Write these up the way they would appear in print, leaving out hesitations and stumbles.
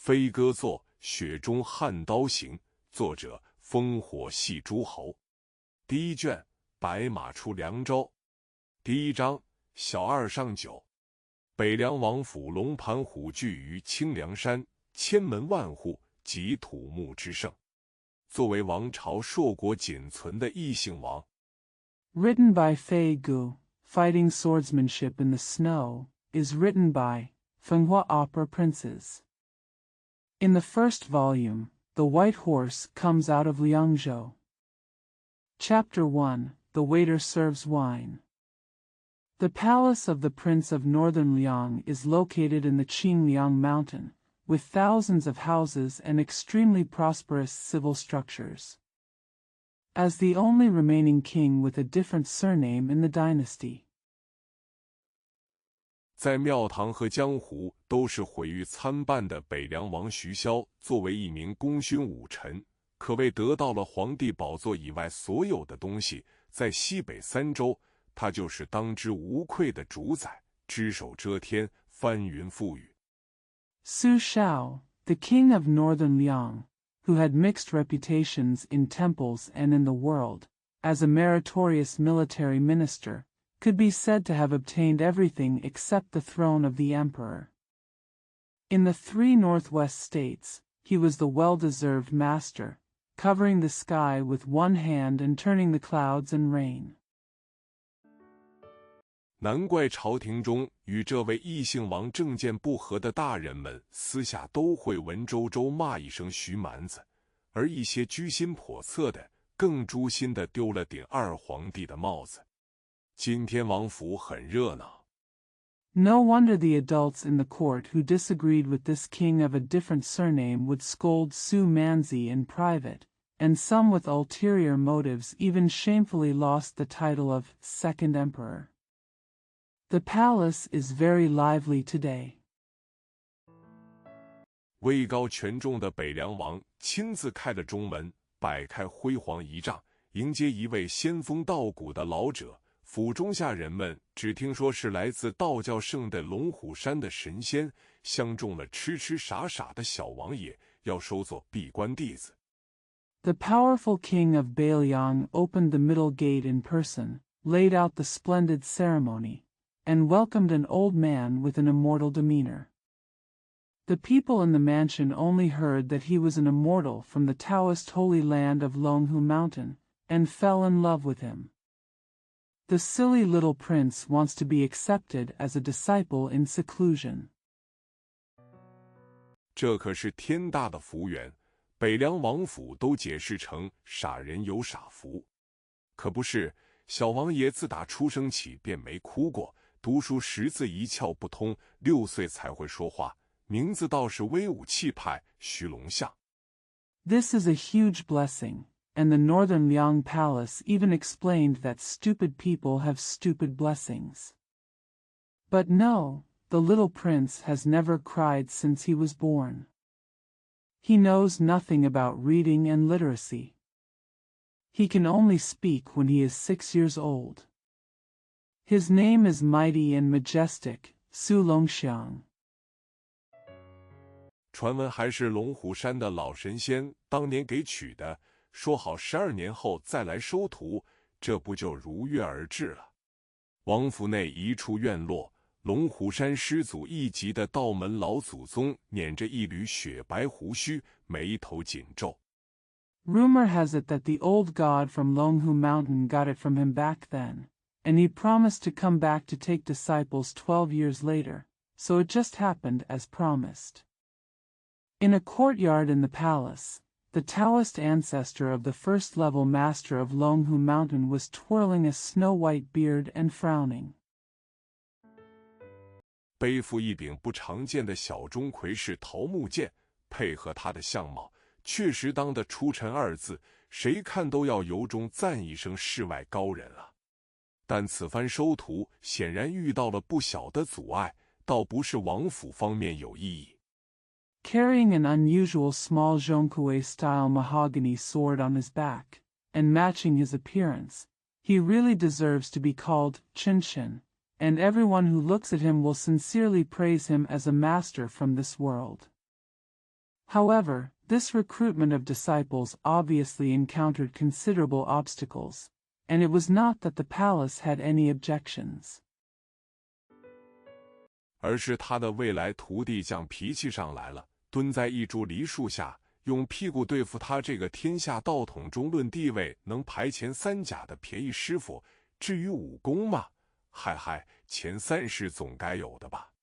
飞鸽作，雪中悍刀行，作者烽火戏诸侯。第一卷，白马出凉州。第一章，小二上九。北凉王府龙盘虎踞于清凉山，千门万户，极土木之盛。作为王朝硕果仅存的异姓王。Written by Fei Gu, Fighting Swordsmanship in the Snow, is written by Fenghua Opera Princes. In the first volume, the white horse comes out of Liangzhou. Chapter 1, The Waiter Serves Wine. The palace of the Prince of Northern Liang is located in the Qingliang mountain, with thousands of houses and extremely prosperous civil structures. As the only remaining king with a different surname in the dynasty. 在庙堂和江湖都是毁誉参半的北凉王徐骁，作为一名功勋武臣，可谓得到了皇帝宝座以外所有的东西。在西北三州，他就是当之无愧的主宰，只手遮天，翻云覆雨。Su Shao, the king of northern Liang, who had mixed reputations in temples and in the world, as a meritorious military minister, could be said to have obtained everything except the throne of the emperor. In the three northwest states, he was the well-deserved master, covering the sky with one hand and turning the clouds and rain. 难怪朝廷中与这位异姓王政见不合的大人们私下都会文绉绉骂一声徐蛮子，而一些居心叵测的更诛心地丢了顶二皇帝的帽子。今天王府很热闹。No wonder the adults in the court who disagreed with this king of a different surname would scold Su Manzi in private, and some with ulterior motives even shamefully lost the title of Second Emperor. The palace is very lively today. 位高权重的北凉王亲自开了中门，摆开辉煌仪仗，迎接一位仙风道骨的老者。府中下人们只听说是来自道教圣的龙虎山的神仙，相中了痴痴傻傻的小王爷，要收作闭关弟子。The powerful king of Bailiang opened the middle gate in person, laid out the splendid ceremony, and welcomed an old man with an immortal demeanor. The people in the mansion only heard that he was an immortal from the Taoist holy land of Longhu Mountain, and fell in love with him. The silly little prince wants to be accepted as a disciple in seclusion. 这可是天大的福缘，北凉王府都解释成傻人有傻福。可不是，小王爷自打出生起便没哭过，读书识字一窍不通，6岁才会说话，名字倒是威武气派，徐龙象。This is a huge blessing, and the northern Liang palace even explained that stupid people have stupid blessings. But no, the little prince has never cried since he was born. He knows nothing about reading and literacy. He can only speak when he is 6 years old. His name is mighty and majestic, Su Longxiang. 传闻还是龙虎山的老神仙当年给取的，说好12年后再来收徒，这不就如约而至了。王府内一处院落，龙虎山师祖一级的道门老祖宗捻着一缕雪白胡须，眉头紧皱。Rumor has it that the old god from Longhu Mountain got it from him back then, and he promised to come back to take disciples 12 years later, so it just happened as promised. In a courtyard in the palace, the Taoist ancestor of the first-level master of Longhu Mountain was twirling a snow-white beard and frowning. 背负一柄不常见的小钟馗式桃木剑，配合他的相貌，确实当得出尘二字，谁看都要由衷赞一声世外高人啊。但此番收徒显然遇到了不小的阻碍，倒不是王府方面有异议。Carrying an unusual small Zhongkue-style mahogany sword on his back, and matching his appearance, he really deserves to be called Qinshin, and everyone who looks at him will sincerely praise him as a master from this world. However, this recruitment of disciples obviously encountered considerable obstacles, and it was not that the palace had any objections. 而是他的未来徒弟犟脾气上来了，蹲在一株梨树下，用屁股对付他这个天下道统中论地位能排前3甲的便宜师傅。至于武功嘛，嗨，前30总该有的吧。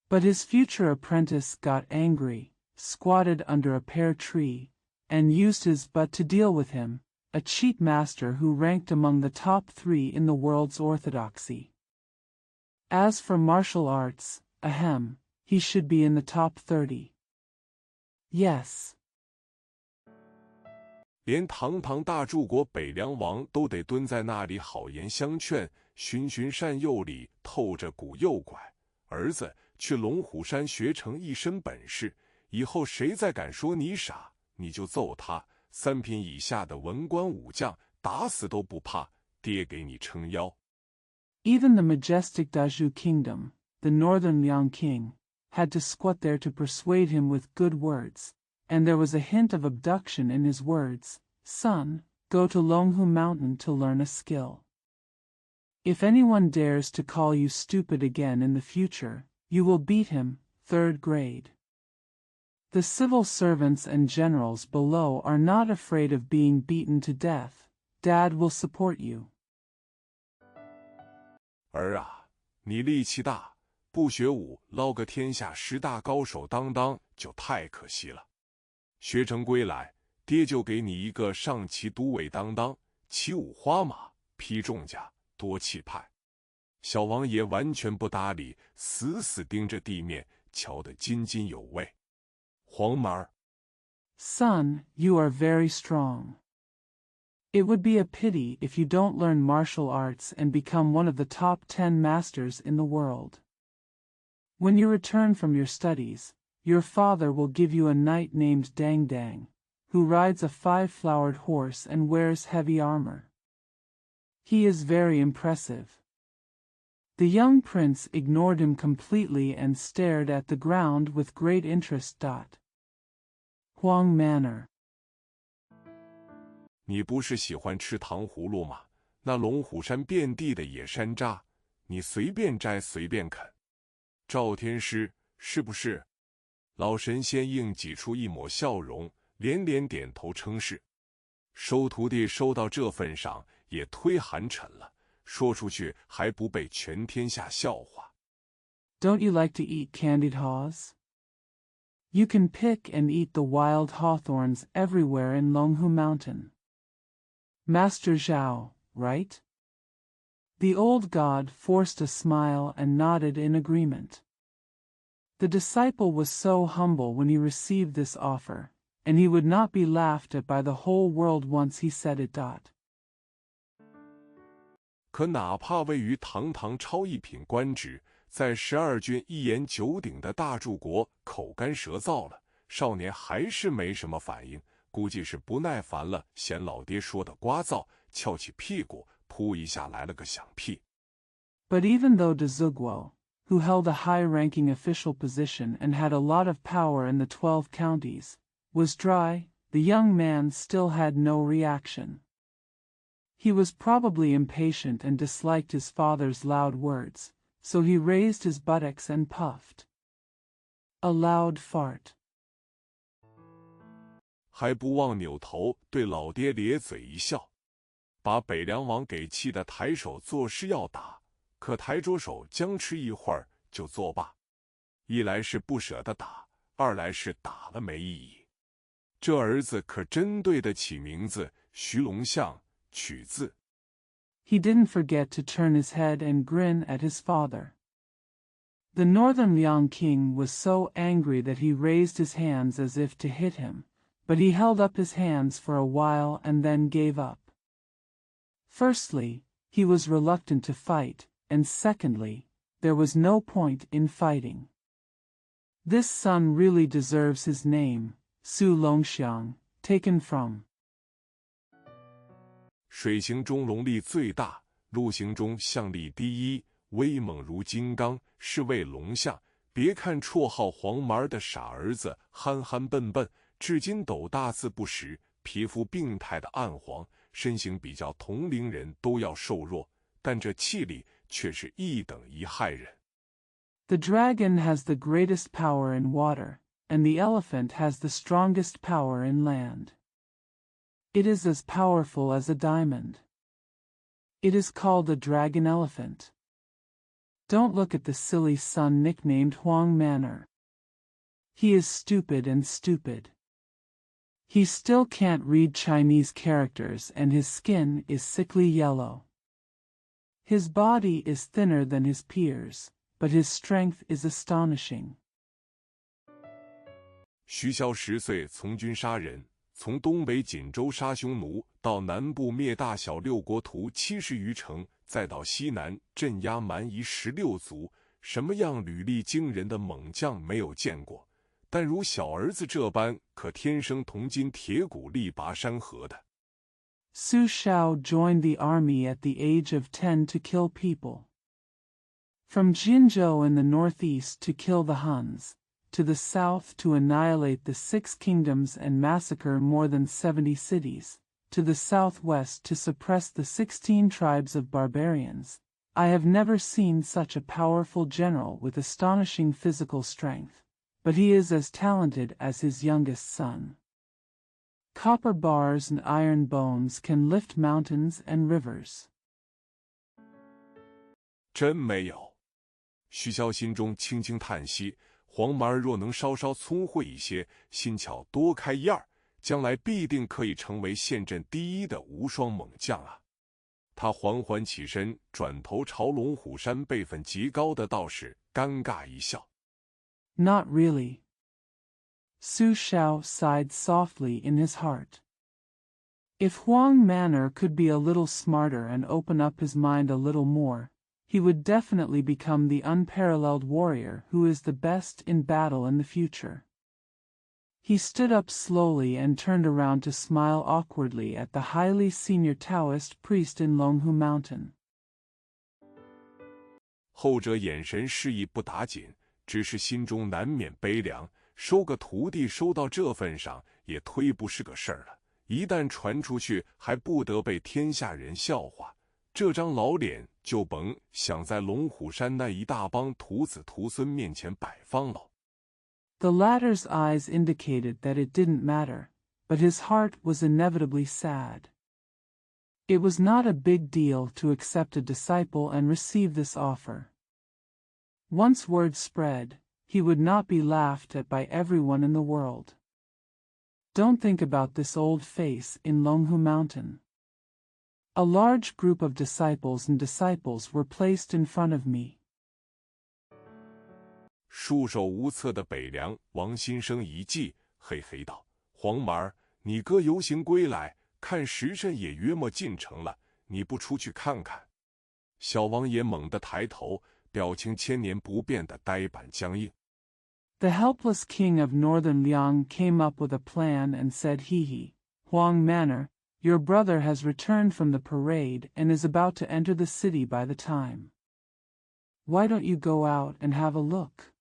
But his future apprentice got angry, squatted under a pear tree, and used his butt to deal with him, a cheat master who ranked among the top 3 in the world's orthodoxy. As for martial arts, he should be in the top 30. Yes. 连堂堂大柱国北凉王都得蹲在那里好言相劝，循循善诱里透着股诱拐。儿子去龙虎山学成一身本事，以后谁再敢说你傻，你就揍他。3品以下的文官武将打死都不怕，爹给你撑腰。Even the majestic Dazhu kingdom, the northern Liang king, had to squat there to persuade him with good words, and there was a hint of abduction in his words. Son, go to Longhu Mountain to learn a skill. If anyone dares to call you stupid again in the future, you will beat him, 3rd grade. The civil servants and generals below are not afraid of being beaten to death. Dad will support you. 儿啊，你力气大，不学武捞个天下10大高手当就太可惜了。学成归来，爹就给你一个上骑都尉当，骑5花马，披重甲，多气派。小王爷完全不搭理，死死盯着地面，瞧得津津有味。黄毛儿 Son, you are very strong. It would be a pity if you don't learn martial arts and become one of the top 10 masters in the world. When you return from your studies, your father will give you a knight named Dang Dang, who rides a 5-flowered horse and wears heavy armor. He is very impressive. The young prince ignored him completely and stared at the ground with great interest. Huang Manor. 你不是喜欢吃糖葫芦吗？那龙虎山遍地的野山楂，你随便摘随便啃。赵天师，是不是？老神仙硬挤出一抹笑容，连连点头称是。收徒弟收到这份上，也忒寒碜了，说出去还不被全天下笑话。Don't you like to eat candied haws? You can pick and eat the wild hawthorns everywhere in Longhu Mountain. Master Zhao, right? The old god forced a smile and nodded in agreement. The disciple was so humble when he received this offer, and he would not be laughed at by the whole world once he said it. 可哪怕位于堂堂超一品官职，在12郡一言九鼎的大柱国口干舌燥了，少年还是没什么反应，估计是不耐烦了，嫌老爹说的聒噪，翘起屁股，噗一下来了个响屁。But even though Dezugwo, who held a high-ranking official position and had a lot of power in the 12 counties, was dry, the young man still had no reaction. He was probably impatient and disliked his father's loud words, so he raised his buttocks and puffed. A loud fart. 还不忘扭头对老爹咧嘴一笑，把北凉王给气得抬手作势要打，可抬着手僵持一会儿就作罢。一来是不舍得打，二来是打了没意义。这儿子可真对得起名字徐龙象，取字。He didn't forget to turn his head and grin at his father. The northern Liang king was so angry that he raised his hands as if to hit him, but he held up his hands for a while and then gave up. Firstly, he was reluctant to fight, and secondly, there was no point in fighting. This son really deserves his name, Su Longxiang, taken from 水行中龙力最大，陆行中象力第一，威猛如金刚，是谓龙象，别看绰号黄毛的傻儿子憨憨笨笨，至今斗大字不识，皮肤病态的暗黄，身形比较同龄人都要瘦弱，但这气力却是一等一害人。The dragon has the greatest power in water, and the elephant has the strongest power in land. It is as powerful as a diamond. It is called a dragon elephant. Don't look at the silly son nicknamed Huang Manor. He is stupid and stupid. He still can't read Chinese characters and his skin is sickly yellow. His body is thinner than his peers, but his strength is astonishing. 徐骁10岁从军杀人，从东北锦州杀匈奴，到南部灭大小6国屠70余城，再到西南镇压蛮夷16族，什么样履历惊人的猛将没有见过？但如小儿子这般可天生铜筋铁骨力拔山河的。Su Shao joined the army at the age of 10 to kill people. From Jinzhou in the northeast to kill the Huns, to the south to annihilate the 6 kingdoms and massacre more than 70 cities, to the southwest to suppress the 16 tribes of barbarians, I have never seen such a powerful general with astonishing physical strength, but he is as talented as his youngest son. Copper bars and iron bones can lift mountains and rivers. 真没有。徐骁心中轻轻叹息，黄毛若能稍稍聪慧一些，心巧多开一二，将来必定可以成为县镇第一的无双猛将啊！他缓缓起身，转头朝龙虎山辈分极高的道士尴尬一笑。Not really. Su Shao sighed softly in his heart. If Huang Manor could be a little smarter and open up his mind a little more, he would definitely become the unparalleled warrior who is the best in battle in the future. He stood up slowly and turned around to smile awkwardly at the highly senior Taoist priest in Longhu Mountain. 后者眼神示意不打紧，只是心中难免悲凉。收个徒弟收到这份上，也忒不是个事儿了。一旦传出去，还不得被天下人笑话。这张老脸就甭想在龙虎山那一大帮徒子徒孙面前摆放了。The latter's eyes indicated that it didn't matter, but his heart was inevitably sad. It was not a big deal to accept a disciple and receive this offer. Once word spread, he would not be laughed at by everyone in the world. Don't think about this old face in Longhu Mountain. A large group of disciples were placed in front of me. 束手无策的北凉王新生一计，嘿嘿道：“黄毛，你哥游行归来，看时辰也约莫进城了，你不出去看看？”小王爷猛地抬头，表情千年不变的呆板僵硬。The helpless king of northern Liang came up with a plan and said, "Hee, Huang Manor, your brother has returned from the parade and is about to enter the city by the time. Why don't you go out and have a look?"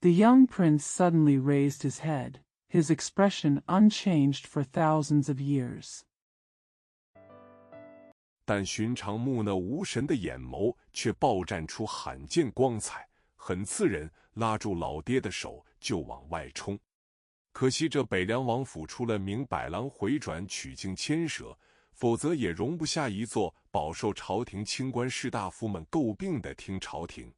The young prince suddenly raised his head, his expression unchanged for thousands of years. 但寻常木讷无神的眼眸却爆绽出罕见光彩，很刺人，拉住老爹的手就往外冲。可惜这北凉王府出了名百郎回转取经牵蛇，否则也容不下一座饱受朝廷清官士大夫们诟病的厅朝廷。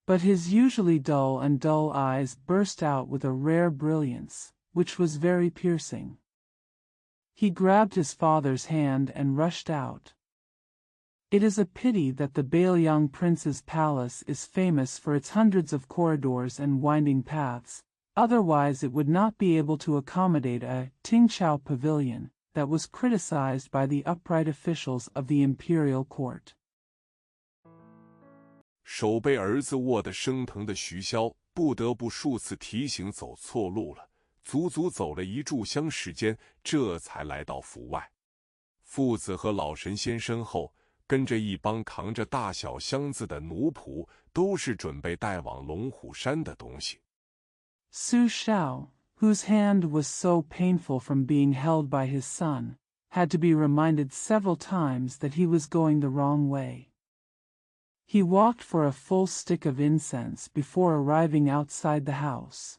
But his usually dull eyes burst out with a rare brilliance, which was very piercing. He grabbed his father's hand and rushed out. It is a pity that the Bailiang Prince's palace is famous for its hundreds of corridors and winding paths, otherwise it would not be able to accommodate a Tingqiao pavilion that was criticized by the upright officials of the imperial court. 手被儿子握得生疼的徐骁不得不数次提醒走错路了，足足走了1炷香时间，这才来到府外。父子和老神仙身后，跟着一帮扛着大小箱子的奴仆，都是准备带往龙虎山的东西。Su Xiao, whose hand was so painful from being held by his son, had to be reminded several times that he was going the wrong way. He walked for a full stick of incense before arriving outside the house.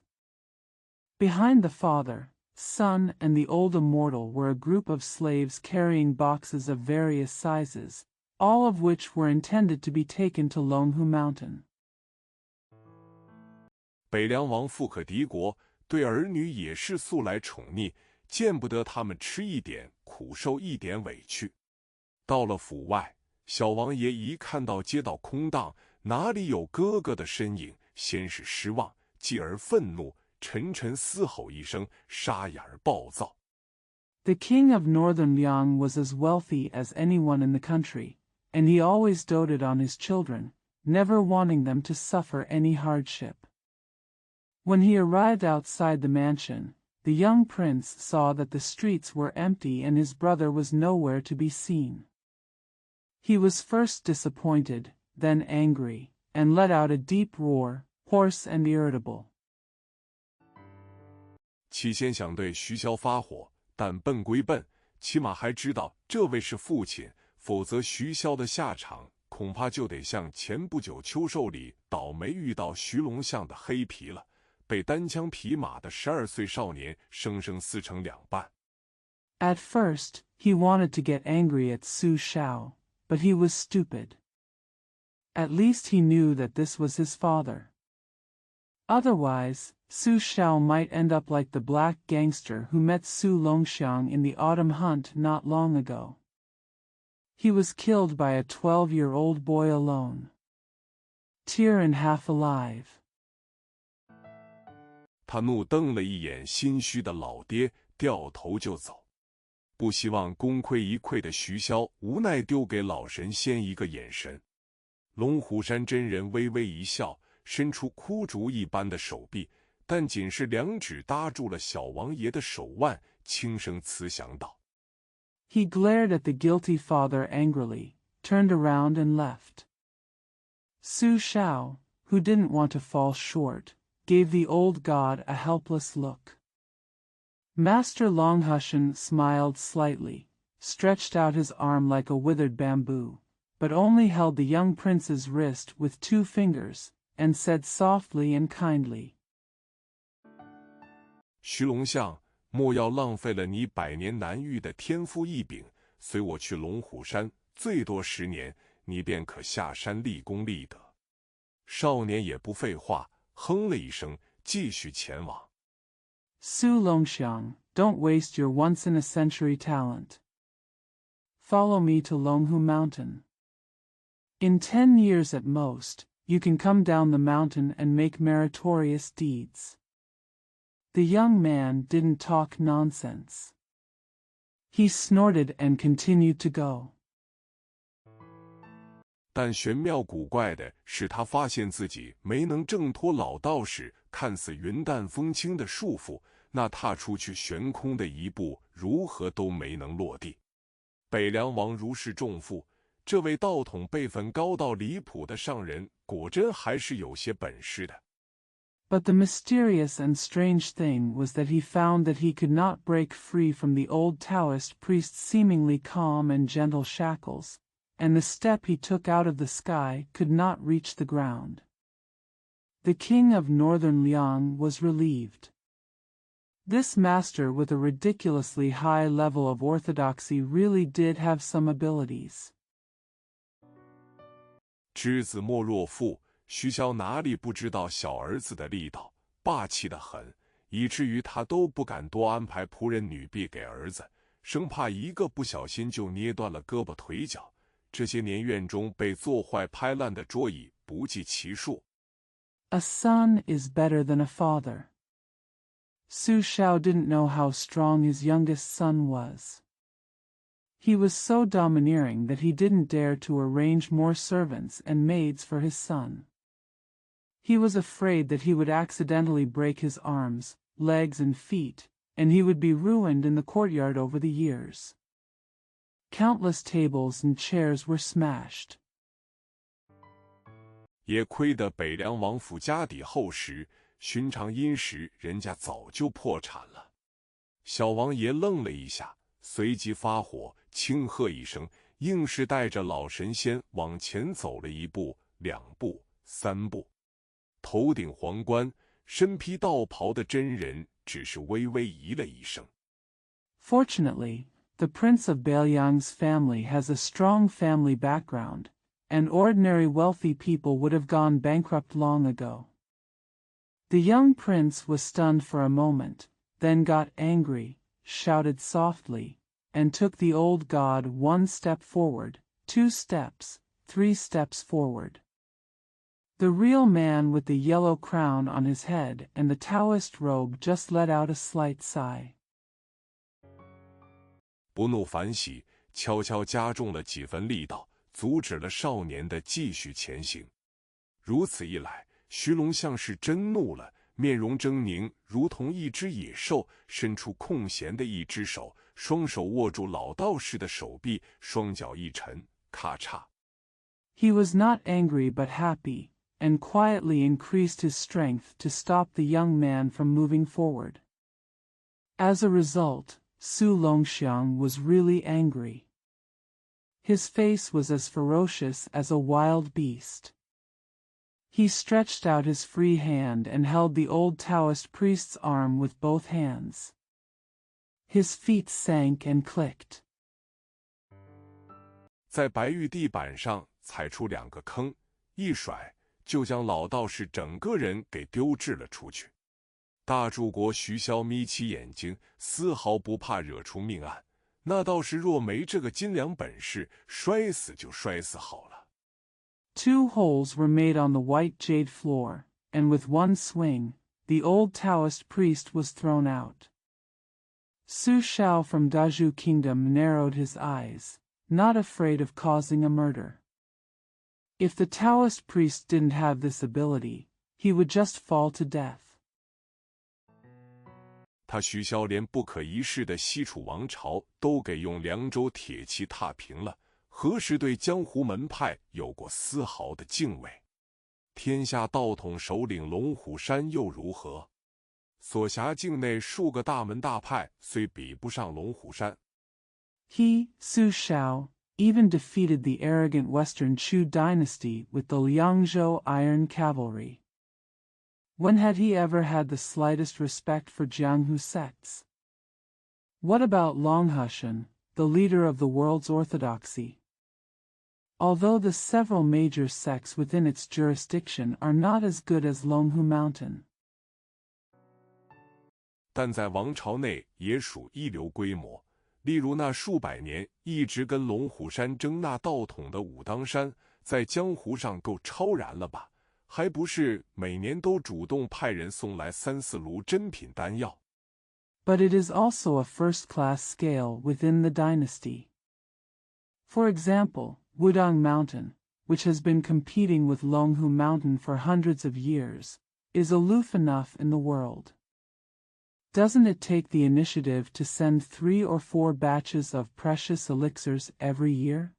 Behind the father, son, and the old immortal were a group of slaves carrying boxes of various sizes, all of which were intended to be taken to Longhu Mountain. 北凉王富可敌国，对儿女也是素来宠溺，见不得他们吃一点苦，受一点委屈。到了府外，小王爷一看到街道空荡，哪里有哥哥的身影，先是失望，继而愤怒，沉沉嘶吼一声，沙哑而暴躁。The king of northern Liang was as wealthy as anyone in the country, and he always doted on his children, never wanting them to suffer any hardship. When he arrived outside the mansion, the young prince saw that the streets were empty and his brother was nowhere to be seen. He was first disappointed, then angry, and let out a deep roar, hoarse and irritable. 起先想对徐骁发火，但笨归笨，起码还知道这位是父亲，否则徐骁的下场恐怕就得像前不久秋寿里倒霉遇到徐龙象的黑皮了，被单枪匹马的12岁少年生生撕成两半。At first, he wanted to get angry at Su Xiao, but he was stupid. At least he knew that this was his father. Otherwise, Su Xiao might end up like the black gangster who met Su Longxiang in the autumn hunt not long ago. He was killed by a 12-year-old boy alone. Tear and half alive. 他怒瞪了一眼心虚的老爹，掉头就走。不希望功亏一篑的徐骁无奈丢给老神仙一个眼神。龙虎山真人微微一笑，伸出枯竹一般的手臂，但仅是两指搭住了小王爷的手腕，轻声慈祥道。He glared at the guilty father angrily, turned around and left. Su Xiao, who didn't want to fall short, gave the old god a helpless look. Master Longhushan smiled slightly, stretched out his arm like a withered bamboo, but only held the young prince's wrist with 2 fingers, and said softly and kindly. 徐龙象，莫要浪费了你100年难遇的天赋异禀，随我去龙虎山，最多10年，你便可下山立功立德。少年也不废话，哼了一声，继续前往。Su Longxiang, don't waste your once-in-a-century talent. Follow me to Longhu Mountain. In 10 years at most, you can come down the mountain and make meritorious deeds. The young man didn't talk nonsense. He snorted and continued to go. 但玄妙古怪的是，他发现自己没能挣脱老道士看似云淡风轻的束缚，那踏出去悬空的一步，如何都没能落地。北凉王如释重负，这位道统辈分高到离谱的上人，果真还是有些本事的。But the mysterious and strange thing was that he found that he could not break free from the old Taoist priest's seemingly calm and gentle shackles, and the step he took out of the sky could not reach the ground. The king of northern Liang was relieved. This master with a ridiculously high level of orthodoxy really did have some abilities. 知子莫若父，徐骁哪里不知道小儿子的力道，霸气得很，以至于他都不敢多安排仆人女婢给儿子，生怕一个不小心就捏断了胳膊腿脚。这些年院中被做坏拍烂的桌椅不计其数。A son is better than a father. Su Xiao didn't know how strong his youngest son was. He was so domineering that he didn't dare to arrange more servants and maids for his son. He was afraid that he would accidentally break his arms, legs and feet, and he would be ruined in the courtyard over the years. countless tables and chairs were smashed. 也亏得北凉王府家底厚实，寻常殷实人家早就破产了。小王爷愣了一下，随即发火，轻喝一声，硬是带着老神仙往前走了1步、2步、3步。头顶皇冠，身披道袍的真人只是微微咦了一声。Fortunately, the Prince of Bailiang's family has a strong family background, and ordinary wealthy people would have gone bankrupt long ago. The young prince was stunned for a moment, then got angry, shouted softly, and took the old god 1 step forward, 2 steps, 3 steps forward. The real man with the yellow crown on his head and the Taoist robe just let out a slight sigh. 不怒反喜，悄悄加重了几分力道，阻止了少年的继续前行。如此一来，徐龙像是真怒了，面容狰狞，如同一只野兽，伸出空闲的一只手，双手握住老道士的手臂，双脚一沉，咔嚓。He was not angry but happy, and quietly increased his strength to stop the young man from moving forward. As a result, Su Longxiang was really angry. His face was as ferocious as a wild beast. He stretched out his free hand and held the old Taoist priest's arm with both hands. His feet sank and clicked. 在白玉地板上踩出2个坑，一甩就将老道士整个人给丢掷了出去。大柱国徐骁眯起眼睛，丝毫不怕惹出命案。那道士若没这个斤两本事，摔死就摔死好了。2 holes were made on the white jade floor, and with one swing, the old Taoist priest was thrown out. Su Shao from Dazhu Kingdom narrowed his eyes, not afraid of causing a murder. If the Taoist priest didn't have this ability, he would just fall to death. 他徐骁连不可一世的西楚王朝都给用凉州铁骑踏平了，何时对江湖门派有过丝毫的敬畏？天下道统首领龙虎山又如何？所辖境内数个大门大派虽比不上龙虎山。He, Su Shao, even defeated the arrogant Western Chu dynasty with the Liangzhou Iron Cavalry. When had he ever had the slightest respect for Jianghu sects? What about Longhushan, the leader of the world's orthodoxy? Although the several major sects within its jurisdiction are not as good as Longhu Mountain, 但在王朝内也属一流规模。例如那数百年一直跟龙虎山争那道统的武当山，在江湖上够超然了吧？还不是每年都主动派人送来3、4炉珍品丹药。But it is also a first-class scale within the dynasty. For example, Wudang Mountain, which has been competing with Longhu Mountain for hundreds of years, is aloof enough in the world. Doesn't it take the initiative to send 3 or 4 batches of precious elixirs every year?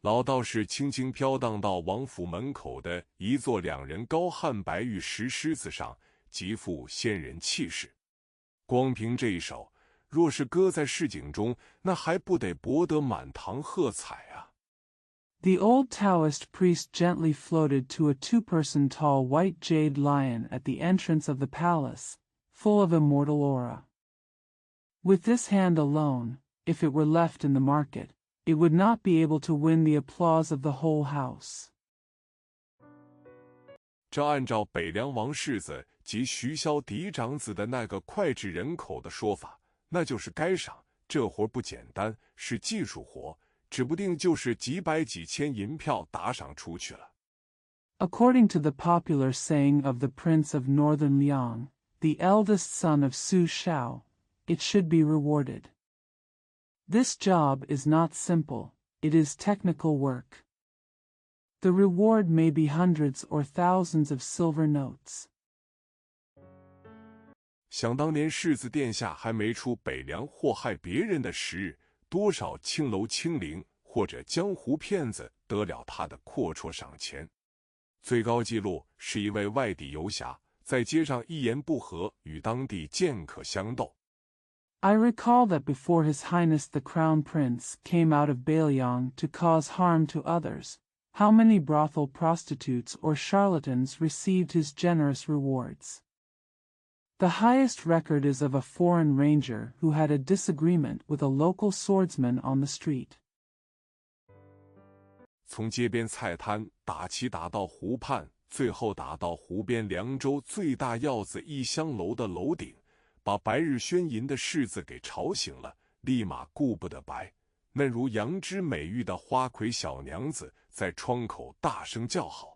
老道士轻轻飘荡到王府门口的一座2人高汉白玉石狮子上，极富仙人气势。光凭这一手，若是搁在市井中，那还不得博得满堂喝彩啊！ The old Taoist priest gently floated to a 2-person tall white jade lion at the entrance of the palace, full of immortal aura. With this hand alone, if it were left in the market, it would not be able to win the applause of the whole house. 这按照北凉王世子及徐骁嫡长子的那个脍炙人口的说法，那就是该赏，这活不简单，是技术活，指不定就是几百几千银票打赏出去了。According to the popular saying of the Prince of Northern Liang, the eldest son of Su Shao, it should be rewarded. This job is not simple, it is technical work. The reward may be hundreds or thousands of silver notes. 想当年世子殿下还没出北凉祸害别人的时日，多少青楼清伶或者江湖骗子得了他的阔绰赏钱。最高纪录是一位外地游侠，在街上一言不合与当地剑客相斗。I recall that before His Highness the Crown Prince came out of Bailiang to cause harm to others, how many brothel prostitutes or charlatans received his generous rewards. The highest record is of a foreign ranger who had a disagreement with a local swordsman on the street. 从街边菜摊打起打到湖畔，最后打到湖边凉州最大药子一香楼的楼顶，把白日宣淫的世子给吵醒了，立马顾不得白，嫩如杨枝美玉的花魁小娘子在窗口大声叫好。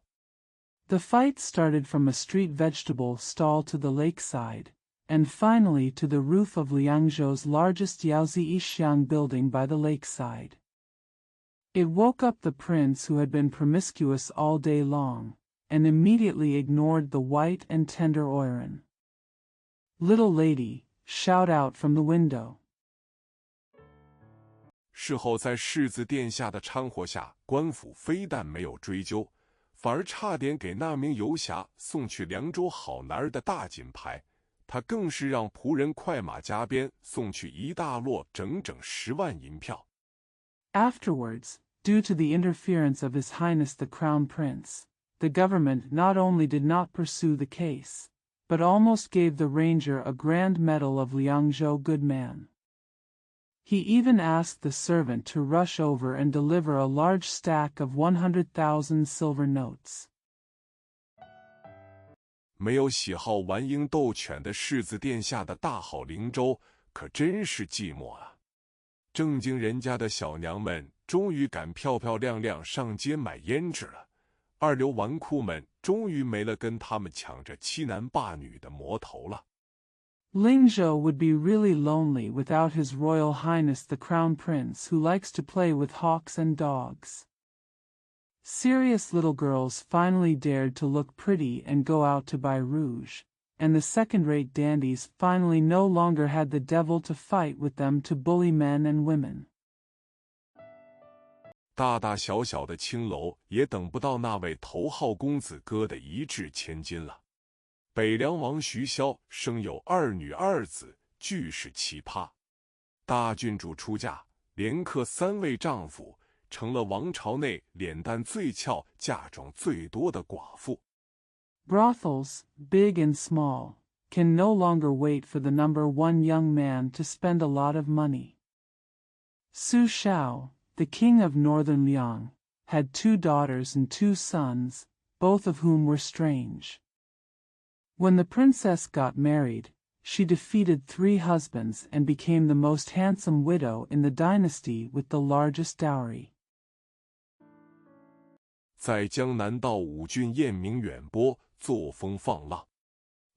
The fight started from a street vegetable stall to the lakeside, and finally to the roof of Liangzhou's largest Yaozi Yixiang building by the lakeside. It woke up the prince who had been promiscuous all day long, and immediately ignored the white and tender Oiran. Little lady, shout out from the window. 事后在世子殿下的掺和下，官府非但没有追究，反而差点给那名游侠送去凉州好男儿的大锦牌，他更是让仆人快马加鞭送去一大摞整整10万银票。Afterwards, due to the interference of His Highness the Crown Prince, the government not only did not pursue the case, but almost gave the ranger a grand medal of Liangzhou Good Man. He even asked the servant to rush over and deliver a large stack of 100,000 silver notes. 没有喜好玩鹰斗犬的世子殿下的大好灵州，可真是寂寞啊！正经人家的小娘们终于敢漂漂亮亮上街买胭脂了，二流纨绔们终于没了跟他们抢着欺男霸女的魔头了。Lingzhou would be really lonely without His Royal Highness the Crown Prince who likes to play with hawks and dogs. Serious little girls finally dared to look pretty and go out to buy rouge, and the second-rate dandies finally no longer had the devil to fight with them to bully men and women. 大大小小的青楼也等不到那位头号公子哥的一掷千金了。北凉王徐骁生有2女2子，俱是奇葩。大郡主出嫁，连克3位丈夫，成了王朝内脸蛋最俏、嫁妆最多的寡妇。Brothels, big and small, can no longer wait for the number one young man to spend a lot of money. Su Shao, the king of northern Liang, had 2 daughters and 2 sons, both of whom were strange. When the princess got married, she defeated 3 husbands and became the most handsome widow in the dynasty with the largest dowry. 在江南道5郡艳名远播，作风放浪。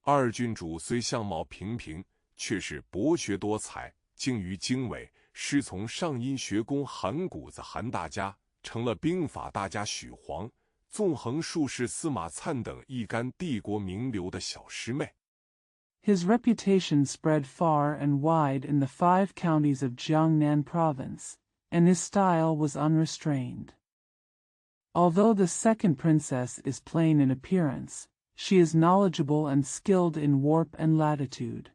2郡主虽相貌平平，却是博学多才，精于经纬，师从上阴学宫韩谷子韩大家，成了兵法大家许黄、纵横术士司马粲等一干帝国名流的小师妹。His reputation spread far and wide in the 5 counties of Jiangnan province, and his style was unrestrained. Although the second princess is plain in appearance, she is knowledgeable and skilled in warp and latitude.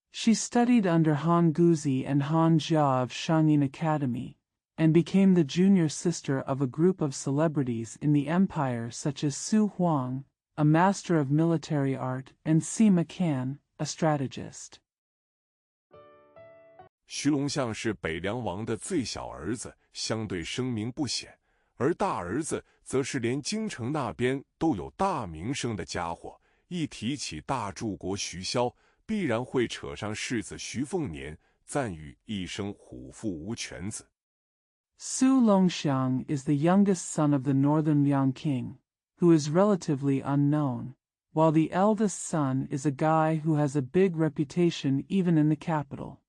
She studied under Han Guzi and Han Jia of Shangyin Academy, and became the junior sister of a group of celebrities in the empire such as Su Huang, a master of military art, and Sima Can, a strategist. 徐龙象是北凉王的最小儿子，相对声名不显，而大儿子则是连京城那边都有大名声的家伙。一提起大柱国徐骁，必然会扯上世子徐凤年，赞誉一声虎父无犬子。Su Longxiang is the youngest son of the northern Liang king, who is relatively unknown, while the eldest son is a guy who has a big reputation even in the capital.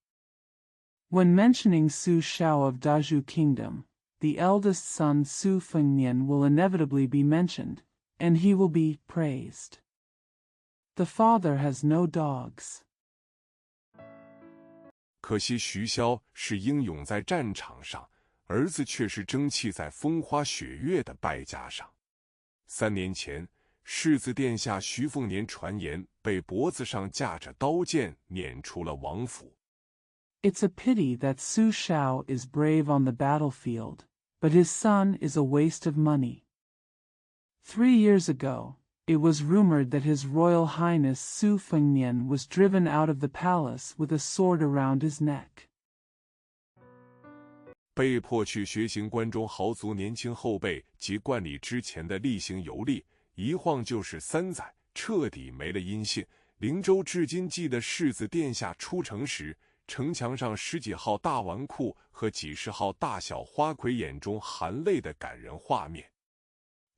When mentioning Su Shao of Dazhu Kingdom, the eldest son Su Fengnian will inevitably be mentioned, and he will be praised. the father has no dogs. 可惜徐骁是英勇在战场上，儿子却是争气在风花雪月的败家上。3年前，世子殿下徐凤年传言被脖子上架着刀剑撵出了王府。It's a pity that Su Shao is brave on the battlefield, but his son is a waste of money. 3 years ago, it was rumored that His Royal Highness Su Fengnian was driven out of the palace with a sword around his neck. 被迫去学行关中豪族年轻后辈及冠礼之前的例行游历，一晃就是3载，彻底没了音信。灵州至今记得世子殿下出城时，城墙上10几号大纨绔和几十号大小花魁眼中含泪的感人画面。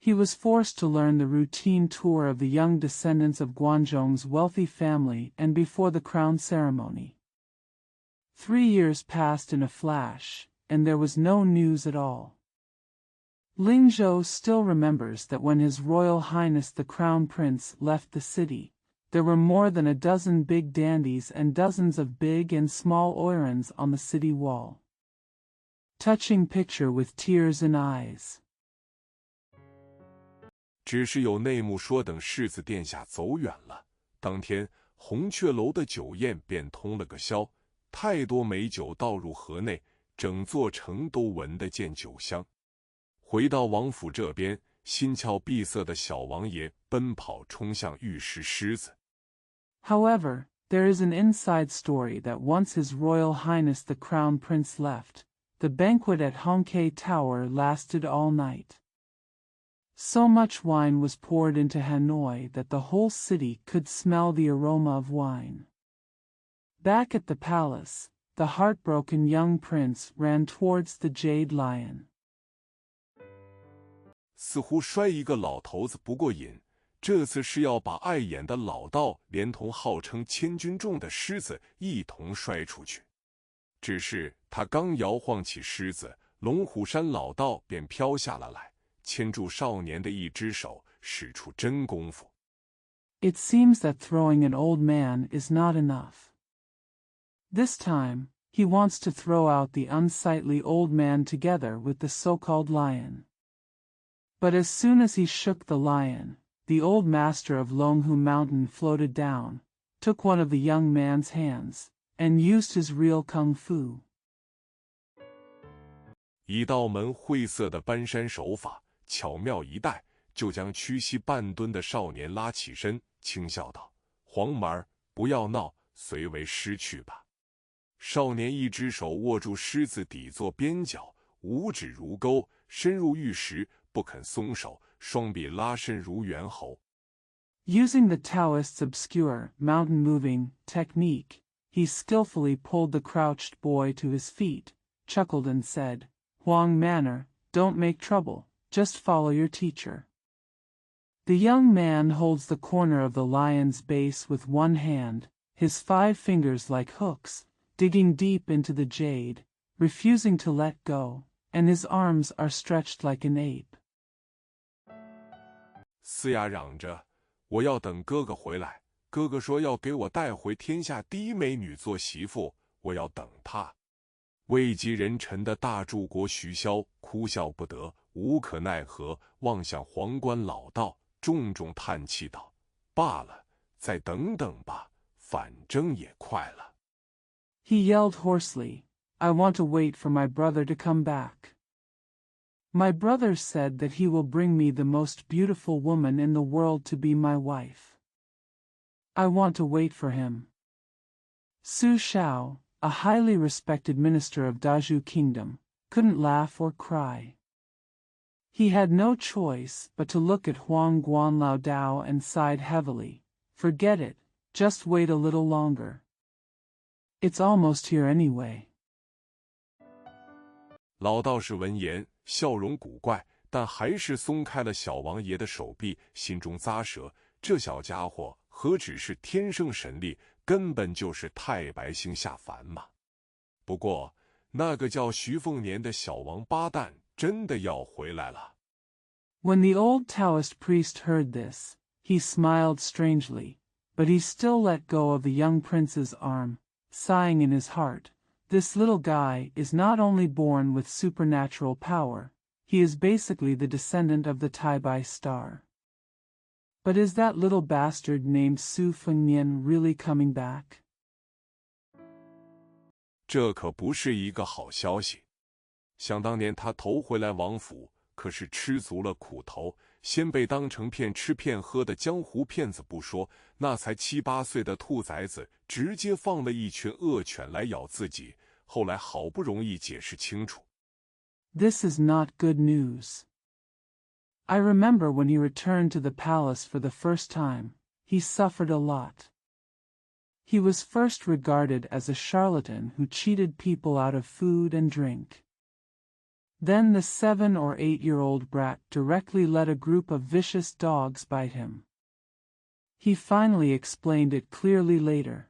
He was forced to learn the routine tour of the young descendants of Guanzhong's wealthy family and before the crown ceremony. 3 years passed in a flash, and there was no news at all. Ling Zhou still remembers that when His Royal Highness the Crown Prince left the city, there were more than a dozen big dandies and dozens of big and small oirons on the city wall. Touching picture with tears in eyes. 只是有内幕说，等世子殿下走远了，当天红雀楼的酒宴便通了个宵，太多美酒倒入河内，整座城都闻得见酒香。回到王府这边，心窍闭塞的小王爷奔跑冲向御石狮子。However, there is an inside story that once His Royal Highness the Crown Prince left, the banquet at Hongke Tower lasted all night. So much wine was poured into Hanoi that the whole city could smell the aroma of wine. Back at the palace, the heartbroken young prince ran towards the Jade Lion. 似乎摔一个老头子不过瘾，这次是要把碍眼的老道连同号称1000斤重的狮子一同摔出去。只是他刚摇晃起狮子，龙虎山老道便飘下了来，牵住少年的一只手，使出真功夫。It seems that throwing an old man is not enough. This time, he wants to throw out the unsightly old man together with the so-called lion. But as soon as he shook the lion, the old master of Longhu Mountain floated down, took one of the young man's hands, and used his real kung fu. 一道门晦涩的搬山手法，巧妙一带，就将屈膝半蹲的少年拉起身，轻笑道：“黄毛儿，不要闹，随为师去吧。”少年一只手握住狮子底座边角，五指如钩，深入玉石，不肯松手，双臂拉伸如猿猴。Using the Taoist's obscure mountain-moving technique, he skillfully pulled the crouched boy to his feet, chuckled and said, "Huang Manor, don't make trouble, just follow your teacher." The young man holds the corner of the lion's base with one hand, his 5 fingers like hooks, digging deep into the jade, refusing to let go, and his arms are stretched like an ape. 嘶哑嚷着：“我要等哥哥回来，哥哥说要给我带回天下第一美女做媳妇，我要等他。”位极人臣的大柱国徐骁哭笑不得，无可奈何，望向皇冠老道，重重叹气道：“罢了，再等等吧，反正也快了。” He yelled hoarsely, "I want to wait for my brother to come back. My brother said that he will bring me the most beautiful woman in the world to be my wife. I want to wait for him." Su Shao, a highly respected minister of Dazhu Kingdom, couldn't laugh or cry. He had no choice but to look at Huang Guanlao Dao and sighed heavily. "Forget it, just wait a little longer. It's almost here anyway." 老道士闻言，笑容古怪，但还是松开了小王爷的手臂，心中咂舌：这小家伙何止是天生神力，根本就是太白星下凡嘛！不过，那个叫徐凤年的小王八蛋真的要回来了。When the old Taoist priest heard this, he smiled strangely, but he still let go of the young prince's arm, sighing in his heart, "This little guy is not only born with supernatural power, he is basically the descendant of the Tai-Bai star. But is that little bastard named Su Fengnian really coming back?" 这可不是一个好消息。想当年他头回来王府，可是吃足了苦头，先被当成骗吃骗喝的江湖骗子不说，那才7、8岁的兔崽子直接放了一群恶犬来咬自己，后来好不容易解释清楚。This is not good news. I remember when he returned to the palace for the first time, he suffered a lot. He was first regarded as a charlatan who cheated people out of food and drink. Then the 7 or 8-year-old brat directly let a group of vicious dogs bite him. He finally explained it clearly later.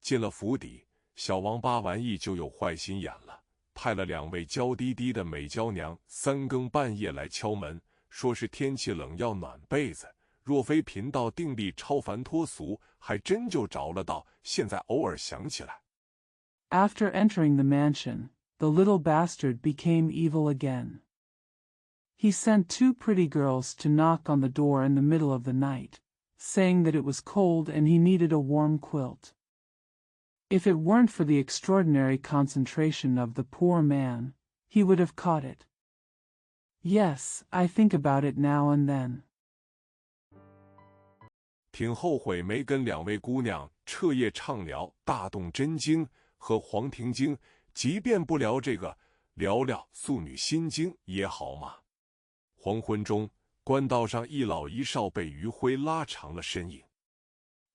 进了府邸，小王八玩意就有坏心眼了，派了2位娇滴滴的美娇娘3更半夜来敲门，说是天气冷要暖被子。若非贫道定力超凡脱俗，还真就着了道。现在偶尔想起来。After entering the mansion, the little bastard became evil again. He sent 2 pretty girls to knock on the door in the middle of the night, saying that it was cold and he needed a warm quilt. If it weren't for the extraordinary concentration of the poor man, he would have caught it. Yes, I think about it now and then. 挺后悔没跟2位姑娘彻夜畅聊《大动真经》和《黄庭经》，即便不聊这个，聊聊《素女心经》也好嘛。黄昏中，官道上一老一少被余晖拉长了身影。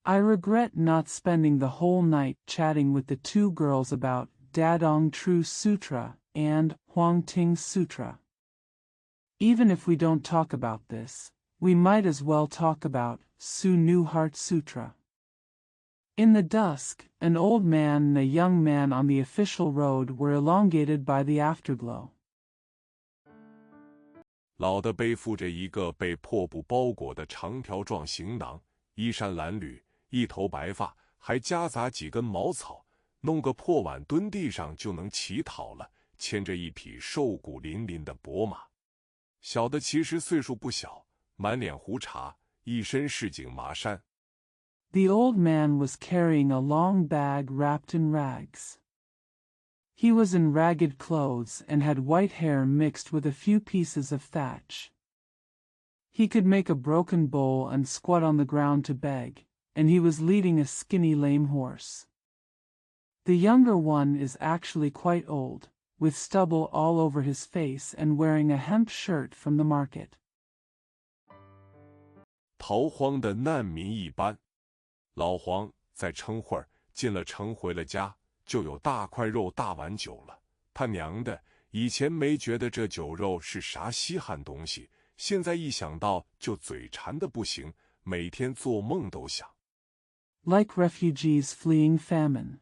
I regret not spending the whole night chatting with the 2 girls about Dadong True Sutra and Huang Ting Sutra. Even if we don't talk about this, we might as well talk about Su Nu Heart Sutra. In the dusk, an old man and a young man on the official road were elongated by the afterglow. 老的背负着一个被破布包裹的长条状行囊，衣衫褴褛，一头白发，还夹杂几根茅草，弄个破碗蹲地上就能乞讨了，牵着一匹瘦骨嶙嶙的薄马。小的其实岁数不小，满脸胡茬，一身市井麻衫。The old man was carrying a long bag wrapped in rags. He was in ragged clothes and had white hair mixed with a few pieces of thatch. He could make a broken bowl and squat on the ground to beg, and he was leading a skinny lame horse. The younger one is actually quite old, with stubble all over his face and wearing a hemp shirt from the market. 逃荒的难民一般。老黄再撑会儿，进了城回了家，就有大块肉大碗酒了。他娘的，以前没觉得这酒肉是啥稀罕东西，现在一想到就嘴馋的不行，每天做梦都想。Like refugees fleeing famine.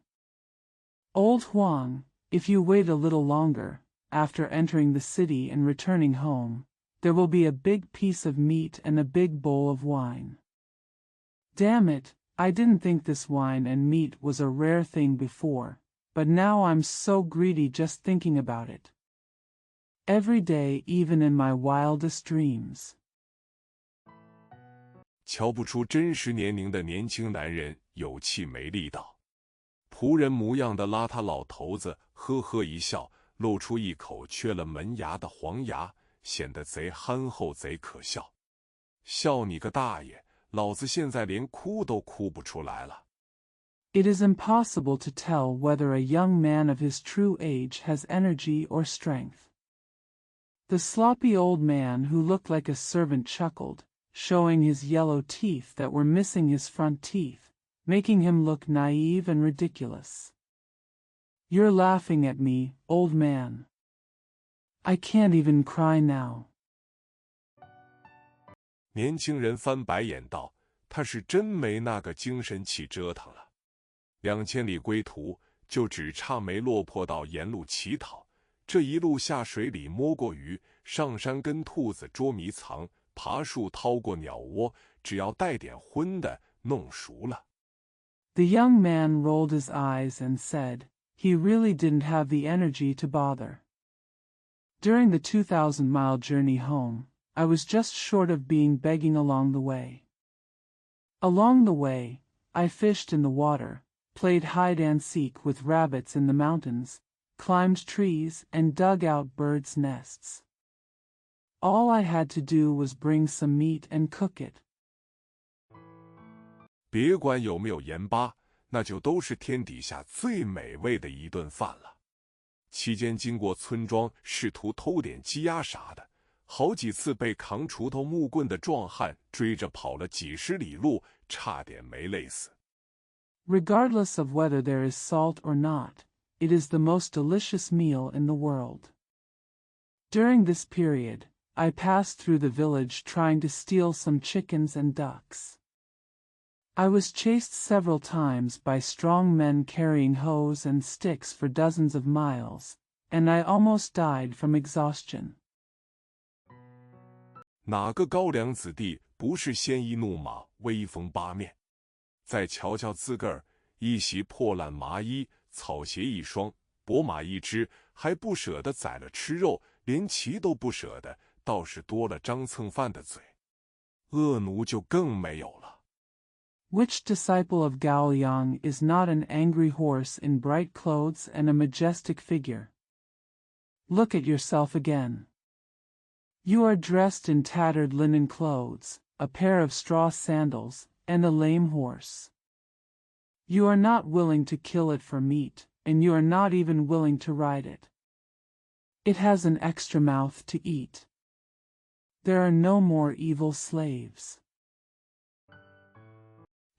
Old Huang, if you wait a little longer, after entering the city and returning home, there will be a big piece of meat and a big bowl of wine. Damn it, I didn't think this wine and meat was a rare thing before, but now I'm so greedy just thinking about it. Every day, even in my wildest dreams. 瞧不出真实年龄的年轻男人有气没力道，仆人模样的邋遢老头子呵呵一笑，露出一口缺了门牙的黄牙，显得贼憨厚贼可笑。笑你个大爷！老子现在连哭都哭不出来了。It is impossible to tell whether a young man of his true age has energy or strength. The sloppy old man who looked like a servant chuckled, showing his yellow teeth that were missing his front teeth, making him look naive and ridiculous. You're laughing at me, old man. I can't even cry now. 年轻人翻白眼道：“他是真没那个精神气折腾了。2000里归途，就只差没落魄到沿路乞讨。这一路下水里摸过鱼，上山跟兔子捉迷藏，爬树掏过鸟窝，只要带点荤的，弄熟了。The young man rolled his eyes and said, he really didn't have the energy to bother. During the 2,000-mile journey home, I was just short of being begging along the way. Along the way, I fished in the water, played hide-and-seek with rabbits in the mountains, climbed trees, and dug out birds' nests. All I had to do was bring some meat and cook it. 别管有没有盐巴，那就都是天底下最美味的一顿饭了。期间经过村庄，试图偷点鸡鸭啥的，好几次被扛锄头木棍的壮汉追着跑了几十里路，差点没累死。Regardless of whether there is salt or not, it is the most delicious meal in the world. During this period, I passed through the village trying to steal some chickens and ducks. I was chased several times by strong men carrying hoes and sticks for dozens of miles, and I almost died from exhaustion. 哪个高粱子弟不是鲜衣怒马，威风八面？再瞧瞧自个儿，一袭破烂麻衣，草鞋一双，跛马一只，还不舍得宰了吃肉，连骑都不舍得，倒是多了张蹭饭的嘴。恶奴就更没有了。Which disciple of Gao Yang is not an angry horse in bright clothes and a majestic figure? Look at yourself again. You are dressed in tattered linen clothes, a pair of straw sandals, and a lame horse. You are not willing to kill it for meat, and you are not even willing to ride it. It has an extra mouth to eat. There are no more evil slaves.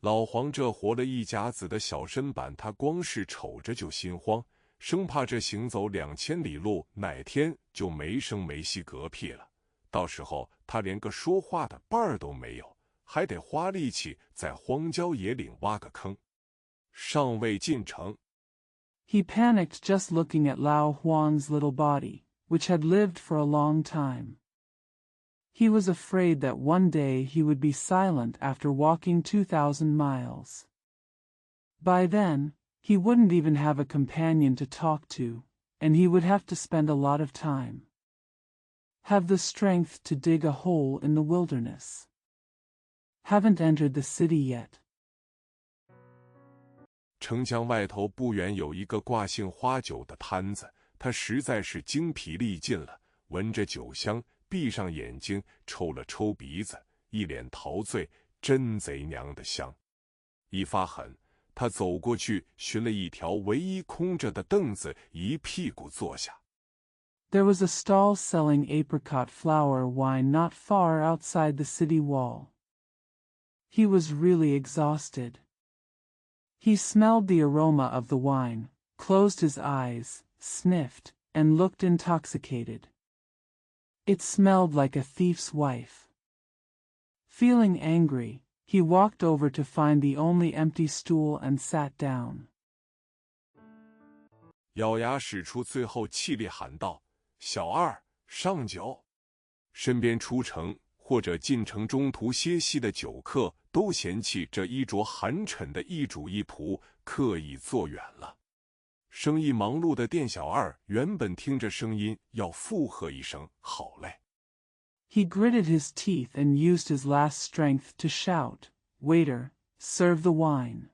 老黄这活了一甲子的小身板，他光是瞅着就心慌，生怕这行走2000里路哪天就没声没息嗝屁了，到时候他连个说话的伴儿都没有，还得花力气在荒郊野岭挖个坑。尚未进城。He panicked just looking at Lao Huang's little body, which had lived for a long time. He was afraid that one day he would be silent after walking 2,000 miles. By then, he wouldn't even have a companion to talk to, and he would have to spend a lot of time. Have the strength to dig a hole in the wilderness. Haven't entered the city yet. 城墙外头不远有一个挂杏花酒的摊子，他实在是精疲力尽了，闻着酒香，闭上眼睛，抽了抽鼻子，一脸陶醉，真贼娘的香。一发狠，他走过去，寻了一条唯一空着的凳子，一屁股坐下。There was a stall selling apricot flower wine not far outside the city wall. He was really exhausted. He smelled the aroma of the wine, closed his eyes, sniffed, and looked intoxicated. It smelled like a thief's wife. Feeling angry, he walked over to find the only empty stool and sat down. 咬牙使出最后气力喊道：“小二，上酒！”身边出城或者进城中途歇息的酒客都嫌弃这衣着寒碜的一主一仆，刻意坐远了。生意忙碌的店小二原本听着声音要附和一声好嘞。He gritted his teeth and used his last strength to shout, "Waiter, serve the wine."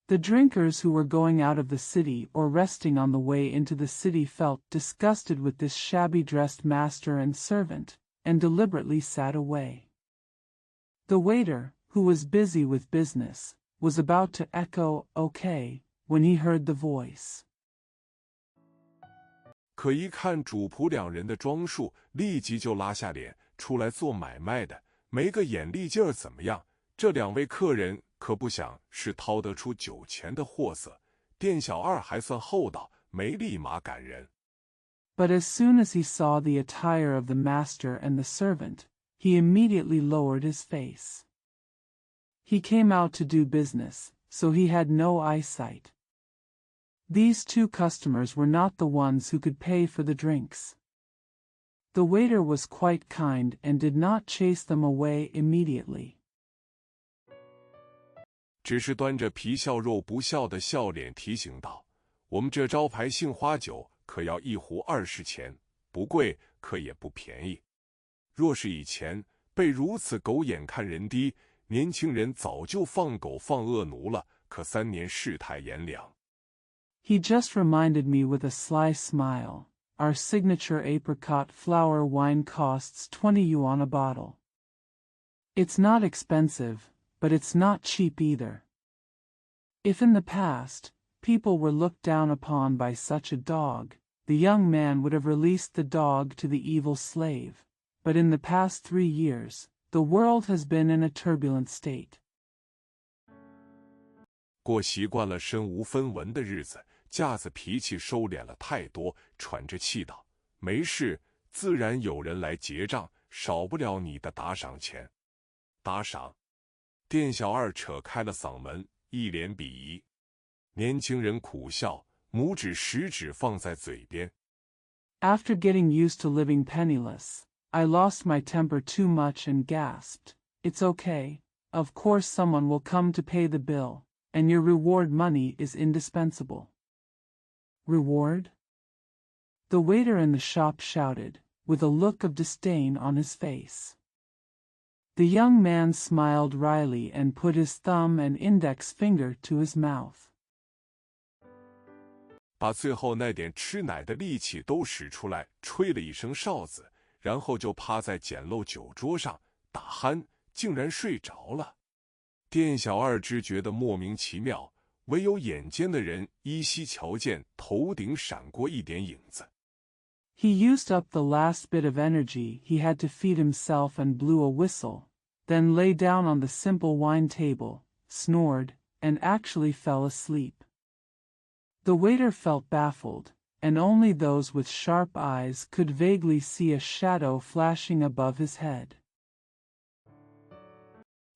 The drinkers who were going out of the city or resting on the way into the city felt disgusted with this shabby-dressed master and servant, and deliberately sat away. The waiter, who was busy with business, was about to echo "okay" when he heard the voice. 可一看主仆两人的装束，立即就拉下脸出来做买卖的，没个眼力劲儿怎么样？这两位客人可不想是掏得出酒钱的货色，店小二还算厚道，没立马赶人。But as soon as he saw the attire of the master and the servant, he immediately lowered his face. He came out to do business, so he had no eyesight. These two customers were not the ones who could pay for the drinks. The waiter was quite kind and did not chase them away immediately. 只是端着皮笑肉不笑的笑脸提醒道：“我们这招牌杏花酒可要1壶20钱，不贵，可也不便宜。若是以前被如此狗眼看人低，年轻人早就放狗放恶奴了。可3年世态炎凉。” He just reminded me with a sly smile. Our signature apricot flower wine costs 20 yuan a bottle. It's not expensive, but it's not cheap either. If in the past, people were looked down upon by such a dog, the young man would have released the dog to the evil slave. But in the past 3 years, the world has been in a turbulent state. 过习惯了身无分文的日子，架子脾气收敛了太多，喘着气道：“没事，自然有人来结账，少不了你的打赏钱。”打赏？店小二扯开了嗓门，一脸鄙夷。年轻人苦笑，拇指食指放在嘴边。After getting used to living penniless, I lost my temper too much and gasped, "It's okay. Of course someone will come to pay the bill, and your reward money is indispensable." Reward? The waiter in the shop shouted, with a look of disdain on his face. The young man smiled wryly and put his thumb and index finger to his mouth. 把最后那点吃奶的力气都使出来，吹了一声哨子，然后就趴在简陋酒桌上打鼾，竟然睡着了。店小二只觉得莫名其妙，唯有眼尖的人依稀瞧见头顶闪过一点影子。He used up the last bit of energy he had to feed himself and blew a whistle, then lay down on the simple wine table, snored, and actually fell asleep. The waiter felt baffled, and only those with sharp eyes could vaguely see a shadow flashing above his head.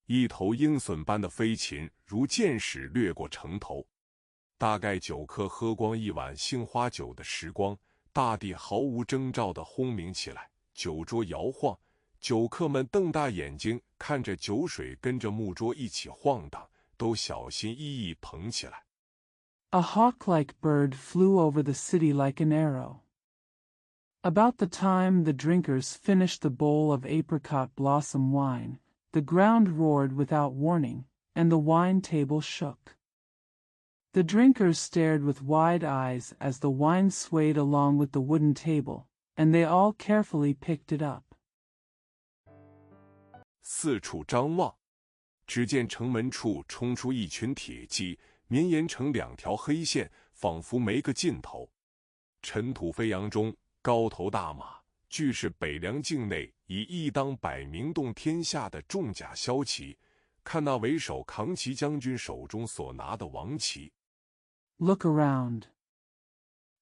一头鹰隼般的飞禽如箭矢掠过城头，大概酒客喝光一碗杏花酒的时光，大地毫无征兆地轰鸣起来，酒桌摇晃，酒客们瞪大眼睛看着酒水跟着木桌一起晃荡，都小心翼翼捧起来。A hawk-like bird flew over the city like an arrow. About the time the drinkers finished the bowl of apricot blossom wine, the ground roared without warning, and the wine table shook. The drinkers stared with wide eyes as the wine swayed along with the wooden table, and they all carefully picked it up. 四处张望，只见城门处冲出一群铁骑，绵延成2条黑线，仿佛没个尽头。尘土飞扬中，高头大马，俱是北凉境内以一当百名动天下的重甲骁骑。看那为首扛旗将军手中所拿的王旗。Look around.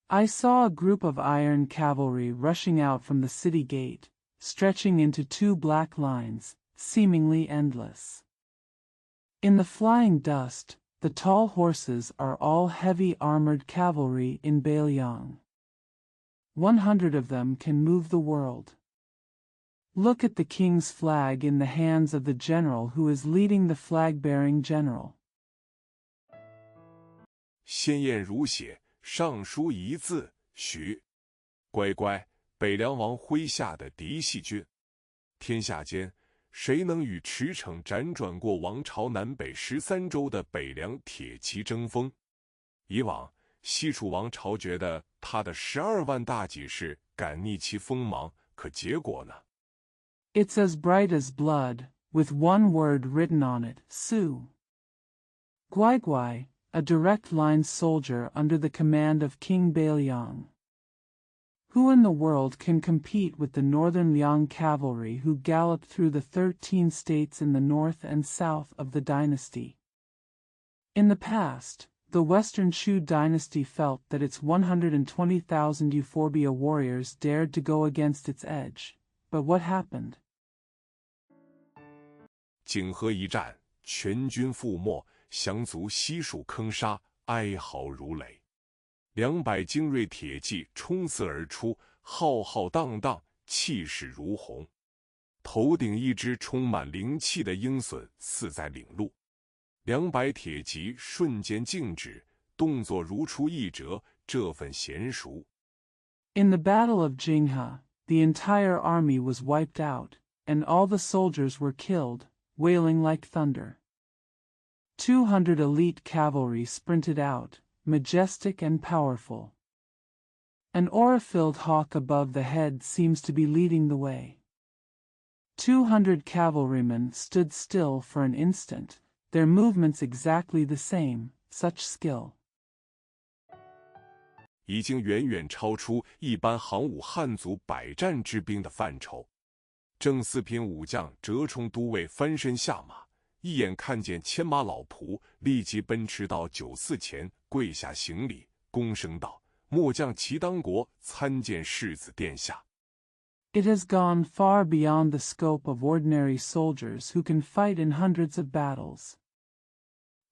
I saw a group of iron cavalry rushing out from the city gate, stretching into 2 black lines, seemingly endless. In the flying dust, the tall horses are all heavy armored cavalry in Beiliang. 100 of them can move the world. Look at the king's flag in the hands of the general who is leading the flag-bearing general. 鲜艳如血，上书一字许。乖乖，北凉王麾下的嫡系军。天下间，谁能与驰骋辗转过王朝南北13州的北凉铁骑争锋？以往，西楚王朝觉得他的12万大戟士敢逆其锋芒，可结果呢？ It's as bright as blood, with one word written on it, Su. Guai, a direct line soldier under the command of King Beiliang. Who in the world can compete with the northern Liang cavalry who galloped through the 13 states in the north and south of the dynasty? In the past, the Western Chu dynasty felt that its 120,000 Euphorbia warriors dared to go against its edge. But what happened? 泾河一战，全军覆没，降卒悉数坑杀，哀嚎如雷。200精锐铁骑冲刺而出，浩浩荡荡，气势如虹。头顶一只充满灵气的鹰隼似在领路。200铁骑瞬间静止，动作如出一辙，这份娴熟。In the Battle of Jingha, the entire army was wiped out, and all the soldiers were killed, wailing like thunder. 200 elite cavalry sprinted out, majestic and powerful. An aura-filled hawk above the head seems to be leading the way. 200 cavalrymen stood still for an instant, their movements exactly the same, such skill. 已经远远超出一般行伍汉族百战之兵的范畴。正四品武将折冲都尉翻身下马，一眼看见牵马老仆，立即奔驰到酒肆前，跪下行礼，躬声道：“末将齐当国参见世子殿下。” It has gone far beyond the scope of ordinary soldiers who can fight in hundreds of battles.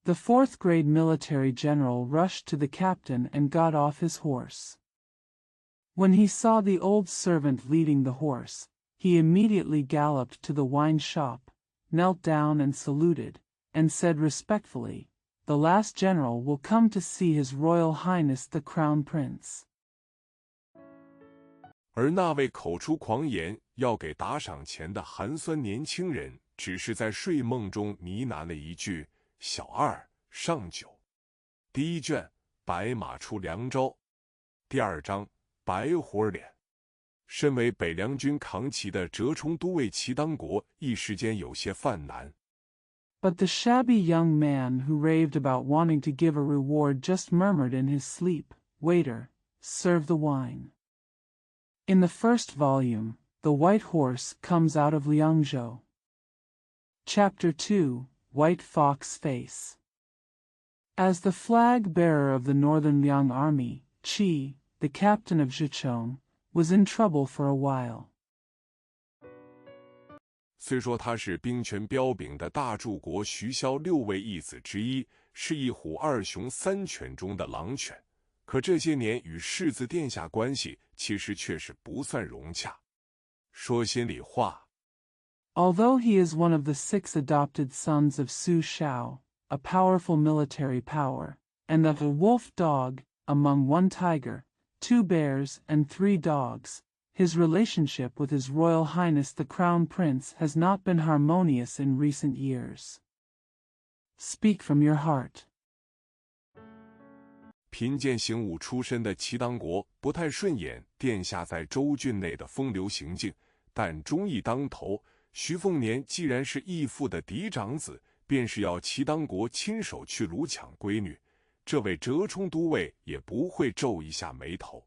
The fourth-grade military general rushed to the captain and got off his horse. When he saw the old servant leading the horse, he immediately galloped to the wine shop, knelt down and saluted, and said respectfully, "The last general will come to see His Royal Highness the Crown Prince." 而那位口出狂言要给打赏钱的寒酸年轻人，只是在睡梦中呢喃了一句：“小二，上酒。”第一卷，白马出良招。第二章，白活脸。身为北凉军扛旗的折冲都尉齐当国，一时间有些犯难。But the shabby young man who raved about wanting to give a reward just murmured in his sleep, "Waiter, serve the wine." In the first volume, the white horse comes out of Liangzhou. Chapter 2, White Fox Face. As the flag-bearer of the northern Liang army, Qi, the captain of Zhicheng, was in trouble for a while. 虽说他是兵权彪炳的大柱国徐骁6位义子之一，是一虎二雄3犬中的狼犬，可这些年与世子殿下关系其实却是不算融洽。说心里话， Although he is one of the 6 adopted sons of Su Shao, a powerful military power, and of a wolf dog, among 1 tiger, 2 bears, and 3 dogs, his relationship with His Royal Highness the Crown Prince has not been harmonious in recent years. Speak from your heart. 贫贱行伍出身的齐当国不太顺眼殿下在州郡内的风流行径，但忠义当头，徐凤年既然是义父的嫡长子，便是要齐当国亲手去掳抢闺女，这位折冲都尉也不会皱一下眉头。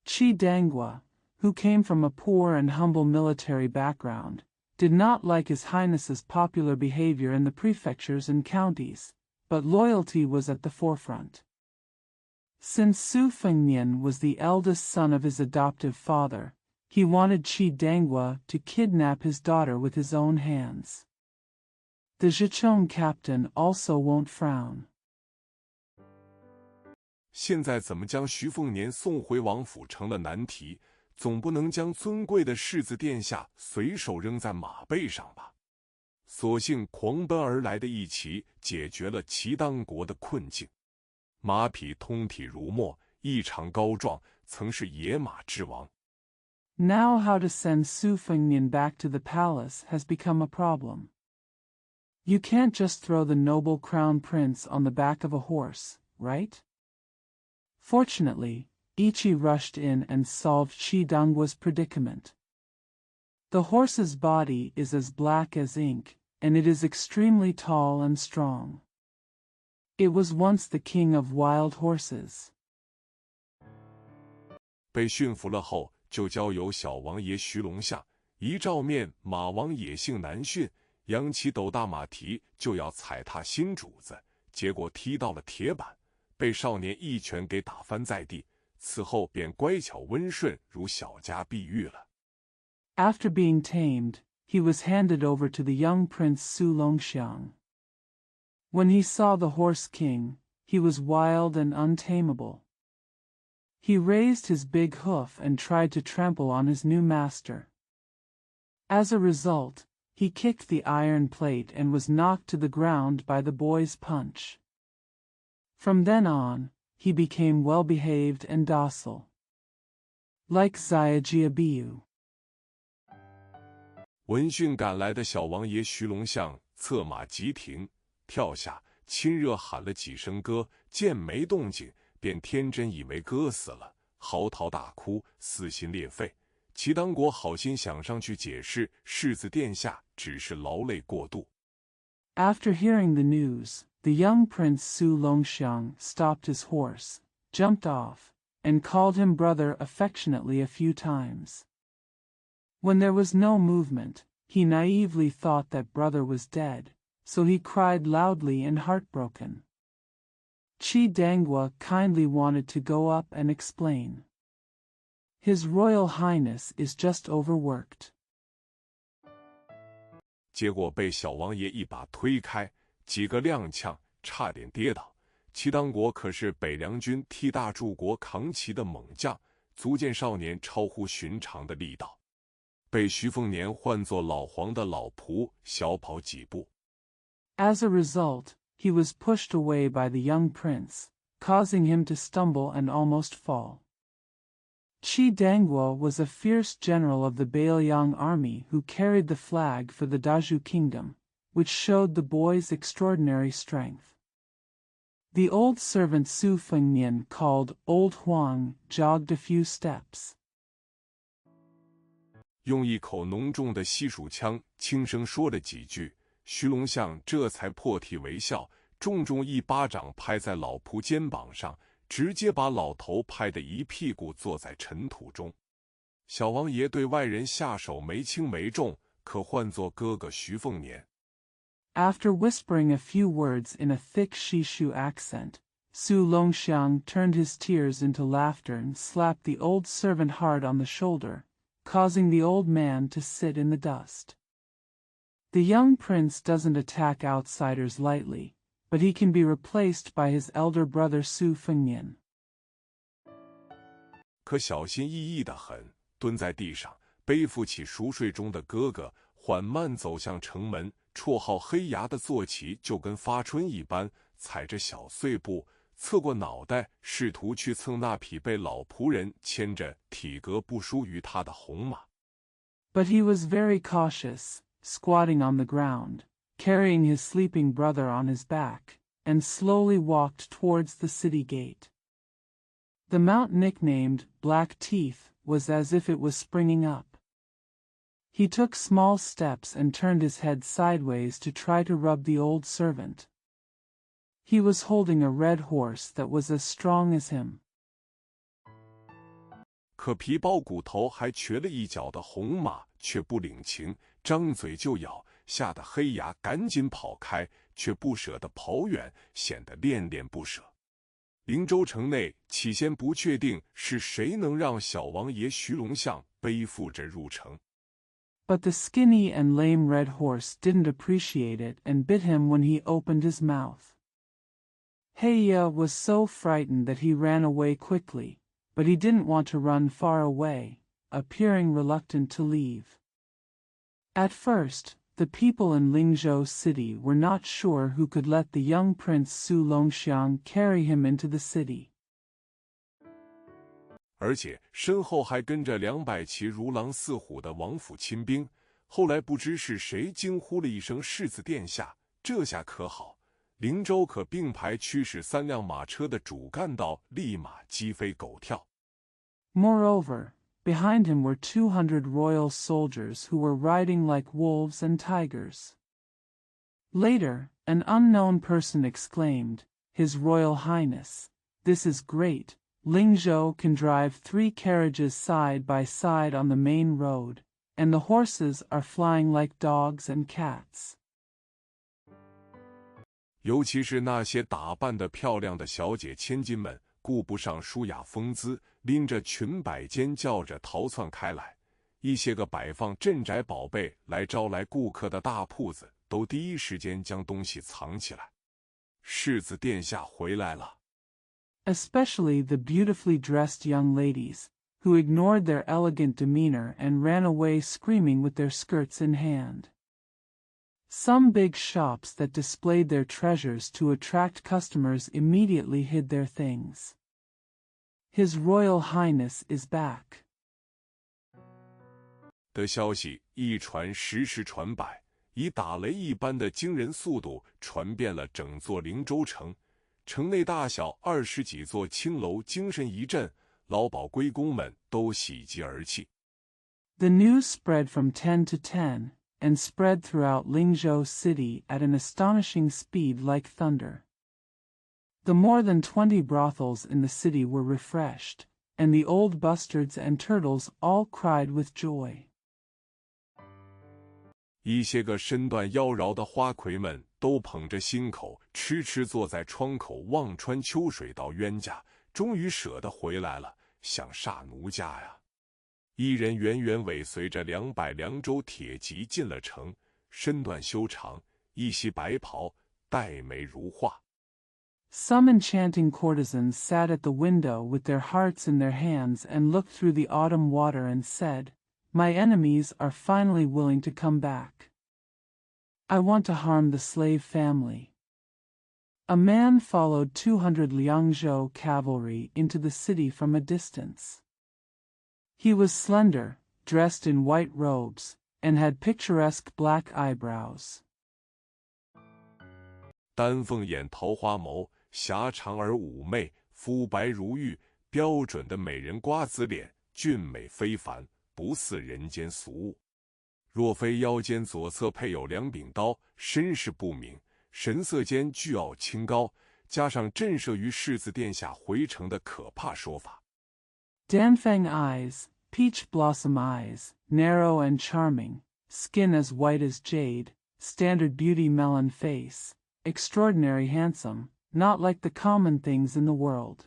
Qi Dangua, who came from a poor and humble military background, did not like His Highness's popular behavior in the prefectures and counties, but loyalty was at the forefront. Since Su Fengnian was the eldest son of his adoptive father, he wanted Qi Dangua to kidnap his daughter with his own hands. The Zhicheng captain also won't frown. 现在怎么将徐凤年送回王府成了难题，总不能将尊贵的世子殿下随手扔在马背上吧？所幸狂奔而来的一骑解决了齐当国的困境。马匹通体如墨，异常高壮，曾是野马之王。 Now how to send Su Fengnian back to the palace has become a problem. You can't just throw the noble crown prince on the back of a horse, right? Fortunately, Ichi rushed in and solved Qi Dangua's predicament. The horse's body is as black as ink, and it is extremely tall and strong. It was once the king of wild horses. 被驯服了后，就交由小王爷徐龙相。一照面，马王野性难驯，扬起斗大马蹄就要踩踏新主子，结果踢到了铁板，被少年一拳给打翻在地。此后便乖巧温顺，如小家碧玉了。After being tamed, he was handed over to the young prince Su Longxiang. When he saw the horse king, he was wild and untamable. He raised his big hoof and tried to trample on his new master. As a result, he kicked the iron plate and was knocked to the ground by the boy's punch. From then on, he became well-behaved and docile. Like Xiajiabiu. 闻讯赶来的小王爷徐龙象策马急停，跳下，亲热喊了几声歌，见没动静，便天真以为哥死了，嚎啕大哭，撕心裂肺。齐当国好心想上去解释，世子殿下只是劳累过度。After hearing the news, the young prince Su Longxiang stopped his horse, jumped off, and called him brother affectionately a few times. When there was no movement, he naively thought that brother was dead, so he cried loudly and heartbroken. Qi Dangua kindly wanted to go up and explain. His Royal Highness is just overworked. 结果被小王爷一把推开，几个踉跄，差点跌倒。齐当国可是北凉军替大柱国扛旗的猛将，足见少年超乎寻常的力道。被徐凤年唤作老黄的老仆小跑几步。As a result, he was pushed away by the young prince, causing him to stumble and almost fall. Qi Dangua was a fierce general of the Bailiang army who carried the flag for the Daju kingdom, which showed the boy's extraordinary strength. The old servant Su Fengnian, called Old Huang, jogged a few steps. 用一口浓重的西蜀腔轻声说了几句，徐龙象这才破涕为笑，重重一巴掌拍在老仆肩膀上，直接把老头拍得一屁股坐在尘土中。小王爷对外人下手没轻没重，可唤作哥哥徐凤年。After whispering a few words in a thick Shishu accent, Su Longxiang turned his tears into laughter and slapped the old servant hard on the shoulder, causing the old man to sit in the dust. The young prince doesn't attack outsiders lightly, but he can be replaced by his elder brother Su Fengnian. 可小心翼翼得很，蹲在地上，背负起熟睡中的哥哥，缓慢走向城门。绰号黑牙的坐骑就跟发春一般，踩着小碎步，侧过脑袋，试图去蹭那匹被老仆人牵着体格不输于他的红马。But he was very cautious, squatting on the ground, carrying his sleeping brother on his back, and slowly walked towards the city gate. The mount nicknamed Black Teeth was as if it was springing up. He took small steps and turned his head sideways to try to rub the old servant. He was holding a red horse that was as strong as him. 可皮包骨头还瘸了一脚的红马却不领情，张嘴就咬，吓得黑牙赶紧跑开，却不舍得跑远，显得恋恋不舍。灵州城内起先不确定是谁能让小王爷徐龙象背负着入城。But the skinny and lame red horse didn't appreciate it and bit him when he opened his mouth. Heya was so frightened that he ran away quickly, but he didn't want to run far away, appearing reluctant to leave. At first, the people in Lingzhou city were not sure who could let the young prince Su Longxiang carry him into the city. 而且身后还跟着200骑如狼似虎的王府亲兵。后来不知是谁惊呼了一声世子殿下，这下可好，灵州可并排驱使3辆马车的主干道立马鸡飞狗跳。Moreover, behind him were 200 royal soldiers who were riding like wolves and tigers. Later, an unknown person exclaimed, "His Royal Highness, this is great. Lingzhou can drive 3 carriages side by side on the main road, and the horses are flying like dogs and cats." 尤其是那些打扮得漂亮的小姐千金们，顾不上舒雅风姿，拎着裙摆尖叫着逃窜开来。一些个摆放镇宅宝贝来招来顾客的大铺子，都第一时间将东西藏起来。世子殿下回来了。Especially the beautifully dressed young ladies, who ignored their elegant demeanor and ran away screaming with their skirts in hand. Some big shops that displayed their treasures to attract customers immediately hid their things. His Royal Highness is back. 的消息一传十，十传百，以打雷一般的惊人速度传遍了整座灵州城。城内大小20几座青楼精神一振，老鸨龟公们都喜极而泣。The news spread from 10 to 10, and spread throughout Lingzhou city at an astonishing speed like thunder. The more than 20 brothels in the city were refreshed, and the old bustards and turtles all cried with joy. 一些个身段妖娆的花魁们都捧着心口，痴痴坐在窗口望穿秋水到冤家，终于舍得回来了，想煞奴家呀！一人远远尾随着200凉州铁骑进了城，身段修长，一袭白袍，黛眉如画。Some enchanting courtesans sat at the window with their hearts in their hands and looked through the autumn water and said, "My enemies are finally willing to come back. I want to harm the slave family." A man followed 200 Liangzhou cavalry into the city from a distance. He was slender, dressed in white robes, and had picturesque black eyebrows. 丹凤眼，桃花眸，狭长而妩媚，肤白如玉，标准的美人瓜子脸，俊美非凡，不似人间俗物。若非腰间左侧配有2柄刀，身世不明，神色间倨傲清高，加上震慑于世子殿下回城的可怕说法。Danfang eyes, peach blossom eyes, narrow and charming, skin as white as jade, standard beauty melon face, extraordinary handsome, not like the common things in the world.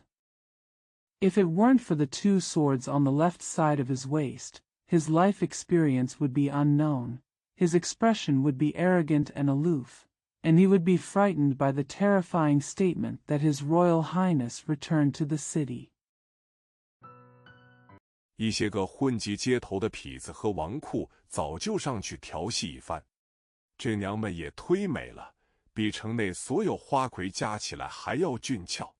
If it weren't for the 2 swords on the left side of his waist, his life experience would be unknown, his expression would be arrogant and aloof, and he would be frightened by the terrifying statement that His Royal Highness returned to the city. 一些个混迹街头的痞子和纨绔早就上去调戏一番，这娘们也忒美了，比城内所有花魁加起来还要俊俏。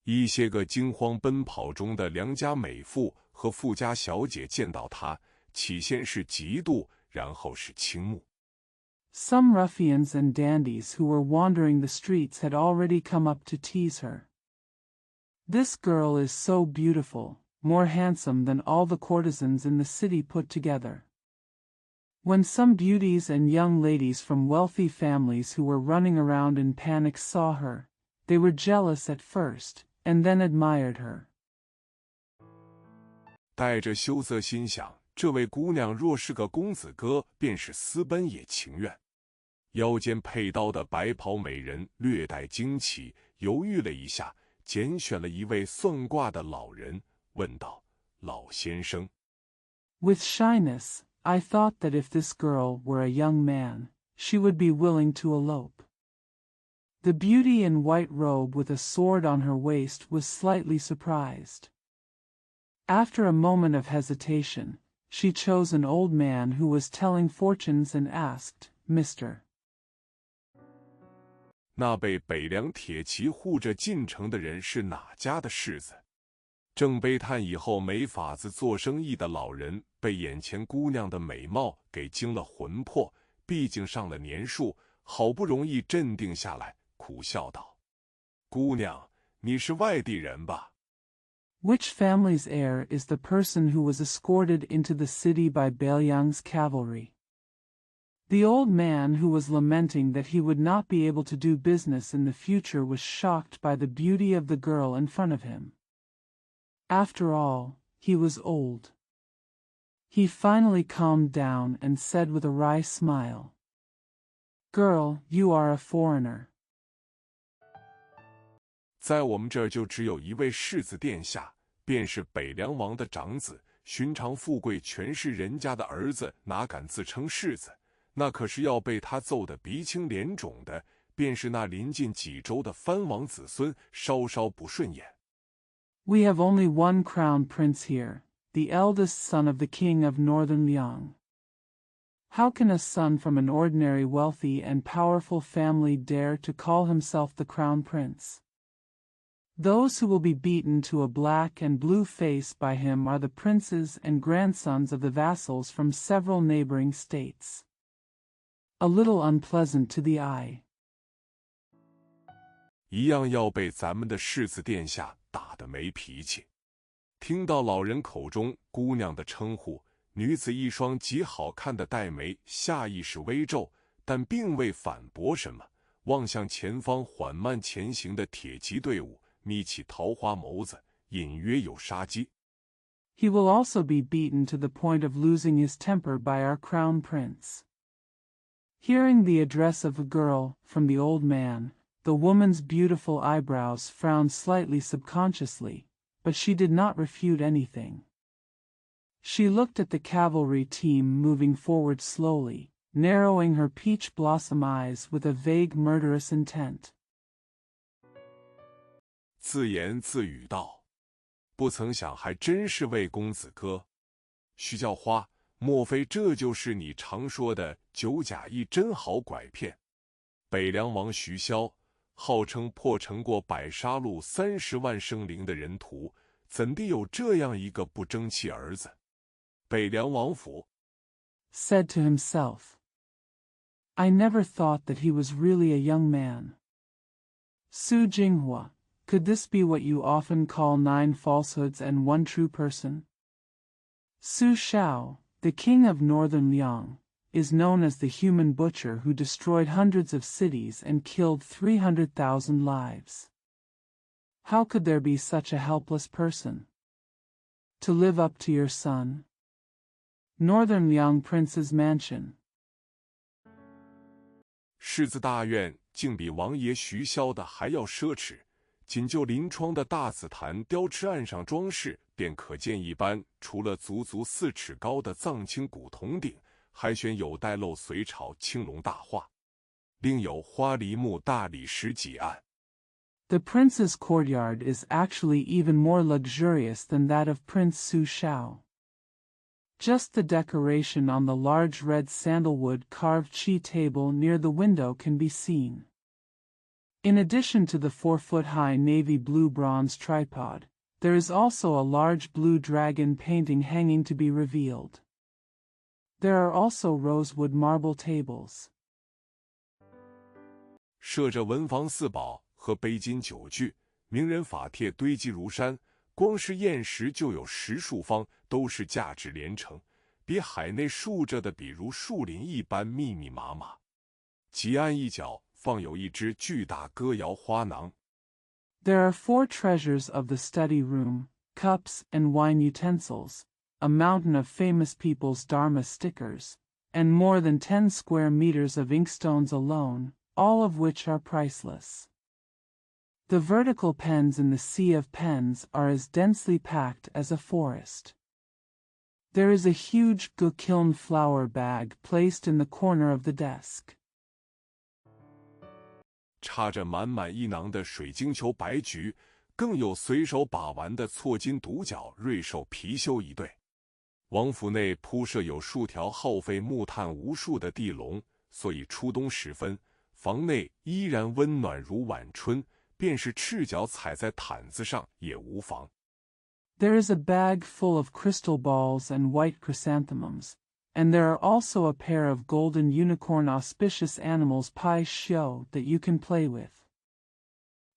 一些个惊慌奔跑中的良家美妇和富家小姐见到她，起先是嫉妒，然后是倾慕。Some ruffians and dandies who were wandering the streets had already come up to tease her. "This girl is so beautiful, more handsome than all the courtesans in the city put together." When some beauties and young ladies from wealthy families who were running around in panic saw her, they were jealous at first, and then admired her. 带着羞涩心想，这位姑娘若是个公子哥，便是私奔也情愿。腰间佩刀的白袍美人略带惊奇，犹豫了一下，拣选了一位算卦的老人，问道：“老先生。” With shyness, I thought that if this girl were a young man, she would be willing to elope. The beauty in white robe with a sword on her waist was slightly surprised. After a moment of hesitation, she chose an old man who was telling fortunes and asked, "Mr. 那被北凉铁骑护着进城的人是哪家的世子？正悲叹以后没法子做生意的老人，被眼前姑娘的美貌给惊了魂魄，毕竟上了年数，好不容易镇定下来，苦笑道：“姑娘，你是外地人吧？” Which family's heir is the person who was escorted into the city by Bailiang's cavalry? The old man who was lamenting that he would not be able to do business in the future was shocked by the beauty of the girl in front of him. After all, he was old. He finally calmed down and said with a wry smile, "Girl, you are a foreigner." 在我们这儿就只有一位世子殿下，便是北凉王的长子，寻常富贵全是人家的儿子，哪敢自称世子？那可是要被他揍得鼻青脸肿的，便是那临近几州的藩王子孙，稍稍不顺眼。We have only one crown prince here, the eldest son of the king of northern Liang. How can a son from an ordinary wealthy and powerful family dare to call himself the crown prince? Those who will be beaten to a black and blue face by him are the princes and grandsons of the vassals from several neighboring states. A little unpleasant to the eye. 一样要被咱们的世子殿下打得没脾气。听到老人口中姑娘的称呼，女子一双极好看的黛眉下意识微皱，但并未反驳什么，望向前方缓慢前行的铁骑队伍，眯起桃花眸子，隐约有杀机。He will also be beaten to the point of losing his temper by our crown prince. Hearing the address of a girl from the old man, the woman's beautiful eyebrows frowned slightly subconsciously, but she did not refute anything. She looked at the cavalry team moving forward slowly, narrowing her peach blossom eyes with a vague murderous intent. 自言自语道：“不曾想还真是位公子哥。徐叫花，莫非这就是你常说的九甲一真好拐骗？北凉王徐骁，号称破成过百杀戮30万生灵的人屠，怎地有这样一个不争气儿子？北凉王府 said to himself. I never thought that he was really a young man. Su Jinghua, could this be what you often call 9 falsehoods and 1 true person? Su Shao, the king of northern Liang, is known as the human butcher who destroyed hundreds of cities and killed 300,000 lives. How could there be such a helpless person? To live up to your son? Northern Liang Prince's Mansion. 世子大院竟比王爷徐骁的还要奢侈，仅就临窗的大紫檀雕翅案上装饰，便可见一斑。除了足足4尺高的藏青古铜鼎，还选有带漏隋朝青龙大画，另有花梨木大理石几案。The prince's courtyard is actually even more luxurious than that of Prince Su Shao. Just the decoration on the large red sandalwood carved chi table near the window can be seen. In addition to the 4-foot-high navy blue bronze tripod, there is also a large blue dragon painting hanging to be revealed. There are also rosewood marble tables. 设着文房四宝和杯金酒具，名人法帖堆积如山，光是砚石就有10数方，都是价值连城，比海内竖着的比如树林一般密密麻麻。几案一角放有一只巨大歌谣花囊。There are 4 treasures of the study room, cups and wine utensils, a mountain of famous people's Dharma stickers, and more than 10 square meters of inkstones alone, all of which are priceless. The vertical pens in the sea of pens are as densely packed as a forest. There is a huge gukiln flour bag placed in the corner of the desk. 插着满满一囊的水晶球白菊，更有随手把玩的错金独角瑞兽貔貅一对。王府内铺设有数条耗费木炭无数的地笼，所以初冬时分，房内依然温暖如晚春，便是赤脚踩在毯子上也无妨。There is a bag full of crystal balls and white chrysanthemums, and there are also a pair of golden unicorn auspicious animals pai xiu that you can play with.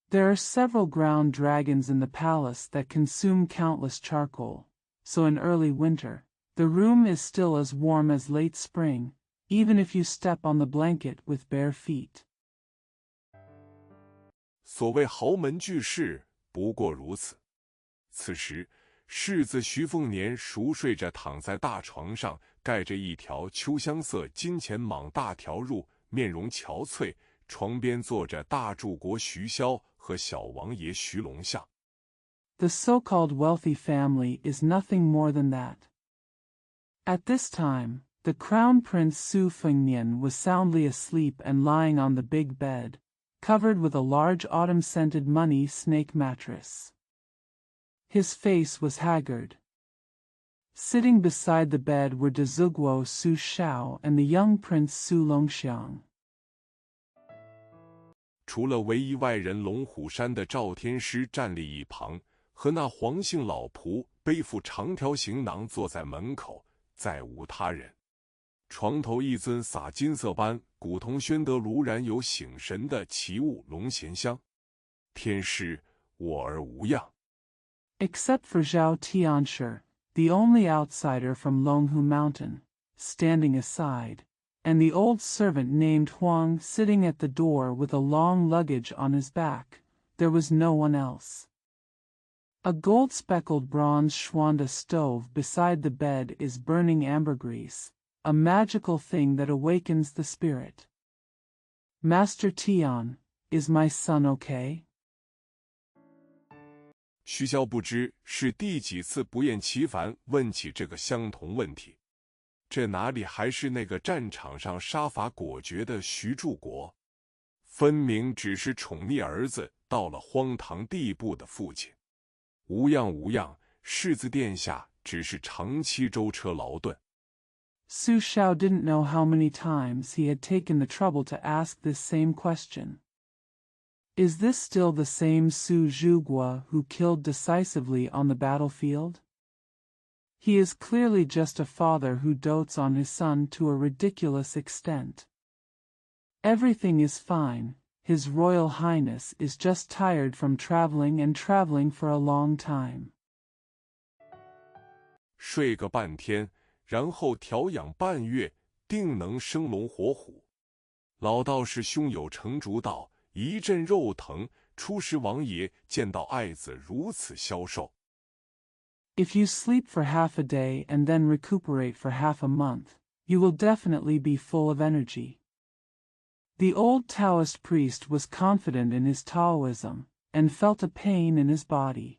There are several ground dragons in the palace that consume countless charcoal, so in early winter, the room is still as warm as late spring, even if you step on the blanket with bare feet. 所谓豪门巨士，不过如此。此时，世子徐凤年熟睡着躺在大床上，盖着一条秋香色金钱蟒大条褥，面容憔悴。床边坐着大柱国徐骁和小王爷徐龙相。The so-called wealthy family is nothing more than that. At this time, the Crown Prince Su Fengnian was soundly asleep and lying on the big bed, covered with a large autumn-scented money snake mattress. His face was haggard. Sitting beside the bed were de Zhuguo Su Shao and the young prince Su Longxiang. 除了唯一外人龙虎山的赵天师站立一旁，和那黄姓老仆背负长条行囊坐在门口，再无他人。床头一尊洒金色般古铜宣德炉燃有醒神的奇物龙涎香。天师，我儿无恙。 Except for Zhao Tianshi, the only outsider from Longhu Mountain, standing aside, and the old servant named Huang sitting at the door with a long luggage on his back, there was no one else. A gold-speckled bronze Schwanda stove beside the bed is burning ambergris, a magical thing that awakens the spirit. Master Tian, is my son okay? 徐骁不知是第几次不厌其烦问起这个相同问题。这哪里还是那个战场上杀伐果决的徐柱国，分明只是宠溺儿子到了荒唐地步的父亲。无恙无恙，世子殿下只是长期舟车劳顿。Su Shao didn't know how many times he had taken the trouble to ask this same question. Is this still the same Su Zhuguo who killed decisively on the battlefield? He is clearly just a father who dotes on his son to a ridiculous extent. Everything is fine, His Royal Highness is just tired from traveling and traveling for a long time. 睡个半天，然后调养半月，定能生龙活虎。老道士胸有成竹道，一阵肉疼。初时王爷见到爱子如此消瘦。 If you sleep for half a day and then recuperate for half a month, you will definitely be full of energy. The old Taoist priest was confident in his Taoism, and felt a pain in his body.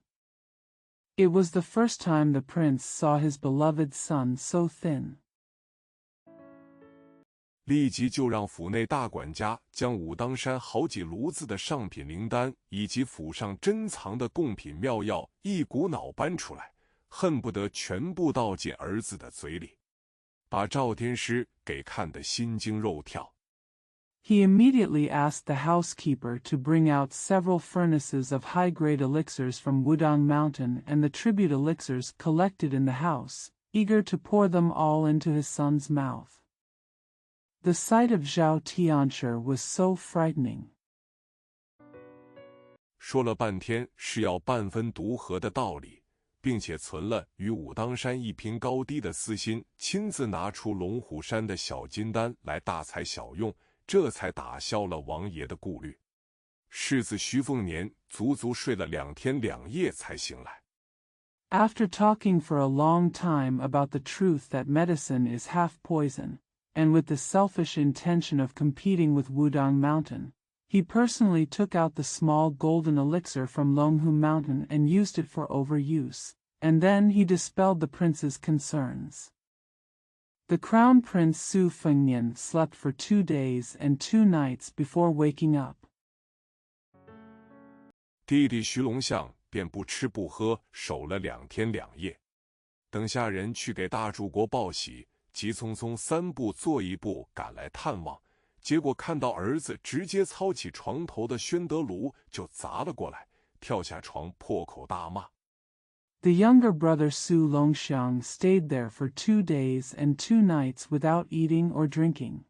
It was the first time the prince saw his beloved son so thin. 立即就让府内大管家将武当山好几炉子的上品灵丹以及府上珍藏的贡品妙药一股脑搬出来，恨不得全部倒进儿子的嘴里，把赵天师给看得心惊肉跳。 He immediately asked the housekeeper to bring out several furnaces of high-grade elixirs from Wudang Mountain and the tribute elixirs collected in the house, eager to pour them all into his son's mouth. The sight of Zhao Tianshi was so frightening. 说了半天是要半分毒核的道理，并且存了与武当山一拼高低的私心，亲自拿出龙虎山的小金丹来大材小用，这才打消了王爷的顾虑。世子徐凤年足足睡了2天2夜才醒来。 After talking for a long time about the truth that medicine is half poison, and with the selfish intention of competing with Wudang Mountain, he personally took out the small golden elixir from Longhu Mountain and used it for overuse, and then he dispelled the prince's concerns. The Crown Prince Su Fengnian slept for 2 days and 2 nights before waking up. 弟弟徐龙象便不吃不喝，守了2天2夜。等下人去给大柱国报喜，急匆匆3步做1步赶来探望，结果看到儿子直接操起床头的宣德炉就砸了过来，跳下床破口大骂。 The younger brother Su Longxiang stayed there for 2 days and 2 nights without eating or drinking.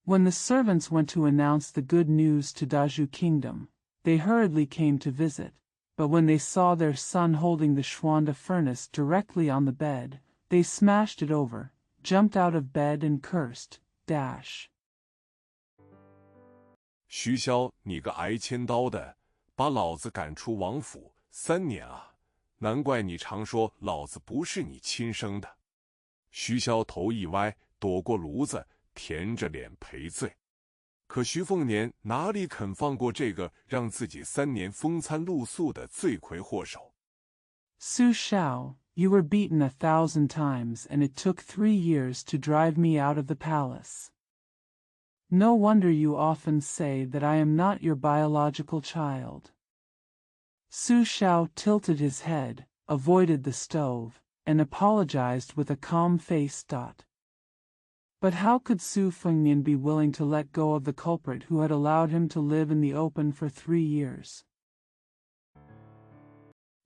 When the servants went to announce the good news to Dazhu Kingdom, they hurriedly came to visit, but when they saw their son holding the Schwanda furnace directly on the bed, they smashed it over, jumped out of bed and cursed, dash. 徐骁，你个挨千刀的，把老子赶出王府3年啊！ 难怪你常说老子不是你亲生的。徐骁头一歪，躲过炉子，甜着脸赔罪。可徐凤年哪里肯放过这个让自己3年风餐露宿的罪魁祸首？ Su Shao, you were beaten 1,000 times and it took 3 years to drive me out of the palace. No wonder you often say that I am not your biological child. Su Shao tilted his head, avoided the stove, and apologized with a calm face. But how could Su Fengnian be willing to let go of the culprit who had allowed him to live in the open for 3 years?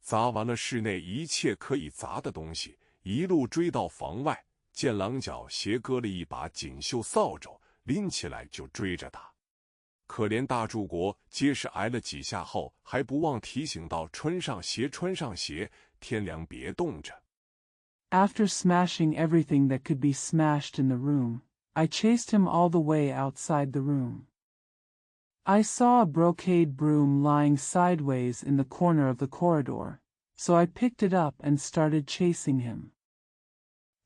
砸完了室内一切可以砸的东西，一路追到房外，见狼角斜割了一把锦绣扫帚，拎起来就追着打。可怜大柱国结实挨了几下后，还不忘提醒道：“穿上鞋，穿上鞋，天凉别冻着。” After smashing everything that could be smashed in the room, I chased him all the way outside the room. I saw a brocade broom lying sideways in the corner of the corridor, so I picked it up and started chasing him.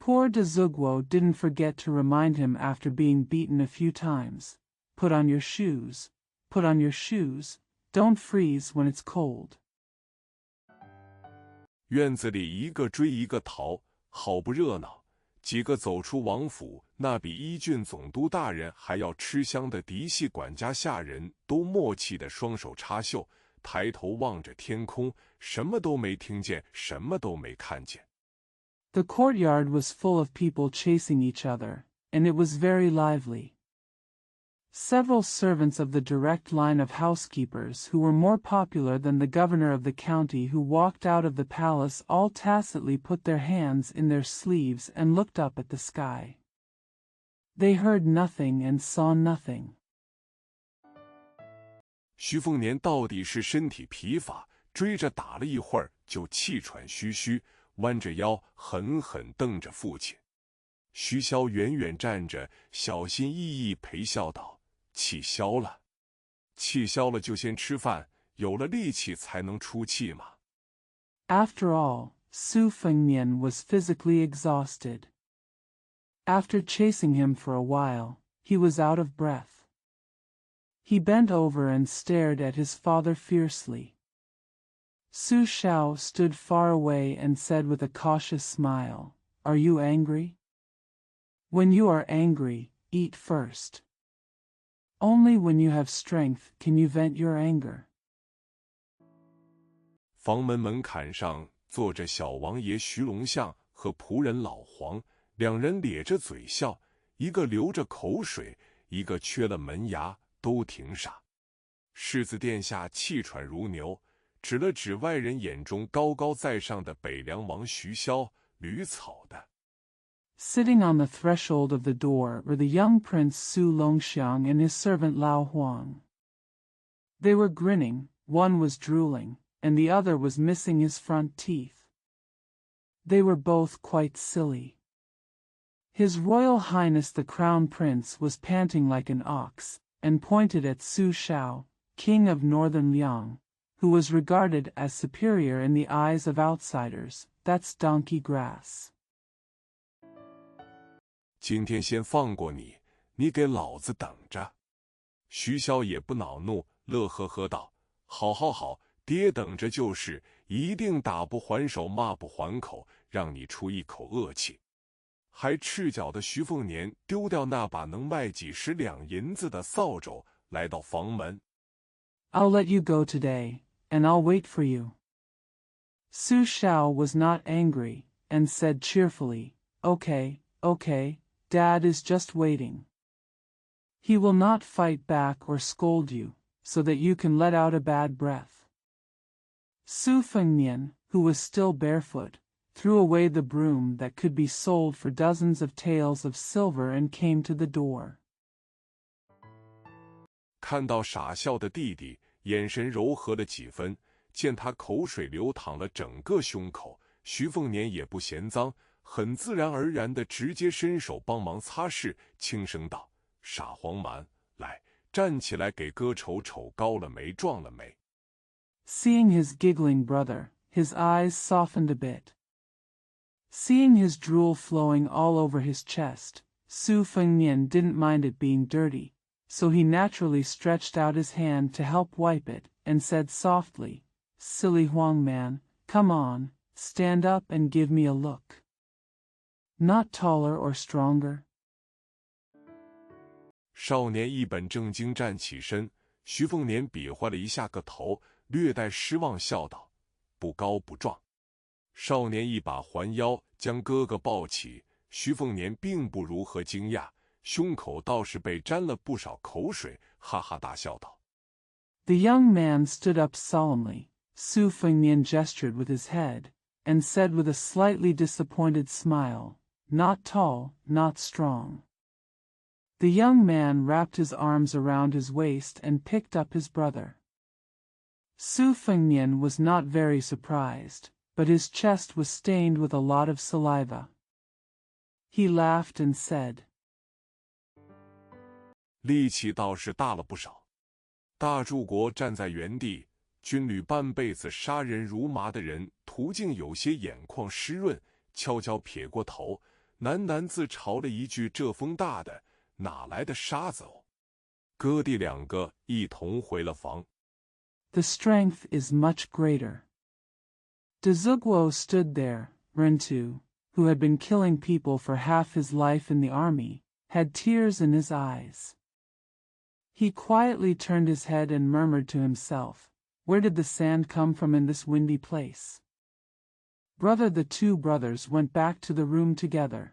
Poor de Zugwo didn't forget to remind him after being beaten a few times. Put on your shoes, put on your shoes, don't freeze when it's cold. 院子里一个追一个逃，好不热闹。几个走出王府，那比一郡总督大人还要吃香的嫡系管家下人都默契的双手插袖，抬头望着天空，什么都没听见，什么都没看见。The courtyard was full of people chasing each other, and it was very lively. Several servants of the direct line of housekeepers who were more popular than the governor of the county who walked out of the palace all tacitly put their hands in their sleeves and looked up at the sky. They heard nothing and saw nothing. 徐凤年到底是身体疲乏，追着打了一会儿就气喘吁吁，弯着腰狠狠瞪着父亲。徐骁远远站着，小心翼翼陪笑道：“气消了，气消了就先吃饭，有了力气才能出气嘛。” After all, Su Fengnian was physically exhausted. After chasing him for a while, he was out of breath. He bent over and stared at his father fiercely. Su Xiao stood far away and said with a cautious smile, "Are you angry? When you are angry, eat first. Only when you have strength can you vent your anger." 房门门槛上坐着小王爷徐龙相和仆人老黄，两人咧着嘴笑，一个流着口水，一个缺了门牙，都挺傻。世子殿下气喘如牛，指了指外人眼中高高在上的北凉王徐骁，吕草的。Sitting on the threshold of the door were the young prince Su Longxiang and his servant Lao Huang. They were grinning, one was drooling, and the other was missing his front teeth. They were both quite silly. His Royal Highness the Crown Prince was panting like an ox, and pointed at Su Xiao, King of Northern Liang, who was regarded as superior in the eyes of outsiders. That's donkey grass. 今天先放过你，你给老子等着。徐骁也不恼怒，乐呵呵道：“好好好，爹等着就是，一定打不还手，骂不还口，让你出一口恶气。”还赤脚的徐凤年丢掉那把能卖几十两银子的扫帚，来到房门。"I'll let you go today, and I'll wait for you." Su Xiao was not angry, and said cheerfully, "Okay, okay, Dad is just waiting. He will not fight back or scold you, so that you can let out a bad breath." Su Fengnian, who was still barefoot, threw away the broom that could be sold for dozens of taels of silver and came to the door. 看到傻笑的弟弟，眼神柔和了几分，见他口水流淌了整个胸口，徐凤年也不嫌脏，很自然而然地直接伸手帮忙擦拭，轻声道：“傻黄蛮，来，站起来给哥瞅瞅高了没，壮了没。” Seeing his giggling brother, his eyes softened a bit. Seeing his drool flowing all over his chest, Su Fengnian didn't mind it being dirty, so he naturally stretched out his hand to help wipe it, and said softly, "Silly Huang man, come on, stand up and give me a look. Not taller or stronger?" 少年一本正经站起身，徐凤年比划了一下个头，略带失望笑道：“不高不壮。”少年一把环腰将哥哥抱起，徐凤年并不如何惊讶，胸口倒是被沾了不少口水，哈哈大笑道。The young man stood up solemnly. Su Fengnian gestured with his head, and said with a slightly disappointed smile, "Not tall, not strong." The young man wrapped his arms around his waist and picked up his brother. Su Fengnian was not very surprised, but his chest was stained with a lot of saliva. He laughed and said, 力气倒是大了不少。大柱国站在原地，军旅半辈子杀人如麻的人，途径有些眼眶湿润，悄悄撇过头，喃喃自嘲了一句：“这风大的，哪来的沙子哦？”哥弟两个一同回了房。The strength is much greater. Dezugwo stood there. Rentu, who had been killing people for half his life in the army, had tears in his eyes. He quietly turned his head and murmured to himself, "Where did the sand come from in this windy place?" The two brothers went back to the room together.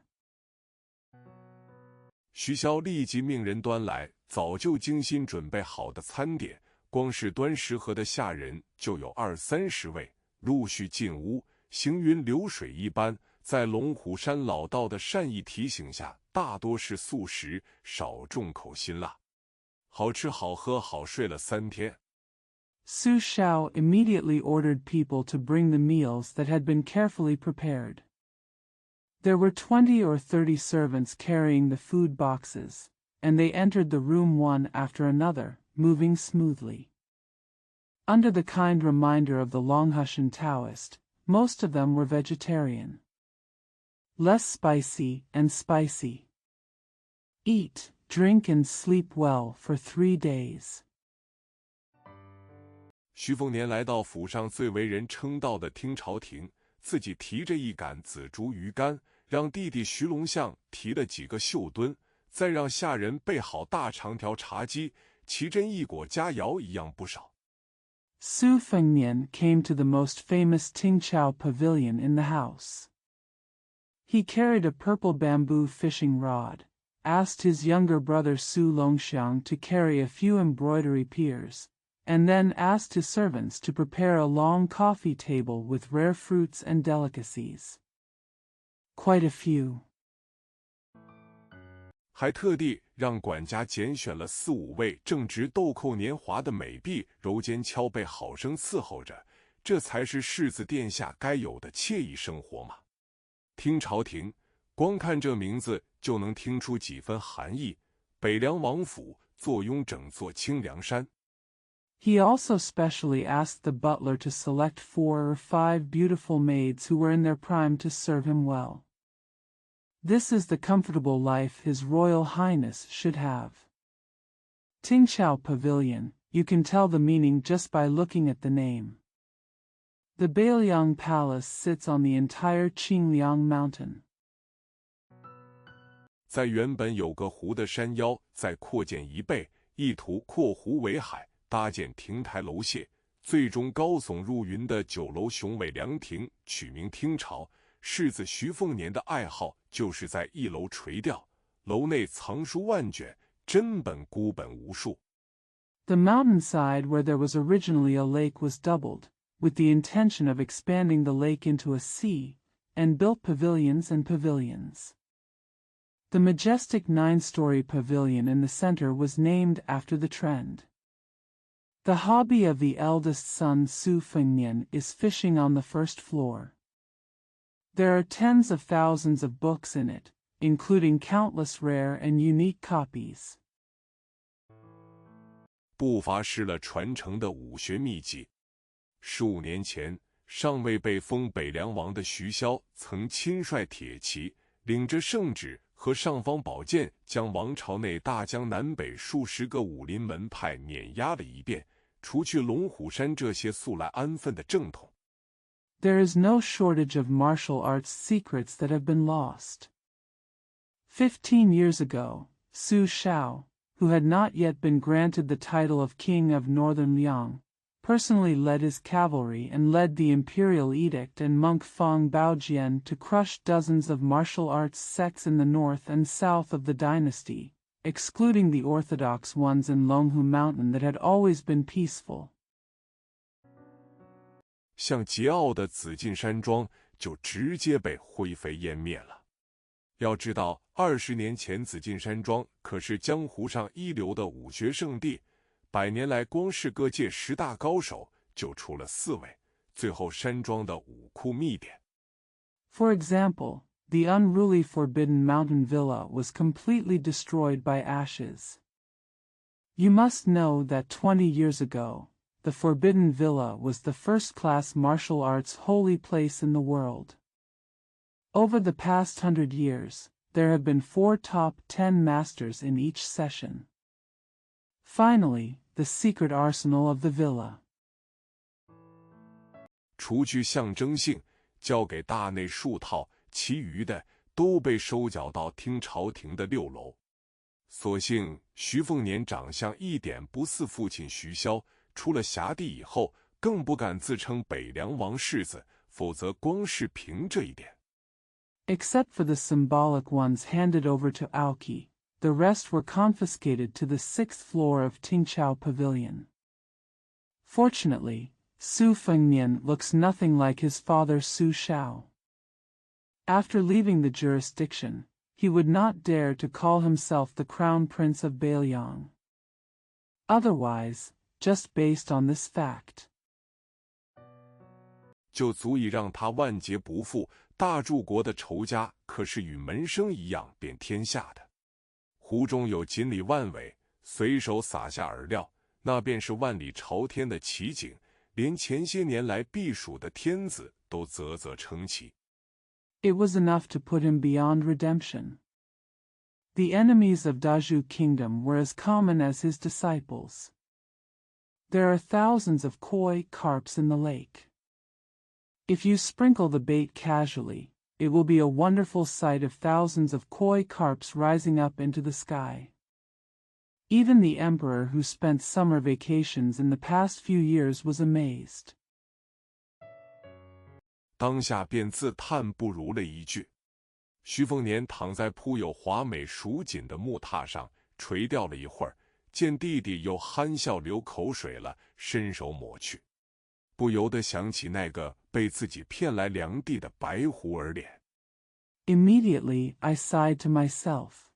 徐骁立即命人端来早就精心准备好的餐点，光是端食盒的下人就有20-30位，陆续进屋，行云流水一般。在龙虎山老道的善意提醒下，大多是素食，少重口辛辣，好吃好喝好睡了3天。Su Xiao immediately ordered people to bring the meals that had been carefully prepared. There were 20 or 30 servants carrying the food boxes, and they entered the room one after another, moving smoothly. Under the kind reminder of the Longhushan Taoist, most of them were vegetarian. Less spicy and spicy. Eat, drink and sleep well for 3 days. 徐凤年来到府上最为人称道的听朝廷，自己提着一杆紫竹鱼竿，让弟弟徐龙象提了几个绣墩，再让下人备好大长条茶几，奇珍异果佳肴一样不少。Su Fengnian came to the most famous Tingqiao pavilion in the house. He carried a purple bamboo fishing rod, asked his younger brother Su Longxiang to carry a few embroidery piers, and then asked his servants to prepare a long coffee table with rare fruits and delicacies. Quite a few. 还特地让管家拣选了4-5位正值豆蔻年华的美婢，柔肩敲背，好生伺候着，这才是世子殿下该有的惬意生活嘛。听朝廷，光看这名字就能听出几分寒意。北凉王府坐拥整座清凉山。He also specially asked the butler to select 4 or 5 beautiful maids who were in their prime to serve him well. This is the comfortable life His Royal Highness should have. Tingqiao Pavilion, you can tell the meaning just by looking at the name. The Bailiang Palace sits on the entire Qingliang Mountain. 在原本有个湖的山腰再扩建1倍，意图扩湖为海，搭建亭台楼榭，最终高耸入云的9楼雄伟凉亭取名听朝。世子徐凤年的爱好就是在1楼垂钓，楼内藏书万卷，珍本孤本无数。The mountainside where there was originally a lake was doubled, with the intention of expanding the lake into a sea, and built pavilions and pavilions. The majestic 9-story pavilion in the center was named after the trend. The hobby of the eldest son Su Fengnian is fishing on the first floor. There are tens of thousands of books in it, including countless rare and unique copies. 不乏失了传承的武学秘籍。15年前，尚未被封北凉王的徐骁曾亲率铁骑，领着圣旨和尚方宝剑，将王朝内大江南北数十个武林门派碾压了一遍，除去龙虎山这些素来安分的正统。There is no shortage of martial arts secrets that have been lost. 15 years ago, Su Xiao, who had not yet been granted the title of King of Northern Liang, personally led his cavalry and led the imperial edict and monk Feng Baojian to crush dozens of martial arts sects in the north and south of the dynasty, excluding the orthodox ones in Longhu Mountain that had always been peaceful. 像桀骜的紫禁山庄就直接被灰飞烟灭了。要知道，20年前紫禁山庄可是江湖上一流的武学圣地，100年来光是各界10大高手就出了4位，最后山庄的武库密典。For example, the unruly Forbidden Mountain Villa was completely destroyed by ashes. You must know that 20 years ago, the Forbidden Villa was the first-class martial arts holy place in the world. Over the past 100 years, there have been 4 top 10 masters in each session. Finally, the secret arsenal of the villa. 除去象征性，交给大内数套，其余的都被收缴到听朝廷的6楼。所幸徐凤年长相一点不似父亲徐骁，出了辖地以后，更不敢自称北凉王世子，否则光是凭这一点。Except for the symbolic ones handed over to Aoki, the rest were confiscated to the 6th floor of Tingqiao Pavilion. Fortunately, Su Fengnian looks nothing like his father Su Shao. After leaving the jurisdiction, he would not dare to call himself the Crown Prince of Bailiang. Otherwise, just based on this fact, 就足以让他万劫不复。大柱国的仇家可是与门生一样遍天下的。湖中有锦鲤万尾，随手撒下饵料，那便是万里朝天的奇景，连前些年来避暑的天子都啧啧称奇。It was enough to put him beyond redemption. The enemies of Dazhu Kingdom were as common as his disciples. There are thousands of koi carps in the lake. If you sprinkle the bait casually, it will be a wonderful sight of thousands of koi carps rising up into the sky. Even the emperor who spent summer vacations in the past few years was amazed. 当下便自叹不如了一句。徐凤年躺在铺有华美蜀锦的木榻上垂钓了一会儿，见弟弟又憨笑流口水了，伸手抹去，不由得想起那个被自己骗来梁地的白胡儿脸。Immediately I sighed to myself.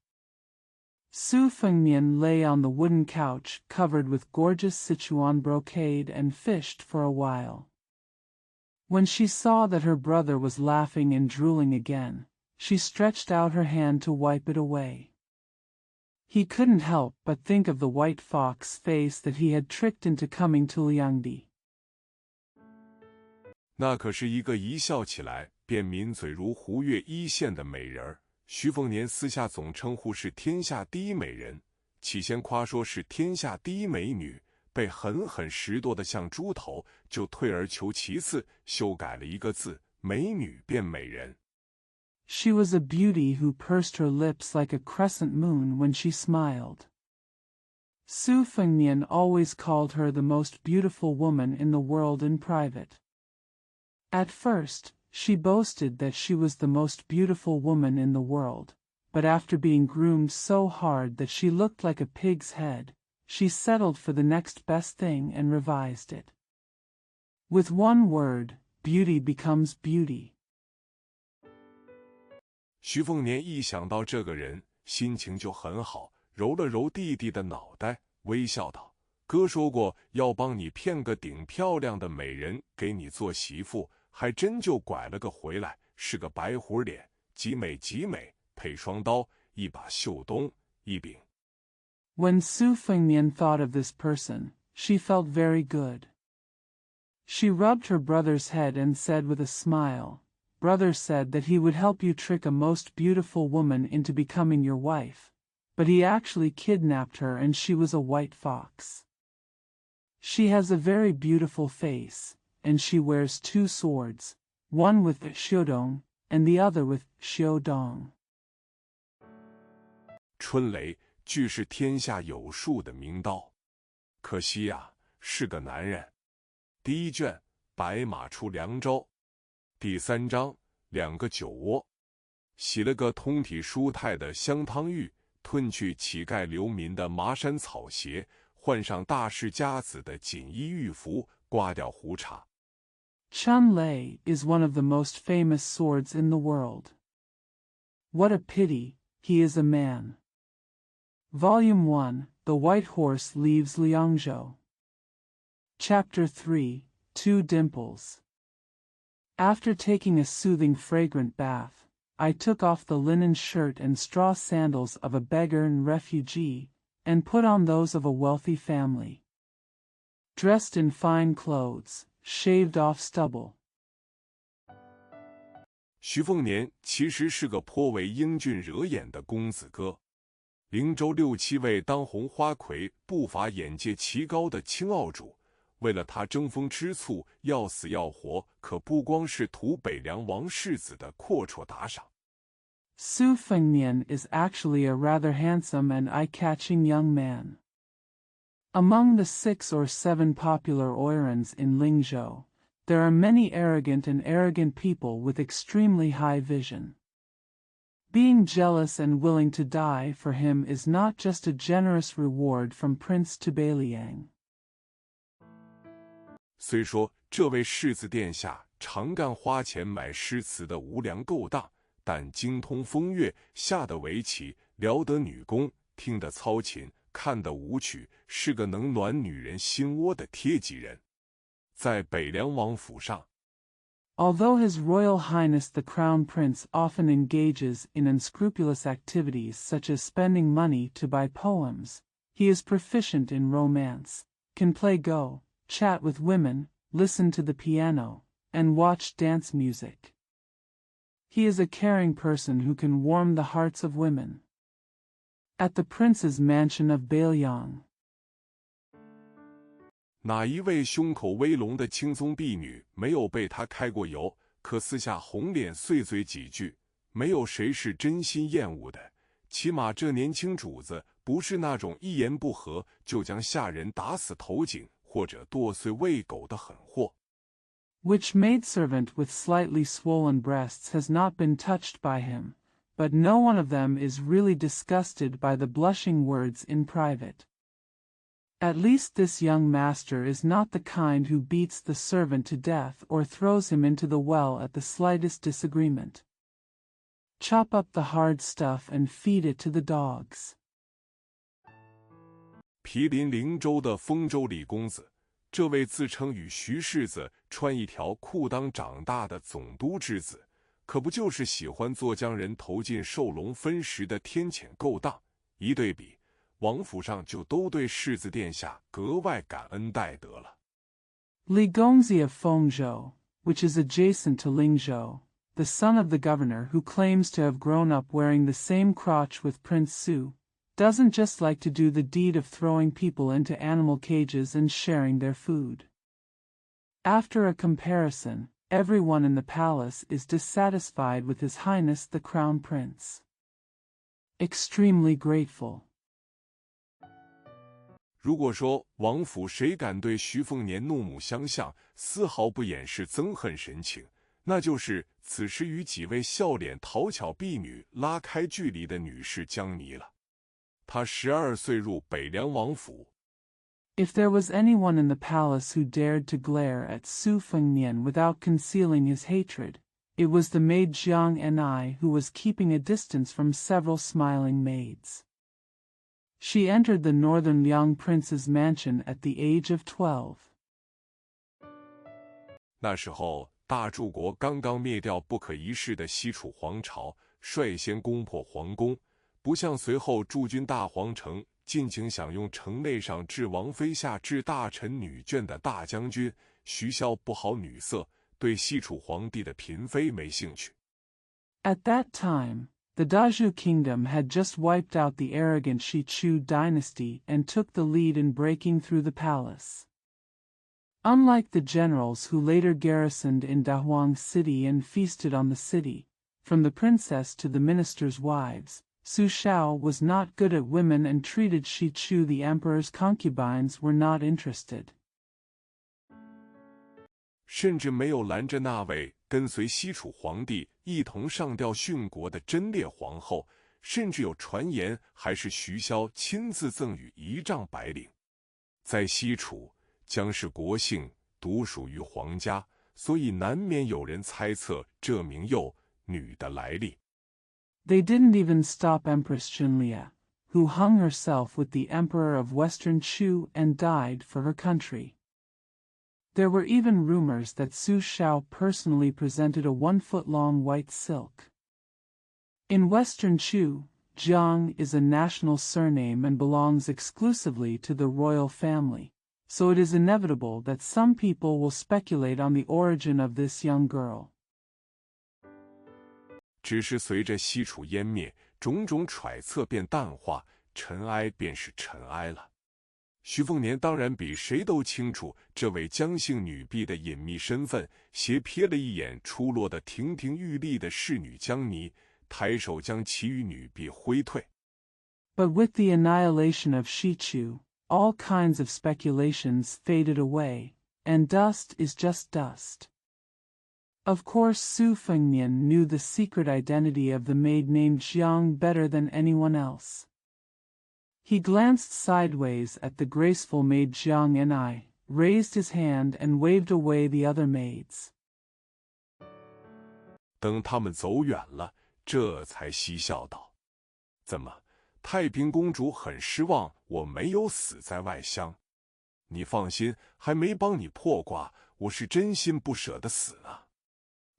Su Fengnian lay on the wooden couch covered with gorgeous Sichuan brocade and fished for a while. When she saw that her brother was laughing and drooling again, she stretched out her hand to wipe it away. He couldn't help but think of the white fox face that he had tricked into coming to Liangdi. 那可是一个一笑起来便抿嘴如胡月一线的美人儿。徐凤年私下总称呼是天下第一美人，起先夸说是天下第一美女，被狠狠拾掇得像猪头，就退而求其次，修改了一个字，美女变美人。She was a beauty who pursed her lips like a crescent moon when she smiled. Su Fengnian always called her the most beautiful woman in the world in private. At first, she boasted that she was the most beautiful woman in the world, but after being groomed so hard that she looked like a pig's head, she settled for the next best thing and revised it. With one word, beauty becomes beauty. 徐凤年一想到这个人，心情就很好，揉了揉弟弟的脑袋，微笑道：“哥说过要帮你骗个顶漂亮的美人给你做媳妇。”还真就拐了个回来，是个白胡脸，极美极美，配双刀，一把绣东，一柄。When Su Fengnian thought of this person, she felt very good. She rubbed her brother's head and said with a smile, "Brother said that he would help you trick a most beautiful woman into becoming your wife, but he actually kidnapped her and she was a white fox. She has a very beautiful face, and she wears 2 swords, one with Xiudong and the other with Xiudong." 春雷俱是天下有数的名刀，可惜呀，是个男人。第一卷白马出良招，第3章2个酒窝，洗了个通体舒泰的香汤浴，褪去乞丐流民的麻衫草鞋，换上大世家子的锦衣玉服，刮掉胡茬。Chun Lei is one of the most famous swords in the world. What a pity, he is a man. Volume 1, The White Horse Leaves Liangzhou. Chapter 3, 2 Dimples. After taking a soothing fragrant bath, I took off the linen shirt and straw sandals of a beggar and refugee, and put on those of a wealthy family. Dressed in fine clothes, shaved off stubble. 徐凤年其实是个颇为英俊惹眼的公子哥。灵州6、7位当红花魁不乏眼界奇高的清傲主，为了他争风吃醋，要死要活，可不光是图北凉王世子的阔绰打赏。Su Fengnian is actually a rather handsome and eye-catching young man. Among the 6 or 7 popular oirons in Lingzhou, there are many arrogant people with extremely high vision. Being jealous and willing to die for him is not just a generous reward from Prince Tubaliang. 虽说这位世子殿下常干花钱买诗词的无良勾当，但精通风乐，下得围棋，撩得女工，听得操琴，看得舞曲，是个能暖女人心窝的贴己人。在北凉王府上， Although His Royal Highness the Crown Prince often engages in unscrupulous activities such as spending money to buy poems, he is proficient in romance, can play Go, chat with women, listen to the piano, and watch dance music. He is a caring person who can warm the hearts of women. At the prince's mansion of Beilyang, 哪一位胸口微隆的青松婢女没有被他开过油？可私下红脸碎嘴几句，没有谁是真心厌恶的。起码这年轻主子不是那种一言不合就将下人打死头颈或者剁碎喂狗的狠货。Which maidservant with slightly swollen breasts has not been touched by him, but no one of them is really disgusted by the blushing words in private. At least this young master is not the kind who beats the servant to death or throws him into the well at the slightest disagreement. Chop up the hard stuff and feed it to the dogs. 毗邻灵州的丰州李公子，这位自称与徐世子穿一条裤裆长大的总督之子，可不就是喜欢做将人投进兽笼分食的天谴勾当？一对比，王府上就都对世子殿下格外感恩戴德了。Li Gongzi of Fengzhou, which is adjacent to Lingzhou, the son of the governor who claims to have grown up wearing the same crotch with Prince Su, doesn't just like to do the deed of throwing people into animal cages and sharing their food. After a comparison, everyone in the palace is dissatisfied with His Highness the Crown Prince. Extremely grateful. 如果说王府谁敢对徐凤年怒目相向，丝毫不掩饰憎恨神情，那就是此时与几位笑脸讨巧婢女拉开距离的女士江妮了。她12岁入北凉王府。If there was anyone in the palace who dared to glare at Su Fengnian without concealing his hatred, it was the maid Jiang Ni who was keeping a distance from several smiling maids. She entered the northern young prince's mansion at the age of 12. 那时候，大柱国刚刚灭掉不可一世的西楚皇朝，率先攻破皇宫，不像随后驻军大皇城，尽情享用城内上至王妃下至大臣女眷的大将军徐骁不好女色，对西楚皇帝的嫔妃没兴趣。At that time, the Dazhu kingdom had just wiped out the arrogant Shichu dynasty and took the lead in breaking through the palace. Unlike the generals who later garrisoned in Dahuang city and feasted on the city, from the princess to the ministers' wives, Su Shao was not good at women and treated Shichu the emperor's concubines were not interested. 甚至没有拦着那位跟随西楚皇帝一同上吊殉国的贞烈皇后，甚至有传言还是徐骁亲自赠予1丈白绫。在西楚，姜氏国姓独属于皇家，所以难免有人猜测这名幼女的来历。They didn't even stop Empress Xunlia, who hung herself with the Emperor of Western Chu and died for her country. There were even rumors that Su Shao personally presented a 1-foot-long white silk. In Western Chu, Jiang is a national surname and belongs exclusively to the royal family, so it is inevitable that some people will speculate on the origin of this young girl. 只是随着西楚湮灭，种种揣测便淡化，尘埃便是尘埃了。徐凤年当然比谁都清楚这位姜姓女婢的隐秘身份，斜瞥了一眼出落得亭亭玉立的侍女姜妮，抬手将其余女婢挥退。But with the annihilation of Shichu, all kinds of speculations faded away, and dust is just dust. Of course, Su Fengnian knew the secret identity of the maid named Jiang better than anyone else. He glanced sideways at the graceful maid Jiang and raised his hand and waved away the other maids. 等他们走远了，这才嬉笑道：“怎么，太平公主很失望我没有死在外乡？你放心，还没帮你破卦，我是真心不舍得死呢。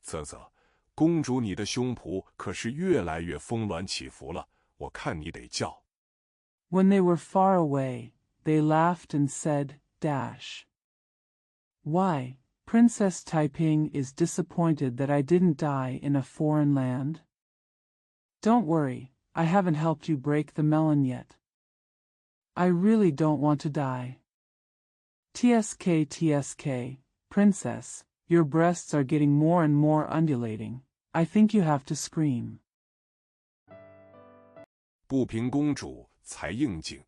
啧啧，公主你的胸脯可是越来越峰峦起伏了，我看你得叫。” When they were far away, they laughed and said, Why, Princess Taiping is disappointed that I didn't die in a foreign land? Don't worry, I haven't helped you break the melon yet. I really don't want to die. TSK, Princess, your breasts are getting more and more undulating. I think you have to scream. 不平公主才应景，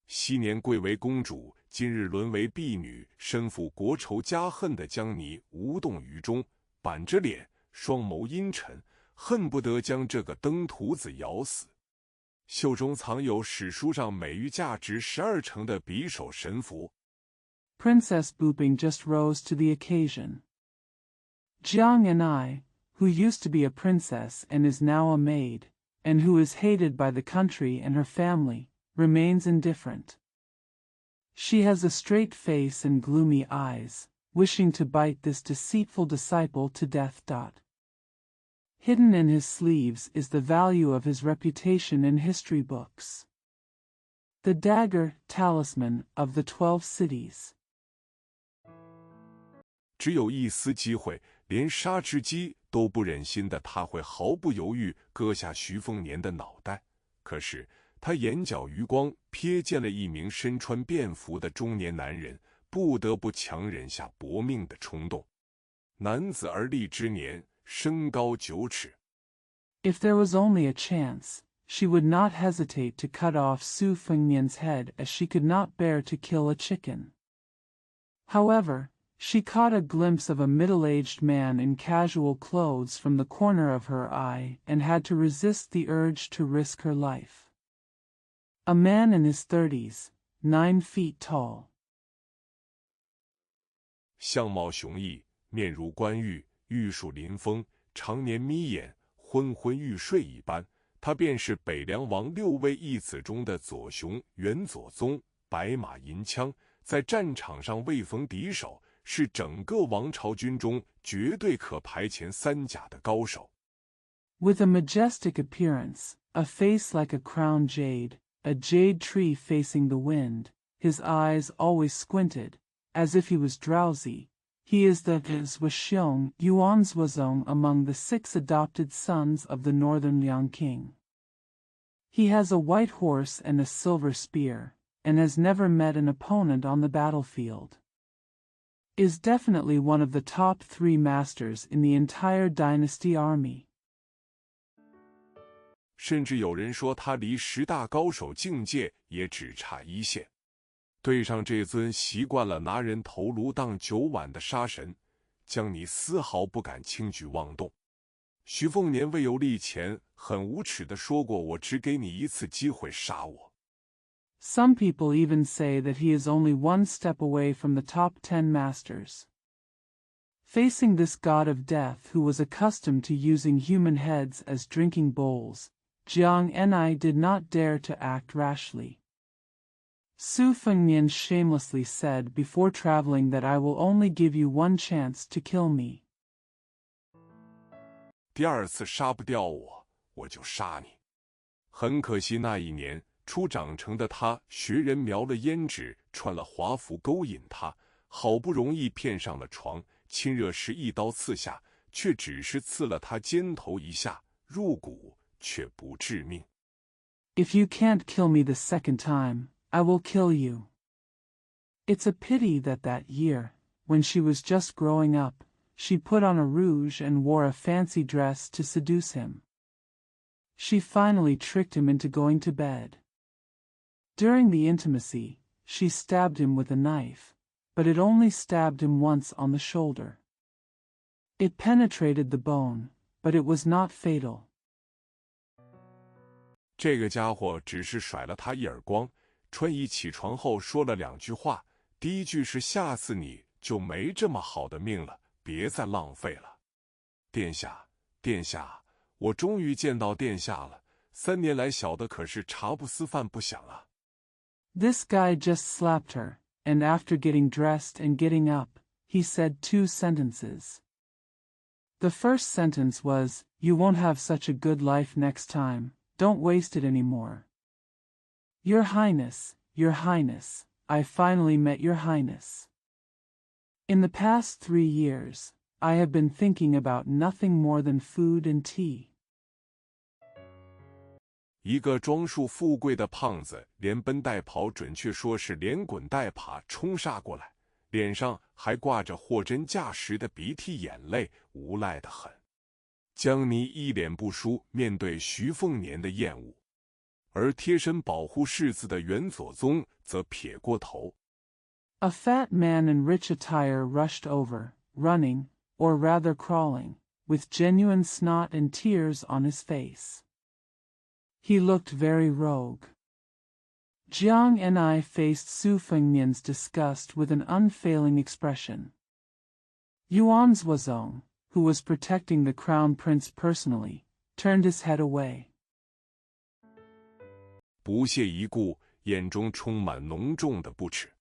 昔年贵为公主，今日沦为婢女，身负国仇家恨的姜妮无动于衷，板着脸，双眸阴沉，恨不得将这个登徒子咬死。袖中藏有史书上美玉价值12成的匕首神符。Princess Buping just rose to the occasion. Jiang and who used to be a princess and is now a maid, and who is hated by the country and her family, remains indifferent. She has a straight face and gloomy eyes, wishing to bite this deceitful disciple to death. Hidden in his sleeves is the value of his reputation in history books. The dagger, talisman of the 12 cities. 只有一丝机会，连杀只鸡都不忍心的他会毫不犹豫割下徐凤年的脑袋。可是他眼角余光瞥见了一名身穿便服的中年男人，不得不强忍下搏命的冲动。男子而立之年，身高9尺。If there was only a chance, she would not hesitate to cut off Su Fengnian's head, as she could not bear to kill a chicken. However, she caught a glimpse of a middle-aged man in casual clothes from the corner of her eye and had to resist the urge to risk her life. A man in his 30s, 9 feet tall. 相貌雄毅，面如冠玉，玉树临风，常年眯眼，昏昏欲睡一般。他便是北凉王6位义子中的左雄元左宗，白马银枪，在战场上未逢敌手，是整个王朝军中绝对可排前3甲的高手。With a majestic appearance, a face like a crowned jade, a jade tree facing the wind, his eyes always squinted, as if he was drowsy, he is the Zhuxiong Yuanzhuazong among the 6 adopted sons of the northern Liang king. He has a white horse and a silver spear, and has never met an opponent on the battlefield. Is definitely one of the top 3 masters in the entire dynasty army. 甚至有人说他离10大高手境界也只差1线。对上这尊习惯了拿人头颅当酒碗的杀神，将你丝毫不敢轻举妄动。徐凤年未有力前很无耻地说过，我只给你一次机会杀我。Some people even say that he is only one step away from the top 10 masters. Facing this god of death who was accustomed to using human heads as drinking bowls, Jiang Enai did not dare to act rashly. Su Fengnian shamelessly said before traveling that I will only give you one chance to kill me. 第二次杀不掉我，我就杀你。很可惜那一年初长成的他，学人描了胭脂，穿了华服勾引他，好不容易骗上了床，亲热时一刀刺下，却只是刺了他肩头一下，入骨却不致命。If you can't kill me the second time, I will kill you. It's a pity that year, when she was just growing up, she put on a rouge and wore a fancy dress to seduce him. She finally tricked him into going to bed. During the intimacy, she stabbed him with a knife, but it only stabbed him once on the shoulder. It penetrated the bone, but it was not fatal. 这个家伙只是甩了他一耳光，穿衣起床后说了2句话，第一句是下次你就没这么好的命了，别再浪费了。殿下，殿下，我终于见到殿下了，3年来小的可是茶不思饭不想啊。This guy just slapped her, and after getting dressed and getting up, he said 2 sentences. The first sentence was, "You won't have such a good life next time, don't waste it anymore." Your Highness, I finally met Your Highness. In the past 3 years, I have been thinking about nothing more than food and tea. 一个装束富贵的胖子连奔带跑，准确说是连滚带爬冲杀过来，脸上还挂着货真价实的鼻涕眼泪，无赖得很。江泥一脸不舒，面对徐凤年的厌恶，而贴身保护世子的元左宗则撇过头。A fat man in rich attire rushed over, running, or rather crawling, with genuine snot and tears on his face. He looked very rogue. Jiang and I faced Su Fengnian's disgust with an unfailing expression. Yuan Zuozong, who was protecting the crown prince personally, turned his head away. 不屑一顾，眼中充满浓重的不耻。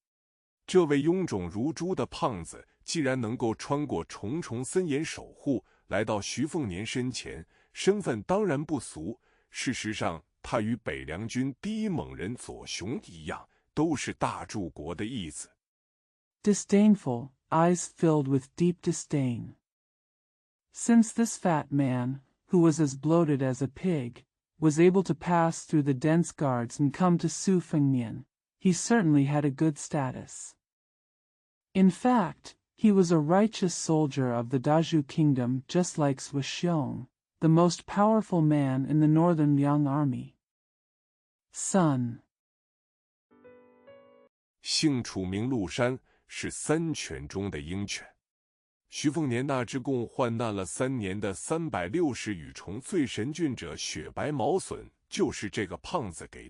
这位臃肿如猪的胖子，既然能够穿过重重森严守护，来到徐凤年身前，身份当然不俗。事实上，他与北凉军第一猛人左雄一样，都是大柱国的义子。Disdainful, eyes filled with deep disdain. Since this fat man, who was as bloated as a pig, was able to pass through the dense guards and come to Su Fengnian, he certainly had a good status. In fact, he was a righteous soldier of the Dazhu kingdom, just like Zuoxiong, the most powerful man in the northern Liang army. Son. 姓楚名陆山，是3犬中的鹰犬。徐凤年那只共患难了3年的360羽虫最神骏者雪白毛隼，就是这个胖子给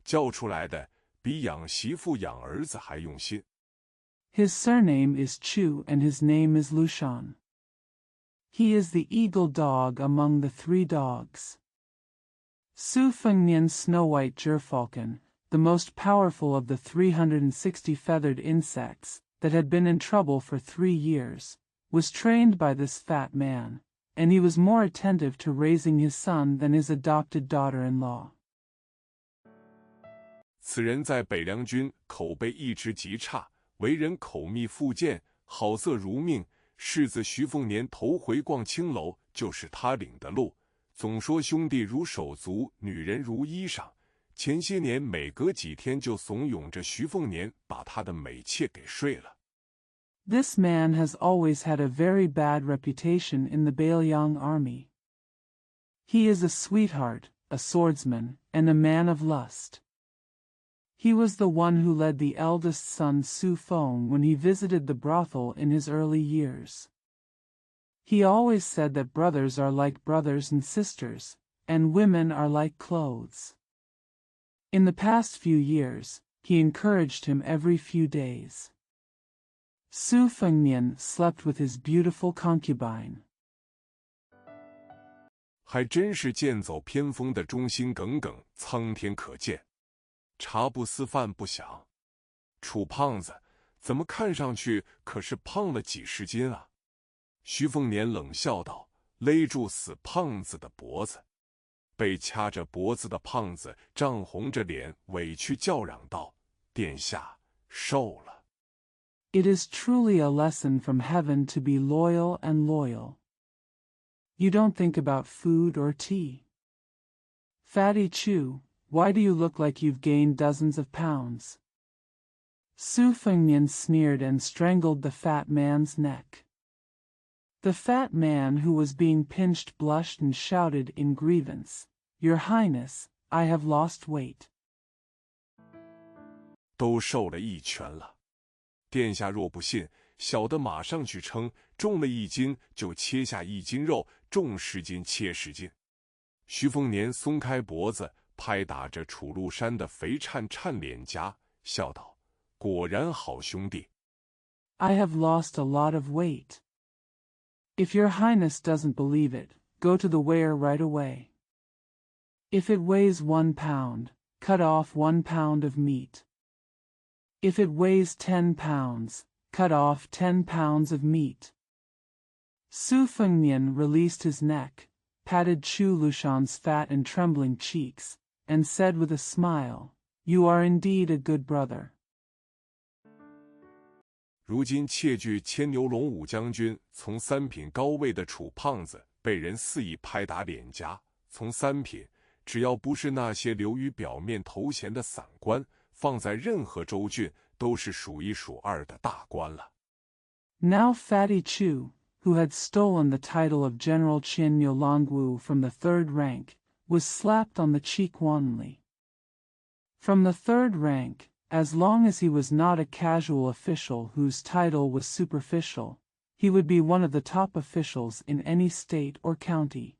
教出来的，比养媳妇养儿子还用心。His surname is Chu and his name is Lushan. He is the eagle dog among the 3 dogs. Su Fengnian's snow-white gerfalcon, the most powerful of the 360 feathered insects that had been in trouble for 3 years, was trained by this fat man, and he was more attentive to raising his son than his adopted daughter-in-law. 此人在北凉军口碑一直极差，为人口蜜腹剑，好色如命。世子徐凤年头回逛青楼，就是他领的路。总说兄弟如手足，女人如衣裳。前些年每隔几天就怂恿着徐凤年把他的美妾给睡了。This man has always had a very bad reputation in the Bailiang army. He is a sweetheart, a swordsman, and a man of lust. He was the one who led the eldest son Su Feng when he visited the brothel in his early years. He always said that brothers are like brothers and sisters, and women are like clothes. In the past few years, he encouraged him every few days. Su Fengnian slept with his beautiful concubine. 还真是剑走偏锋的忠心耿耿，苍天可见。茶不思饭不想，楚胖子怎么看上去可是胖了几十斤啊？徐凤年冷笑道，勒住死胖子的脖子。被掐着脖子的胖子涨红着脸，委屈叫嚷道：“殿下，瘦了。” It is truly a lesson from heaven to be loyal and loyal. You don't think about food or tea. Fatty Chu, why do you look like you've gained dozens of pounds? Su Fengnian sneered and strangled the fat man's neck. The fat man who was being pinched blushed and shouted in grievance, "Your Highness, I have lost weight." 都瘦了1圈了。殿下若不信，小的马上去称，重了1斤就切下1斤肉，重10斤切10斤。徐凤年松开脖子，拍打着楚禄山的肥颤颤脸颊，笑道：“果然好兄弟。” I have lost a lot of weight. If your highness doesn't believe it, go to the weigher right away. If it weighs 1 pound, cut off 1 pound of meat. If it weighs 10 pounds, cut off 10 pounds of meat. Su Fengnian released his neck, patted Chu Lushan's fat and trembling cheeks, and said with a smile, "You are indeed a good brother." 如今窃据牵牛龙武将军从3品高位的楚胖子被人肆意拍打脸颊，从3品，只要不是那些流于表面头衔的散官，放在任何州郡都是数1数2的大官了。Now Fatty Chu, who had stolen the title of General Qian Yolongwu from the 3rd rank, was slapped on the cheek wantonly. From the 3rd rank, as long as he was not a casual official whose title was superficial, he would be one of the top officials in any state or county.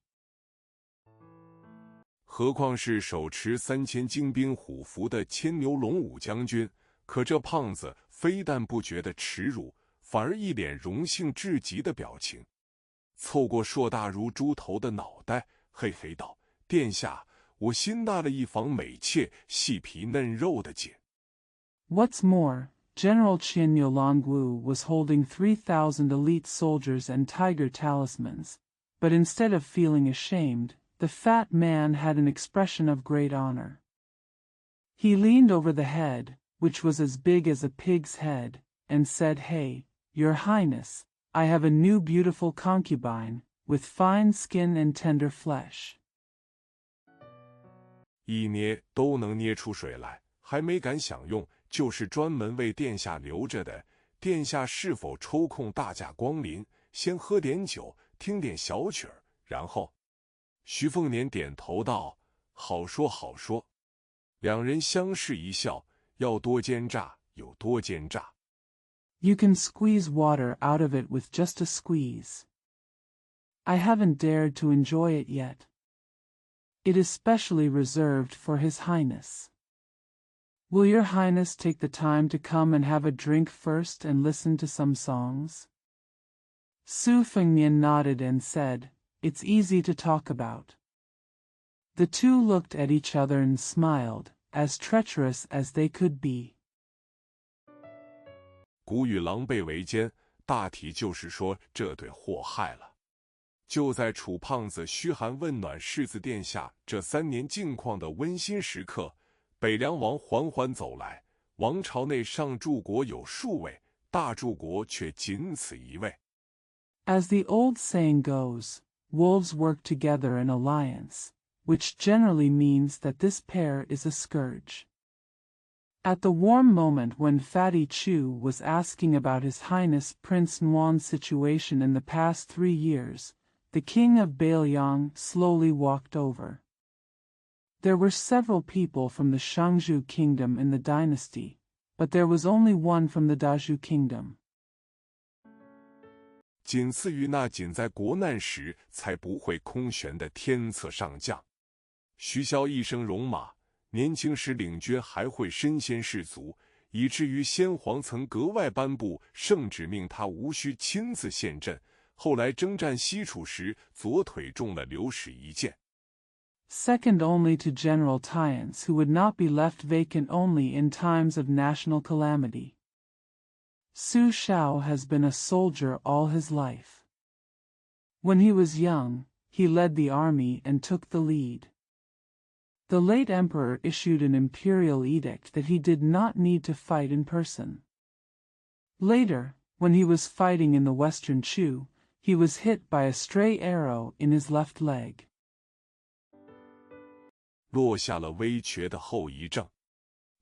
何况是手持3000精兵虎符的牵牛龙武将军，可这胖子非但不觉得耻辱，反而一脸荣幸至极的表情，凑过硕大如猪头的脑袋，嘿嘿道：“殿下，我新纳了一房美妾，细皮嫩肉的紧。” What's more, General Qian Yolongwu was holding 3,000 elite soldiers and tiger talismans, but instead of feeling ashamed, the fat man had an expression of great honor. He leaned over the head, which was as big as a pig's head, and said, "Hey, Your Highness, I have a new beautiful concubine, with fine skin and tender flesh." 一捏都能捏出水来，还没敢享用，就是专门为殿下留着的。殿下是否抽空大驾光临，先喝点酒，听点小曲儿，然后……徐凤年点头道：“好说好说。”两人相视一笑，要多奸诈有多奸诈。You can squeeze water out of it with just a squeeze. I haven't dared to enjoy it yet. It is specially reserved for His Highness. Will Your Highness take the time to come and have a drink first and listen to some songs? Su Fengnian nodded and said, "It's easy to talk about." The two looked at each other and smiled, as treacherous as they could be. 古语狼狈为奸，大体就是说这对祸害了。就在楚胖子嘘寒问暖世子殿下这3年境况的温馨时刻，北凉王缓缓走来。王朝内上柱国有数位，大柱国却仅此1位。As the old saying goes, wolves work together in alliance, which generally means that this pair is a scourge. At the warm moment when Fatty Chu was asking about His Highness Prince Nuan's situation in the past 3 years, the king of Bailiang slowly walked over. There were several people from the Shangzhou kingdom in the dynasty, but there was only one from the Dazhou kingdom. 仅次于那仅在国难时才不会空悬的天策上将。徐骁一生戎马，年轻时领军还会身先士卒，以至于先皇曾格外颁布圣旨，命他无需亲自陷阵。后来征战西楚时，左腿中了刘史一箭。Second only to General Tyence, who would not be left vacant only in times of national calamity. Su Shao has been a soldier all his life. When he was young, he led the army and took the lead. The late emperor issued an imperial edict that he did not need to fight in person. Later, when he was fighting in the Western Chu, he was hit by a stray arrow in his left leg. 落下了威权的后遗症。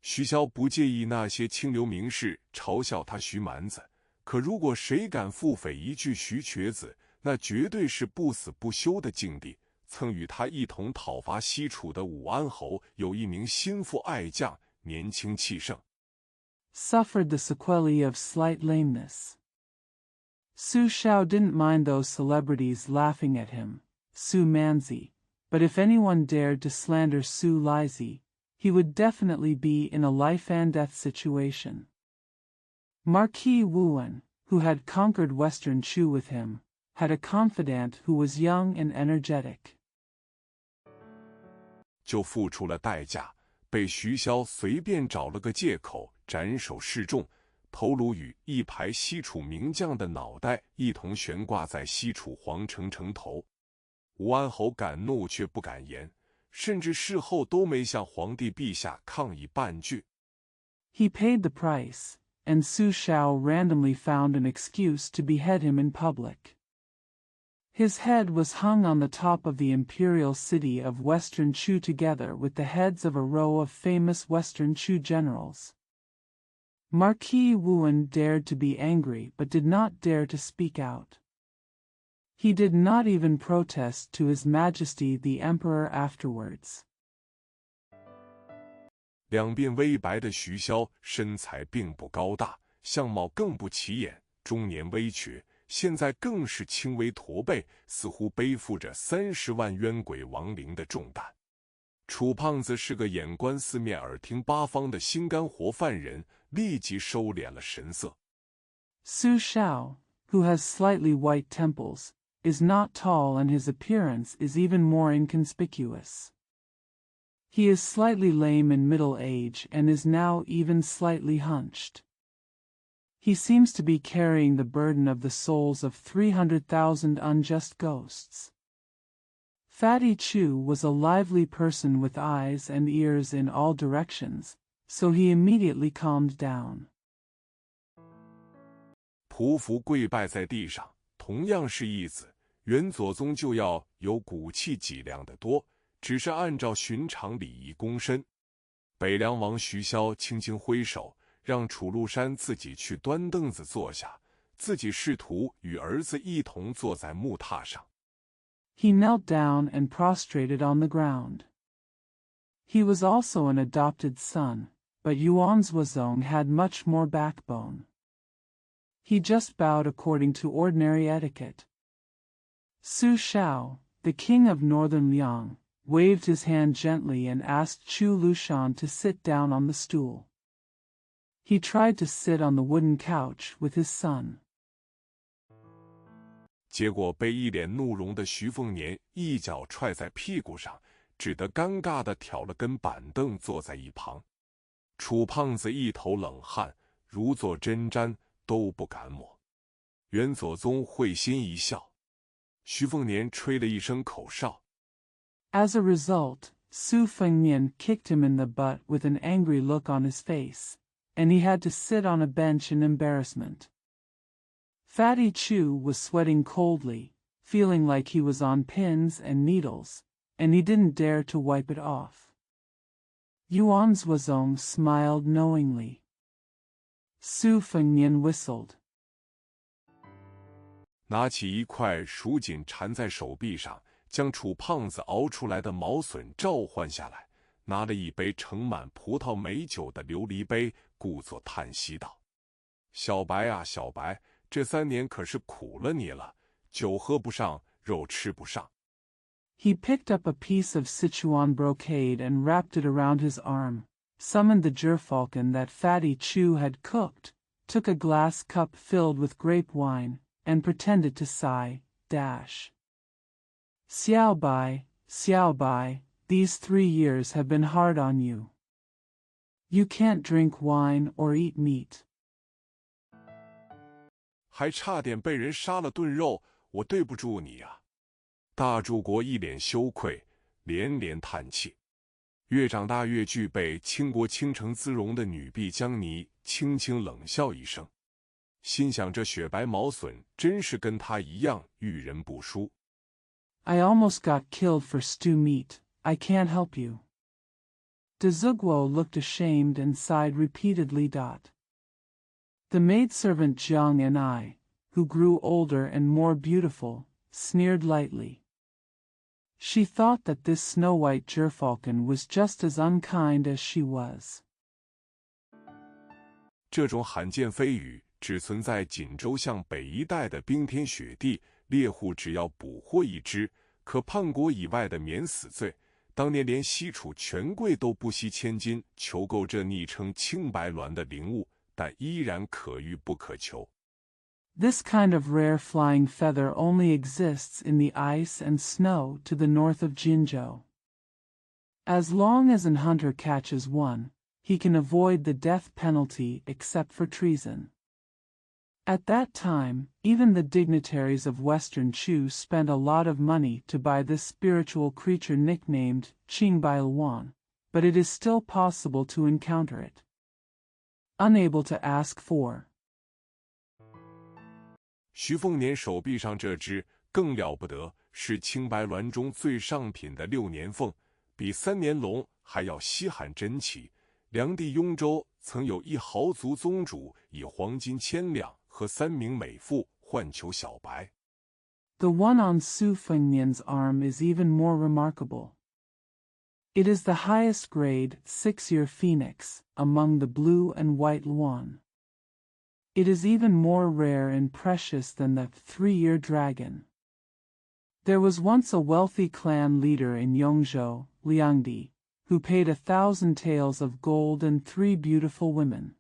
徐骁不介意那些清流名士嘲笑他徐蛮子，可如果谁敢腹诽一句徐瘸子，那绝对是不死不休的境地。曾与他一同讨伐西楚的武安侯有一名心腹爱将，年轻气盛， suffered the sequelae of slight lameness. Su Shao didn't mind those celebrities laughing at him, Su Manzi, but if anyone dared to slander Su Lizhi, he would definitely be in a life-and-death situation. Marquis Wuan, who had conquered Western Chu with him, had a confidant who was young and energetic. 就付出了代价，被徐骁随便找了个借口斩首示众，头颅与一排西楚名将的脑袋一同悬挂在西楚皇城城头。武安侯敢怒却不敢言，甚至事后都没向皇帝陛下抗议半句。He paid the price, and Su Shao randomly found an excuse to behead him in public. His head was hung on the top of the imperial city of Western Chu together with the heads of a row of famous Western Chu generals. Marquis Wuan dared to be angry but did not dare to speak out. He did not even protest to His Majesty the Emperor afterwards. 两鬓微白的徐骁身材并不高大，相貌更不起眼，中年微瘸，现在更是轻微驼背，似乎背负着30万冤鬼亡灵的重担。楚胖子是个眼观四面耳听八方的心肝活犯人，立即收敛了神色。Su Shao, who has slightly white temples, is not tall and his appearance is even more inconspicuous. He is slightly lame in middle age and is now even slightly hunched. He seems to be carrying the burden of the souls of 300,000 unjust ghosts. Fatty Chu was a lively person with eyes and ears in all directions, so he immediately calmed down. 匍匐跪拜在地上，同样是义子，元左宗就要有骨气脊梁的多，只是按照寻常礼仪躬身。北凉王徐骁轻轻挥手，让楚禄山自己去端凳子坐下，自己试图与儿子一同坐在木榻上。He knelt down and prostrated on the ground. He was also an adopted son, but Yuan's Wazong had much more backbone. He just bowed according to ordinary etiquette. Su Shao, the king of northern Liang, waved his hand gently and asked Chu Lushan to sit down on the stool. He tried to sit on the wooden couch with his son. 结果被一脸怒容的徐凤年一脚踹在屁股上，只得尴尬地挑了根板凳坐在一旁。楚胖子一头冷汗，如坐针毡，都不敢抹。元左宗会心一笑，徐凤年吹了一声口哨。As a result, Su Fengnian kicked him in the butt with an angry look on his face, and he had to sit on a bench in embarrassment. Fatty Chu was sweating coldly, feeling like he was on pins and needles, and he didn't dare to wipe it off. Yuan's Wazong smiled knowingly. Su Fengnian whistled. 拿起一块蜀锦缠在手臂上，将楚胖子熬出来的毛笋召唤下来，拿了一杯盛满葡萄美酒的琉璃杯，故作叹息道：“小白啊，小白，这3年可是苦了你了，酒喝不上，肉吃不上。” He picked up a piece of Sichuan brocade and wrapped it around his arm, summoned the gerfalcon that Fatty Chu had cooked, took a glass cup filled with grape wine, and pretended to sigh. Xiao Bai, these 3 years have been hard on you. You can't drink wine or eat meat. 还差点被人杀了炖肉，我对不住你啊！大柱国一脸羞愧，连连叹气。越长大越具备倾国倾城姿容的女婢江妮轻轻冷笑一声，心想这雪白毛笋真是跟她一样遇人不淑。I almost got killed for stew meat, I can't help you. De Zugwo looked ashamed and sighed repeatedly. The maidservant Jiang and I, who grew older and more beautiful, sneered lightly. She thought that this snow-white gerfalcon was just as unkind as she was. 这种罕见飞羽只存在锦州向北一带的冰天雪地，猎户只要捕获一只，可叛国以外的免死罪。当年连西楚权贵都不惜千金求购这昵称青白鸾的灵物，但依然可遇不可求。This kind of rare flying feather only exists in the ice and snow to the north of Jinzhou. As long as an hunter catches one, he can avoid the death penalty except for treason. At that time, even the dignitaries of Western Chu spent a lot of money to buy this spiritual creature nicknamed Qingbailuan, but it is still possible to encounter it. Unable to ask for. 徐凤年手臂上这只更了不得，是青白鸾中最上品的6年凤，比3年龙还要稀罕珍奇。梁帝雍州曾有一豪族宗主以黄金1000两和3名美妇换求小白。The one on Su Fengnian's arm is even more remarkable. It is the highest grade 6-year phoenix among the blue and white luan. It is even more rare and precious than the 3-year dragon. There was once a wealthy clan leader in Yongzhou, Liangdi, who paid 1,000 taels of gold and 3 beautiful women.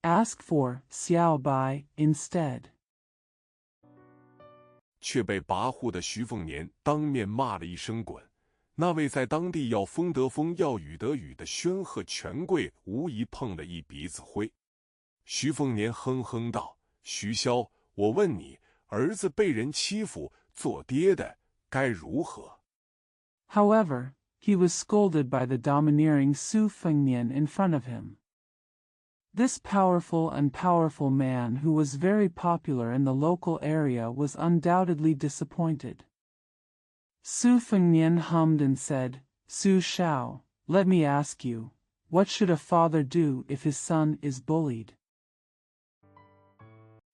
Ask for Xiao Bai instead. 却被跋扈的徐凤年当面骂了一声滚。那位在当地要风得风要雨得雨的宣赫权贵无疑碰了一鼻子灰。徐凤年哼哼道：“徐骁，我问你，儿子被人欺负，做爹的该如何？” However, he was scolded by the domineering Su Fengnian in front of him. This powerful and powerful man who was very popular in the local area was undoubtedly disappointed. Su Fengnian hummed and said, "Su Shao, let me ask you, what should a father do if his son is bullied?"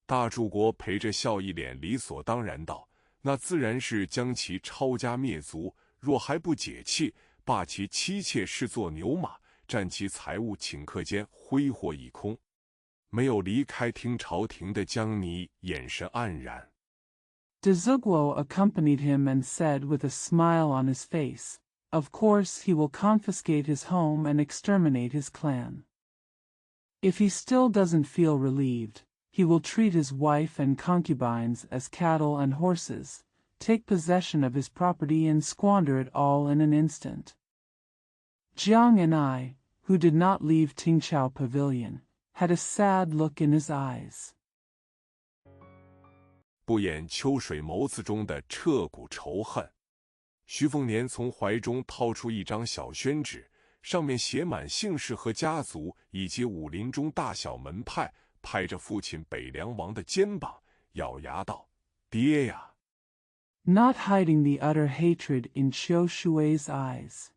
大柱国陪着笑一脸理所当然道：“那自然是将其抄家灭族，若还不解气，罢其妻妾视作牛马，占其财物顷刻间挥霍一空。”没有离开听朝廷的江泥眼神黯然。De Zugwo accompanied him and said with a smile on his face, "Of course he will confiscate his home and exterminate his clan. If he still doesn't feel relieved, he will treat his wife and concubines as cattle and horses, take possession of his property and squander it all in an instant." Jiang and I, who did not leave Tingchao Pavilion, had a sad look in his eyes. 不掩秋水眸子中的彻骨仇恨。徐凤年从怀中掏出一张小宣纸，上面写满姓氏和家族以及武林中大小门派，拍着父亲北凉王的肩膀，咬牙道：“爹呀！” Not hiding the utter hatred in Qiu Shui's eyes.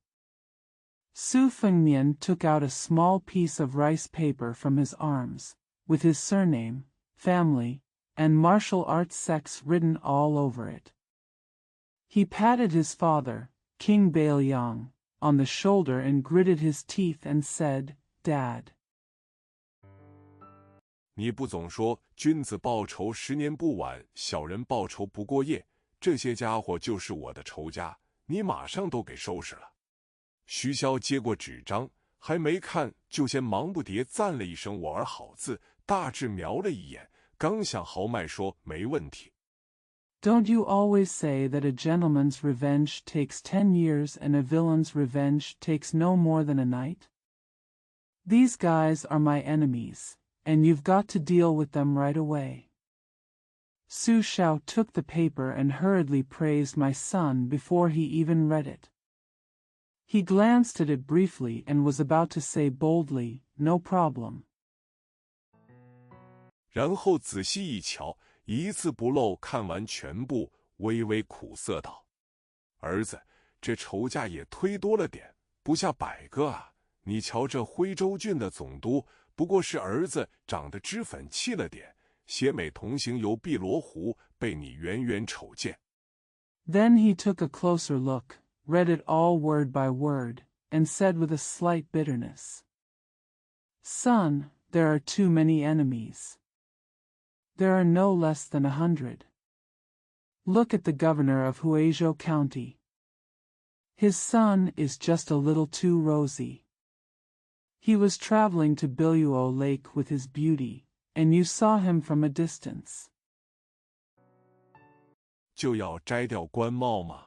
Su Fengnian took out a small piece of rice paper from his arms, with his surname, family, and martial arts sects written all over it. He patted his father, King Bailiang, on the shoulder and gritted his teeth and said, "Dad." 你不总说君子报仇10年不晚，小人报仇不过夜，这些家伙就是我的仇家，你马上都给收拾了。徐骁接过纸张，还没看就先忙不迭赞了一声我儿好字，大致瞄了一眼，刚想豪迈说没问题。Don't you always say that a gentleman's revenge takes 10 years and a villain's revenge takes no more than a night? These guys are my enemies, and you've got to deal with them right away. Su Xiao took the paper and hurriedly praised my son before he even read it. He glanced at it briefly and was about to say boldly, "No problem." 然后仔细一瞧，一字不漏看完全部，微微苦涩道：“儿子，这仇家也忒多了点，不下100个啊！你瞧这徽州郡的总督，不过是儿子长得脂粉气了点，携美同行游碧罗湖，被你远远瞅见。” Then he took a closer look, read it all word by word, and said with a slight bitterness, "Son, there are too many enemies. There are no less than 100. Look at the governor of Huizhou County. His son is just a little too rosy. He was traveling to Biluo Lake with his beauty, and you saw him from a distance." 就要摘掉官帽吗？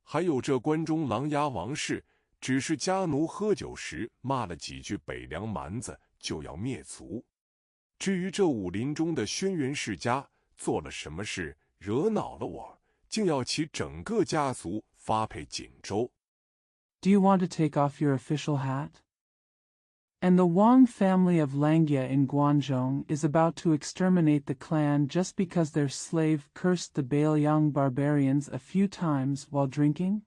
还有这关中琅琊王氏，只是家奴喝酒时骂了几句北凉蛮子，就要灭族。至于这武林中的轩辕世家做了什么事，惹恼了我，竟要其整个家族发配锦州。Do you want to take off your official hat? And the Wang family of Langia in Guangzhou is about to exterminate the clan just because their slave cursed the Bailiang barbarians a few times while drinking?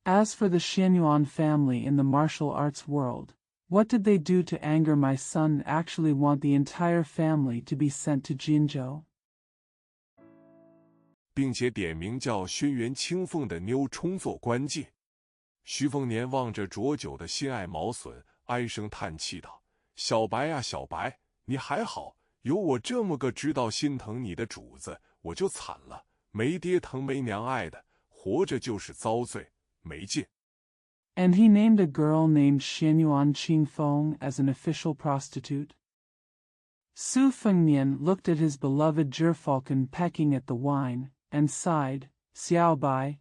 As for the Xianyuan family in the martial arts world, what did they do to anger my son? Actually want the entire family to be sent to Jinzhou? 并且点名叫轩辕青凤的妞充作官妓。徐凤年望着浊酒的心爱毛笋，唉声叹气道：“小白啊，小白，你还好，有我这么个知道心疼你的主子，我就惨了，没爹疼没娘爱的，活着就是遭罪，没劲。” And he named a girl named Xianyuan Qingfeng as an official prostitute. Su Fengnian looked at his beloved Gerfalcon pecking at the wine, and sighed, Xiaobai,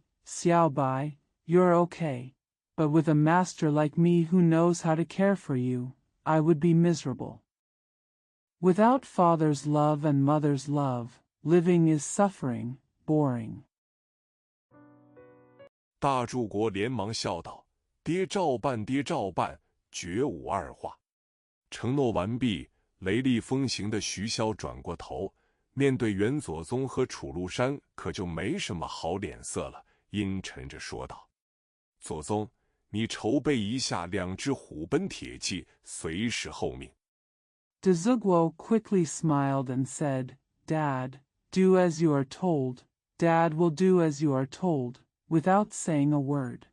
you're okay. But with a master like me who knows how to care for you, I would be miserable. Without father's love and mother's love, living is suffering, boring. 大柱国连忙笑道：“爹照办，爹照办，绝无二话。”承诺完毕，雷厉风行的徐骁转过头，面对元左宗和楚禄山，可就没什么好脸色了，阴沉着说道：“左宗，你筹备一下2支虎贲铁骑，随时候命。” De Zugwo quickly smiled and said, "Dad, do as you are told. Dad will do as you are told," without saying a word.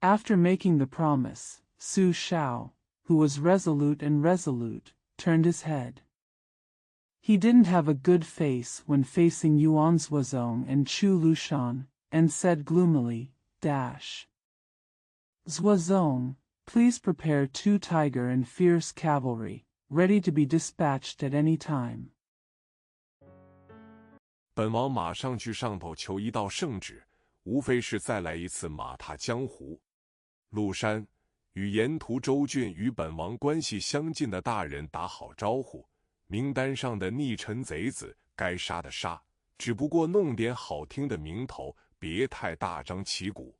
After making the promise, Su Xiao, who was resolute, turned his head. He didn't have a good face when facing Yuan Zuozong and Chu Lushan, and said gloomily, Zuozong, please prepare 2 tiger and fierce cavalry, ready to be dispatched at any time. 本王马上去上头求一道圣旨，无非是再来一次马踏江湖。陆山，与沿途州郡与本王关系相近的大人打好招呼，名单上的逆臣贼子该杀的杀，只不过弄点好听的名头，别太大张旗鼓。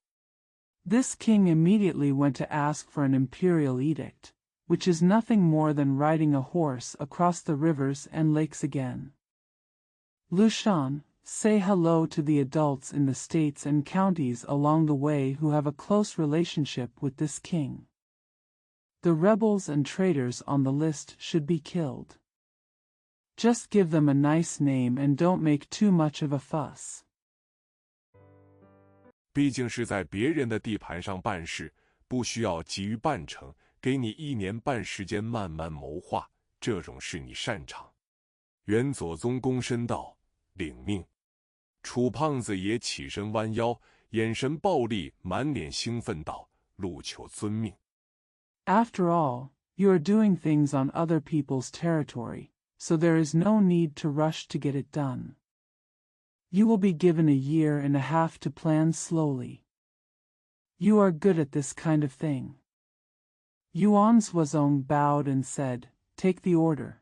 This king immediately went to ask for an imperial edict, which is nothing more than riding a horse across the rivers and lakes again. Lushan, say hello to the adults in the states and counties along the way who have a close relationship with this king. The rebels and traitors on the list should be killed. Just give them a nice name and don't make too much of a fuss. 毕竟是在别人的地盘上办事，不需要急于办成，给你1年半时间慢慢谋划，这种事你擅长。元左宗躬身道：“领命。”楚胖子也起身弯腰，眼神暴戾，满脸兴奋道：“路求遵命。” After all, you are doing things on other people's territory, so there is no need to rush to get it done. You will be given a year and a half to plan slowly. You are good at this kind of thing. Yuan Suozong bowed and said, "Take the order."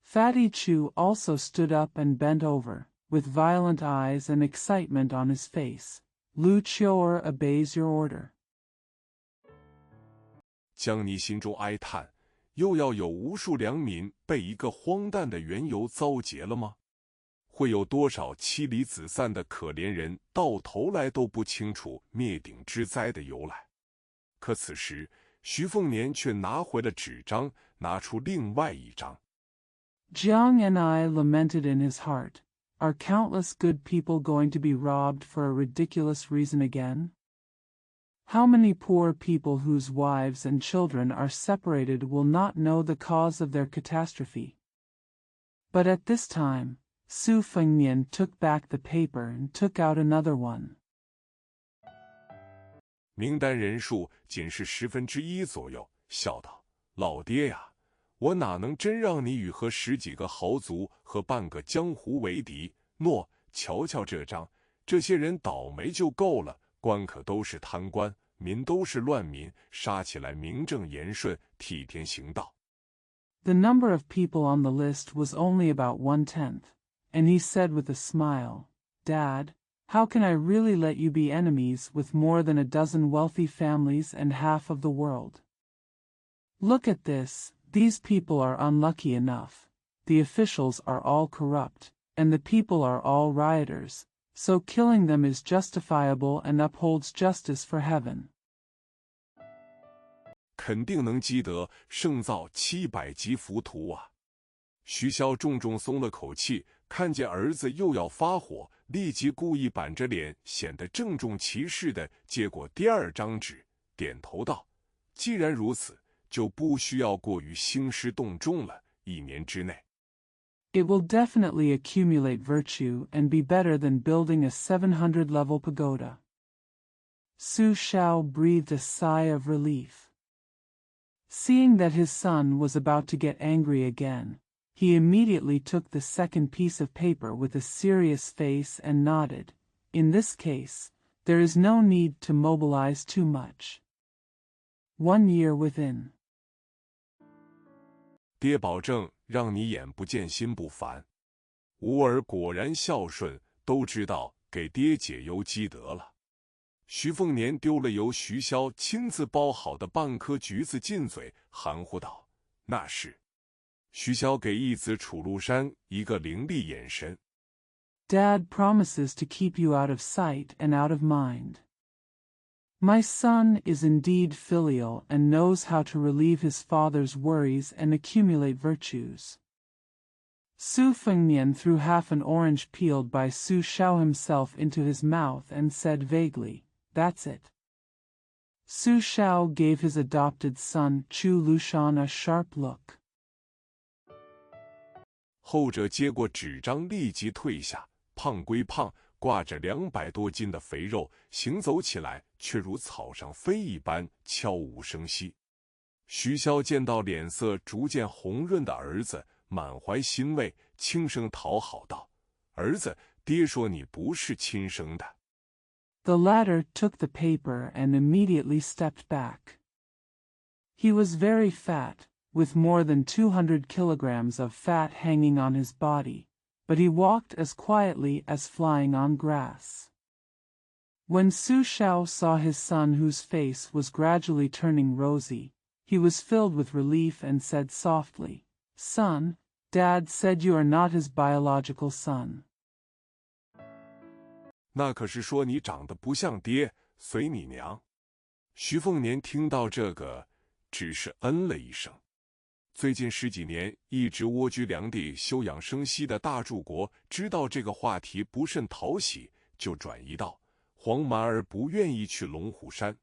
Fatty Chu also stood up and bent over, with violent eyes and excitement on his face. Lu Qiu'er obeys your order. 江妮心中哀叹，又要有无数良民被一个荒诞的缘由遭劫了吗？会有多少妻离子散的可怜人到头来都不清楚灭顶之灾的由来？可此时，徐凤年却拿回了纸张，拿出另外一张。Jiang and I lamented in his heart, "Are countless good people going to be robbed for a ridiculous reason again? How many poor people whose wives and children are separated will not know the cause of their catastrophe?" But at this time, Su Fengnian took back the paper and took out another one. 名单人数仅是1/10左右，笑道：“老爹呀，我哪能真让你与和10几个豪族和半个江湖为敌？喏，瞧瞧这张，这些人倒霉就够了，官可都是贪官，民都是乱民，杀起来名正言顺，替天行道。” The number of people on the list was only about 1/10, and he said with a smile, "Dad, how can I really let you be enemies with more than a dozen wealthy families and half of the world? Look at this, these people are unlucky enough. The officials are all corrupt, and the people are all rioters, so killing them is justifiable and upholds justice for heaven." 肯定能积得胜造700级浮屠啊！徐骁重重松了口气，看见儿子又要发火，立即故意板着脸，显得郑重其事地接过第2张纸，点头道：“既然如此，就不需要过于兴师动众了。1年之内。” It will definitely accumulate virtue and be better than building a 700-level pagoda. Su Xiao breathed a sigh of relief. Seeing that his son was about to get angry again, he immediately took the second piece of paper with a serious face and nodded. In this case, there is no need to mobilize too much. 1 year within. 爹保证让你眼不见心不烦。吾儿果然孝顺，都知道给爹解忧积德了。徐凤年丢了由徐骁亲自包好的半颗橘子进嘴，含糊道：“那是。”徐骁给义子楚禄山一个凌厉眼神。Dad promises to keep you out of sight and out of mind. My son is indeed filial and knows how to relieve his father's worries and accumulate virtues. Su Fengnian threw half an orange peeled by Su Xiao himself into his mouth and said vaguely, "That's it." Su Xiao gave his adopted son Chu Lushan a sharp look. 后者接过纸张，立即退下。胖归胖，挂着200多斤的肥肉，行走起来却如草上飞一般，悄无声息。徐骁见到脸色逐渐红润的儿子，满怀欣慰，轻声讨好道：“儿子，爹说你不是亲生的。” The latter took the paper and immediately stepped back. He was very fat, with more than 200 kilograms of fat hanging on his body, but he walked as quietly as flying on grass. When Su Xiao saw his son whose face was gradually turning rosy, he was filled with relief and said softly, "Son, Dad said you are not his biological son." 那可是说你长得不像爹，随你娘。徐凤年听到这个，只是嗯了一声。最近10几年一直蜗居梁地休养生息的大柱国，知道这个话题不甚讨喜，就转移到黄蛮儿不愿意去龙虎山。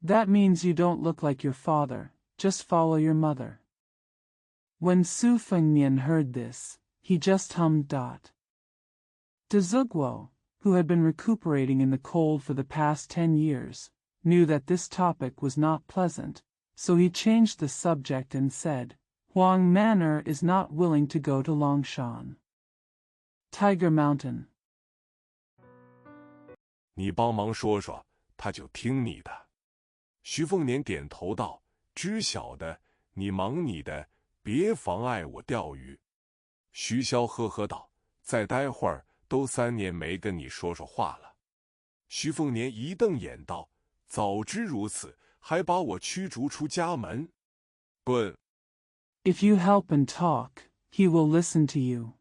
That means you don't look like your father, just follow your mother. When Su Fengnian heard this, he just hummed. De Zugwo, who had been recuperating in the cold for the past 10 years, knew that this topic was not pleasant, so he changed the subject and said, Huang Manor is not willing to go to Longshan. Tiger Mountain. 你帮忙说说，他就听你的。徐凤年点头道：“知晓的，你忙你的，别妨碍我钓鱼。”徐骁呵呵道：“再待会儿，都3年没跟你说说话了。”徐凤年一瞪眼道：“早知如此，还把我驱逐出家门。”滚！ If you help and talk, he will listen to you.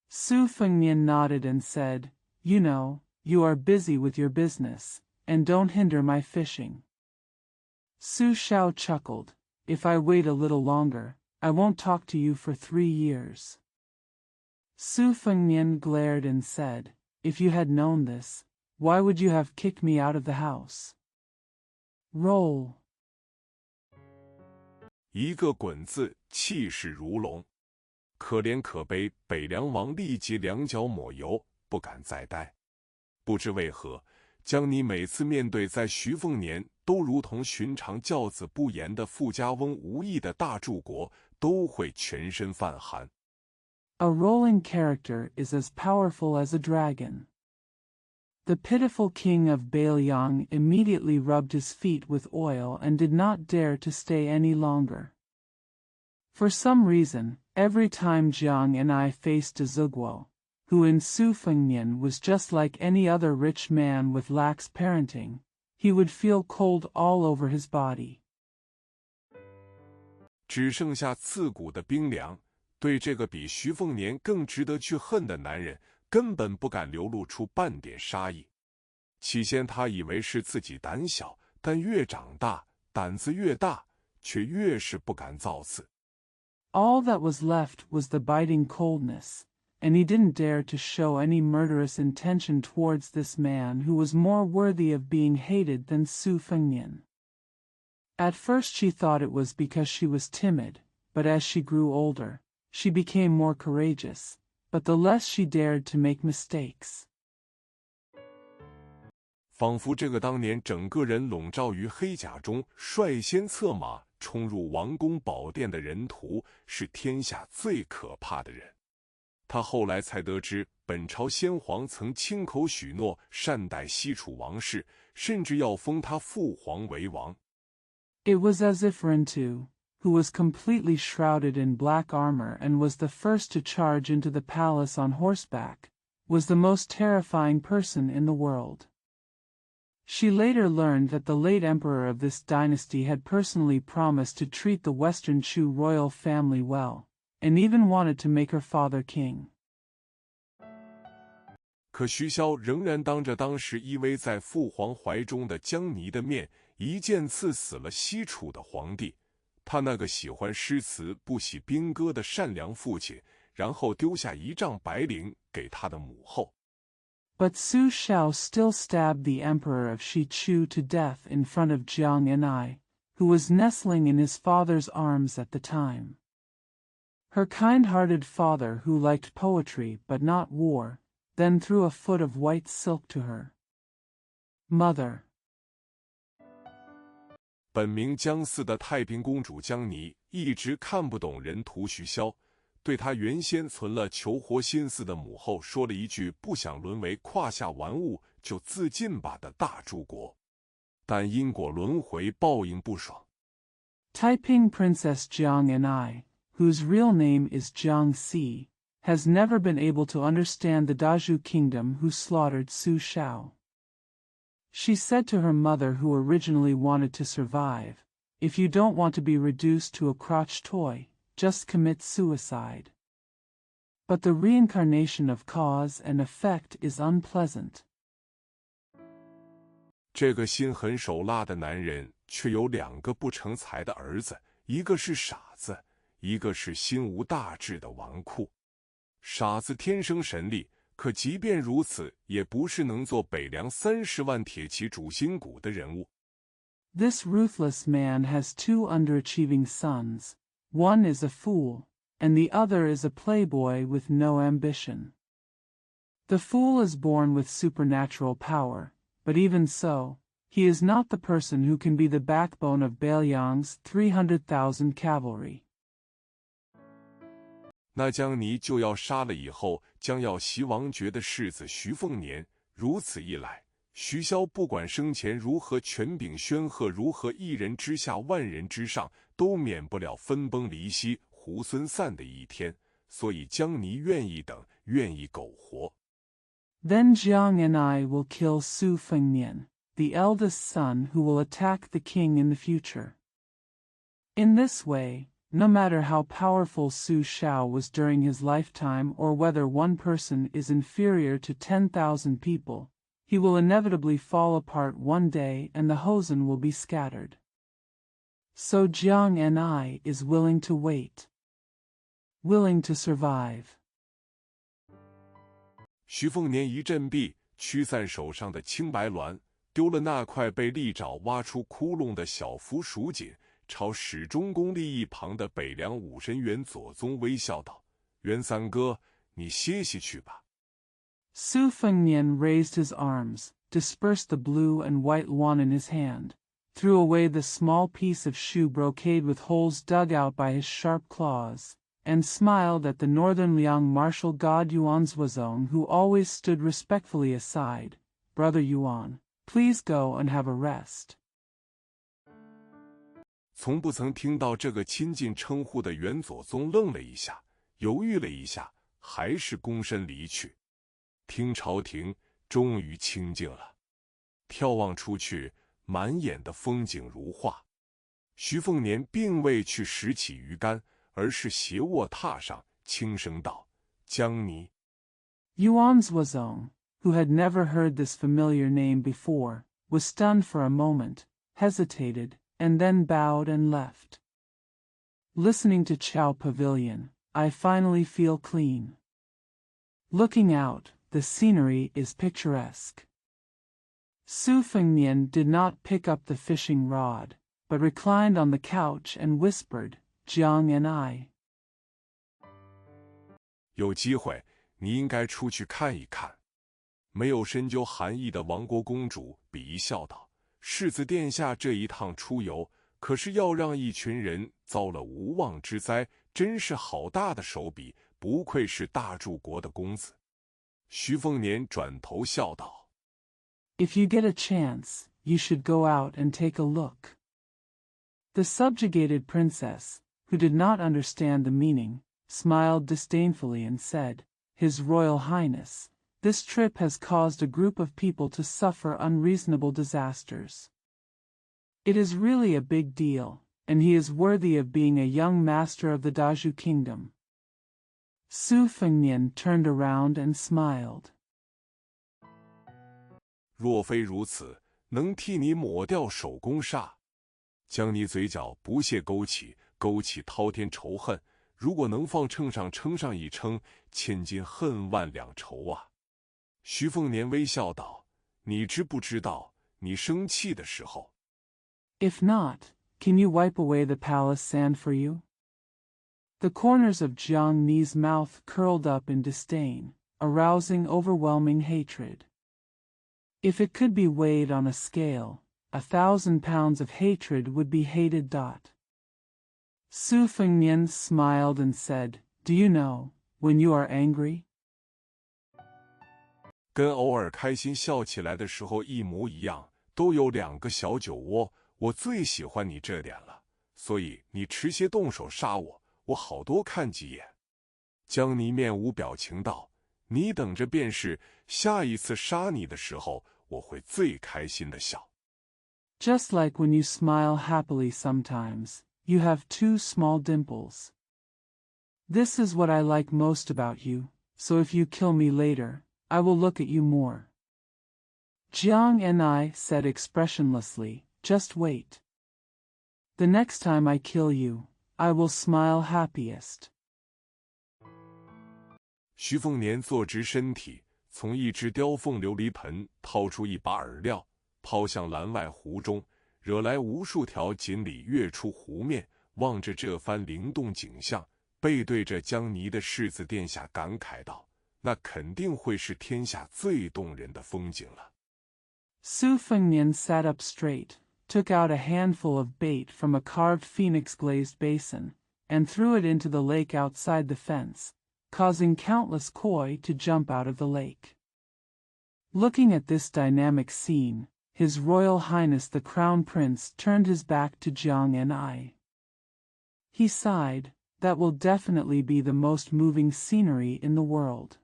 Su Fengnian nodded and said, You know, you are busy with your business, and don't hinder my fishing. Su Xiao chuckled, If I wait a little longer, I won't talk to you for 3 years. Su Fengnian glared and said, If you had known this, why would you have kicked me out of the house? Roll. 一个滚字，气势如龙。可怜可悲，北凉王立即两脚抹油，不敢再待。不知为何，江泥每次面对在徐凤年都如同寻常教子不言的富家翁无意的大柱国，都会全身泛寒。A rolling character is as powerful as a dragon. The pitiful king of Bailiang immediately rubbed his feet with oil and did not dare to stay any longer. For some reason, every time Jiang and I faced a Zugwo, who in Su Fengnian was just like any other rich man with lax parenting, he would feel cold all over his body. 只剩下刺骨的冰凉，对这个比徐凤年更值得去恨的男人，根本不敢流露出半点杀意。起先他以为是自己胆小，但越长大，胆子越大，却越是不敢造次。All that was left was the biting coldness, and he didn't dare to show any murderous intention towards this man who was more worthy of being hated than Su Fengnian. At first she thought it was because she was timid, but as she grew older, she became more courageous, but the less she dared to make mistakes. 仿佛这个当年整个人笼罩于黑甲中，率先策马冲入王宫宝殿的人徒，是天下最可怕的人。他后来才得知，本朝先皇曾亲口许诺善待西楚王室，甚至要封他父皇为王。It was as if Rentu, who was completely shrouded in black armor and was the first to charge into the palace on horseback, was the most terrifying person in the world. She later learned that the late emperor of this dynasty had personally promised to treat the Western Chu royal family well, and even wanted to make her father king. 可徐骁仍然当着当时依偎在父皇怀中的江泥的面，一剑刺死了西楚的皇帝，他那个喜欢诗词不喜兵歌的善良父亲，然后丢下1丈白绫给他的母后。But Su Xiao still stabbed the emperor of Shichu to death in front of Jiang and I, who was nestling in his father's arms at the time. Her kind-hearted father, who liked poetry but not war, then threw a foot of white silk to her. Mother. 本名江寺的太平公主江泥一直看不懂人屠徐骁，对他原先存了求活心思的母后说了一句不想沦为胯下玩物就自尽吧的大柱国，但因果轮回报应不爽。Taiping Princess Jiang and I, whose real name is Jiang Si, has never been able to understand the Dazhu kingdom who slaughtered Su Xiao. She said to her mother, who originally wanted to survive, If you don't want to be reduced to a crotch toy, just commit suicide. But the reincarnation of cause and effect is unpleasant. 这个心狠手辣的男人却有2个不成才的儿子，一个是傻子，一个是心无大志的纨绔。傻子天生神力，可即便如此，也不是能做北凉30万铁骑主心骨的人物。This ruthless man has 2 underachieving sons, One is a fool, and the other is a playboy with no ambition. The fool is born with supernatural power, but even so, he is not the person who can be the backbone of Bailiang's 300,000 cavalry. 那江泥就要杀了以后将要袭王爵的世子徐凤年，如此一来，徐骁不管生前如何权柄煊赫，如何一人之下万人之上，都免不了分崩离析、猢狲散的一天。所以江泥愿意等，愿意苟活。Then Jiang and I will kill Su Fengnian, the eldest son who will attack the king in the future. In this way, no matter how powerful Su Shao was during his lifetime or whether one person is inferior to 10,000 people, he will inevitably fall apart one day and the Hosen will be scattered. So Jiang and I is willing to wait. Willing to survive. 徐凤年一振臂，驱散手上的青白鸾，丢了那块被利爪挖出窟窿的小符蜀锦，朝始终功立一旁的北凉武神元左宗微笑道：“元三哥，你歇息去吧。” Su Fengnian raised his arms, dispersed the blue and white wand in his hand, threw away the small piece of shoe brocade with holes dug out by his sharp claws, and smiled at the northern Liang martial god Yuan Zuozong, who always stood respectfully aside. "Brother Yuan, please go and have a rest." 从不曾听到这个亲近称呼的元左宗愣了一下，犹豫了一下，还是躬身离去。听朝廷终于清静了，眺望出去，满眼的风景如画。徐凤年并未去拾起鱼竿，而是斜卧榻上，轻声道：“江泥。” Yuan Zuozong, who had never heard this familiar name before, was stunned for a moment, hesitated, and then bowed and left. Listening to Chao Pavilion, I finally feel clean. Looking out, the scenery is picturesque. Su Fengnian did not pick up the fishing rod, but reclined on the couch and whispered, "Jiang and I." 有机会，你应该出去看一看。没有深究含义的王国公主鄙夷笑道：“世子殿下这一趟出游，可是要让一群人遭了无妄之灾，真是好大的手笔，不愧是大柱国的公子。”徐凤年转头笑道：“ If you get a chance, you should go out and take a look." The subjugated princess, who did not understand the meaning, smiled disdainfully and said, "His Royal Highness, this trip has caused a group of people to suffer unreasonable disasters. It is really a big deal, and he is worthy of being a young master of the Dazhu kingdom." Su Fengnian turned around and smiled. 若非如此，能替你抹掉手工煞。将你嘴角不屑勾起，勾起滔天仇恨。如果能放秤上称上一称，千金恨万两愁啊！徐凤年微笑道：“你知不知道，你生气的时候 If not, can you wipe away the palace sand for you?" The corners of Jiang Ni's mouth curled up in disdain, arousing overwhelming hatred. If it could be weighed on a scale, 1,000 pounds of hatred would be hated. Su Fengnian smiled and said, "Do you know, when you are angry?" 跟偶尔开心笑起来的时候一模一样，都有2个小酒窝。我最喜欢你这点了，所以你迟些动手杀我，我好多看几眼。江泥面无表情道：“你等着便是，下一次杀你的时候，我会最开心的笑。” Just like when you smile happily sometimes, you have 2 small dimples. This is what I like most about you, so if you kill me later, I will look at you more. Jiang and I said expressionlessly, "Just wait. The next time I kill you, I will smile happiest." 徐凤年坐直身体，从一只雕凤琉璃盆掏出一把饵料，抛向栏外湖中，惹来无数条锦鲤跃出湖面，望着这番灵动景象，背对着江泥的世子殿下感慨道：“那肯定会是天下最动人的风景了。” Su Fengnian sat up straight, took out a handful of bait from a carved phoenix-glazed basin, and threw it into the lake outside the fence, causing countless koi to jump out of the lake. Looking at this dynamic scene, His Royal Highness the Crown Prince turned his back to Jiang and I. He sighed, "That will definitely be the most moving scenery in the world."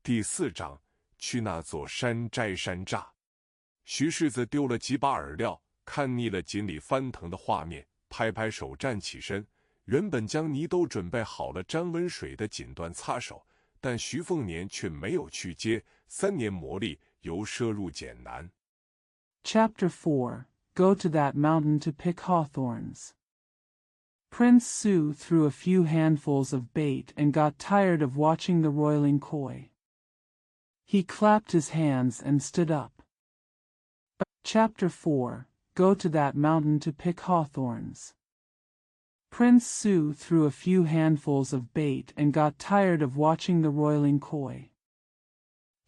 第4章，去那座山摘山楂。徐世子丢了几把饵料，看腻了锦鲤翻腾的画面，拍拍手站起身。原本江泥都准备好了沾温水的锦缎擦手，但徐凤年却没有去接。3年磨砺，由奢入俭难。Chapter 4 Go to that mountain to pick hawthorns. Prince Su threw a few handfuls of bait and got tired of watching the roiling koi. He clapped his hands and stood up. Chapter 4 Go to that mountain to pick hawthorns. Prince Su threw a few handfuls of bait and got tired of watching the roiling koi.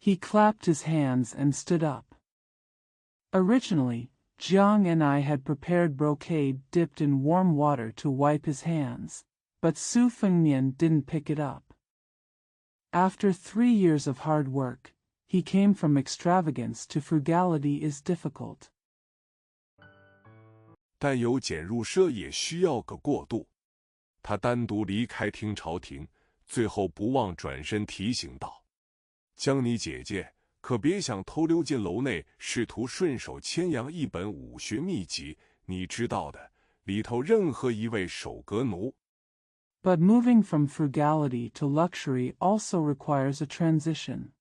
He clapped his hands and stood up. Originally, Jiang and I had prepared brocade dipped in warm water to wipe his hands, but Su Fengnian didn't pick it up. After 3 years of hard work, he came from extravagance to frugality is difficult. 但由俭入奢也需要个过渡。他单独离开听朝廷，最后不忘转身提醒道：“江泥姐姐，可别想偷溜进楼内，试图顺手牵羊一本武学秘籍。你知道的，里头任何一位守阁奴。” But moving from frugality to luxury also requires a transition.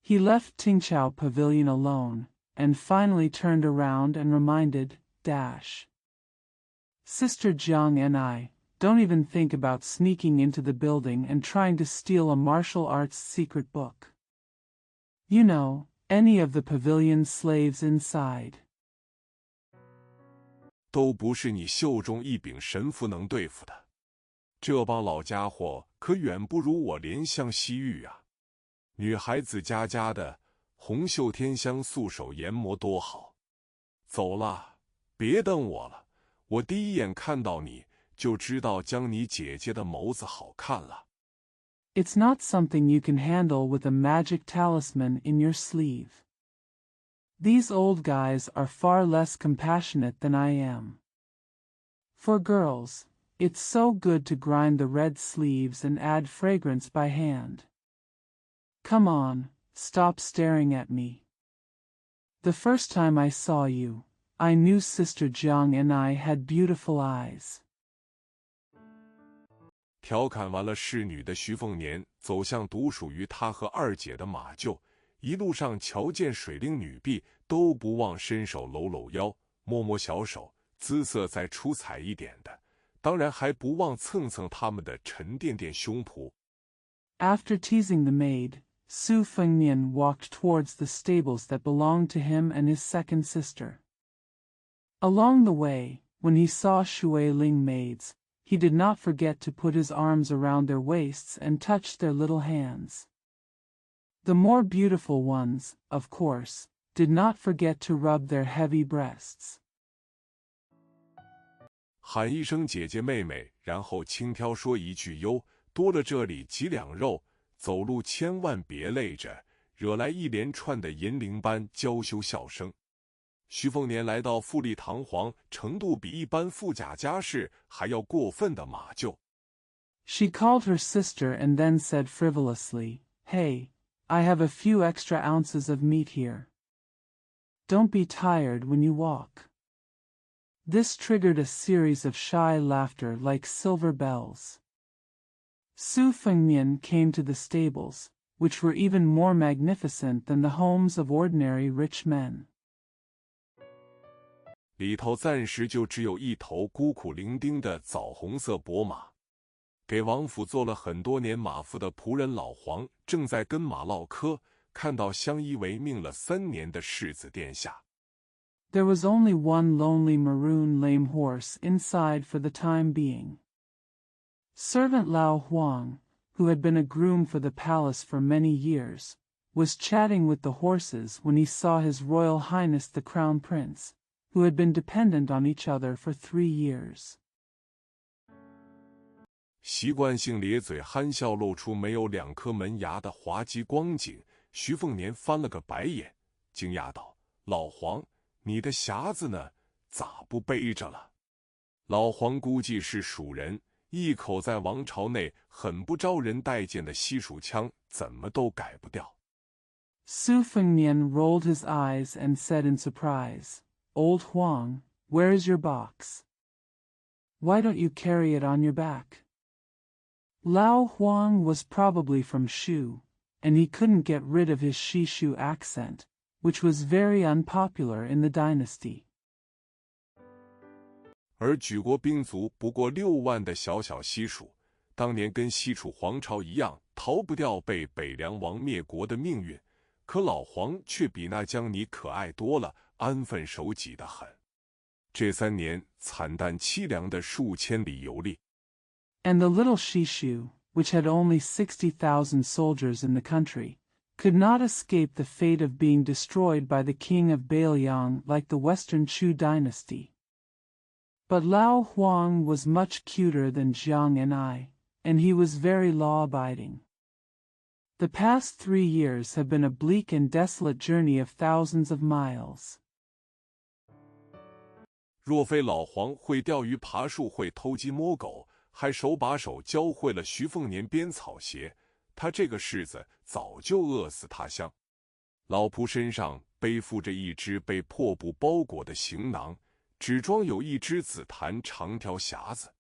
He left Tingqiao Pavilion alone, and finally turned around and reminded Sister Jiang and I, don't even think about sneaking into the building and trying to steal a martial arts secret book. You know, any of the pavilion's slaves inside. 都不是你袖中一柄神符能对付的。这帮老家伙可远不如我怜香惜玉啊！女孩子家家的，红袖添香，素手研磨多好。走了，别等我了，我第一眼看到你就知道江泥姐姐的眸子好看了。It's not something you can handle with a magic talisman in your sleeve. These old guys are far less compassionate than I am. For girls, it's so good to grind the red sleeves and add fragrance by hand. Come on, stop staring at me. The first time I saw you, I knew Sister Jiang and I had beautiful eyes. 调侃完了侍女的徐凤年，走向独属于他和二姐的马厩。一路上瞧见水灵女婢，都不忘伸手搂搂腰，摸摸小手，姿色再出彩一点的，当然还不忘蹭蹭他们的沉甸甸胸脯。After teasing the maid, Su Fengnian walked towards the stables that belonged to him and his second sister. Along the way, when he saw Shui Ling maids, he did not forget to put his arms around their waists and touch their little hands. The more beautiful ones, of course, did not forget to rub their heavy breasts. 喊一声姐姐妹妹，然后轻佻说一句哟，多了这里几两肉，走路千万别累着，惹来一连串的银铃般娇羞笑声。徐凤年来到富丽堂皇程度比一般富甲家世还要过分的马厩。She called her sister and then said frivolously, "Hey, I have a few extra ounces of meat here. Don't be tired when you walk." This triggered a series of shy laughter like silver bells. Su Fengnian came to the stables, which were even more magnificent than the homes of ordinary rich men. 里头暂时就只有一头孤苦伶仃的枣红色薄马。给王府做了很多年马夫的仆人老黄正在跟马唠嗑，看到相依为命了3年的世子殿下。There was only one lonely maroon lame horse inside for the time being. Servant Lao Huang, who had been a groom for the palace for many years, was chatting with the horses when he saw His Royal Highness the Crown Prince, who had been dependent on each other for 3 years. 习惯性咧嘴憨笑露出没有2颗门牙的滑稽光景，徐凤年翻了个白眼，惊讶道：“老黄，你的匣子呢？咋不背着了？”老黄估计是蜀人，一口在王朝内很不招人待见的西蜀腔怎么都改不掉。Su Fengnian rolled his eyes and said in surprise, "Old Huang, where is your box? Why don't you carry it on your back?" Lao Huang was probably from Shu, and he couldn't get rid of his Shishu accent, which was very unpopular in the dynasty. 而举国兵卒不过6万的小小西蜀，当年跟西楚皇朝一样，逃不掉被北凉王灭国的命运。可老黄却比那江泥可爱多了，安分守己得很。这3年惨淡凄凉的数千里游历。And the little Shishu, which had only 60,000 soldiers in the country, could not escape the fate of being destroyed by the king of Bailiang like the Western Chu dynasty. But Lao Huang was much cuter than Jiang and I, and he was very law-abiding. The past 3 years have been a bleak and desolate journey of thousands of miles. 若非老黄会钓鱼爬树，会偷鸡摸狗，还手把手教会了徐凤年编草鞋，他这个世子早就饿死他乡。老仆身上背负着一只被破布包裹的行囊，只装有一只紫檀长条匣子。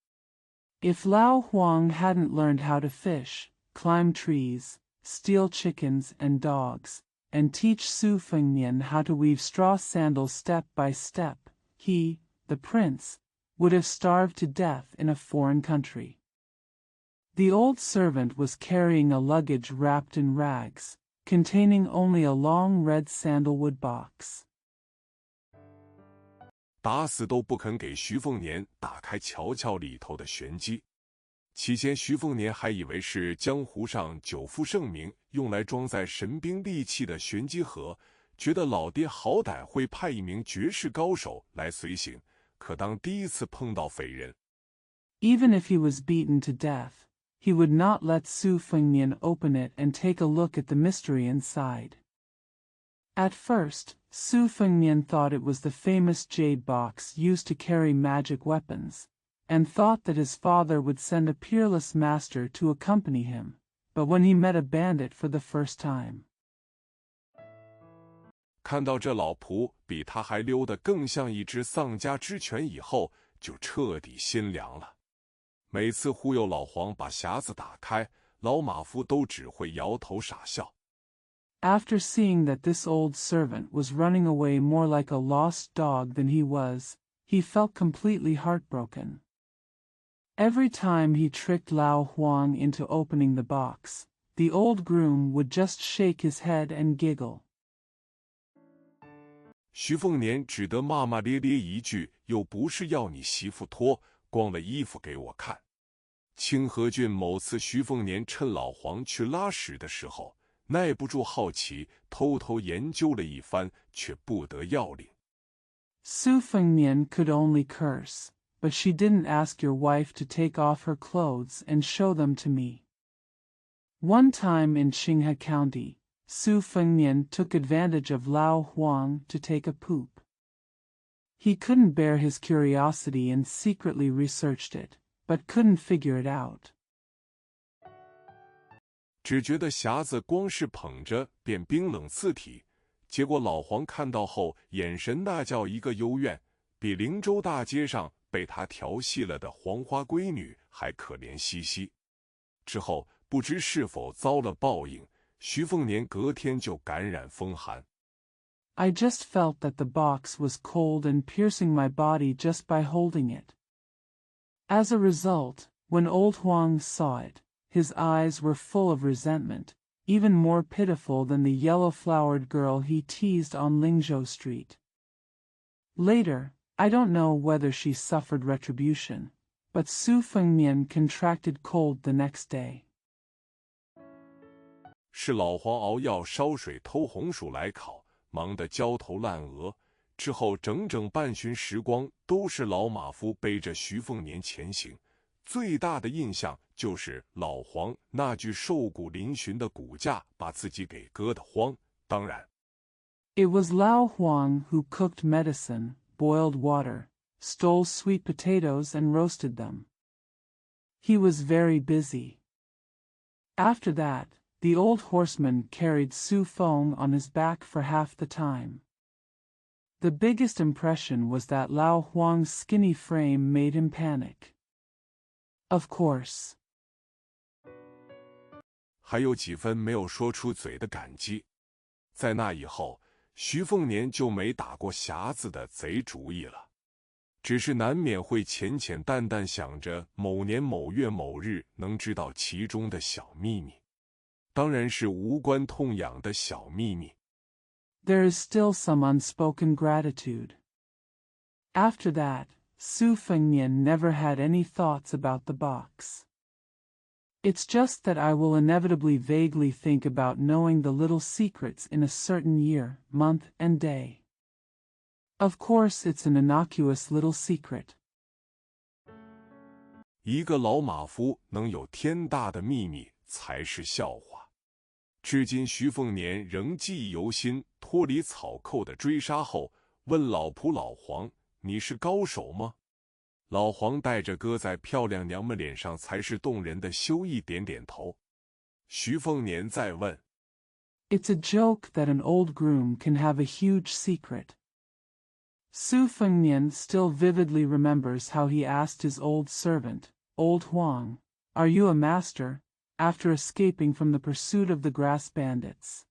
If Lao Huang hadn't learned how to fish, climb trees, steal chickens and dogs, and teach Su Fengnian how to weave straw sandals step by step, he, the prince, would have starved to death in a foreign country. The old servant was carrying a luggage wrapped in rags, containing only a long red sandalwood box. 打死都不肯给徐凤年打开瞧瞧里头的玄机。起先徐凤年还以为是江湖上久负盛名用来装载神兵利器的玄机盒，觉得老爹好歹会派一名绝世高手来随行。可当第一次碰到匪人， Even if he was beaten to death, he would not let Su Fengnian open it and take a look at the mystery inside. At first, Su Fengnian thought it was the famous jade box used to carry magic weapons, and thought that his father would send a peerless master to accompany him, but when he met a bandit for the first time, 看到这老仆比他还溜得更像一只丧家之犬以后，就彻底心凉了。每次忽悠老黄把匣子打开，老马夫都只会摇头傻笑。After seeing that this old servant was running away more like a lost dog than he was, he felt completely heartbroken. Every time he tricked Lao Huang into opening the box, the old groom would just shake his head and giggle. 徐凤年只得骂骂咧咧一句，又不是要你媳妇脱光了衣服给我看。清河郡某次徐凤年趁老黄去拉屎的时候，耐不住好奇，偷偷研究了一番，却不得要领。 Su Fengnian could only curse, but she didn't ask your wife to take off her clothes and show them to me. One time in Qinghe County, Su Fengnian took advantage of Lao Huang to take a poop. He couldn't bear his curiosity and secretly researched it, but couldn't figure it out. 只觉得匣子光是捧着便冰冷刺体，结果老黄看到后，眼神那叫一个幽怨，比灵州大街上被他调戏了的黄花闺女还可怜兮兮。之后不知是否遭了报应，徐凤年隔天就感染风寒。 I just felt that the box was cold and piercing my body just by holding it. As a result, when old Huang saw it, his eyes were full of resentment, even more pitiful than the yellow-flowered girl he teased on Lingzhou Street. Later, I don't know whether she suffered retribution, but Su Fengnian contracted cold the next day. 是老黄熬药烧水偷红薯来烤，忙得焦头烂额。之后整整半旬时光都是老马夫背着徐凤年前行，最大的印象就是老黄那具瘦骨嶙峋的骨架把自己给割得慌。当然 It was Lao Huang who cooked medicine, boiled water, stole sweet potatoes and roasted them. He was very busy. After that, the old horseman carried Su Feng on his back for half the time. The biggest impression was that Lao Huang's skinny frame made him panic. Of course. 还有几分没有说出嘴的感激。在那以后，徐凤年就没打过匣子的贼主意了，只是难免会浅浅淡淡想着某年某月某日能知道其中的小秘密，当然是无关痛痒的小秘密。There is still some unspoken gratitude. After that, Su Fengnian never had any thoughts about the box. It's just that I will inevitably vaguely think about knowing the little secrets in a certain year, month, and day. Of course it's an innocuous little secret. 一个老马夫能有天大的秘密才是笑话。至今徐凤年仍记忆犹新，脱离草寇的追杀后，问老仆老黄：“你是高手吗？”老黄带着搁在漂亮娘们脸上才是动人的羞意点点头。徐凤年再问 It's a joke that an old groom can have a huge secret. Su Fengnian still vividly remembers how he asked his old servant, Old Huang, "Are you a master?" after escaping from the pursuit of the grass bandits.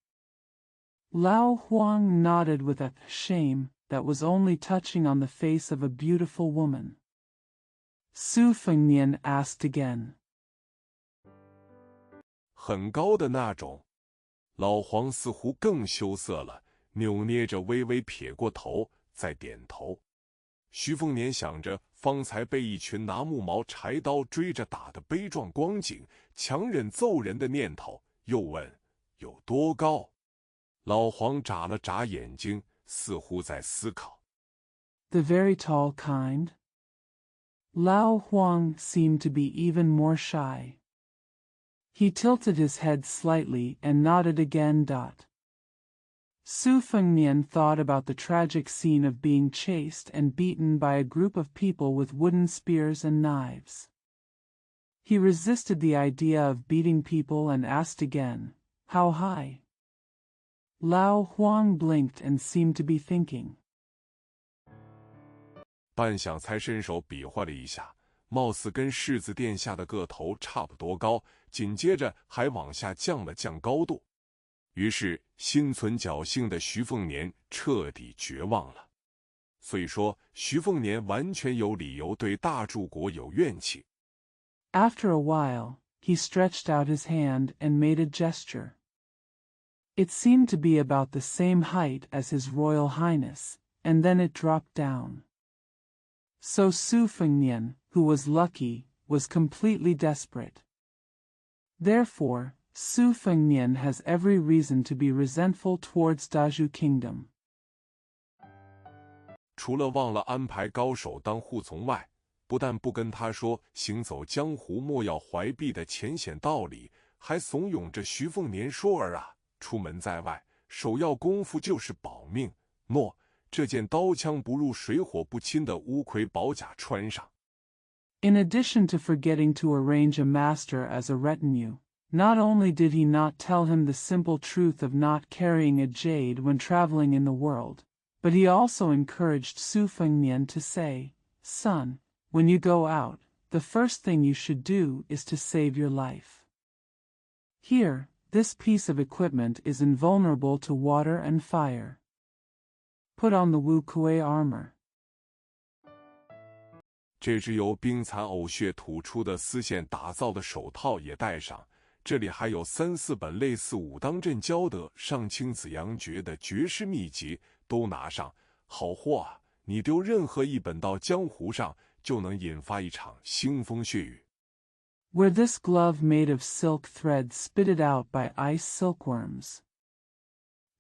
Lao Huang nodded with a shame that was only touching on the face of a beautiful woman. Su Fengnian asked again. 很高的那种。老黄似乎更羞涩了，扭捏着微微撇过头，再点头。徐凤年想着方才被一群拿木矛柴刀追着打的悲壮光景，强忍揍人的念头，又问有多高。老黄眨了眨眼睛，似乎在思考。The very tall kind? Lao Huang seemed to be even more shy. He tilted his head slightly and nodded again. Su Fengnian thought about the tragic scene of being chased and beaten by a group of people with wooden spears and knives. He resisted the idea of beating people and asked again, "How high?" Lao Huang blinked and seemed to be thinking. 半晌才伸手比划了一下，貌似跟世子殿下的个头差不多高，紧接着还往下降了降高度。于是心存侥幸的徐凤年彻底绝望了。所以说，徐凤年完全有理由对大柱国有怨气。After a while, he stretched out his hand and made a gesture. It seemed to be about the same height as His Royal Highness, and then it dropped down. So Su Fengnian, who was lucky, was completely desperate. Therefore, Su Fengnian has every reason to be resentful towards Dazhu Kingdom. 除了忘了安排高手当护从外，不但不跟他说行走江湖莫要怀璧的浅显道理，还怂恿着徐凤年说儿啊，出门在外，首要功夫就是保命。诺，这件刀枪不入、水火不侵的乌盔宝甲穿上。In addition to forgetting to arrange a master as a retinue, not only did he not tell him the simple truth of not carrying a jade when traveling in the world, but he also encouraged Su Fengnian to say, "Son, when you go out, the first thing you should do is to save your life. Here, this piece of equipment is invulnerable to water and fire. Put on the Wu Kuei armor." 这只由冰蚕藕血吐出的丝线打造的手套也戴上，这里还有3、4本类似武当镇教的上清子阳诀的绝世秘籍，都拿上。好货啊，你丢任何一本到江湖上，就能引发一场腥风血雨。Were this glove made of silk thread spitted out by ice silkworms?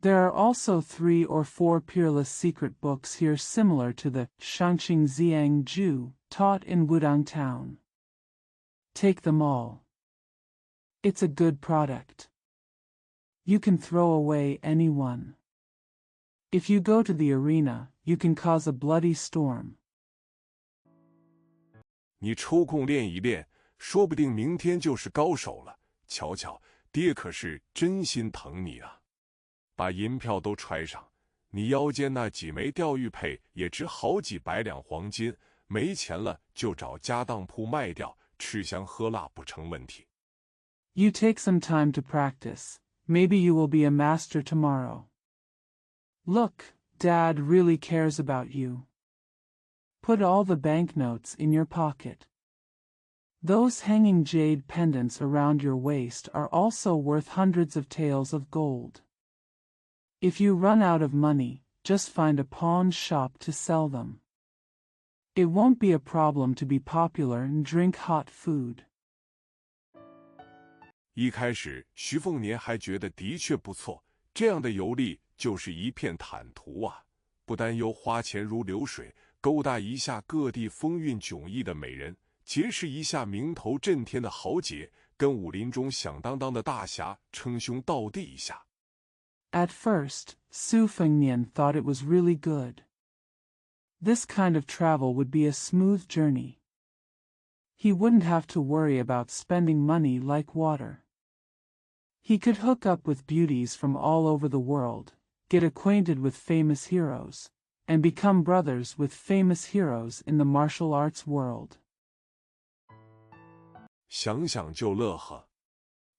There are also 3 or 4 peerless secret books here similar to the Shangxing Ziang Ju taught in Wudang Town. Take them all. It's a good product. You can throw away any one. If you go to the arena, you can cause a bloody storm. 你抽空练一练，说不定明天就是高手了。瞧瞧，爹可是真心疼你啊！把银票都揣上，你腰间那几枚钓玉佩也值好几百两黄金，没钱了就找家当铺卖掉，吃香喝辣不成问题。You take some time to practice. Maybe you will be a master tomorrow. Look, Dad really cares about you. Put all the banknotes in your pocket. Those hanging jade pendants around your waist are also worth hundreds of taels of gold. If you run out of money, just find a pawn shop to sell them. It won't be a problem to be popular and drink hot food. 一开始，徐凤年还觉得的确不错，这样的游历就是一片坦途啊，不担忧花钱如流水，勾搭一下各地风韵迥异的美人，结识一下名头震天的豪杰，跟武林中响当当的大侠称兄道弟一下。At first, Su Fengnian thought it was really good. This kind of travel would be a smooth journey. He wouldn't have to worry about spending money like water. He could hook up with beauties from all over the world, get acquainted with famous heroes, and become brothers with famous heroes in the martial arts world. 想想就乐呵。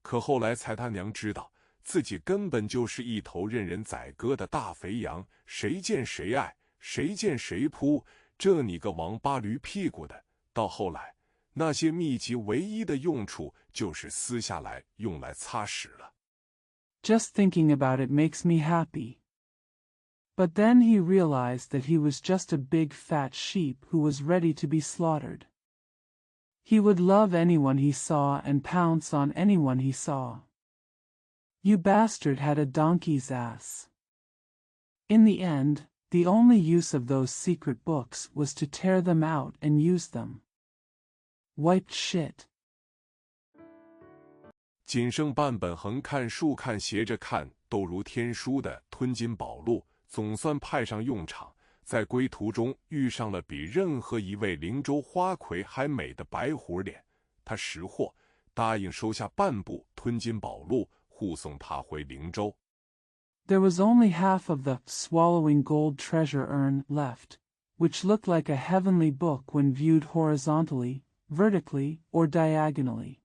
可后来才他娘知道，自己根本就是一头任人宰割的大肥羊，谁见谁爱，谁见谁扑，这你个王八驴屁股的！到后来，那些秘籍唯一的用处就是撕下来用来擦屎了。Just thinking about it makes me happy. But then he realized that he was just a big fat sheep who was ready to be slaughtered. He would love anyone he saw and pounce on anyone he saw. You bastard had a donkey's ass. In the end, the only use of those secret books was to tear them out and use them. Wiped shit. 仅剩半本横看竖看斜着看都如天书的吞金宝录，总算派上用场。在归途中遇上了比任何一位灵州花魁还美的白虎脸，他识货，答应收下半部吞金宝录，护送他回灵州。There was only half of the swallowing gold treasure urn left, which looked like a heavenly book when viewed horizontally, vertically, or diagonally.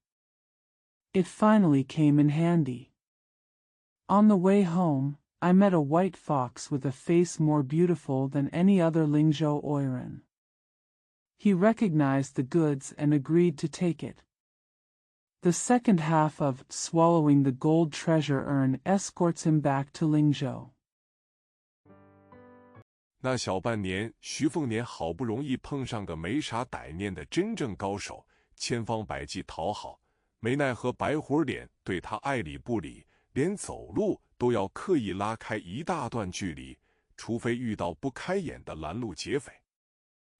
It finally came in handy. On the way home, I met a white fox with a face more beautiful than any other Lingzhou oiran. He recognized the goods and agreed to take it. The second half of swallowing the gold treasure urn escorts him back to Lingzhou. 那小半年，徐凤年好不容易碰上个没啥歹念的真正高手，千方百计讨好，没奈何白虎脸对他爱理不理，连走路都要刻意拉开一大段距离，除非遇到不开眼的拦路劫匪。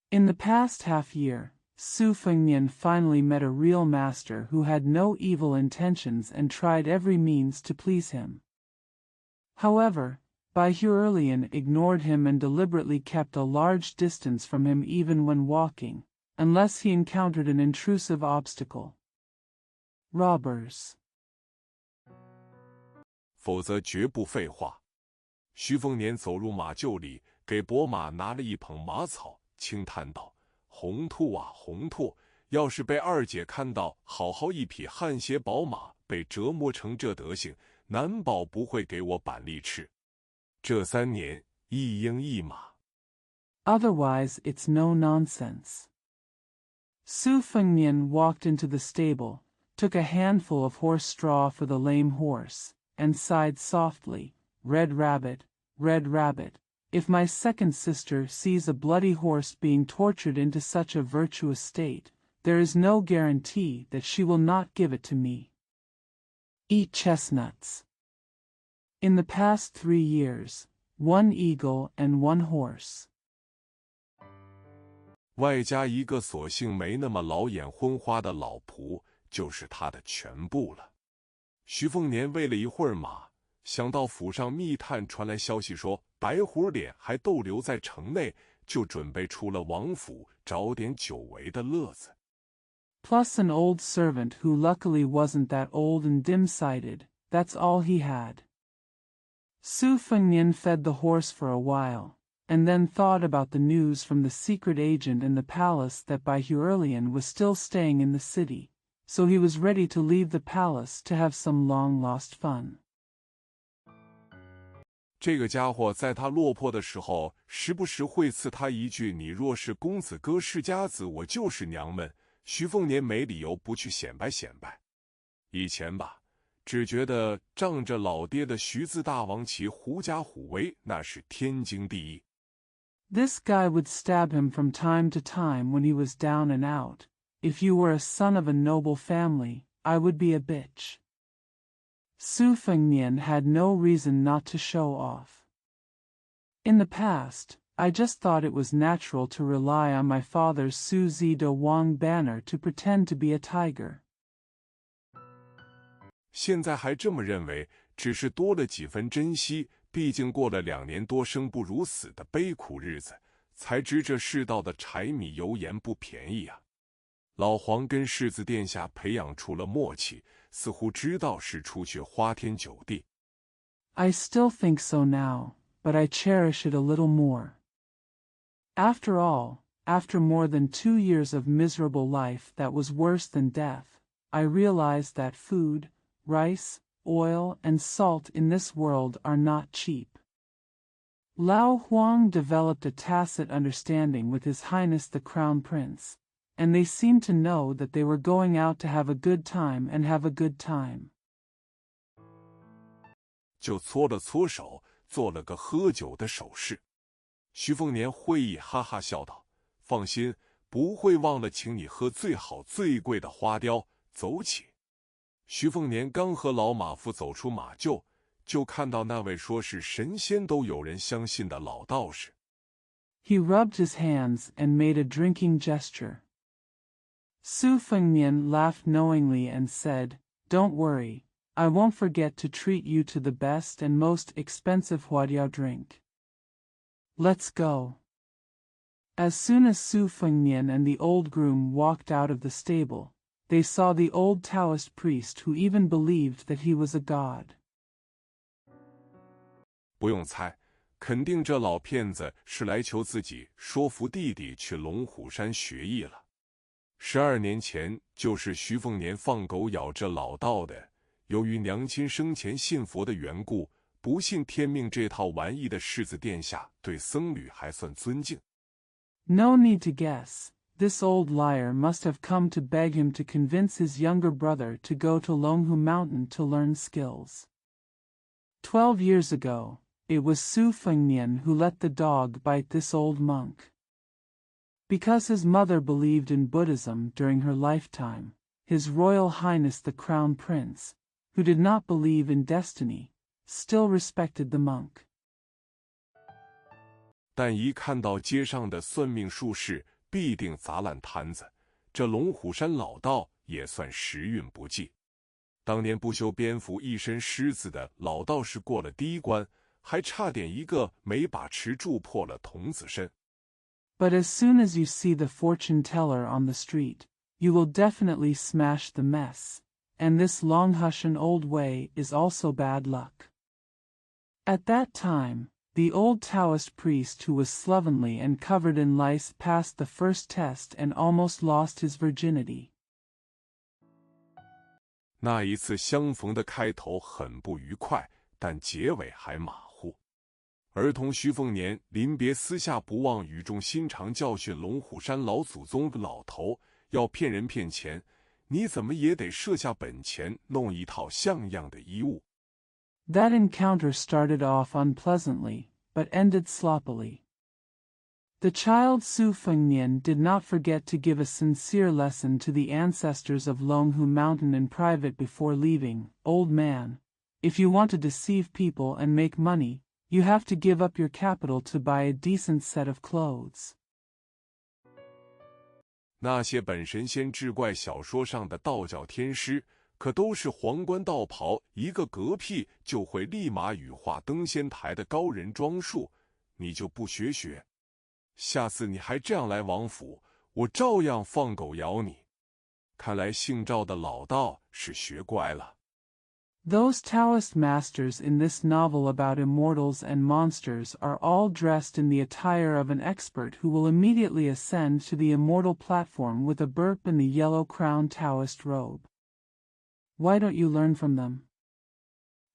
In the past half year, Su Fengnian finally met a real master who had no evil intentions and tried every means to please him. However, Bai Huerlian ignored him and deliberately kept a large distance from him even when walking, unless he encountered an intrusive obstacle. Robbers. 否则绝不废话。徐凤年走入马厩里，给伯马拿了一捧马草，轻叹道：“红兔啊，红兔，要是被二姐看到好好一匹汗血宝马被折磨成这德行，难保不会给我板栗吃。这3年，一鹰一马。” Otherwise, it's no nonsense. Su Fengnian walked into the stable, took a handful of horse straw for the lame horse, and sighed softly, Red rabbit, if my second sister sees a bloody horse being tortured into such a virtuous state, there is no guarantee that she will not give it to me. Eat chestnuts. In the past 3 years, 1 eagle and 1 horse. 外加一个索性没那么老眼昏花的老仆，就是他的全部了。徐凤年喂了一会儿马，想到府上密探传来消息说白虎脸还逗留在城内，就准备出了王府找点久违的乐子。Plus an old servant who luckily wasn't that old and dim-sighted, that's all he had. Su Fengnian fed the horse for a while, and then thought about the news from the secret agent in the palace that Bai Huerlian was still staying in the city, so he was ready to leave the palace to have some long-lost fun. 这个家伙在他落魄的时候，时不时会刺他一句：“你若是公子哥世家子，我就是娘们。”徐凤年没理由不去显摆显摆。以前吧，只觉得仗着老爹的徐字大王旗狐假虎威，那是天经地义。This guy would stab him from time to time when he was down and out. If you were a son of a noble family, I would be a bitch. Su Fengnian had no reason not to show off. In the past, I just thought it was natural to rely on my father's Su Zido Wang banner to pretend to be a tiger. 现在还这么认为，只是多了几分珍惜。毕竟过了2年多生不如死的悲苦日子，才知这世道的柴米油盐不便宜啊。老黄跟世子殿下培养出了默契，似乎知道是出去花天酒地。I still think so now, but I cherish it a little more. After all, after more than 2 years of miserable life that was worse than death, I realized that food, rice, oil, and salt in this world are not cheap. Lao Huang developed a tacit understanding with His Highness the Crown Prince, and they seemed to know that they were going out to have a good time and have a good time. 就搓了搓手，做了个喝酒的手势。徐凤年会意哈哈笑道：“放心，不会忘了请你喝最好最贵的花雕。走起。”徐凤年刚和老马夫走出马厩，就看到那位说是神仙都有人相信的老道士。He rubbed his hands and made a drinking gesture. Su Fengnian laughed knowingly and said, "Don't worry, I won't forget to treat you to the best and most expensive huadiao drink. Let's go." As soon as Su Fengnian and the old groom walked out of the stable, they saw the old Taoist priest who even believed that he was a god. 不用猜，肯定这老骗子是来求自己说服弟弟去龙虎山学艺了。12年前，就是徐凤年放狗咬这老道的，由于娘亲生前信佛的缘故，不信天命这套玩意的世子殿下对僧侣还算尊敬。No need to guess. This old liar must have come to beg him to convince his younger brother to go to Longhu Mountain to learn skills. 12 years ago, it was Su Fengnian who let the dog bite this old monk. Because his mother believed in Buddhism during her lifetime, His Royal Highness the Crown Prince, who did not believe in destiny, still respected the monk. 但一看到街上的算命术士，必定砸烂摊子。这龙虎山老道也算时运不济。当年不修边幅、一身虱子的老道士过了第一关，还差点一个没把持住破了童子身。But as soon as you see the fortune teller on the street, you will definitely smash the mess, and this Longhushan old way is also bad luck. At that time, the old Taoist priest who was slovenly and covered in lice passed the first test and almost lost his virginity. 那一次相逢的开头很不愉快，但结尾还马虎。儿童徐凤年临别私下不忘语重心长教训龙虎山老祖宗老头，要骗人骗钱，你怎么也得设下本钱，弄一套像样的衣物。That encounter started off unpleasantly, but ended sloppily. The child Su Fengnian did not forget to give a sincere lesson to the ancestors of Longhu Mountain in private before leaving. Old man, if you want to deceive people and make money, you have to give up your capital to buy a decent set of clothes. 那些本神仙志怪小说上的道教天师，可都是皇冠道袍，一个嗝屁就会立马羽化登仙台的高人装束，你就不学学？下次你还这样来王府，我照样放狗咬你。看来姓赵的老道是学乖了。Those Taoist masters in this novel about immortals and monsters are all dressed in the attire of an expert who will immediately ascend to the immortal platform with a burp in the yellow-crowned Taoist robe. Why don't you learn from them?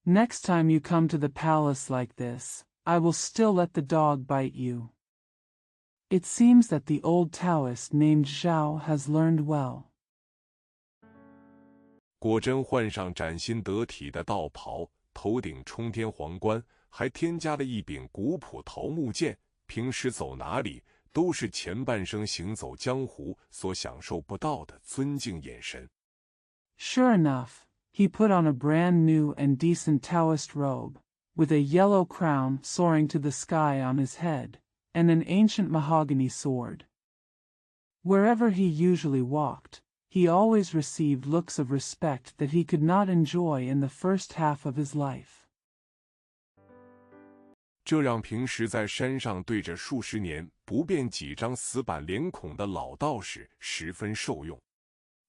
Next time you come to the palace like this, I will still let the dog bite you. It seems that the old Taoist named Zhao has learned well. 果真换上崭新得体的道袍，头顶冲天皇冠，还添加了一柄古朴桃木剑，平时走哪里都是前半生行走江湖所享受不到的尊敬眼神。Sure enough, he put on a brand new and decent Taoist robe, with a yellow crown soaring to the sky on his head, and an ancient mahogany sword. Wherever he usually walked, he always received looks of respect that he could not enjoy in the first half of his life. 这让平时在山上对着数十年不变几张死板脸孔的老道士十分受用。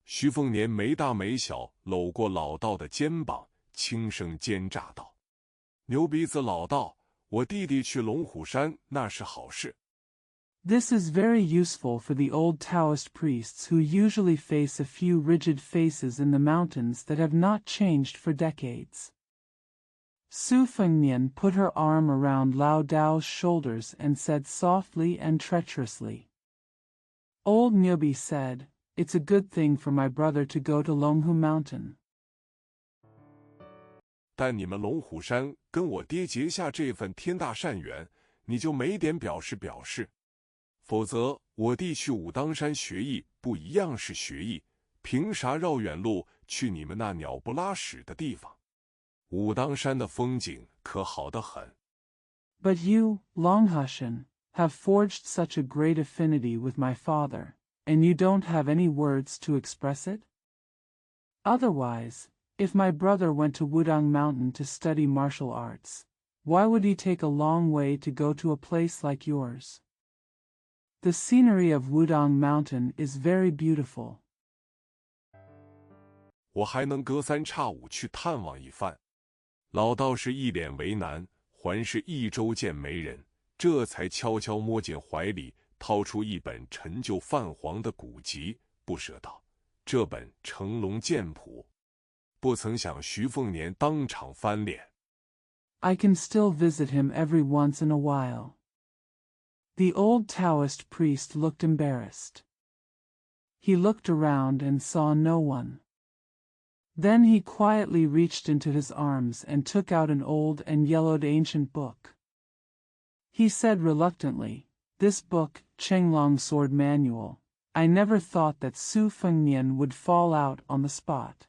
徐凤年没大没小搂过老道的肩膀，轻声奸诈道：“牛鼻子老道，我弟弟去龙虎山那是好事。” This is very useful for the old Taoist priests who usually face a few rigid faces in the mountains that have not changed for decades. Su Fengnian put her arm around Lao Dao's shoulders and said softly and treacherously. Old Nyobi said, "It's a good thing for my brother to go to Longhu Mountain." 但你们龙虎山跟我爹结下这份天大善缘，你就没点表示表示？否则我弟去武当山学艺不一样是学艺，凭啥绕远路去你们那鸟不拉屎的地方？武当山的风景可好得很。But you, Longhushan, have forged such a great affinity with my father, and you don't have any words to express it? Otherwise, if my brother went to Wudang Mountain to study martial arts, why would he take a long way to go to a place like yours? The scenery of Wudang Mountain is very beautiful. 我还能隔三差五去探望一番。老道士一脸为难，还是一周见没人，这才悄悄摸进怀里，掏出一本陈旧泛黄的古籍，不舍道：“这本成龙剑谱。”不曾想徐凤年当场翻脸。I can still visit him every once in a while. The old Taoist priest looked embarrassed. He looked around and saw no one. Then he quietly reached into his arms and took out an old and yellowed ancient book. He said reluctantly, "This book, Chenglong Sword Manual, I never thought that Su Fengnian would fall out on the spot."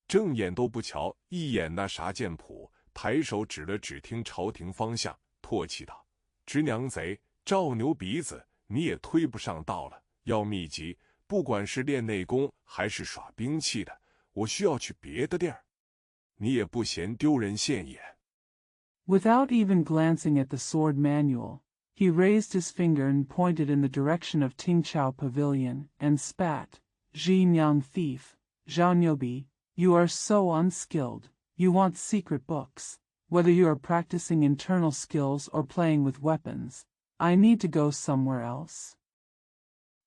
正眼都不瞧一眼那啥剑谱，抬手指了指听朝廷方向，唾弃道：“直娘贼，赵牛鼻子，你也推不上道了。要秘籍，不管是练内功还是耍兵器的，我需要去别的地儿。你也不嫌丢人现眼。” Without even glancing at the sword manual, he raised his finger and pointed in the direction of Tingchao Pavilion, and spat, "Ji Nyang thief, Zhao Nyobi, you are so unskilled, you want secret books. Whether you are practicing internal skills or playing with weapons, I need to go somewhere else.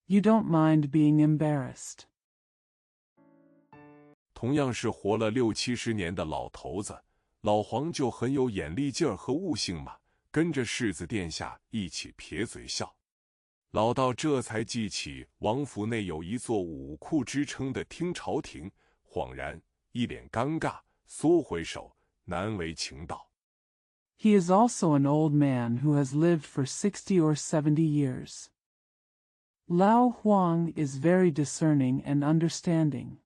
You don't mind being embarrassed." 同样是活了60、70年的老头子，老黄就很有眼力劲儿和悟性嘛，跟着世子殿下一起撇嘴笑。老道这才记起王府内有一座武库之称的听朝廷，恍然一脸尴尬，缩回手，难为情道：“ He is also an old man who has lived for 60 or 70 years. Lao Huang is very discerning and understanding.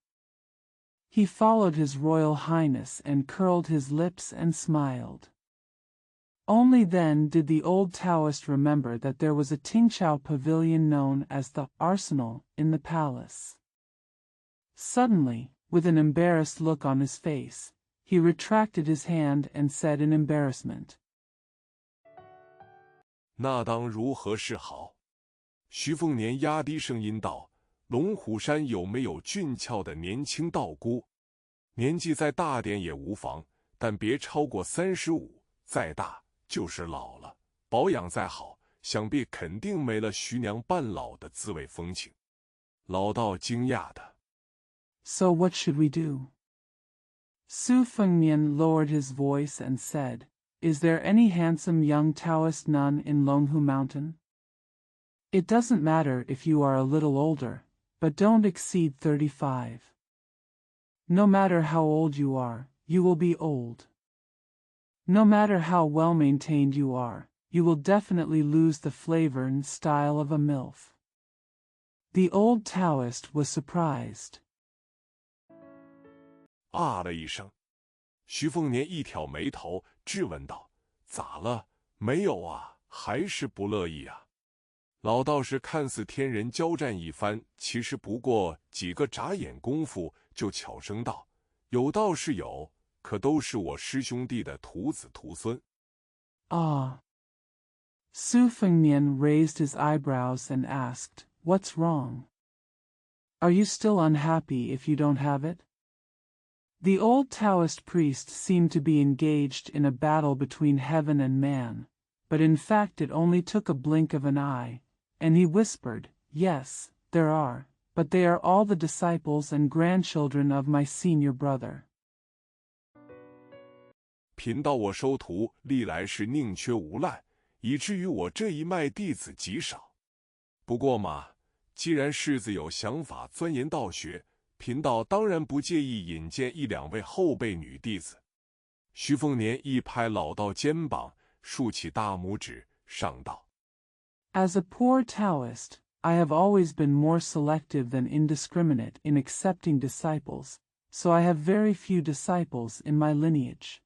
He followed His Royal Highness and curled his lips and smiled. Only then did the old Taoist remember that there was a Tingqiao pavilion known as the Arsenal in the palace. Suddenly, with an embarrassed look on his face, he retracted his hand and said in embarrassment, 那当如何是好？徐凤年压低声音道，龙虎山有没有俊俏的年轻道姑？年纪再大点也无妨，但别超过35，再大就是老了，保养再好，想必肯定没了徐娘半老的滋味风情。老道惊讶的。So what should we do? Su Fengmian lowered his voice and said, Is there any handsome young Taoist nun in Longhu Mountain? It doesn't matter if you are a little older, but don't exceed 35. No matter how old you are, you will be old. No matter how well maintained you are, you will definitely lose the flavor and style of a MILF. The old Taoist was surprised. 啊了一声，徐凤年一挑眉头，质问道：“咋了？没有啊，还是不乐意啊？”老道士看似天人交战一番，其实不过几个眨眼功夫，就悄声道：“有道是有，可都是我师兄弟的徒子徒孙。” Ah. Su Fengmian raised his eyebrows and asked, What's wrong? Are you still unhappy if you don't have it? The old Taoist priest seemed to be engaged in a battle between heaven and man, but in fact it only took a blink of an eye, and he whispered, Yes, there are, but they are all the disciples and grandchildren of my senior brother. 贫道我收徒历来是宁缺毋滥，以至于我这一脉弟子极少。不过嘛，既然世子有想法钻研道学，贫道当然不介意引荐一两位后辈女弟子。徐凤年一拍老道肩膀，竖起大拇指，上道。As a poor Taoist, I have always been more selective than indiscriminate in accepting disciples, so I have very few disciples in my lineage.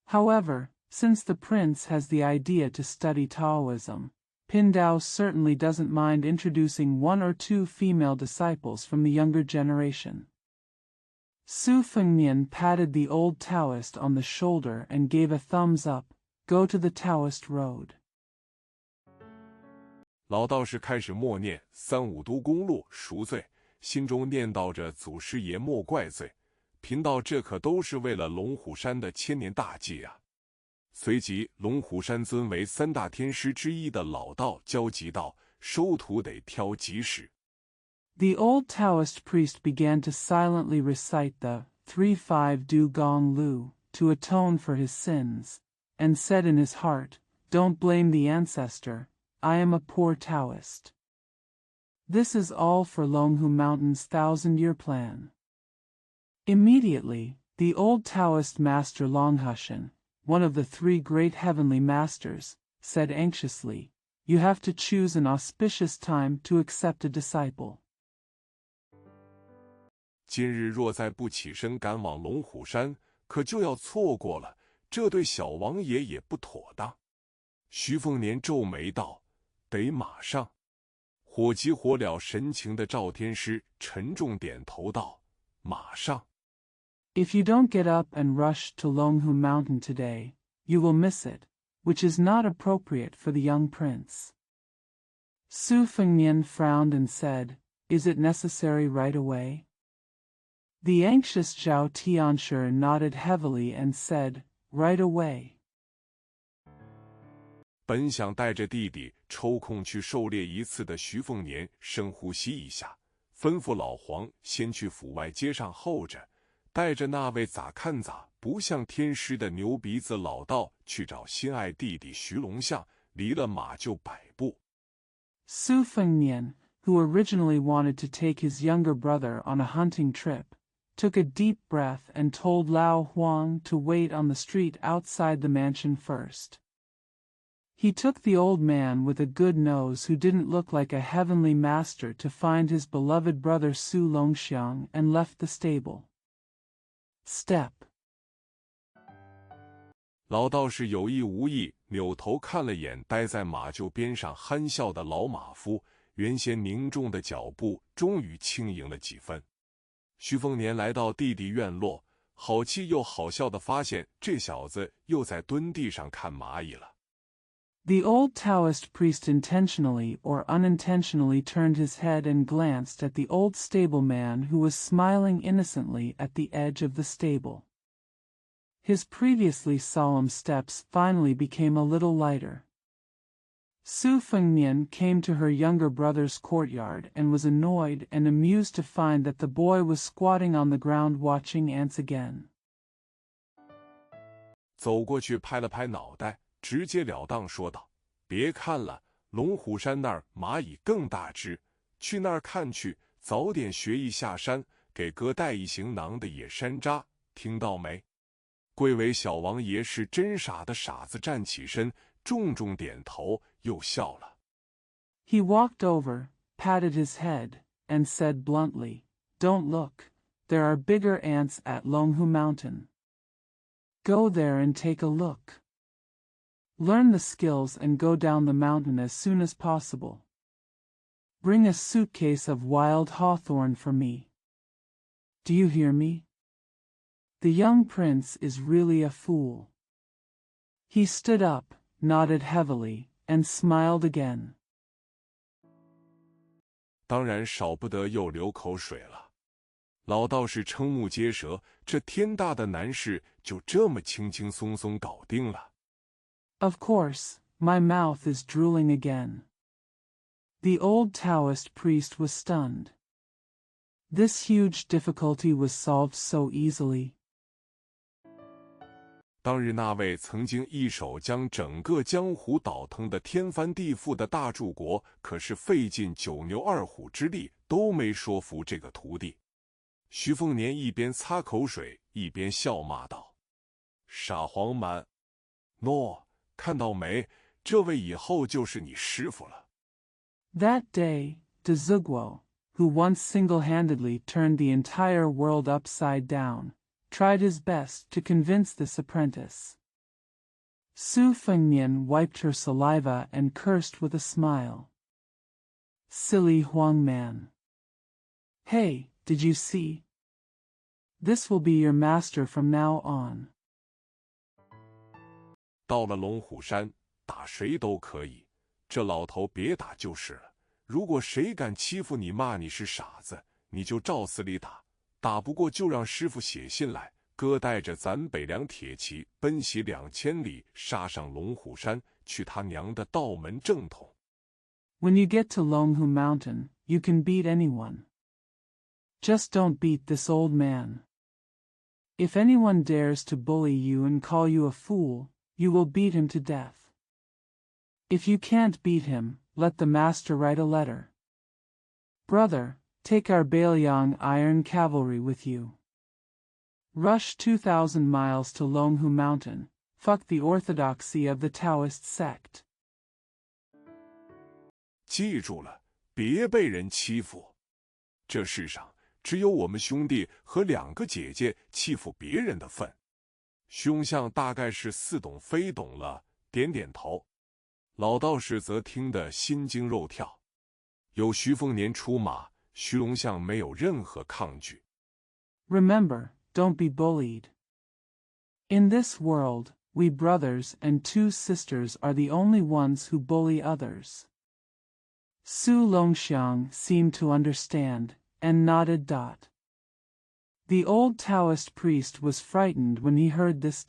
However, since the prince has the idea to study Taoism, Pindao certainly doesn't mind introducing 1 or 2 female disciples from the younger generation. Su Fengmian patted the old Taoist on the shoulder and gave a thumbs up, Go to the Taoist road. 老道士开始默念三五都公路赎罪，心中念叨着祖师爷莫怪罪，贫道这可都是为了龙虎山的千年大计啊。随即，龙虎山尊为3大天师之一的老道焦急道：“收徒得挑吉时。” The old Taoist priest began to silently recite the 3-5 Du Gong Lu to atone for his sins, and said in his heart, Don't blame the ancestor, I am a poor Taoist. This is all for Longhu Mountain's 1,000-year plan. Immediately, the old Taoist master Longhushan, one of the 3 great heavenly masters, said anxiously, You have to choose an auspicious time to accept a disciple. 今日若再不起身赶往龙虎山，可就要错过了，这对小王爷也不妥当。徐凤年皱眉道：“得马上。”火急火燎神情的赵天师沉重点头道：“马上。” If you don't get up and rush to Longhu Mountain today, you will miss it, which is not appropriate for the young prince. Su Fengmian frowned and said, Is it necessary right away? The anxious Zhao Tianshi nodded heavily and said, Right away. 本想带着弟弟抽空去狩猎一次的徐凤年深呼吸一下，吩咐老黄先去府外街上候着，带着那位咋看咋不像天师的牛鼻子老道去找心爱弟弟徐龙象，离了马就100步。Su Fengmian, who originally wanted to take his younger brother on a hunting trip, took a deep breath and told Lao Huang to wait on the street outside the mansion first. He took the old man with a good nose who didn't look like a heavenly master to find his beloved brother Su Longxiang and left the stable. Step. 老道士有意无意扭头看了眼待在马厩边上憨笑的老马夫，原先凝重的脚步终于轻盈了几分。徐凤年来到弟弟院落，好气又好笑地发现这小子又在蹲地上看蚂蚁了。The old Taoist priest intentionally or unintentionally turned his head and glanced at the old stableman who was smiling innocently at the edge of the stable. His previously solemn steps finally became a little lighter. Su Fengnian came to her younger brother's courtyard and was annoyed and amused to find that the boy was squatting on the ground watching ants again. 走过去拍了拍脑袋，直截了当说道：“别看了，龙虎山那儿蚂蚁更大只，去那儿看去，早点学艺下山，给哥带一行囊的野山楂，听到没？”贵为小王爷是真傻的傻子站起身，重重点头，又笑了。He walked over, patted his head, and said bluntly, "Don't look, there are bigger ants at Longhu Mountain. Go there and take a look. Learn the skills and go down the mountain as soon as possible. Bring a suitcase of wild hawthorn for me. Do you hear me? The young prince is really a fool." He stood up, nodded heavily, and smiled again. 当然少不得又流口水了。老道士瞠目结舌，这天大的难事就这么轻轻松松搞定了。Of course, my mouth is drooling again. The old Taoist priest was stunned. This huge difficulty was solved so easily. 当日那位曾经一手将整个江湖倒腾得天翻地覆的大柱国，可是费尽九牛二虎之力都没说服这个徒弟。徐凤年一边擦口水，一边笑骂道：“傻黄蛮，喏，看到没？这位以后就是你师傅了。” That day, De Ziguo, who once single-handedly turned the entire world upside down, tried his best to convince this apprentice. Su Fengnian wiped her saliva and cursed with a smile. Silly Huang man. Hey, did you see? This will be your master from now on. 到了龙虎山，打谁都可以，这老头别打就是了。如果谁敢欺负你，骂你是傻子，你就照死里打。打不过就让师傅写信来，哥带着咱北凉铁骑奔袭2000里，杀上龙虎山，去他娘的道门正统。When you get to Longhu Mountain, you can beat anyone. Just don't beat this old man. If anyone dares to bully you and call you a fool, you will beat him to death. If you can't beat him, let the master write a letter. Brother, take our Bailiang iron cavalry with you. Rush 2,000 miles to Longhu Mountain, fuck the orthodoxy of the Taoist sect. 记住了，别被人欺负。这世上只有我们兄弟和2个姐姐欺负别人的份。凶相大概是似懂非懂了，点点头。老道士则听得心惊肉跳。有徐凤年出马，徐龙相没有任何抗拒。Remember, don't be bullied. In this world, we brothers and 2 sisters are the only ones who bully others. Su Longxiang seemed to understand, and nodded. The old Taoist priest was frightened when he heard this.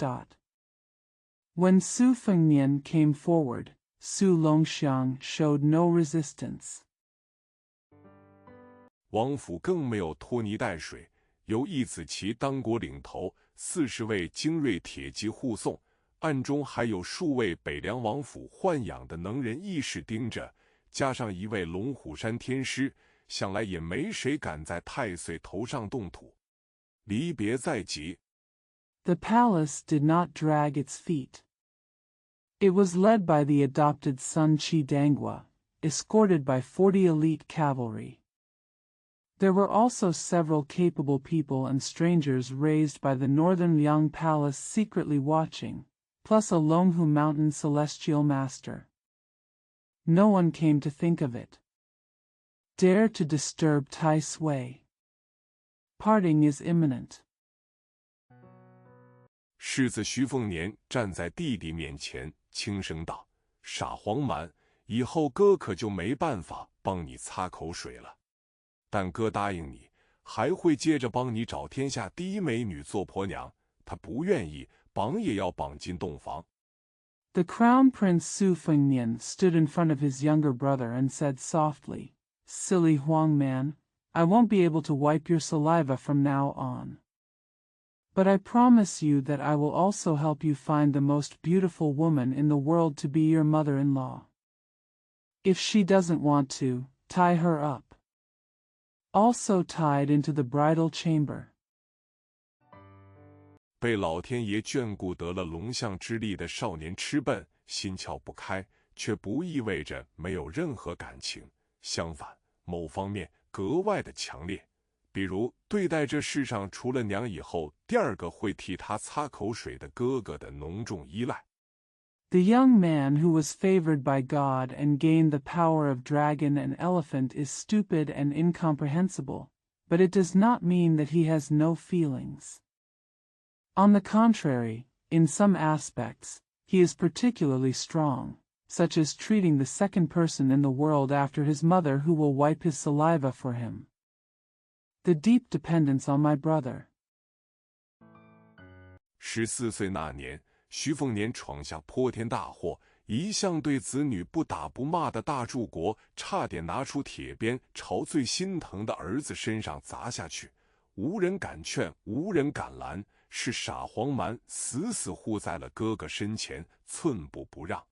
When Su Fengnian came forward, Su Longxiang showed no resistance. 王府更没有拖泥带水，由易子琪当国领头，40位精锐铁骑护送，暗中还有数位北凉王府豢养的能人义士盯着，加上1位龙虎山天师，想来也没谁敢在太岁头上动土。离别在即。The palace did not drag its feet. It was led by the adopted son Chidangwa, escorted by 40 elite cavalry. There were also several capable people and strangers raised by the northern Liang Palace secretly watching, plus a Longhu Mountain celestial master. No one came to think of it. Dare to disturb Tai Sui. Parting is imminent. 世子徐凤年站在弟弟面前，轻声道：“傻黄蛮，以后哥可就没办法帮你擦口水了。但哥答应你，还会接着帮你找天下第一美女做婆娘。他不愿意，绑也要绑进洞房。” The Crown Prince Su Fengnian stood in front of his younger brother and said softly, "Silly Huang man, I won't be able to wipe your saliva from now on. But I promise you that I will also help you find the most beautiful woman in the world to be your mother-in-law. If she doesn't want to, tie her up. Also tied into the bridal chamber." 被老天爷眷顾得了龙象之力的少年痴笨，心窍不开，却不意味着没有任何感情，相反，某方面格外的强烈。比如对待这世上除了娘以后第二个会替他擦口水的哥哥的浓重依赖。The young man who was favored by God and gained the power of dragon and elephant is stupid and incomprehensible, but it does not mean that he has no feelings. On the contrary, in some aspects, he is particularly strong, such as treating the second person in the world after his mother who will wipe his saliva for him. The deep dependence on my brother. 14岁那年，徐凤年闯下泼天大祸，一向对子女不打不骂的大柱国，差点拿出铁鞭朝最心疼的儿子身上砸下去。无人敢劝，无人敢拦，是傻黄蛮死死护在了哥哥身前，寸步不让。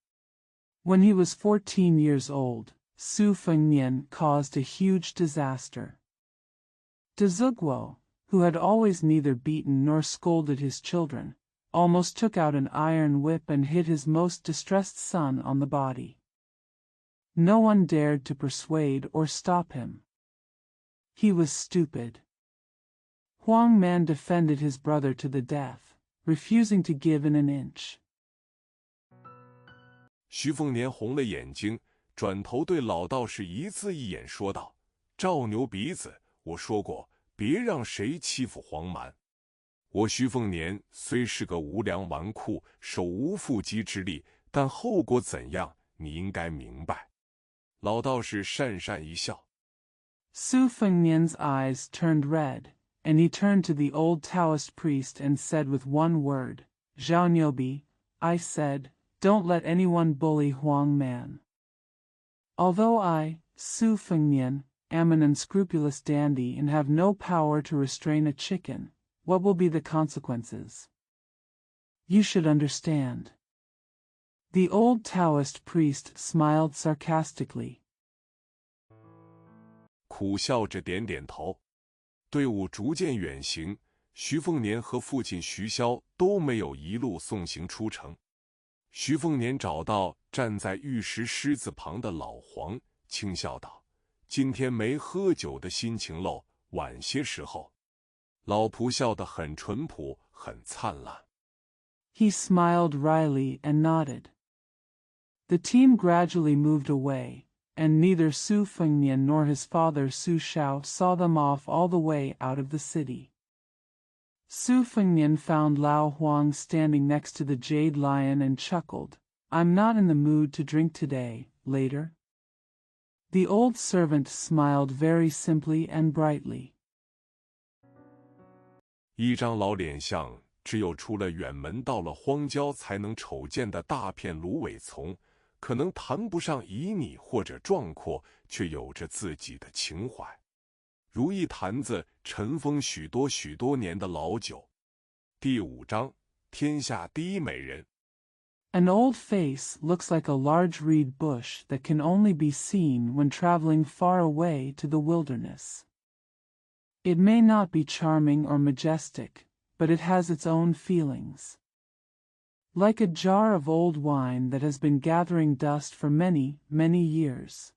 When he was 14 years old, Su Fengnian caused a huge disaster. Dezugwo, who had always neither beaten nor scolded his children, almost took out an iron whip and hit his most distressed son on the body. No one dared to persuade or stop him. He was stupid. Huang Man defended his brother to the death, refusing to give in an inch. 徐凤年红了眼睛，转头对老道士一字一眼说道：“赵牛鼻子，我说过，别让谁欺负黄蛮。我徐凤年虽是个无良纨绔，手无缚鸡之力，但后果怎样，你应该明白。”老道士讪讪一笑。Su Fengnian's eyes turned red, and he turned to the old Taoist priest and said with one word, "Zhao Niobi," I said, "don't let anyone bully Huang Man. Although I, Su Fengnian, am an unscrupulous dandy and have no power to restrain a chicken, what will be the consequences? You should understand." The old Taoist priest smiled sarcastically. 苦笑着点点头。队伍逐渐远行，徐凤年和父亲徐骁都没有一路送行出城。徐凤年找到站在玉石狮子旁的老黄，轻笑道：“今天没喝酒的心情喽，晚些时候。”老仆笑得很淳朴，很灿烂。He smiled wryly and nodded. The team gradually moved away, and neither Su Fengnian nor his father Su Shao saw them off all the way out of the city. Su Fengnian found Lao Huang standing next to the jade lion and chuckled, "I'm not in the mood to drink today, later." The old servant smiled very simply and brightly. 一张老脸相，只有出了远门到了荒郊才能瞅见的大片芦苇丛，可能谈不上旖旎或者壮阔，却有着自己的情怀，如一坛子尘封许多许多年的老酒。第5章，天下第一美人。An old face looks like a large reed bush that can only be seen when traveling far away to the wilderness. It may not be charming or majestic, but it has its own feelings. Like a jar of old wine that has been gathering dust for many, many years.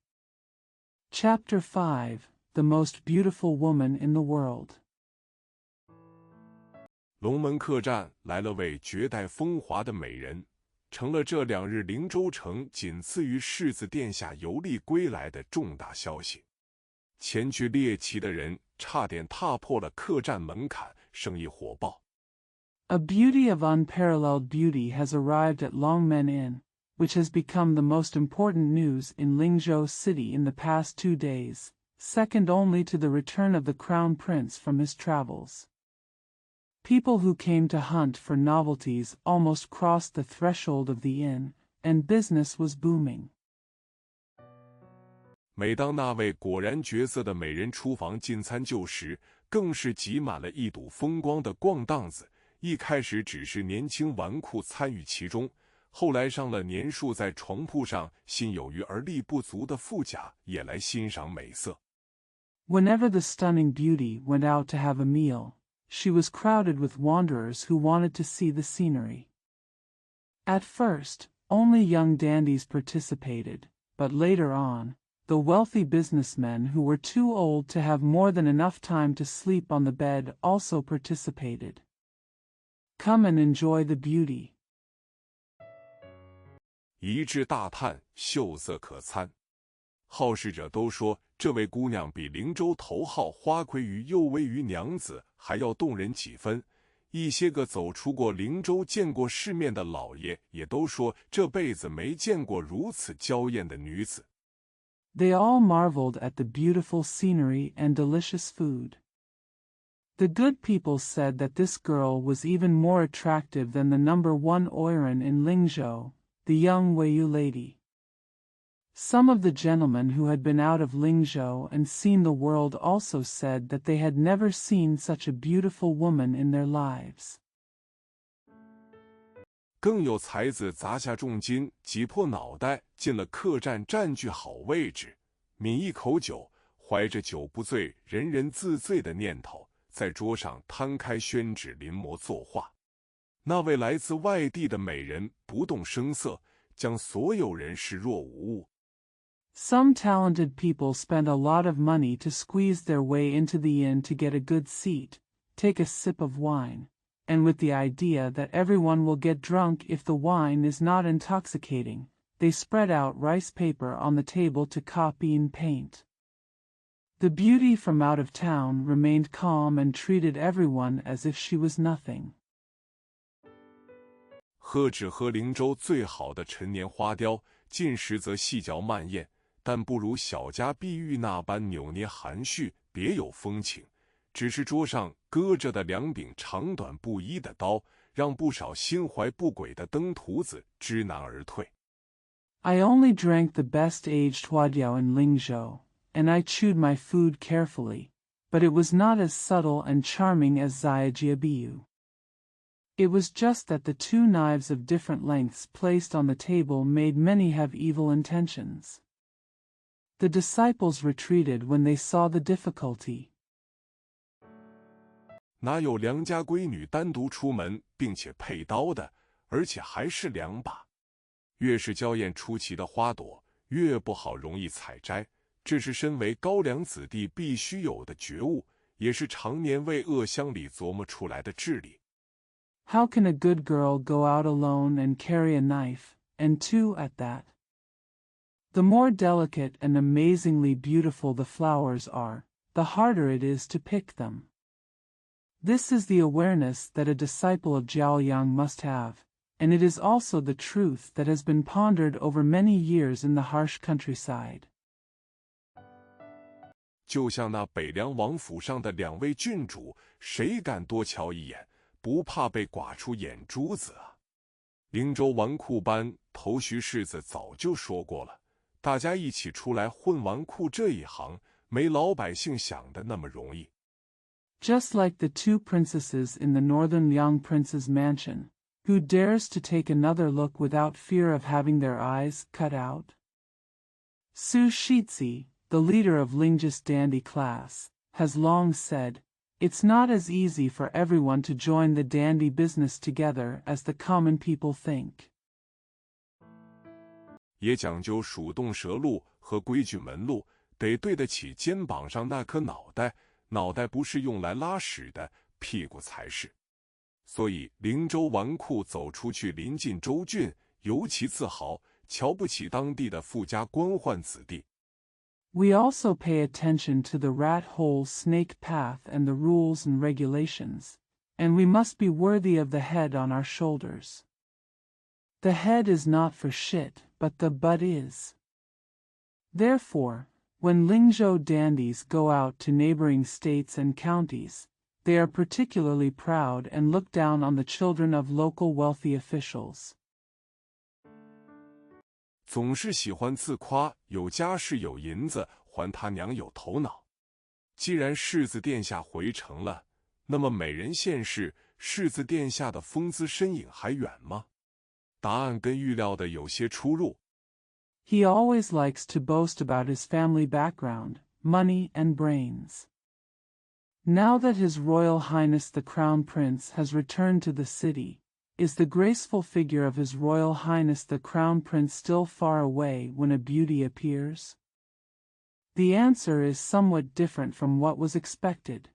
Chapter 5, The Most Beautiful Woman in the World. 龙门客栈来了位绝代风华的美人，成了这2日灵州城仅次于世子殿下游历归来的重大消息。前去猎奇的人差点踏破了客栈门槛，生意火爆。A beauty of unparalleled beauty has arrived at Longmen Inn, which has become the most important news in Lingzhou City in the past 2 days, second only to the return of the Crown Prince from his travels. People who came to hunt for novelties almost crossed the threshold of the inn, and business was booming. 每当那位果然绝色的美人出房进餐就时，更是挤满了一睹风光的逛荡子。一开始只是年轻纨绔参与其中，后来上了年数在床铺上心有余而力不足的富甲也来欣赏美色。Whenever the stunning beauty went out to have a meal, she was crowded with wanderers who wanted to see the scenery. At first, only young dandies participated, but later on, the wealthy businessmen who were too old to have more than enough time to sleep on the bed also participated. Come and enjoy the beauty. 一致大叹，秀色可餐。好事者都说，这位姑娘比灵州头号花魁与右微于娘子还要动人几分。一些个走出过灵州见过世面的老爷也都说，这辈子没见过如此娇艳的女子。They all marveled at the beautiful scenery and delicious food. The good people said that this girl was even more attractive than the #1 Oiran in Lingzhou, the young Weiyu lady. Some of the gentlemen who had been out of Lingzhou and seen the world also said that they had never seen such a beautiful woman in their lives. 更有才子砸下重金，挤破脑袋进了客栈，占据好位置，抿一口酒，怀着酒不醉人人自醉的念头，在桌上摊开宣纸临摹作画。那位来自外地的美人不动声色，将所有人视若无物。Some talented people spent a lot of money to squeeze their way into the inn to get a good seat, take a sip of wine, and with the idea that everyone will get drunk if the wine is not intoxicating, they spread out rice paper on the table to copy and paint. The beauty from out of town remained calm and treated everyone as if she was nothing. 喝只喝灵州最好的陈年花雕，进食则细嚼慢咽，但不如小家碧玉那般扭捏含蓄，别有风情。只是桌上搁着的2柄长短不一的刀，让不少心怀不轨的登徒子知难而退。I only drank the best aged huadiao in Lingzhou, and I chewed my food carefully, but it was not as subtle and charming as Ziajiabiyu. It was just that the 2 knives of different lengths placed on the table made many have evil intentions. The disciples retreated when they saw the difficulty. 哪有良家闺女单独出门并且配刀的，而且还是2把？越是娇艳出奇的花朵，越不好容易采摘。这是身为高粱子弟必须有的觉悟，也是常年为恶乡里琢磨出来的智力。How can a good girl go out alone and carry a knife, and 2 at that? The more delicate and amazingly beautiful the flowers are, the harder it is to pick them. This is the awareness that a disciple of Jiaoyang must have, and it is also the truth that has been pondered over many years in the harsh countryside. 就像那北凉王府上的2位郡主，谁敢多瞧一眼，不怕被刮出眼珠子啊？灵州纨绔班头须世子早就说过了，大家一起出来混纨绔这一行，没老百姓想的那么容易。Just like the 2 princesses in the northern young prince's mansion, who dares to take another look without fear of having their eyes cut out? Su Shizi, the leader of Lingzhou's dandy class, has long said, it's not as easy for everyone to join the dandy business together as the common people think. 也讲究鼠洞蛇路和规矩门路，得对得起肩膀上那颗脑袋，脑袋不是用来拉屎的，屁股才是。所以灵州纨绔走出去临近州郡，尤其自豪，瞧不起当地的富家官宦子弟。We also pay attention to the rat hole snake path and the rules and regulations, and we must be worthy of the head on our shoulders. The head is not for shit, but the butt is. Therefore, when Lingzhou dandies go out to neighboring states and counties, they are particularly proud and look down on the children of local wealthy officials. 总是喜欢自夸有家世有银子，还他娘有头脑。既然世子殿下回城了，那么美人现世，世子殿下的风姿身影还远吗？答案跟预料的有些出入。He always likes to boast about his family background, money and brains. Now that His Royal Highness the Crown Prince has returned to the city, is the graceful figure of His Royal Highness the Crown Prince still far away when a beauty appears? The answer is somewhat different from what was expected.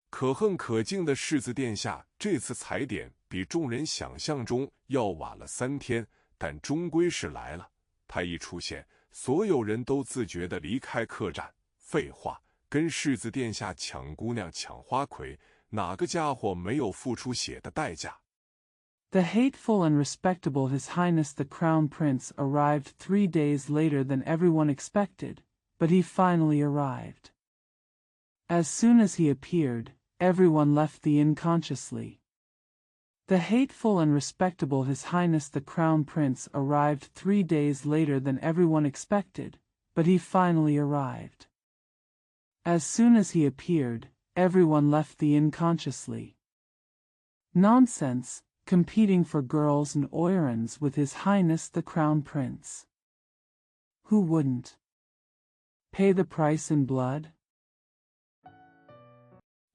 可恨可敬的世子殿下，这次踩点比众人想象中要晚了3天，但终归是来了。他一出现，所有人都自觉地离开客栈。废话，跟世子殿下抢姑娘抢花魁，哪个家伙没有付出血的代价？ The hateful and respectable His Highness the Crown Prince arrived 3 days later than everyone expected, but he finally arrived. As soon as he appeared, everyone left the inn consciously. The hateful and respectable His Highness the Crown Prince arrived 3 days later than everyone expected, but he finally arrived. As soon as he appeared, everyone left the inn consciously. Nonsense, competing for girls and oirons with His Highness the Crown Prince. Who wouldn't? Pay the price in blood?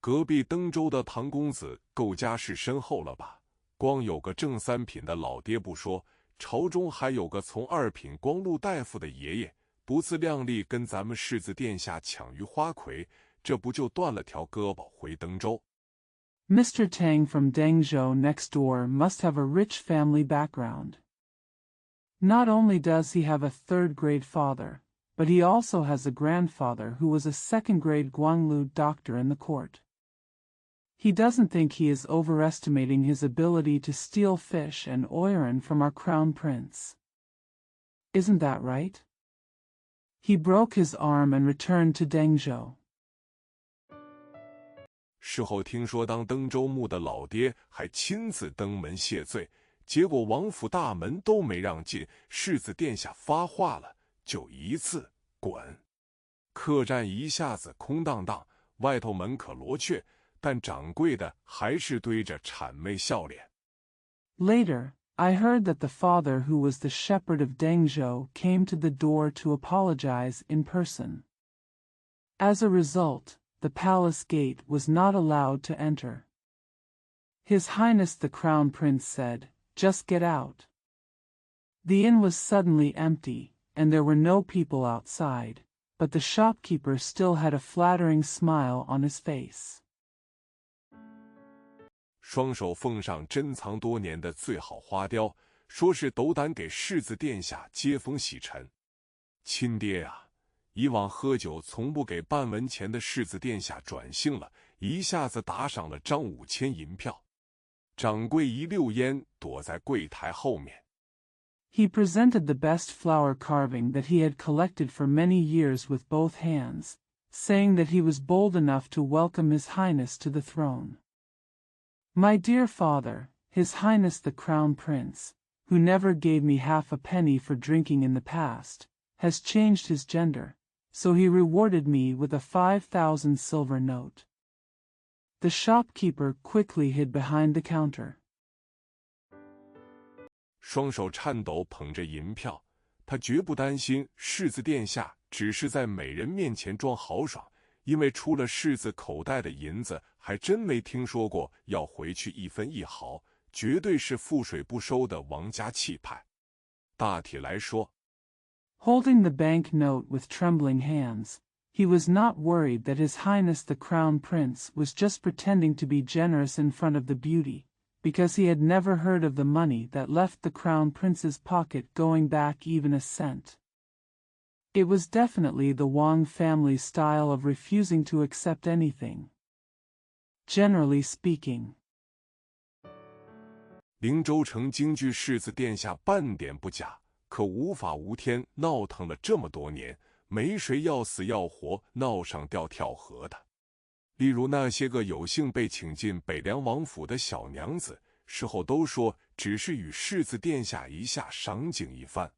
隔壁登州的唐公子够家世深厚了吧？光有个正3品的老爹不说，朝中还有个从2品光禄大夫的爷爷，不自量力跟咱们世子殿下抢于花魁，这不就断了条胳膊回登州？ Mr. Tang from Dengzhou next door must have a rich family background. Not only does he have a 3rd-grade father, but he also has a grandfather who was a 2nd-grade Guanglu doctor in the court. He doesn't think he is overestimating his ability to steal fish and oiron from our crown prince. Isn't that right? He broke his arm and returned to Dengzhou. 事后听说，当登州牧的老爹还亲自登门谢罪，结果王府大门都没让进，世子殿下发话了，就一字滚。客栈一下子空荡荡，外头门可罗雀，但掌柜的还是堆着谄媚笑脸。Later, I heard that the father who was the shepherd of Dengzhou came to the door to apologize in person. As a result, the palace gate was not allowed to enter. His Highness the Crown Prince said, "Just get out." The inn was suddenly empty, and there were no people outside, but the shopkeeper still had a flattering smile on his face. 双手奉上珍藏多年的最好花雕，说是斗胆给世子殿下接风洗尘。亲爹啊，以往喝酒从不给半文钱的世子殿下转性了，一下子打赏了张5000银票。掌柜一溜烟躲在柜台后面。He presented the best flower carving that he had collected for many years with both hands, saying that he was bold enough to welcome His Highness to the throne. My dear father, His Highness the Crown Prince, who never gave me half a penny for drinking in the past, has changed his gender, so he rewarded me with a 5,000 silver note. The shopkeeper quickly hid behind the counter. 双手颤抖捧着银票，他绝不担心世子殿下只是在美人面前装豪爽，因为出了世子口袋的银子，还真没听说过要回去一分一毫，绝对是覆水不收的王家气派。大体来说， Holding the banknote with trembling hands, he was not worried that His Highness the Crown Prince was just pretending to be generous in front of the beauty, because he had never heard of the money that left the Crown Prince's pocket going back even a cent. It was definitely the Wang family's style of refusing to accept anything. Generally speaking. 灵州城京剧世子殿下半点不假，可无法无天闹腾了这么多年，没谁要死要活闹上吊跳河的。例如那些个有幸被请进北凉王府的小娘子，事后都说只是与世子殿下一下赏景一番。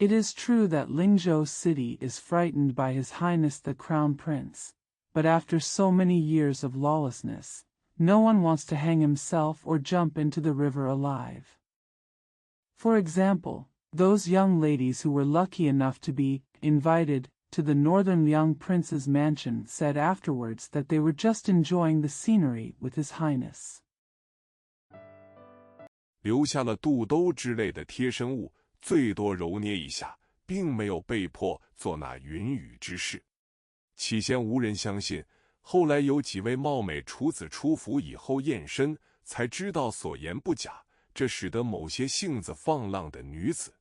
It is true that Lingzhou City is frightened by His Highness the Crown Prince, but after so many years of lawlessness, no one wants to hang himself or jump into the river alive. For example, those young ladies who were lucky enough to be invited to the northern young prince's mansion said afterwards that they were just enjoying the scenery with His Highness. 留下了肚兜之类的贴身物，最多揉捏一下，并没有被迫做那云雨之事。起先无人相信，后来有几位貌美处子出府以后验身，才知道所言不假，这使得某些性子放浪的女子。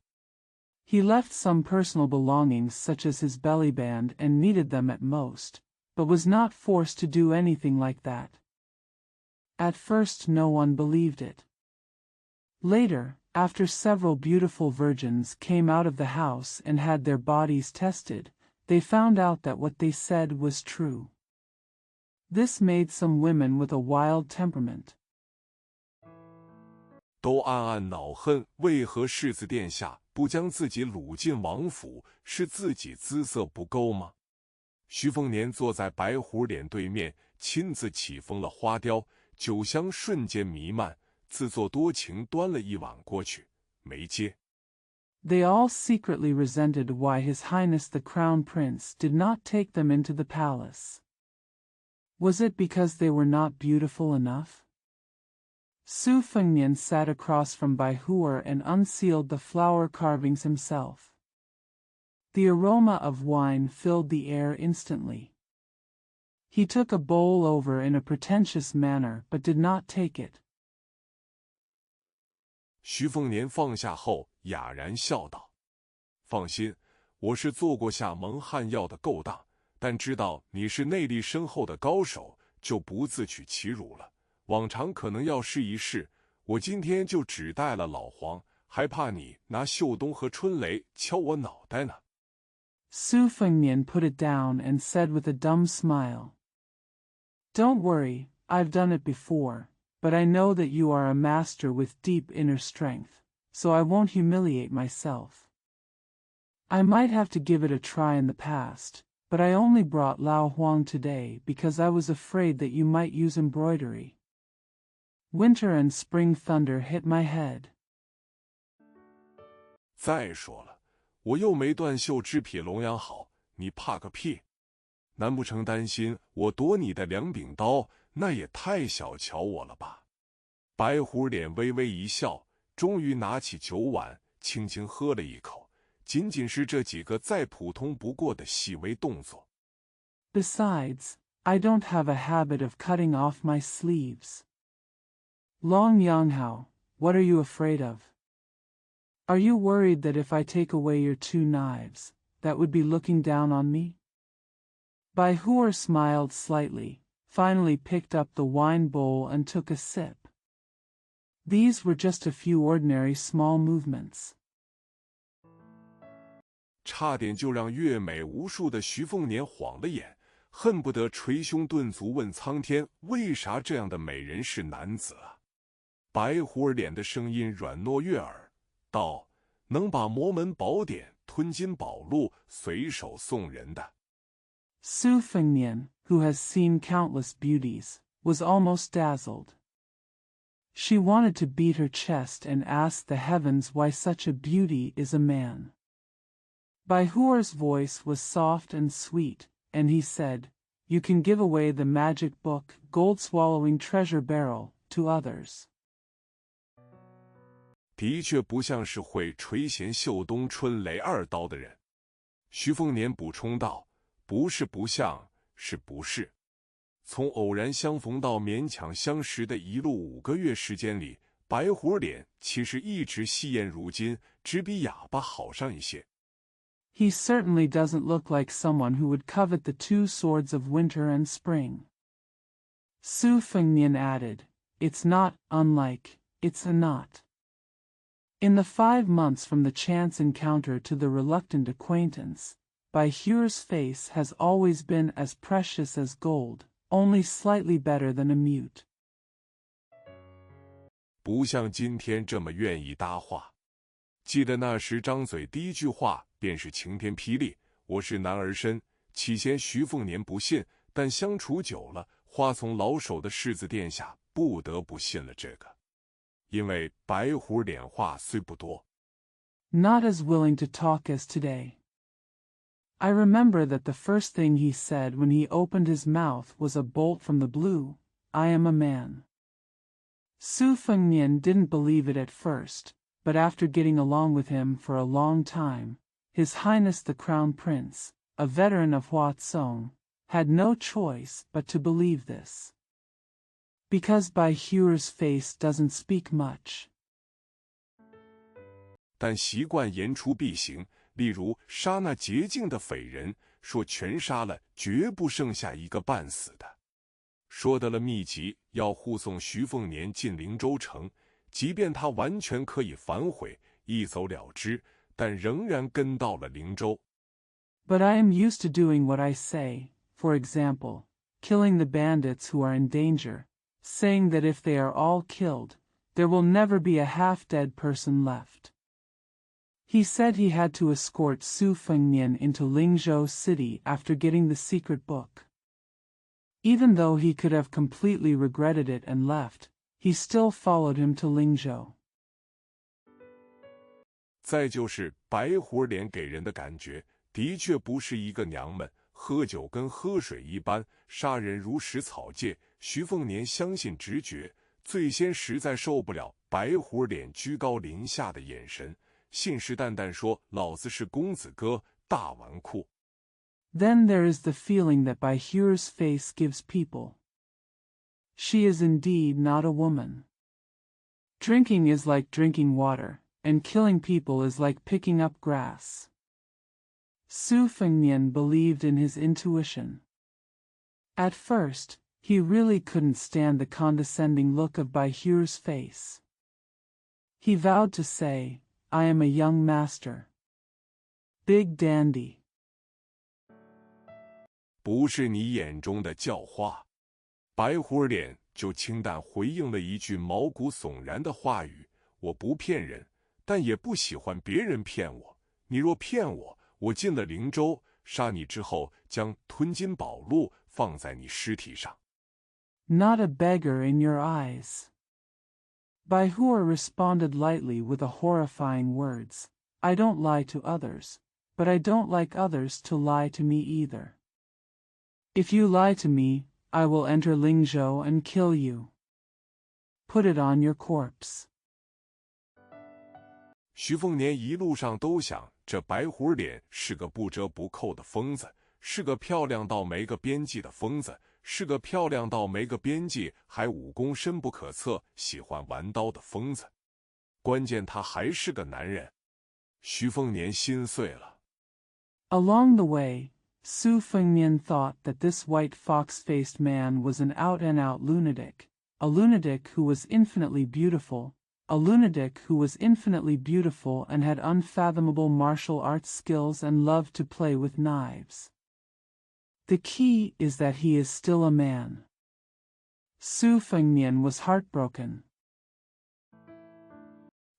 He left some personal belongings such as his belly band and needed them at most, but was not forced to do anything like that. At first no one believed it. Later, after several beautiful virgins came out of the house and had their bodies tested, they found out that what they said was true. This made some women with a wild temperament. 都暗暗恼恨，为何世子殿下不将自己掳进王府，是自己姿色不够吗？徐凤年坐在白虎脸对面，亲自起封了花雕，酒香瞬间弥漫，自作多情端了一碗过去，没接。They all secretly resented why His Highness the Crown Prince did not take them into the palace. Was it because they were not beautiful enough? Su Fengnian sat across from Bai Huer and unsealed the flower carvings himself. The aroma of wine filled the air instantly. He took a bowl over in a pretentious manner but did not take it. 徐凤年放下后哑然笑道：“放心，我是做过下蒙汗药的勾当，但知道你是内力深厚的高手，就不自取其辱了。往常可能要试一试，我今天就只带了老黄，还怕你拿秀东和春雷敲我脑袋呢。” Su Fengnian put it down and said with a dumb smile, "Don't worry, I've done it before, but I know that you are a master with deep inner strength, so I won't humiliate myself. I might have to give it a try in the past, but I only brought Lao Huang today because I was afraid that you might use embroidery. Winter and spring thunder hit my head." 再说了，我又没断袖之癖龙阳好，你怕个屁！难不成担心我夺你的两柄刀？那也太小瞧我了吧！白虎脸微微一笑，终于拿起酒碗，轻轻喝了一口，仅仅是这几个再普通不过的细微动作。Besides, I don't have a habit of cutting off my sleeves. Long Yanghao, what are you afraid of? Are you worried that if I take away your 2 knives, that would be looking down on me? Bai Huer smiled slightly, finally picked up the wine bowl and took a sip. These were just a few ordinary small movements. 差点就让悦美无数的徐凤年晃了眼，恨不得捶胸顿足问苍天，为啥这样的美人是男子啊？白虎儿脸的声音软糯悦耳，道：“能把魔门宝典、吞金宝录随手送人的。” Su Fengnian, who has seen countless beauties, was almost dazzled. She wanted to beat her chest and ask the heavens why such a beauty is a man. Bai Huer's voice was soft and sweet, and he said, "You can give away the magic book, gold-swallowing treasure barrel, to others." 的确不像是会垂涎绣冬春雷二刀的人。徐凤年补充道：“不是不像，是不是？从偶然相逢到勉强相识的一路5个月时间里，白虎脸其实一直细艳如金，只比哑巴好上一些。” He certainly doesn't look like someone who would covet the 2 swords of winter and spring. Su Fengnian added, "It's not unlike, it's a not." In the 5 months from the chance encounter to the reluctant acquaintance, Bai Huer's face has always been as precious as gold, only slightly better than a mute. 不像今天这么愿意搭话。记得那时张嘴第一句话便是晴天霹雳，我是男儿身。起先徐凤年不信，但相处久了，花从老手的柿子店下不得不信了这个。因为白虎脸话虽不多 Not as willing to talk as today. I remember that the first thing he said when he opened his mouth was a bolt from the blue, "I am a man." Su Fengnian didn't believe it at first, but after getting along with him for a long time, His Highness the Crown Prince, a veteran of Hua Tsong, had no choice but to believe this. Because Bai Huer's face doesn't speak much. 但习惯言出必行，例如杀那洁净的匪人，说全杀了，绝不剩下一个半死的。说得了秘籍，要护送徐凤年进灵州城，即便他完全可以反悔，一走了之，但仍然跟到了灵州。But I am used to doing what I say, for example, killing the bandits who are in danger, saying that if they are all killed, there will never be a half-dead person left. He said he had to escort Su Fengnian into Lingzhou City after getting the secret book. Even though he could have completely regretted it and left, he still followed him to Lingzhou. 再就是白虎脸给人的感觉，的确不是一个娘们，喝酒跟喝水一般，杀人如食草芥。徐凤年相信直觉，最先实在受不了白虎脸居高临下的眼神，信誓旦旦说老子是公子哥，大纨绔。Then there is the feeling that Bai Huer's face gives people. She is indeed not a woman. Drinking is like drinking water, and killing people is like picking up grass. Su Fengnian believed in his intuition. At first, he really couldn't stand the condescending look of Bai Huer's face. He vowed to say, "I am a young master. Big dandy." 不是你眼中的叫花。白虎脸就清淡回应了一句毛骨悚然的话语：我不骗人，但也不喜欢别人骗我。你若骗我，我进了灵州，杀你之后，将吞金宝录放在你尸体上。Not a beggar in your eyes. Bai Huer responded lightly with the horrifying words, "I don't lie to others, but I don't like others to lie to me either. If you lie to me, I will enter Lingzhou and kill you. Put it on your corpse." 徐凤年一路上都想，这白虎脸是个不折不扣的疯子，是个漂亮到没个边际的疯子，是个漂亮到没个边际，还武功深不可测，喜欢玩刀的疯子。关键他还是个男人。徐凤年心碎了。Along the way, Su Fengnian thought that this white fox-faced man was an out-and-out lunatic, a lunatic who was infinitely beautiful, a lunatic who was infinitely beautiful and had unfathomable martial arts skills and loved to play with knives. The key is that he is still a man. Su Fengnian was heartbroken.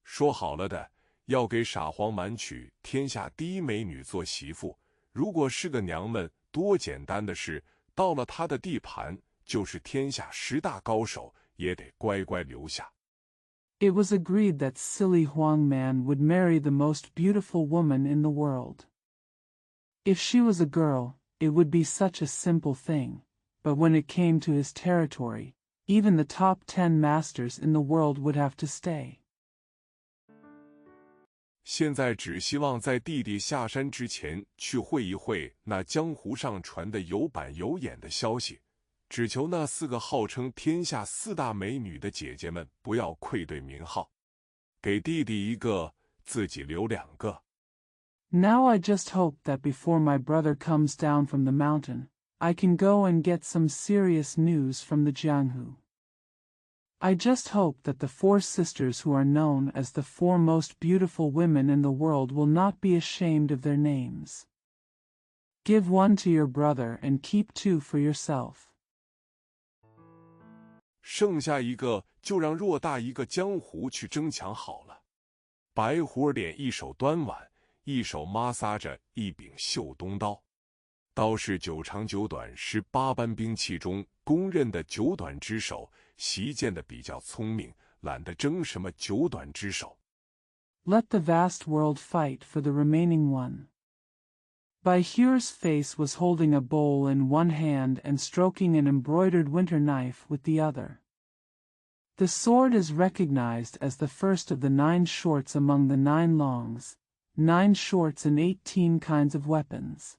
说好了的，要给傻黄满娶天下第一美女做媳妇。如果是个娘们，多简单的事，到了她的地盘，就是天下10大高手，也得乖乖留下。It was agreed that silly Huang Man would marry the most beautiful woman in the world. If she was a girl, it would be such a simple thing, but when it came to his territory, even the top 10 masters in the world would have to stay. 现在只希望在弟弟下山之前去会一会那江湖上传的有板有眼的消息，只求那4个号称天下4大美女的姐姐们不要愧对名号，给弟弟一个，自己留2个。Now I just hope that before my brother comes down from the mountain, I can go and get some serious news from the Jianghu. I just hope that the 4 sisters who are known as the 4 most beautiful women in the world will not be ashamed of their names. Give 1 to your brother and keep 2 for yourself. 剩下一个就让偌大一个江湖去争抢好了。白虎脸一手端碗，一手抹撒着一柄绣东刀。刀是9长9短，是8般兵器中公认的9短之首，习剑的比较聪明，懒得争什么9短之首。Let the vast world fight for the remaining one. Baihu's face was holding a bowl in one hand and stroking an embroidered winter knife with the other. The sword is recognized as the first of the 9 shorts among the 9 longs, 9 shorts and 18 kinds of weapons.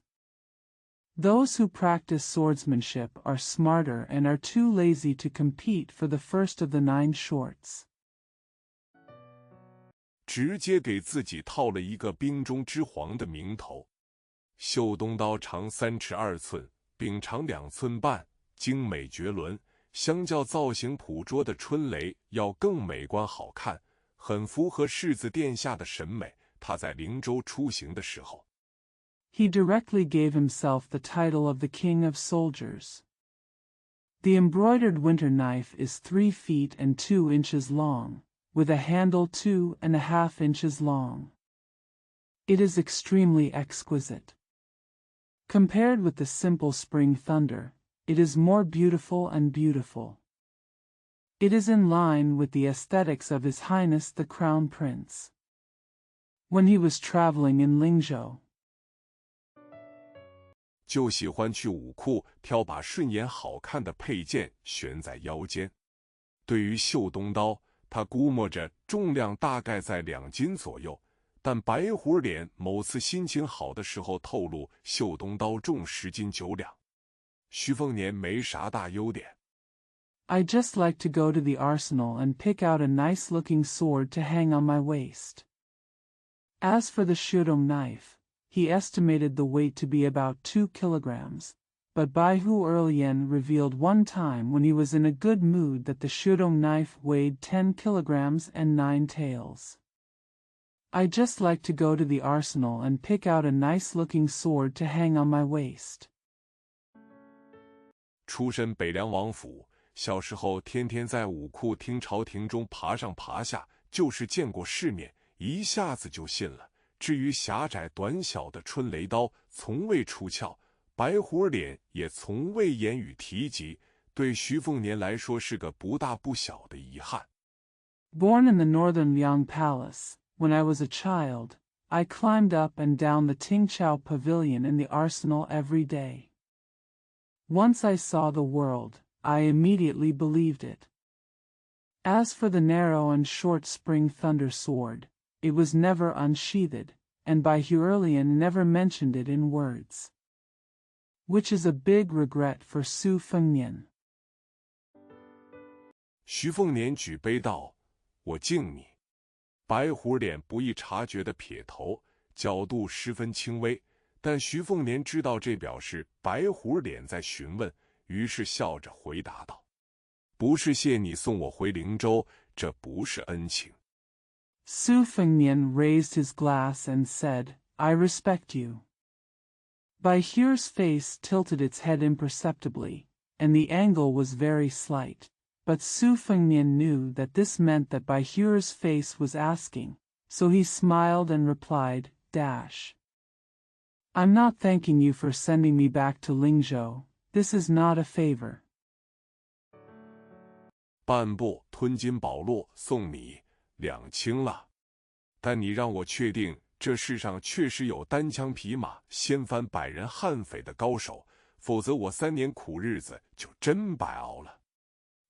Those who practice swordsmanship are smarter and are too lazy to compete for the first of the 9 shorts. 直接给自己套了一个兵中之皇的名头。绣东刀长3尺2寸，柄长2寸半，精美绝伦，相较造型朴拙的春雷要更美观好看，很符合世子殿下的审美。他在灵州出行的时候。He directly gave himself the title of the King of Soldiers. The embroidered winter knife is 3 feet and 2 inches long, with a handle 2.5 inches long. It is extremely exquisite. Compared with the simple spring thunder, it is more beautiful and beautiful. It is in line with the aesthetics of His Highness the Crown Prince. When he was traveling in Lingzhou, 就喜欢去武库挑把顺眼好看的配件悬在腰间。对于绣东刀，他估摸着重量大概在2斤左右，但白虎脸某次心情好的时候透露，绣东刀重10斤9两。徐凤年没啥大优点。I just like to go to the arsenal and pick out a nice-looking sword to hang on my waist. As for the shudong knife, he estimated the weight to be about 2 kilograms, but Baihu Erlian revealed one time when he was in a good mood that the shudong knife weighed 10 kilograms and 9 taels. I just like to go to the arsenal and pick out a nice-looking sword to hang on my waist. 出身北凉王府，小时候天天在武库听朝廷中爬上爬下，就是见过世面，一下子就信了。至于狭窄短小的春雷刀，从未出鞘，白虎脸也从未言语提及，对徐凤年来说是个不大不小的遗憾。Born in the northern Liang Palace, when I was a child, I climbed up and down the Tingqiao Pavilion in the arsenal every day. Once I saw the world, I immediately believed it. As for the narrow and short spring thunder sword, it was never unsheathed, and Baihuerlian never mentioned it in words. Which is a big regret for Su Fengnian. 徐凤年举杯道：“我敬你。”白虎脸不易察觉的撇头，角度十分轻微，但徐凤年知道这表示白虎脸在询问，于是笑着回答道：“不是谢你送我回灵州，这不是恩情。” Su Fengnian raised his glass and said, I respect you. Baihu's face tilted its head imperceptibly, and the angle was very slight, but Su Fengnian knew that this meant that Baihu's face was asking, so he smiled and replied, I'm not thanking you for sending me back to Lingzhou, this is not a favor. 半部吞金宝洛送你2清了，但你让我确定这世上确实有单枪匹马掀翻百人悍匪的高手，否则我3年苦日子就真白熬了。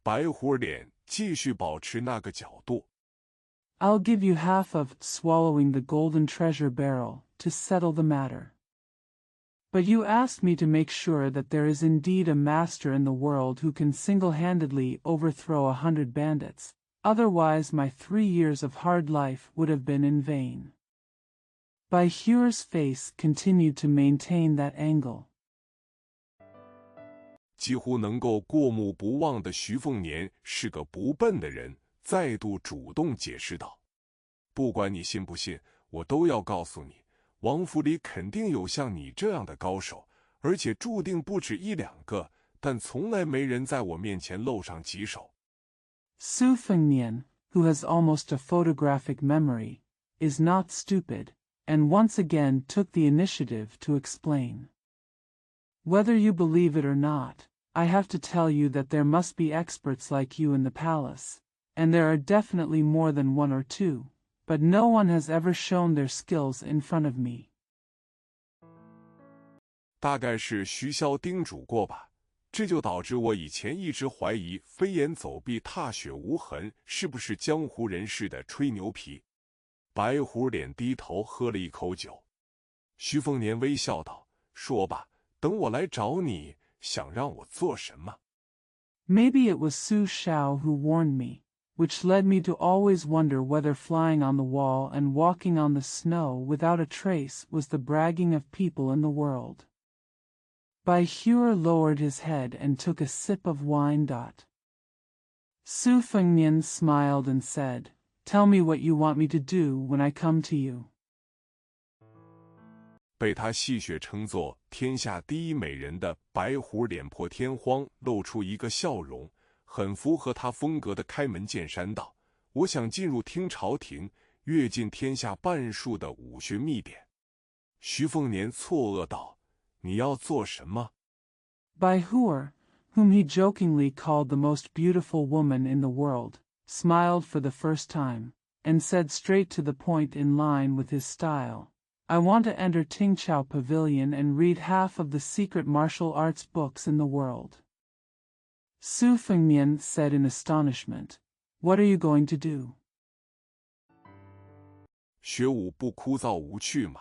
白虎脸继续保持那个角度。I'll give you half of swallowing the golden treasure barrel to settle the matter. But you asked me to make sure that there is indeed a master in the world who can single-handedly overthrow 100 bandits, otherwise my 3 years of hard life would have been in vain. Bai Huer's face continued to maintain that angle. 几乎能够过目不忘的徐凤年是个不笨的人，再度主动解释道：“不管你信不信，我都要告诉你，王府里肯定有像你这样的高手，而且注定不止1、2个，但从来没人在我面前露上几手。” Su Fengnian, who has almost a photographic memory, is not stupid, and once again took the initiative to explain. Whether you believe it or not, I have to tell you that there must be experts like you in the palace, and there are definitely more than 1 or 2, but no one has ever shown their skills in front of me. 大概是徐骁叮嘱过吧，这就导致我以前一直怀疑飞檐走壁踏雪无痕是不是江湖人士的吹牛皮。白虎脸低头喝了一口酒。徐凤年微笑道：“说吧，等我来找你，想让我做什么？” Maybe it was Su Xiao who warned me, which led me to always wonder whether flying on the wall and walking on the snow without a trace was the bragging of people in the world. Bai Huer lowered his head and took a sip of wine. Su Fengnian smiled and said, "Tell me what you want me to do when I come to you." 被他戏谑称作天下第一美人的白虎脸破天荒露出一个笑容，很符合他风格的开门见山道：“我想进入听朝廷，阅尽天下半数的武学秘典。”徐凤年错愕道：“你要做什么？” Bai Huer, whom he jokingly called the most beautiful woman in the world, smiled for the first time, and said straight to the point in line with his style, "I want to enter Tingqiao Pavilion and read half of the secret martial arts books in the world." Su Fengnian said in astonishment, "What are you going to do?" 学武不枯燥无趣吗？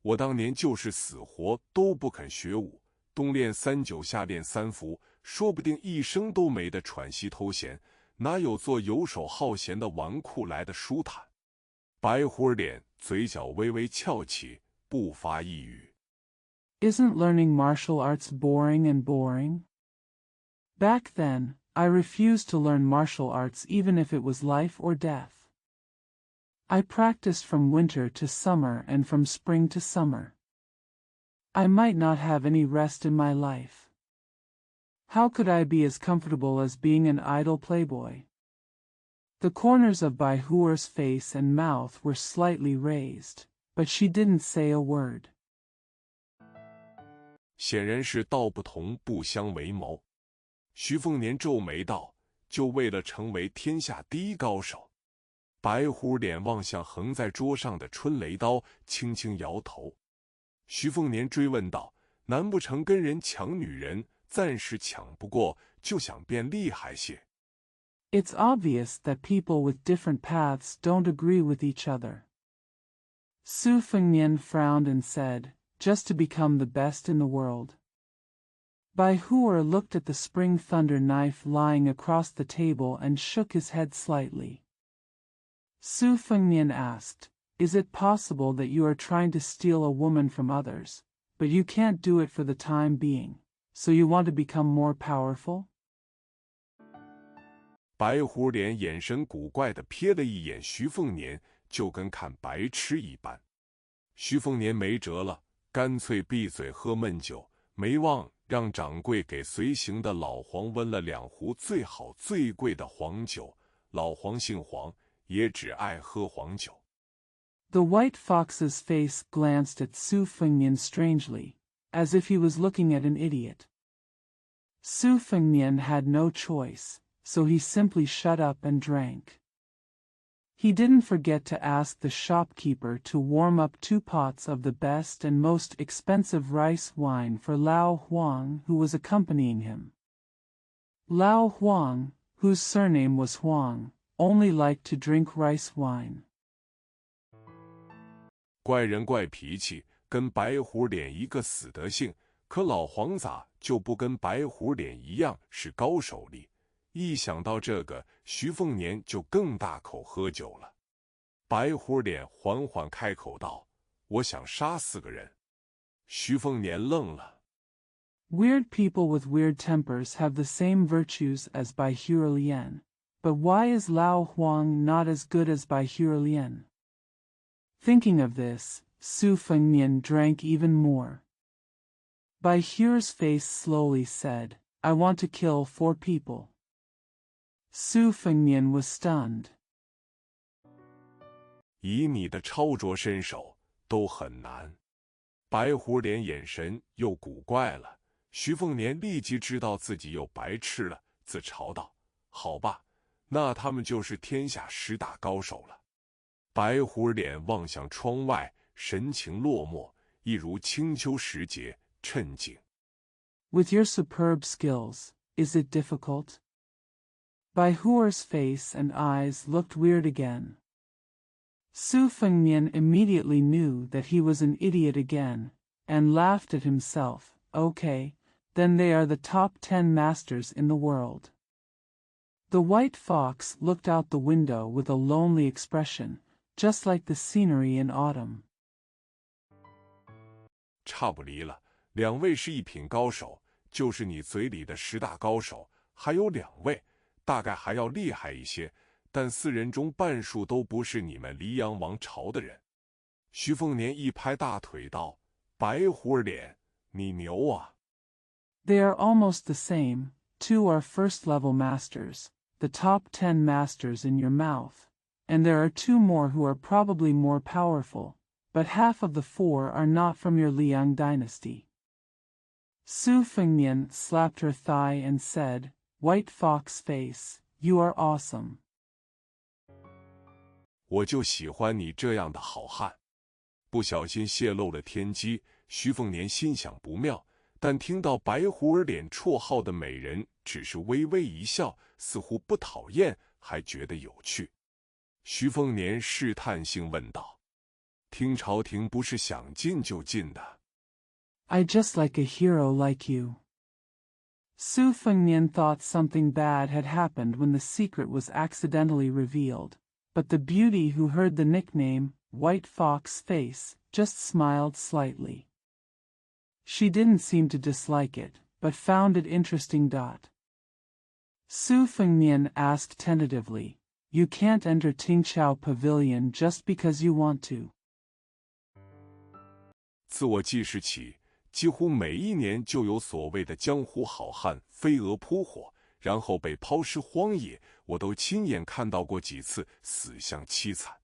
我当年就是死活都不肯学武，冬练3九，夏练3伏，说不定一生都没得喘息偷闲，哪有做游手好闲的纨绔来的舒坦？白虎脸嘴角微微翘起，不发一语。Isn't learning martial arts boring and boring? Back then, I refused to learn martial arts even if it was life or death. I practiced from winter to summer and from spring to summer. I might not have any rest in my life. How could I be as comfortable as being an idle playboy? The corners of Bai Huer's face and mouth were slightly raised, but she didn't say a word. 显然是道不同不相为谋。徐凤年皱眉道：“就为了成为天下第一高手？”白虎脸望向横在桌上的春雷刀，轻轻摇头。徐凤年追问道：“难不成跟人抢女人，暂时抢不过，就想变厉害些？” It's obvious that people with different paths don't agree with each other. Su Fengnian frowned and said, "Just to become the best in the world." Bai Huer looked at the spring thunder knife lying across the table and shook his head slightly. Su Fengnian asked, "Is it possible that you are trying to steal a woman from others, but you can't do it for the time being, so you want to become more powerful?" 白虎脸眼神古怪地瞥了一眼徐凤年，就跟看白痴一般。徐凤年没辙了，干脆闭嘴喝闷酒，没忘让掌柜给随行的老黄温了2壶最好最贵的黄酒。老黄姓黄，也只爱喝黄酒。The white fox's face glanced at Su Fengnian strangely, as if he was looking at an idiot. Su Fengnian had no choice, so he simply shut up and drank. He didn't forget to ask the shopkeeper to warm up 2 pots of the best and most expensive rice wine for Lao Huang, who was accompanying him. Lao Huang, whose surname was Huang, only liked to drink rice wine. 怪人怪脾气，跟白虎脸一个死德性，可老黄咋就不跟白虎脸一样是高手里？一想到这个，徐凤年就更大口喝酒了。白虎脸缓缓开口道：“我想杀4个人。”徐凤年愣了。Weird people with weird tempers have the same virtues as Bai Huolian, but why is Lao Huang not as good as Bai Huolian? Thinking of this, Su Fengnian drank even more. Bai Hu's face slowly said, "I want to kill 4 people." Su Fengnian was stunned. 以你的超卓身手，都很难。白虎脸眼神又古怪了。徐凤年立即知道自己又白痴了，自嘲道：“好吧，那他们就是天下10大高手了。”白虎脸望向窗外，神情落寞，一如清秋时节，趁景。With your superb skills, is it difficult? Bai Huer's face and eyes looked weird again. Su Fengnian immediately knew that he was an idiot again, and laughed at himself. Okay, then they are the top 10 masters in the world. The white fox looked out the window with a lonely expression, just like the scenery in autumn. 差不离了，2位是一品高手，就是你嘴里的10大高手，还有2位，大概还要厉害一些，但4人中半数都不是你们黎阳王朝的人。徐凤年一拍大腿道：“白虎脸，你牛啊！” They are almost the same. 2 are first-level masters, the top 10 masters in your mouth, and there are 2 more who are probably more powerful, but half of the 4 are not from your Liang dynasty. Su Fengnian slapped her thigh and said, "White fox face, you are awesome." 我就喜欢你这样的好汉。不小心泄露了天机，徐凤年心想不妙，但听到白虎儿脸绰号的美人只是微微一笑，似乎不讨厌，还觉得有趣。徐凤年试探性问道：“听朝廷不是想进就进的？” I just like a hero like you. Su Fengnian thought something bad had happened when the secret was accidentally revealed, but the beauty who heard the nickname, White Fox Face, just smiled slightly. She didn't seem to dislike it, but found it interesting. Su Fengnian asked tentatively, "You can't enter Tingqiao Pavilion just because you want to." 自我记事起，几乎每一年就有所谓的江湖好汉飞蛾扑火，然后被抛尸荒野，我都亲眼看到过几次，死相凄惨。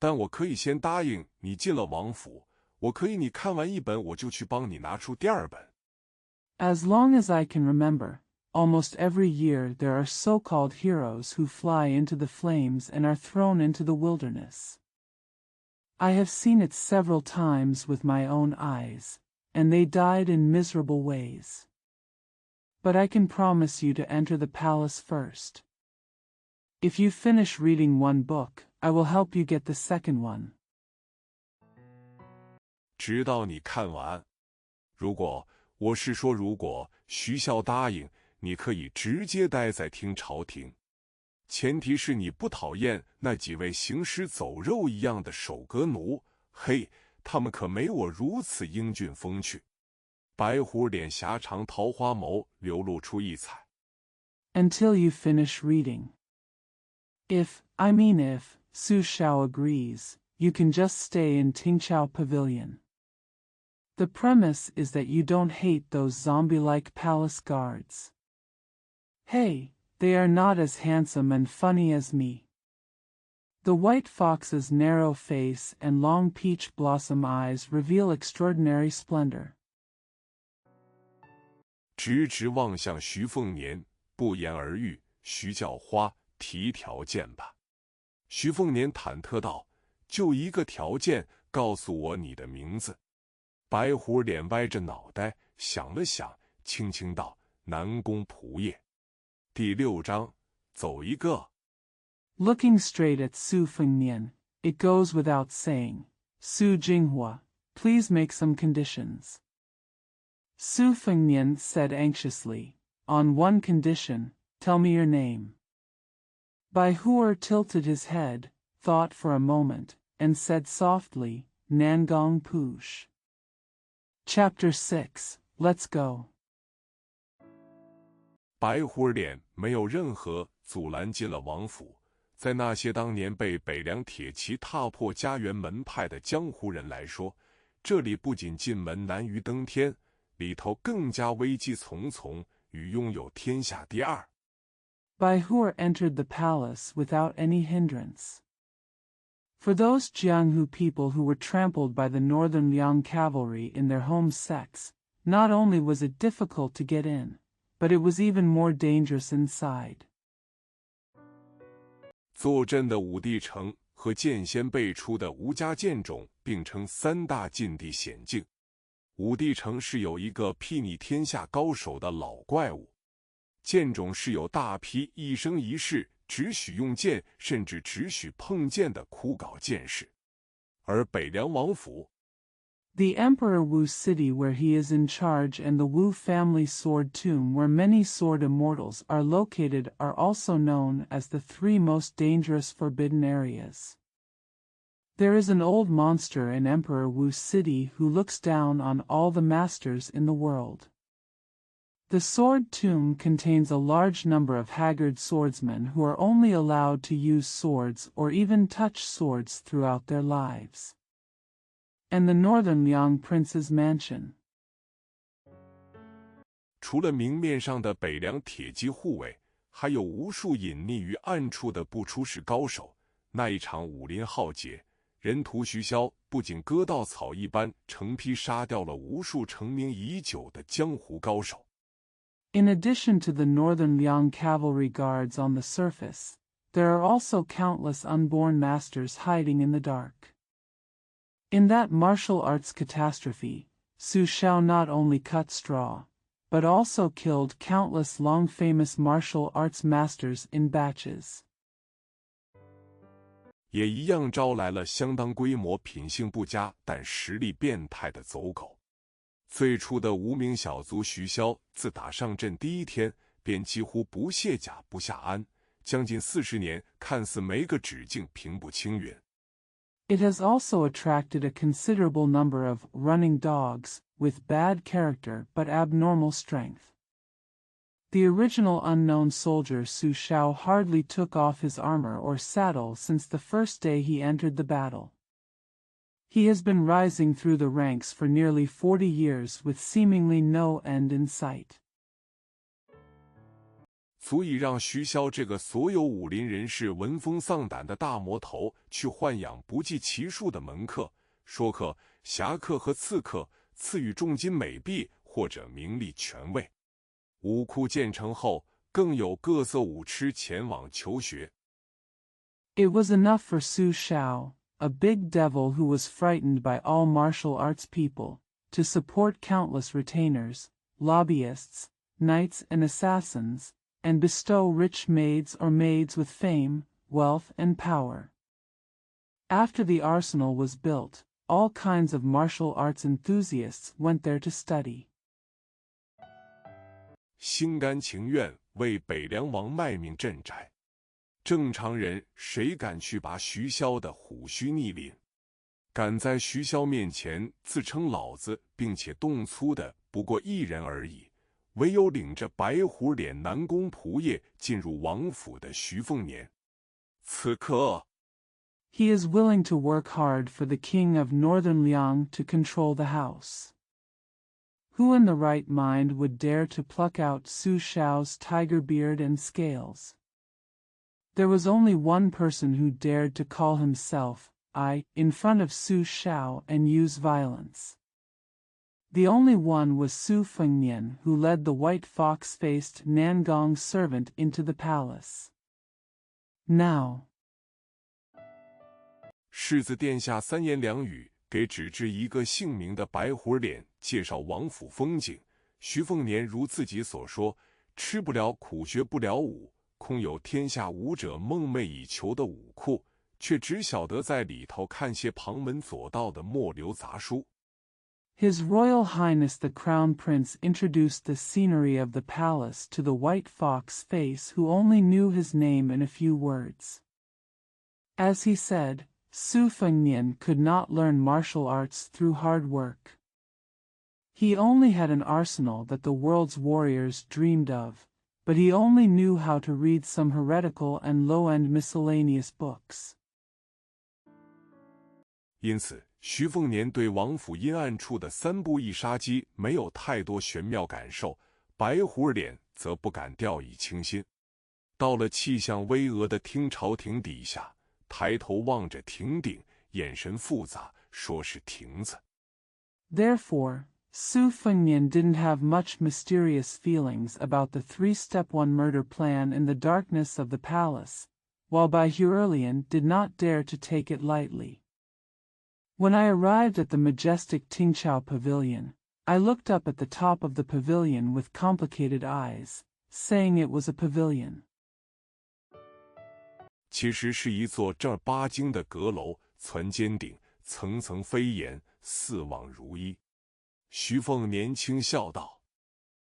但我可以先答应你进了王府，我可以你看完一本我就去帮你拿出第2本。As long as I can remember, almost every year there are so-called heroes who fly into the flames and are thrown into the wilderness. I have seen it several times with my own eyes, and they died in miserable ways. But I can promise you to enter the palace first. If you finish reading 1 book, I will help you get the second one. 直到你看完。如果徐孝答应，你可以直接待在听朝廷。前提是你不讨厌那几位行尸走肉一样的守阁奴，嘿，他们可没我如此英俊风趣。白虎脸狭长桃花眸流露出异彩。Until you finish reading. If Su Shao agrees, you can just stay in Tingqiao Pavilion. The premise is that you don't hate those zombie-like palace guards. Hey, they are not as handsome and funny as me. The white fox's narrow face and long peach blossom eyes reveal extraordinary splendor. 直直望向徐凤年，不言而喻。徐叫花提条件吧。徐凤年忐忑道：“就一个条件，告诉我你的名字。”白虎脸歪着脑袋想了想，轻轻道：“南宫仆夜。”第6章，走一个。Looking straight at Su Fengnian, it goes without saying, Su Jinghua, please make some conditions. Su Fengnian said anxiously, on one condition, tell me your name. Bai Huer tilted his head, thought for a moment, and said softly, Nangong Push. Chapter 6, Let's go. 白虎脸没有任何阻拦进了王府。在那些当年被北凉铁骑踏破家园门派的江湖人来说，这里不仅进门难于登天，里头更加危机重重，与拥有天下第二。Bai Huer entered the palace without any hindrance. For those Jianghu people who were trampled by the northern Liang cavalry in their home sects, not only was it difficult to get in, but it was even more dangerous inside. 坐镇的武帝城和剑仙辈出的吴家剑种并称3大禁地险境。武帝城是有一个睥睨天下高手的老怪物，剑种是有大批一生一世只许用剑，甚至只许碰剑的苦搞剑士。而北凉王府 The Emperor Wu's city where he is in charge and the Wu family sword tomb where many sword immortals are located are also known as the 3 most dangerous forbidden areas. There is an old monster in Emperor Wu's city who looks down on all the masters in the world. The sword tomb contains a large number of haggard swordsmen who are only allowed to use swords or even touch swords throughout their lives. And the northern Liang prince's mansion. 除了明面上的北凉铁骑护卫，还有无数隐匿于暗处的不出世高手。那一场武林浩劫，人屠徐骁不仅割稻草一般成批杀掉了无数成名已久的江湖高手。In addition to the northern Liang cavalry guards on the surface, there are also countless unborn masters hiding in the dark. In that martial arts catastrophe, Su Shao not only cut straw, but also killed countless long-famous martial arts masters in batches. 也一样招来了相当规模、品性不佳但实力变态的走狗。最初的无名小卒徐骁，自打上阵第一天，便几乎不卸甲不下鞍，将近40年，看似没个止境，平步青云。It has also attracted a considerable number of running dogs with bad character but abnormal strength. The original unknown soldier Su Shao hardly took off his armor or saddle since the first day he entered the battle. He has been rising through the ranks for nearly 40 years with seemingly no end in sight. 足以让徐骁这个所有武林人士闻风丧胆的大魔头去豢养不计其数的门客、说客、侠客和刺客，赐予重金美币或者名利权位。武库建成后，更有各色武痴前往求学。It was enough for Su Shao, a big devil who was frightened by all martial arts people, to support countless retainers, lobbyists, knights and assassins, and bestow rich maids or maids with fame, wealth and power. After the arsenal was built, all kinds of martial arts enthusiasts went there to study. 心甘情愿为北凉王卖命镇宅，正常人谁敢去拔徐骁的虎须逆鳞？敢在徐骁面前自称老子并且动粗的不过一人而已。唯有领着白虎脸南宫仆夜进入王府的徐凤年。此刻 He is willing to work hard for the king of northern Liang to control the house. Who in the right mind would dare to pluck out Su Shao's tiger beard and scales? There was only one person who dared to call himself I in front of Su Shao and use violence. The only one was Su Fengnian, who led the white fox-faced Nangong servant into the palace. Now, 世子殿下三言两语给只知一个姓名的白胡脸介绍王府风景。徐凤年如自己所说，吃不了苦学不了武，空有天下武者梦寐以求的武库，却只晓得在里头看些旁门左道的末流杂书。His Royal Highness the Crown Prince introduced the scenery of the palace to the white fox face, who only knew his name in a few words. As he said, Su Fengnian could not learn martial arts through hard work. He only had an arsenal that the world's warriors dreamed of, but he only knew how to read some heretical and low-end miscellaneous books. 因此，徐凤年对王府阴暗处的三步一杀机没有太多玄妙感受，白胡脸则不敢掉以轻心。到了气象巍峨的听朝廷底下，抬头望着亭顶，眼神复杂，说是亭子。Therefore, Su Fengnian didn't have much mysterious feelings about the three-step-one murder plan in the darkness of the palace, while Bai Huerlian did not dare to take it lightly. When I arrived at the majestic Tingqiao Pavilion, I looked up at the top of the pavilion with complicated eyes, saying it was a pavilion. 其实是一座正儿八经的阁楼，攒尖顶，层层飞檐，四望如一。徐凤年轻笑道：“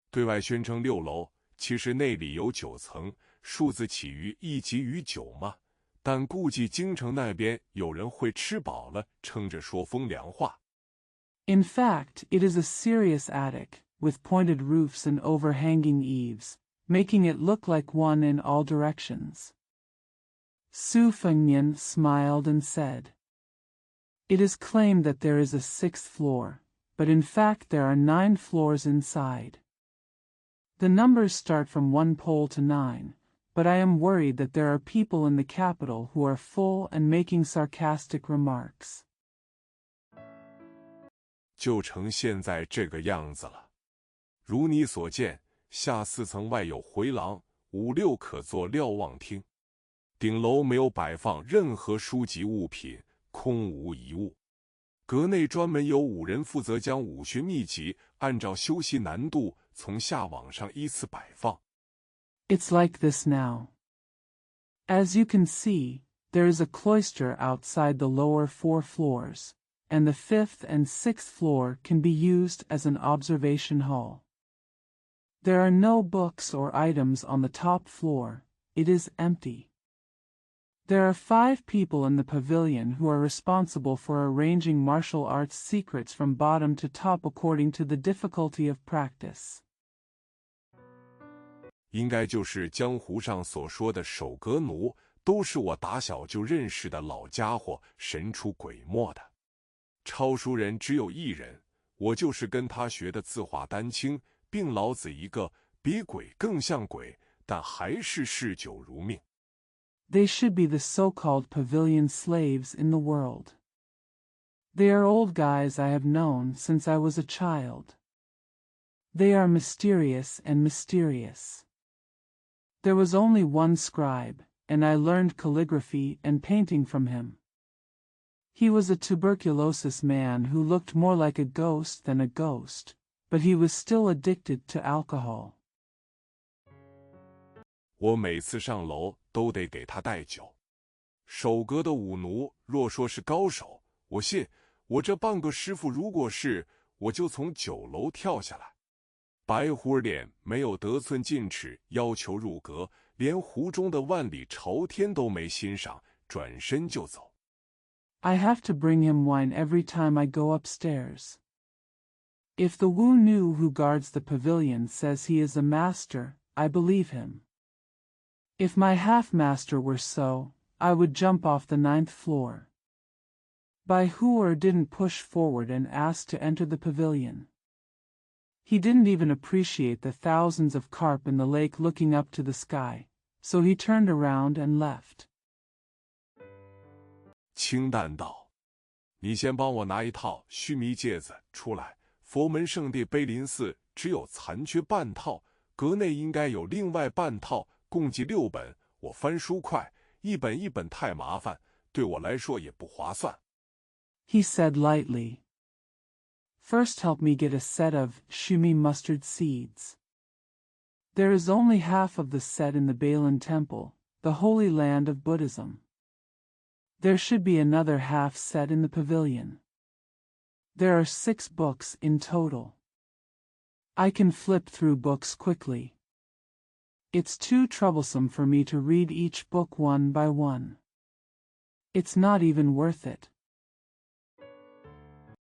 对外宣称6楼，其实内里有9层，数字起于1及于9嘛。但估计京城那边有人会吃饱了，撑着说风凉话。” In fact, it is a serious attic, with pointed roofs and overhanging eaves, making it look like one in all directions. Su Fengnian smiled and said, "It is claimed that there is a 6th floor, but in fact there are 9 floors inside. The numbers start from 1 pole to 9, but I am worried that there are people in the capital who are full and making sarcastic remarks." 就成现在这个样子了。如你所见，下4层外有回廊，5、6可做瞭望厅。顶楼没有摆放任何书籍物品，空无一物。阁内专门有5人负责将武学秘籍按照修习难度从下往上依次摆放。It's like this now. As you can see, there is a cloister outside the lower 4 floors, and the 5th and 6th floor can be used as an observation hall. There are no books or items on the top floor, it is empty. There are 5 people in the pavilion who are responsible for arranging martial arts secrets from bottom to top according to the difficulty of practice. 应该就是江湖上所说的守阁奴，都是我打小就认识的老家伙，神出鬼没的。抄书人只有1人，我就是跟他学的字画丹青，并老子一个，比鬼更像鬼，但还是嗜酒如命。They should be the so-called pavilion slaves in the world. They are old guys I have known since I was a child. They are mysterious and mysterious. There was only one scribe, and I learned calligraphy and painting from him. He was a tuberculosis man who looked more like a ghost than a ghost, but he was still addicted to alcohol. 我每次上楼都得给他带酒。守阁的武奴若说是高手，我信。我这半个师傅如果是，我就从9楼跳下来。白胡脸没有得寸进尺，要求入阁，连湖中的万里朝天都没欣赏，转身就走。I have to bring him wine every time I go upstairs. If the Wu Nu who guards the pavilion says he is a master, I believe him. If my half-master were so, I would jump off the 9th floor. Bai Huer didn't push forward and ask to enter the pavilion. He didn't even appreciate the thousands of carp in the lake looking up to the sky, so he turned around and left. 清淡道：“你先帮我拿一套须弥戒子出来。佛门圣地碑林寺只有残缺半套，阁内应该有另外半套，共计6本。我翻书快，一本一本太麻烦，对我来说也不划算。He said lightly. First help me get a set of shumi mustard seeds. There is only half of the set in the Balan Temple, the Holy Land of Buddhism. There should be another half set in the pavilion. There are 6 books in total. I can flip through books quickly. It's too troublesome for me to read each book one by one. It's not even worth it.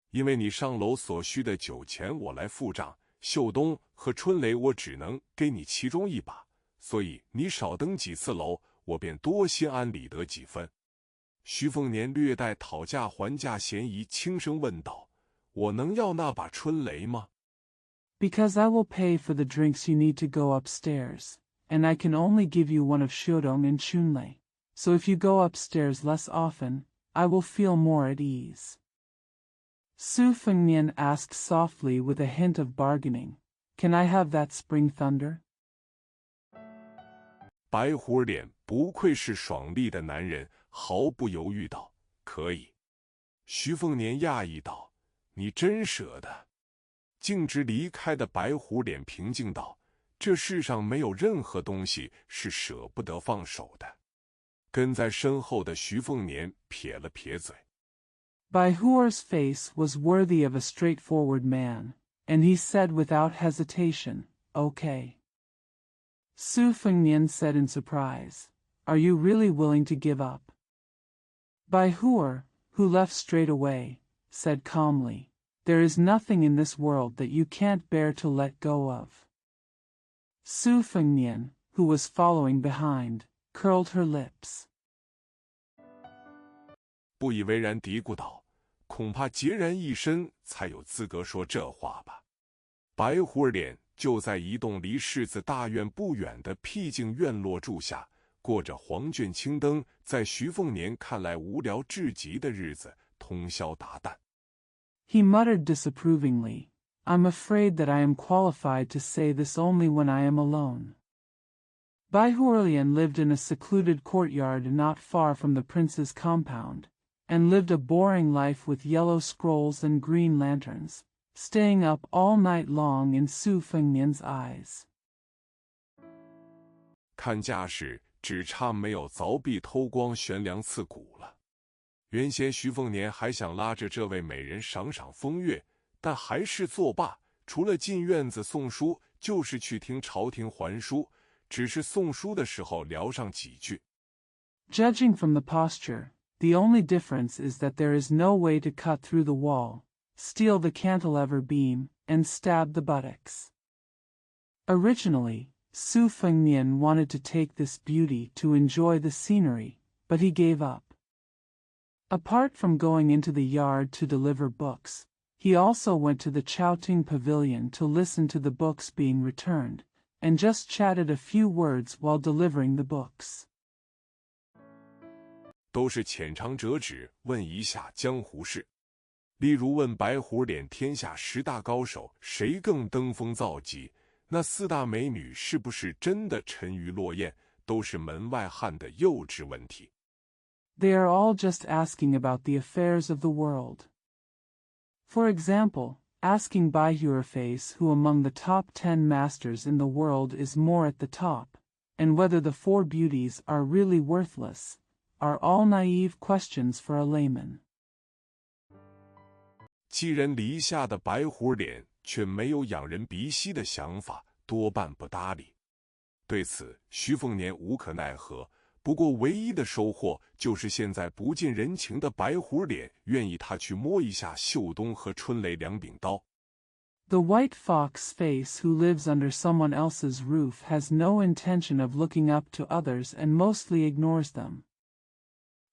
因为你上楼所需的酒钱我来付账，秀东和春雷我只能给你其中一把，所以你少登几次楼，我便多心安理得几分。徐凤年略带讨价还价嫌疑，轻声问道：“我能要那把春雷吗？” Because I will pay for the drinks you need to go upstairs, and I can only give you one of Xiudong and Chunlei. So if you go upstairs less often, I will feel more at ease. Su Fengnian asked softly with a hint of bargaining, Can I have that spring thunder? 白虎脸不愧是爽利的男人，毫不犹豫道：“可以。”徐凤年讶异道：“你真舍得？”径直离开的白虎脸平静道：“这世上没有任何东西是舍不得放手的。”跟在身后的徐凤年撇了撇嘴。Bai Huer's face was worthy of a straightforward man, and he said without hesitation, Okay. Su Fengnian said in surprise, Are you really willing to give up? Bai Huer, who left straight away, said calmly, There is nothing in this world that you can't bear to let go of. Su Fengnian, who was following behind, curled her lips. 不以为然嘀咕道：“恐怕孑然一身才有资格说这话吧。”白虎脸就在一栋离世子大院不远的僻静院落住下，过着黄卷青灯，在徐凤年看来无聊至极的日子，通宵达旦。He muttered disapprovingly, I'm afraid that I am qualified to say this only when I am alone. Bai Huerlian lived in a secluded courtyard not far from the prince's compound, and lived a boring life with yellow scrolls and green lanterns, staying up all night long in Su Fengnian's eyes. 看架势，只差没有凿壁偷光、悬梁刺股了。原先徐凤年还想拉着这位美人赏赏风月，但还是作罢。除了进院子送书，就是去听朝廷还书，只是送书的时候聊上几句。Judging from the posture, the only difference is that there is no way to cut through the wall, steal the cantilever beam, and stab the buttocks. Originally, Su Fengnian wanted to take this beauty to enjoy the scenery, but he gave up. Apart from going into the yard to deliver books, he also went to the Chowting Pavilion to listen to the books being returned, and just chatted a few words while delivering the books. 都是浅尝辄止，问一下江湖事。例如问白虎脸天下10大高手谁更登峰造极，那4大美女是不是真的沉鱼落雁，都是门外汉的幼稚问题。They are all just asking about the affairs of the world. For example, asking Bai Huerface who among the top 10 masters in the world is more at the top, and whether the 4 beauties are really worthless, are all naive questions for a layman. 寄人篱下的白虎脸却没有仰人鼻息的想法，多半不搭理。对此，徐凤年无可奈何。不过唯一的收获就是现在不近人情的白虎脸愿意他去摸一下秀东和春雷两柄刀。The white fox face who lives under someone else's roof has no intention of looking up to others and mostly ignores them.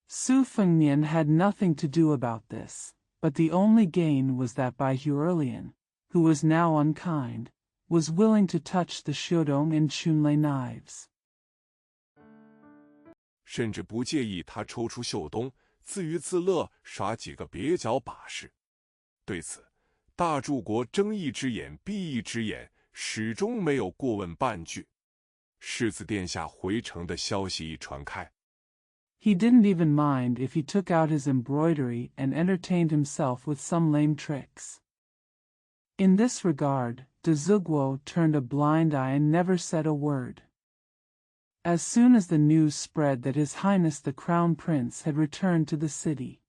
Su Fengnian had nothing to do about this, but the only gain was that Bai Huerlian, who was now unkind, was willing to touch the Xiudong and Chunlei knives. 甚至不介意他抽出秀东，自娱自乐耍几个蹩脚把式。对此，大柱国睁一只眼闭一只眼，始终没有过问半句。世子殿下回城的消息一传开， He didn't even mind if he took out his embroidery and entertained himself with some lame tricks. In this regard, de Zugwo turned a blind eye and never said a word. As soon as the news spread that His Highness the Crown Prince had returned to the city,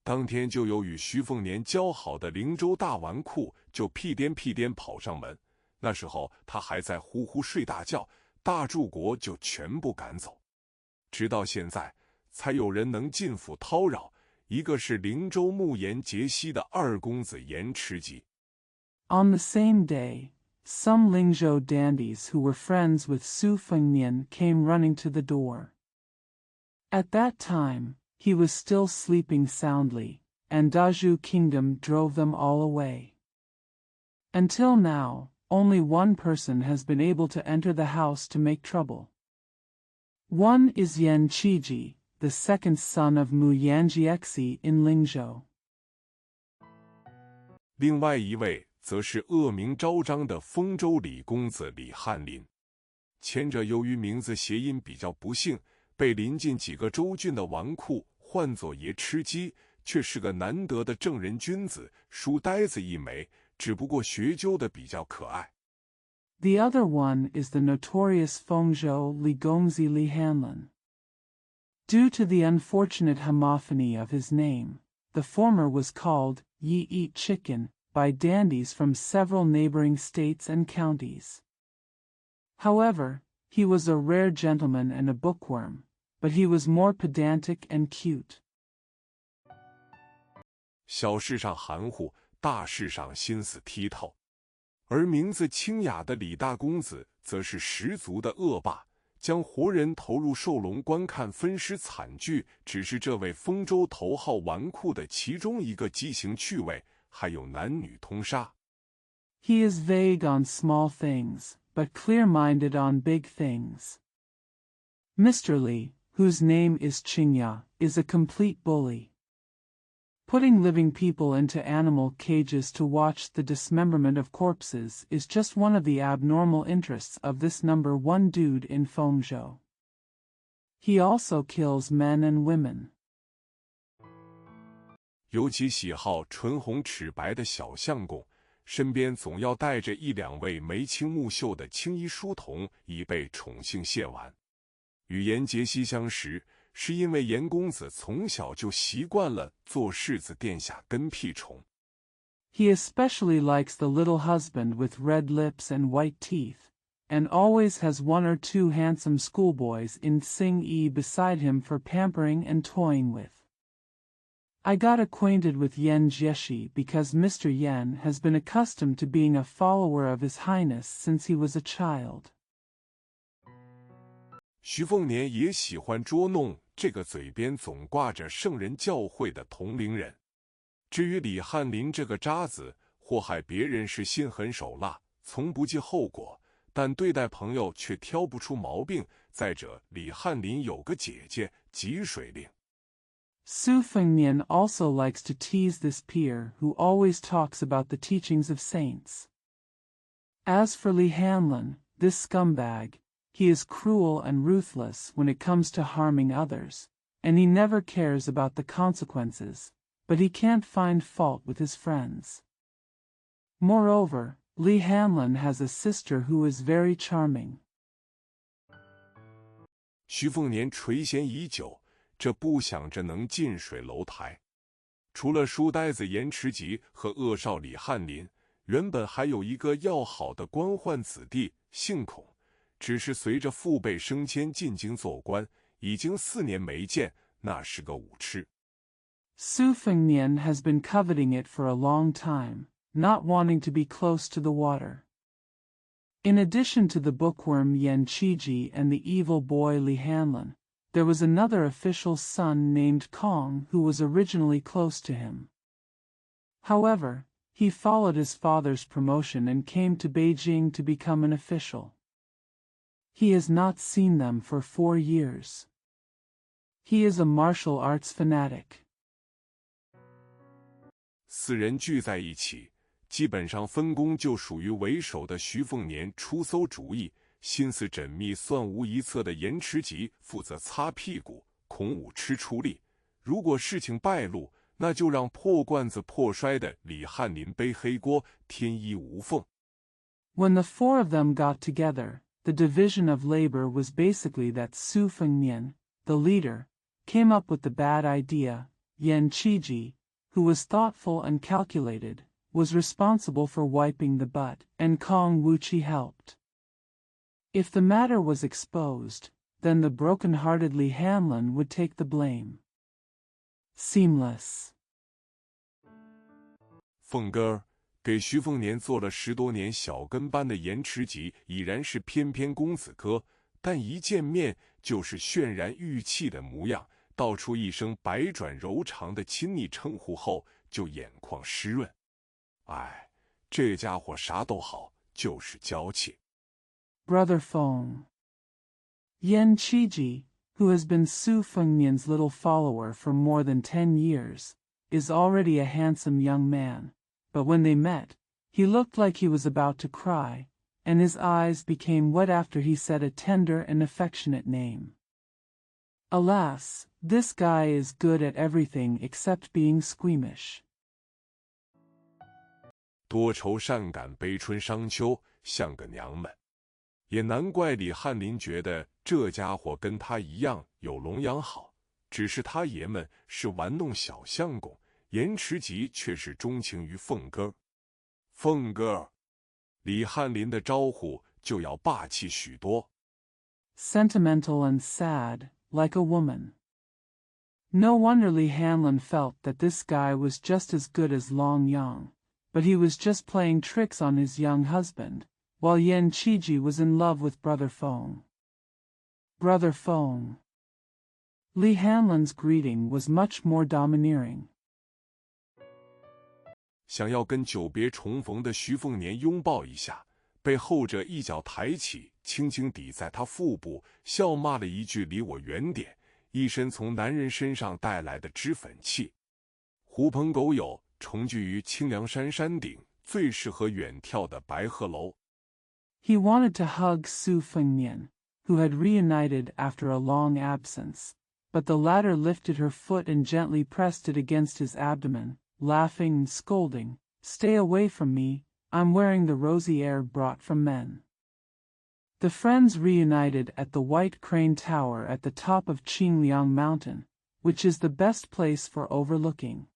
当天就有与徐凤年交好的灵州大纨绔就屁颠屁颠跑上门，那时候他还在呼呼睡大觉，大柱国就全部赶走。直到现在，才有人能进府叨扰，一个是灵州慕言杰西的二公子严持吉。On the same day, some Lingzhou dandies who were friends with Su Fengnian came running to the door. At that time, he was still sleeping soundly, and Dazhu Kingdom drove them all away. Until now, only one person has been able to enter the house to make trouble. One is Yan Qiji, the second son of Mu Yanjiexi in Lingzhou. 另外一位则是恶名昭彰的丰州李公子李翰林。前者由于名字谐音比较不幸，被临近几个州郡的纨绔唤作爷吃鸡，却是个难得的正人君子，书呆子一枚，只不过学究的比较可爱。The other one is the notorious Fengzhou Li Gongzi Li Hanlin. Due to the unfortunate homophony of his name, the former was called Yi Eat Chicken by dandies from several neighboring states and counties. However, he was a rare gentleman and a bookworm, but he was more pedantic and cute. 小事上含糊，大事上心思剔透。而名字清雅的李大公子则是十足的恶霸，将活人投入兽笼观看分尸惨剧，只是这位丰州头号纨绔的其中一个畸形趣味，还有男女通杀。He is vague on small things, but clear-minded on big things. Mr. Li, whose name is Qingya, is a complete bully. Putting living people into animal cages to watch the dismemberment of corpses is just one of the abnormal interests of this number one dude in Fengzhou. He also kills men and women. 尤其喜好唇红齿白的小相公，身边总要带着一两位眉清目秀的青衣书童，以备宠幸亵玩。与严杰西相识，是因为严公子从小就习惯了做世子殿下跟屁虫。He especially likes the little husband with red lips and white teeth, and always has one or two handsome schoolboys in Xing-Yi beside him for pampering and toying with. I got acquainted with Yan Jieshi because Mr. Yan has been accustomed to being a follower of His Highness since he was a child. 徐凤年也喜欢捉弄这个嘴边总挂着圣人教诲的同龄人。至于李翰林这个渣子，祸害别人是心狠手辣，从不计后果，但对待朋友却挑不出毛病。再者，李翰林有个姐姐吉水令。Su Fengnian also likes to tease this peer who always talks about the teachings of saints. As for Li Hanlin, this scumbag, he is cruel and ruthless when it comes to harming others, and he never cares about the consequences, but he can't find fault with his friends. Moreover, Li Hanlin has a sister who is very charming. 徐凤年垂涎已久，这不想着能近水楼台。除了书呆子严持吉和恶少李翰林，原本还有一个要好的官宦子弟，姓孔，只是随着父辈升迁进京做官，已经4年没见，那是个武痴。Su Fengnian has been coveting it for a long time, not wanting to be close to the water. In addition to the bookworm Yan Qiji and the evil boy Li Hanlin, there was another official's son named Kong who was originally close to him. However, he followed his father's promotion and came to Beijing to become an official. He has not seen them for 4 years. He is a martial arts fanatic. 4人聚在一起，基本上分工就属于为首的徐凤年出馊主意，心思缜密、算无一策的严池吉负责擦屁股，孔武吃出力。如果事情败露，那就让破罐子破摔的李翰林背黑锅，天衣无缝。When the four of them got together, the division of labor was basically that Su Fengnian, the leader, came up with the bad idea. Yan Qiji, who was thoughtful and calculated, was responsible for wiping the butt, and Kong Wuqi helped. If the matter was exposed, then the broken-hearted Li Hanlin would take the blame. Seamless. 凤哥给徐凤年做了10多年小跟班的严池吉已然是翩翩公子哥，但一见面就是渲然欲泣的模样，道出一声百转柔肠的亲昵称呼后，就眼眶湿润。哎，这家伙啥都好，就是娇气。Brother Feng. Yan Qiji, who has been Su Fengnian's little follower for more than 10 years, is already a handsome young man, but when they met, he looked like he was about to cry, and his eyes became wet after he said a tender and affectionate name. Alas, this guy is good at everything except being squeamish. 多愁善感，悲春伤秋，像个娘们。也难怪李翰林觉得这家伙跟他一样有龙养好，只是他爷们是玩弄小相公，严池吉却是钟情于凤哥。凤哥，李翰林的招呼就要霸气许多。Sentimental and sad, like a woman. No wonder Li Hanlin felt that this guy was just as good as Long Yang, but he was just playing tricks on his young husband, while Yan Qiji was in love with Brother Feng. Brother Feng. Li Hanlin's greeting was much more domineering. 想要跟久别重逢的徐凤年拥抱一下，被后者一脚抬起，轻轻抵在他腹部，笑骂了一句“离我远点”，一身从男人身上带来的脂粉气。狐朋狗友重聚于清凉山山顶，最适合远眺的白鹤楼。He wanted to hug Su Fengnian, who had reunited after a long absence, but the latter lifted her foot and gently pressed it against his abdomen, laughing and scolding, "Stay away from me, I'm wearing the rosy air brought from men." The friends reunited at the White Crane Tower at the top of Qingliang Mountain, which is the best place for overlooking.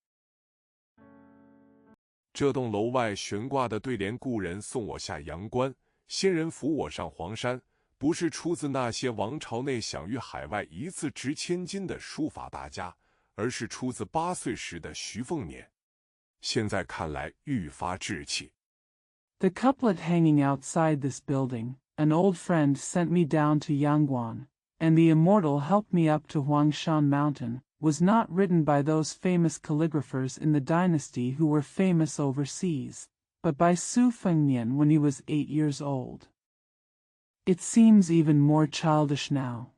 这栋楼外悬挂的对联故人送我下阳关，仙人扶我上黄山，不是出自那些王朝内享誉海外一字值千金的书法大家，而是出自8岁时的徐凤年。现在看来愈发稚气。The couplet hanging outside this building, an old friend sent me down to Yangguan, and the immortal helped me up to Huangshan Mountain, was not written by those famous calligraphers in the dynasty who were famous overseas, but by Su Fengnian when he was 8 years old. It seems even more childish now.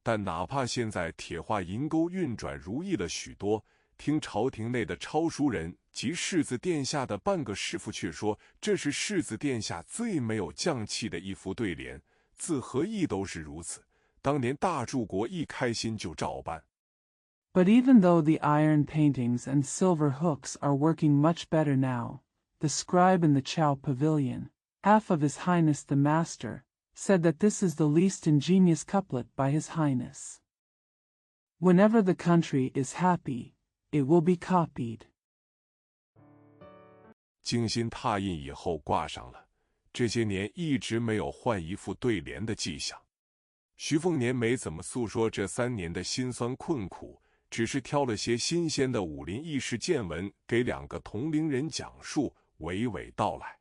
但哪怕现在铁画银钩运转如意了许多，听朝廷内的抄书人及世子殿下的半个师傅却说，这是世子殿下最没有匠气的一幅对联，字和意都是如此。当年大柱国一开心就照搬。But even though the iron paintings and silver hooks are working much better now, the scribe in the Chao Pavilion, half of His Highness the Master, said that this is the least ingenious couplet by His Highness. Whenever the country is happy, it will be copied. 精心拓印以后挂上了，这些年一直没有换一副对联的迹象。徐凤年没怎么诉说这3年的辛酸困苦，只是挑了些新鲜的武林轶事见闻给2个同龄人讲述，娓娓道来。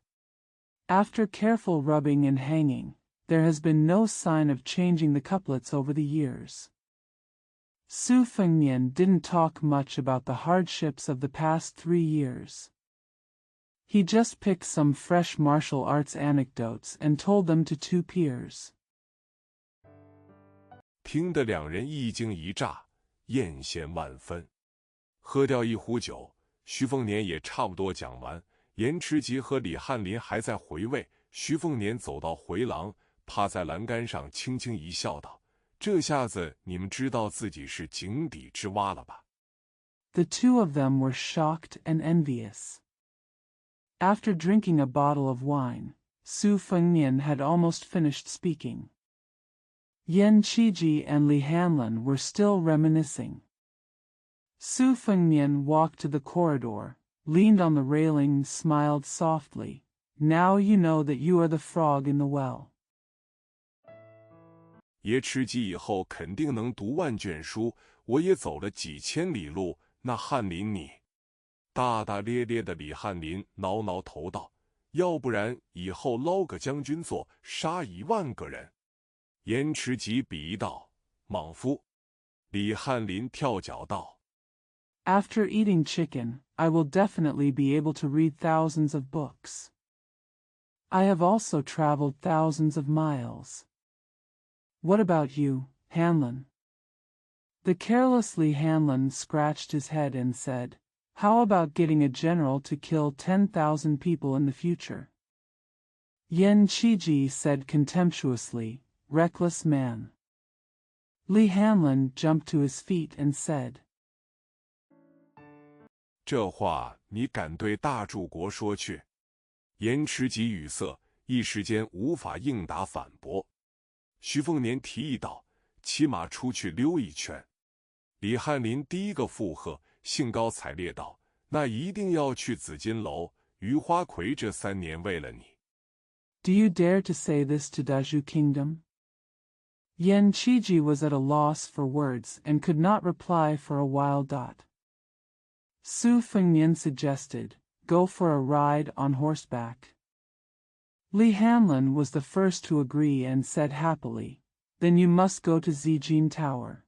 After careful rubbing and hanging, there has been no sign of changing the couplets over the years. Su Fengnian didn't talk much about the hardships of the past 3 years. He just picked some fresh martial arts anecdotes and told them to 2 peers. 听得2人一惊一乍，艳羡万分。喝掉1壶酒，徐凤年也差不多讲完。严池吉和李翰林还在回味，徐凤年走到回廊，趴在栏杆上，轻轻一笑，道：“这下子你们知道自己是井底之蛙了吧？” The two of them were shocked and envious. After drinking a bottle of wine, Su Fengnian had almost finished speaking. Yan Qiji and Li Hanlin were still reminiscing. Su Fengnian walked to the corridor, leaned on the railing, smiled softly. Now you know that you are the frog in the well. 爷吃鸡以后肯定能读万卷书，我也走了几千里路，那翰林你……大大咧咧的李翰林挠挠头道：“要不然以后捞个将军做，杀10000个人。”严持吉鄙夷道：“莽夫！”李翰林跳脚道： After eating chicken, I will definitely be able to read thousands of books. I have also traveled thousands of miles. What about you, Hanlon? The careless Li Hanlon scratched his head and said, How about getting a general to kill 10,000 people in the future? Yan Qiji said contemptuously, Reckless man. Li Hanlon jumped to his feet and said, 这话你敢对大柱国说去？严持吉语塞，一时间无法应答反驳。徐凤年提议道：“骑马出去溜一圈。”李翰林第一个附和，兴高采烈道：“那一定要去紫金楼、余花魁这3年为了你。” Do you dare to say this to Daju Kingdom? Yan Qiji was at a loss for words and could not reply for a while. Su Fengnian suggested, Go for a ride on horseback. Li Hanlin was the first to agree and said happily, Then you must go to Zijin Tower.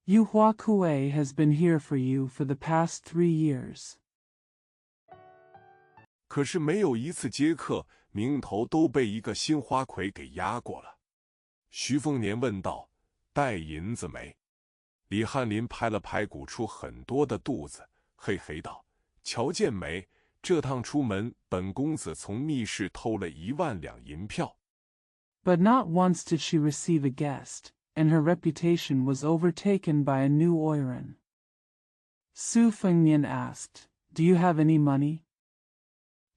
Yu Hua Kuei has been here for you for the past 3 years. 可是没有一次接客，名头都被一个新花魁给压过了。徐凤年问道：“带银子没？”李翰林拍了拍鼓出很多的肚子，嘿嘿道：“瞧见没？这趟出门，本公子从密室偷了1万两银票。” But not once did she receive a guest, and her reputation was overtaken by a new Oiran. Su Fengnian asked, Do you have any money?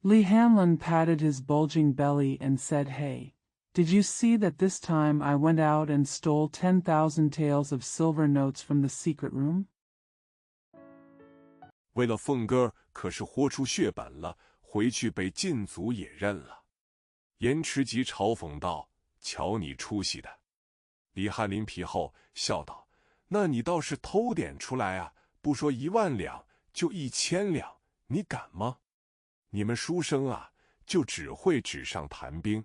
Li Hanlin patted his bulging belly and said, Hey, did you see that this time I went out and stole 10,000 taels of silver notes from the secret room? 为了凤哥，可是豁出血本了，回去被禁足也认了。严持吉嘲讽道：“瞧你出息的！”李翰林皮后笑道：“那你倒是偷点出来啊！不说1万两，就1000两，你敢吗？你们书生啊，就只会纸上谈兵。”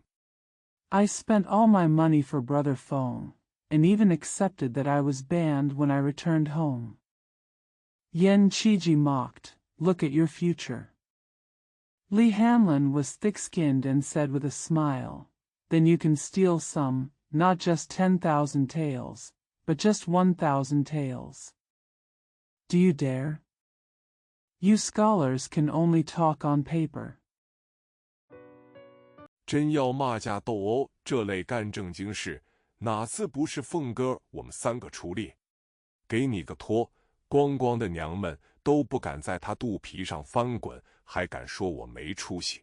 I spent all my money for Brother Feng, and even accepted that I was banned when I returned home. Yan Qiji mocked, Look at your future. Li Hanlin was thick-skinned and said with a smile, Then you can steal some, not just 10,000 taels, but just 1,000 taels. Do you dare? You scholars can only talk on paper. 真要骂架斗殴这类干正经事，哪次不是凤哥我们3个出力？给你个托，光光的娘们都不敢在他肚皮上翻滚，还敢说我没出息。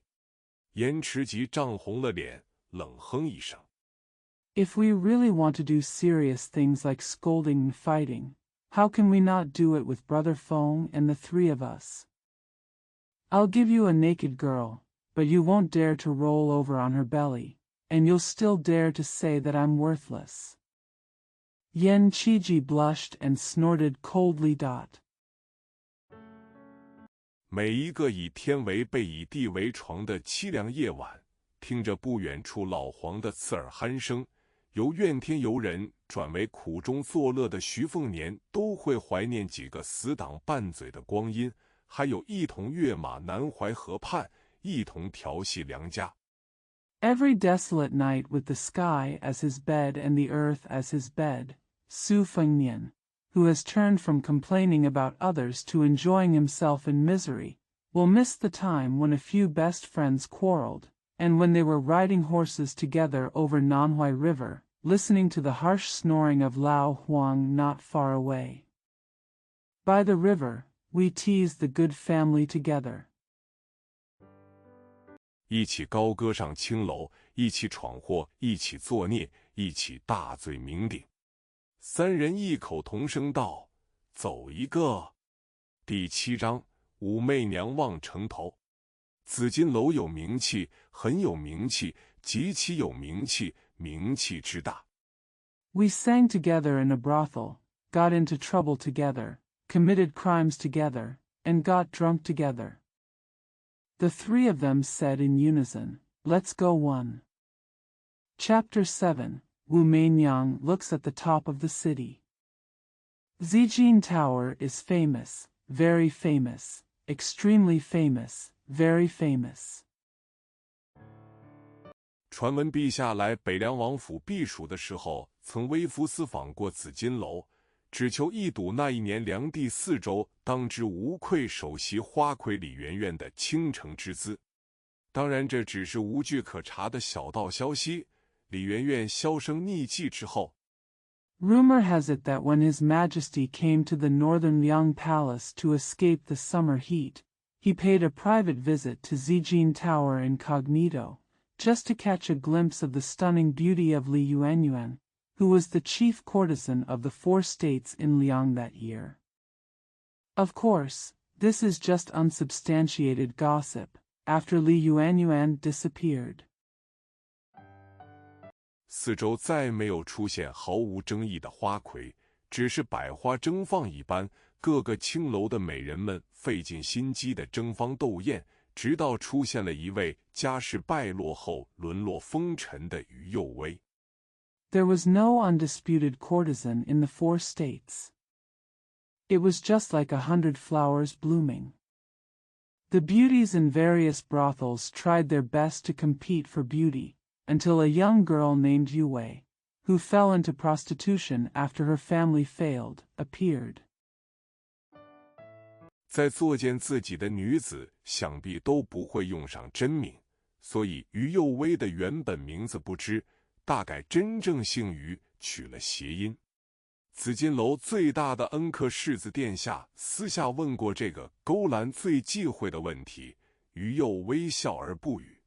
严持吉涨红了脸，冷哼一声。If we really want to do serious things like scolding and fighting, how can we not do it with Brother Feng and the 3 of us? I'll give you a naked girl, but you won't dare to roll over on her belly, and you'll still dare to say that I'm worthless. Yan Qiji blushed and snorted coldly. 每一个以天为被以地为床的凄凉夜晚，听着不远处老黄的刺耳鼾声，由怨天尤人转为苦中作乐的徐凤年都会怀念几个死党拌嘴的光阴，还有一同跃马南淮河畔，一同调戏良家。Every desolate night with the sky as his bed and the earth as his bed, Su Fengnian, who has turned from complaining about others to enjoying himself in misery, will miss the time when a few best friends quarreled, and when they were riding horses together over Nanhuai River, listening to the harsh snoring of Lao Huang not far away. By the river, we teased the good family together. 一起高歌上青楼，一起闯祸，一起作孽，一起大罪酩酊。三人异口同声道：“走一个。”第7章，武媚娘望城头。紫金楼有名气，很有名气，极其有名气，名气之大。We sang together in a brothel, got into trouble together, committed crimes together, and got drunk together. The three of them said in unison, "Let's go one." Chapter 7, Wu Meinyang looks at the top of the city. Zijin Tower is famous, very famous, extremely famous, very famous. 传闻陛下来北凉王府避暑的时候，曾微服私访过紫金楼，只求一睹那一年梁第4州当之无愧首席花魁李媛媛的倾城之姿。当然，这只是无据可查的小道消息。李媛媛销声匿迹之后， Rumor has it that when His Majesty came to the northern Liang Palace to escape the summer heat, he paid a private visit to Zijin Tower incognito, just to catch a glimpse of the stunning beauty of Li Yuanyuan, who was the chief courtesan of the 4 states in Liang that year. Of course, this is just unsubstantiated gossip, after Li Yuanyuan disappeared. 4州再没有出现毫无争议的花魁，只是百花争放一般，各个青楼的美人们费尽心机的争芳斗艳，直到出现了一位家世败落后沦落风尘的于右威。There was no undisputed courtesan in the 4 states. It was just like 100 flowers blooming. The beauties in various brothels tried their best to compete for beauty, until a young girl named Yu Wei, who fell into prostitution after her family failed, appeared. 在作践自己的女子想必都不会用上真名，所以于右威的原本名字不知，大概真正姓于，取了谐音。紫金楼最大的恩客世子殿下私下问过这个勾栏最忌讳的问题，于右微笑而不语。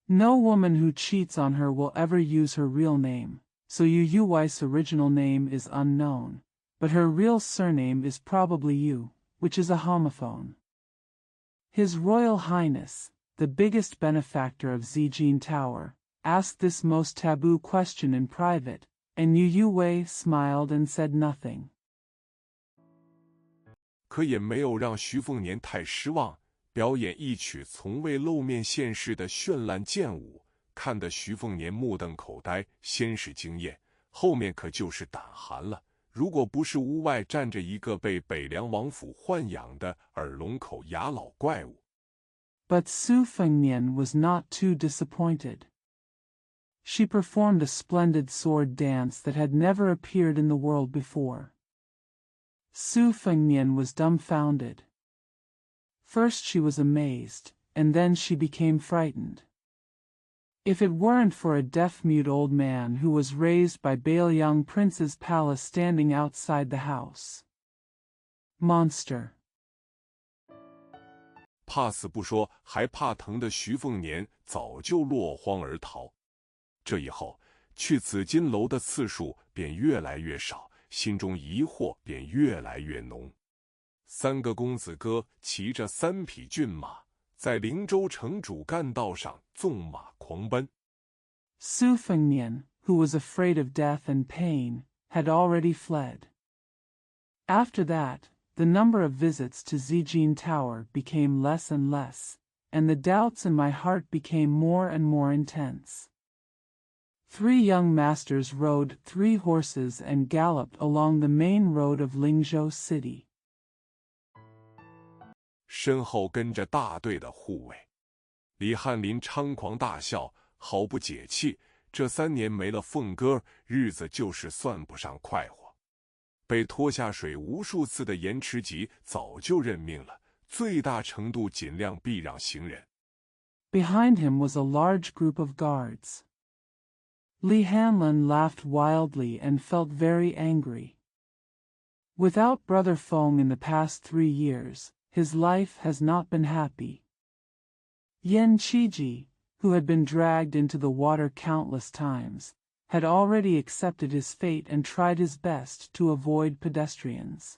No woman who cheats on her will ever use her real name, so Yu Yuwei's original name is unknown, but her real surname is probably Yu, which is a homophone. His Royal Highness, the biggest benefactor of Zijin Tower, asked this most taboo question in private, and Yu Yuwei smiled and said nothing. 可也没有让徐凤年太失望。表演一曲从未露面现世的绚烂剑舞，看得徐凤年目瞪口呆，先是惊艳，后面可就是胆寒了。如果不是屋外站着一个被北凉王府豢养的耳聋口哑老怪物。But Su Fengnian was not too disappointed. She performed a splendid sword dance that had never appeared in the world before. Su Fengnian was dumbfounded. First she was amazed, and then she became frightened. If it weren't for a deaf-mute old man who was raised by Bailiang Prince's palace standing outside the house. Monster. 怕死不说，还怕疼的徐凤年早就落荒而逃。这以后，去紫金楼的次数便越来越少，心中疑惑便越来越浓。3个公子哥骑着3匹骏马，在灵州城主干道上纵马狂奔。Su Fengnian, who was afraid of death and pain, had already fled. After that, the number of visits to Zijin Tower became less and less, and the doubts in my heart became more and more intense. 3 young masters rode 3 horses and galloped along the main road of Lingzhou City. 身后跟着大队的护卫，李翰林猖狂大笑，毫不解气。这3年没了凤哥，日子就是算不上快活。被拖下水无数次的严持吉早就认命了，最大程度尽量避让行人。Behind him was a large group of guards. Li Hanlin laughed wildly and felt very angry. Without Brother Feng in the past 3 years, his life has not been happy. Yan Qiji, who had been dragged into the water countless times, had already accepted his fate and tried his best to avoid pedestrians.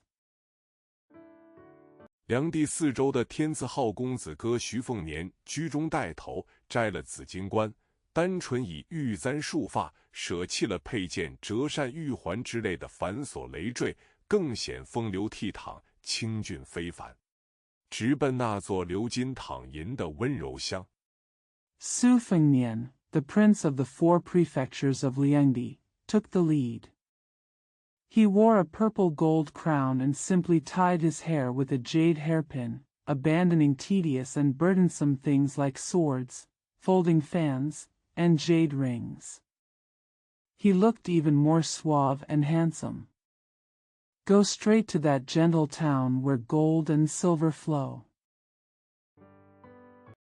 梁第4州的天字号公子哥徐凤年居中带头，摘了紫金冠，单纯以玉簪束发，舍弃了佩剑、折扇、玉环之类的繁琐累赘，更显风流倜傥、清俊非凡，直奔那座鎏金躺银的温柔乡。Su Fengnian, the prince of the 4 prefectures of Liangdi, took the lead. He wore a purple gold crown and simply tied his hair with a jade hairpin, abandoning tedious and burdensome things like swords, folding fans, and jade rings. He looked even more suave and handsome. Go straight to that gentle town where gold and silver flow.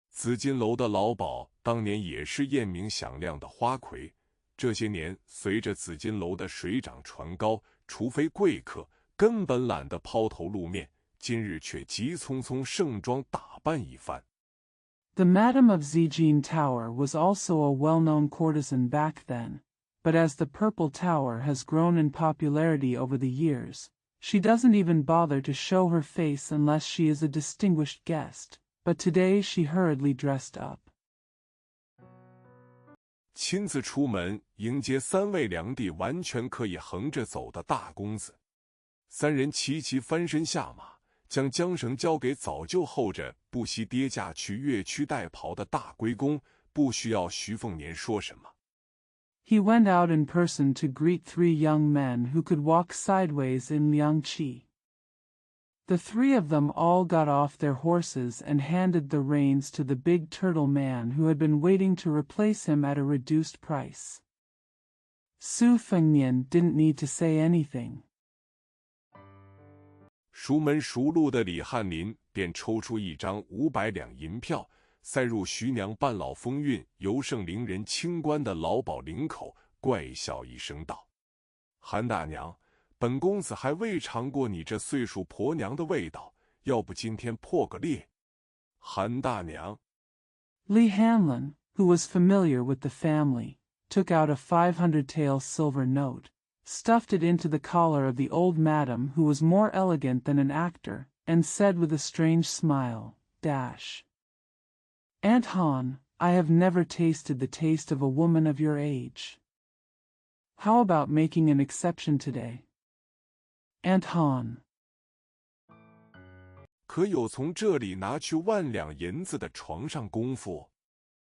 紫金楼的老鸨当年也是艳名响亮的花魁，这些年随着紫金楼的水涨船高，除非贵客，根本懒得抛头露面，今日却急匆匆盛装打扮一番。The Madam of Zijin Tower was also a well-known courtesan back then, but as the Purple Tower has grown in popularity over the years, she doesn't even bother to show her face unless she is a distinguished guest, but today she hurriedly dressed up. 亲自出门迎接3位梁地完全可以横着走的大公子，3人齐齐翻身下马，将缰绳交给早就候着不惜跌价去越区代袍的大龟公，不需要徐凤年说什么。He went out in person to greet 3 young men who could walk sideways in Liangqi. The 3 of them all got off their horses and handed the reins to the big turtle man who had been waiting to replace him at a reduced price. Su Fengnian didn't need to say anything. 熟门熟路的李翰林便抽出1张500两银票，塞入徐娘半老风韵、尤胜凌人清官的老鸨领口，怪笑一声道：“韩大娘，本公子还未尝过你这岁数婆娘的味道，要不今天破个例？”韩大娘。Li Hanlin, who was familiar with the family, took out a 500-tael silver note, stuffed it into the collar of the old madam who was more elegant than an actor, and said with a strange smile, Aunt Han, I have never tasted the taste of a woman of your age. How about making an exception today? Aunt Han. 可有从这里拿去10000两银子的床上功夫？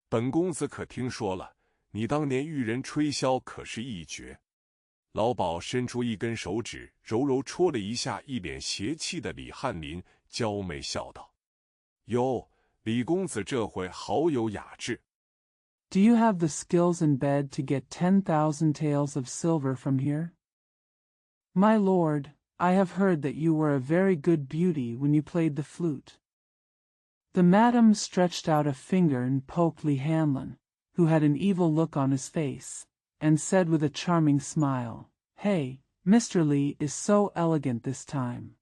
本公子可听说了，你当年遇人吹箫可是一绝。老鸨伸出1根手指，柔柔戳了一下一脸邪气的李翰林，娇媚笑道：“哟，李公子这回好有雅致。” Do you have the skills in bed to get 10,000 taels of silver from here? My lord, I have heard that you were a very good beauty when you played the flute. The madam stretched out a finger and poked Li Hanlin, who had an evil look on his face, and said with a charming smile, Hey, Mr. Li is so elegant this time.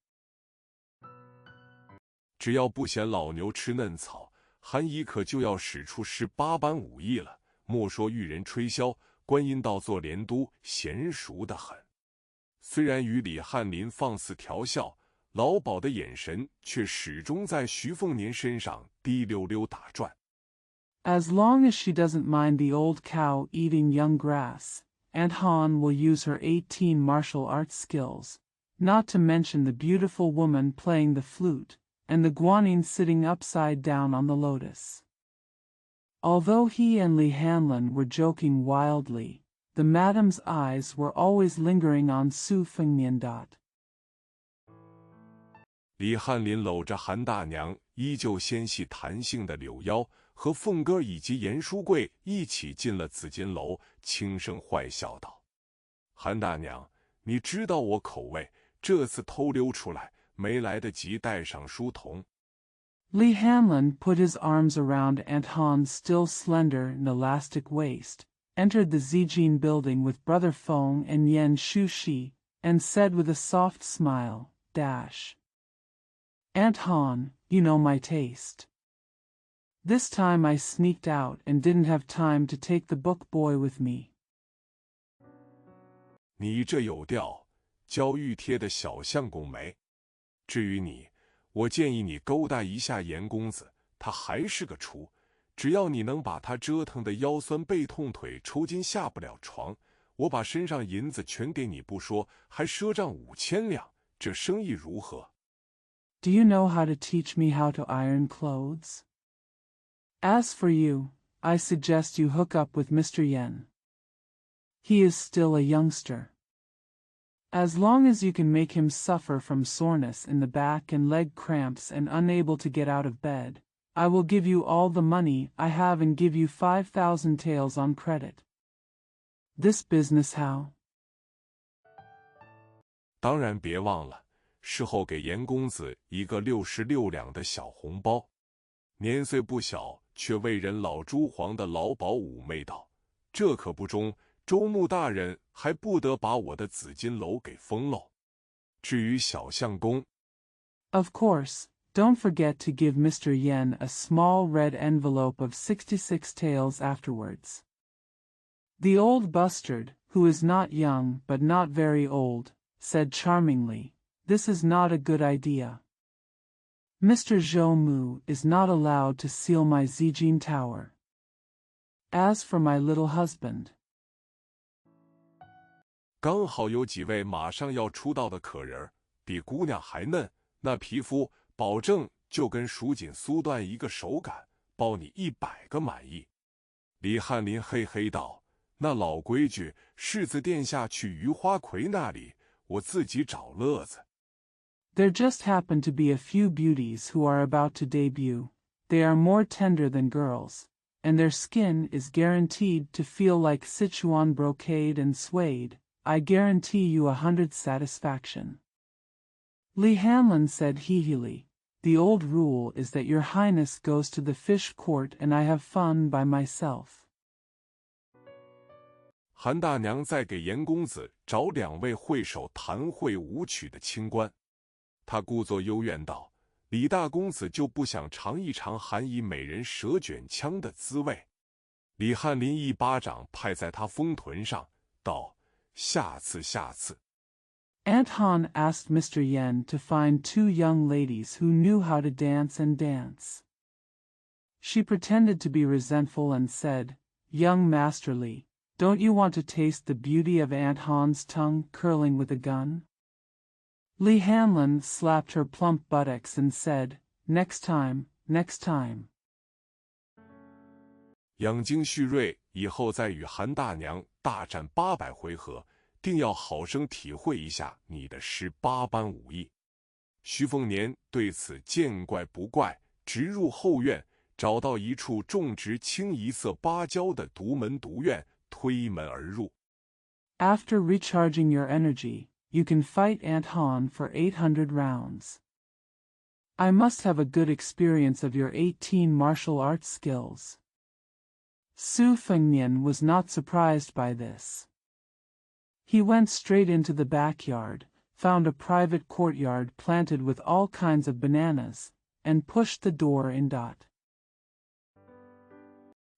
只要不嫌老牛吃嫩草，韩姨可就要使出18般武艺了。莫说遇人吹箫，观音道做连都，娴熟得很。虽然与李翰林放肆调笑，老鸨的眼神却始终在徐凤年身上滴溜溜打转。As long as she doesn't mind the old cow eating young grass, Aunt Han will use her 18 martial arts skills, not to mention the beautiful woman playing the flute, and the guanyin sitting upside down on the lotus. Although he and Li Hanlin were joking wildly, the madam's eyes were always lingering on Su Fengnian. 李翰林搂着韩大娘依旧纤细弹性的柳腰，和凤哥以及严书贵一起进了紫金楼，轻声坏笑道：“韩大娘，你知道我口味，这次偷溜出来，没来得及带上书童。” Lee Hanlon put his arms around Aunt Han's still slender and elastic waist, entered the Zijin building with Brother Feng and Yan Shushi, and said with a soft smile, Aunt Han, you know my taste. This time I sneaked out and didn't have time to take the book boy with me. 你这有调，焦玉贴的小相公没。至于你，我建议你勾搭一下严公子，他还是个厨，只要你能把他折腾得腰酸背痛腿抽筋下不了床，我把身上银子全给你不说，还赊账5000两，这生意如何？ Do you know how to teach me how to iron clothes? As for you, I suggest you hook up with Mr. Yen. He is still a youngster. As long as you can make him suffer from soreness in the back and leg cramps and unable to get out of bed, I will give you all the money I have and give you 5,000 taels on credit. This business how? 当然别忘了，事后给严公子一个66两的小红包。年岁不小却为人老珠黄的老鸨妩媚道：“这可不中，周穆大人还不得把我的紫金楼给封喽。至于小相公 Of course, don't forget to give Mr. Yen a small red envelope of 66 taels afterwards. The old bustard, who is not young but not very old, said charmingly, This is not a good idea. Mr. Zhou Mu is not allowed to seal my Zijin tower. As for my little husband, 刚好有几位马上要出道的可人，比姑娘还嫩，那皮肤保证就跟蜀锦酥缎一个手感，包你100个满意。李翰林嘿嘿道：“那老规矩，世子殿下去余花魁那里，我自己找乐子。” There just happen to be a few beauties who are about to debut. They are more tender than girls, and their skin is guaranteed to feel like Sichuan brocade and suede. I guarantee you 100 satisfaction. Li Hanlon said heehily, The old rule is that your highness goes to the fish court and I have fun by myself. 韩大娘再给严公子找2位会手弹会舞曲的清官。他故作幽怨道：“李大公子就不想尝一尝韩乙美人蛇卷枪的滋味？”李翰林一巴掌拍在他丰臀上，道：“下次。” Aunt Han asked Mr. Yen to find 2 young ladies who knew how to dance and dance. She pretended to be resentful and said, Young Master Li, don't you want to taste the beauty of Aunt Han's tongue curling with a gun? Li Hanlon slapped her plump buttocks and said, Next time. 养精蓄锐，以后再与韩大娘大战800回合，定要好生体会一下你的18般武艺。徐凤年对此见怪不怪，直入后院，找到一处种植清一色芭蕉的独门独院，推门而入。After recharging your energy, you can fight Aunt Han for 800 rounds. I must have a good experience of your 18 martial arts skills. Su Fengnian was not surprised by this. He went straight into the backyard, found a private courtyard planted with all kinds of bananas, and pushed the door in.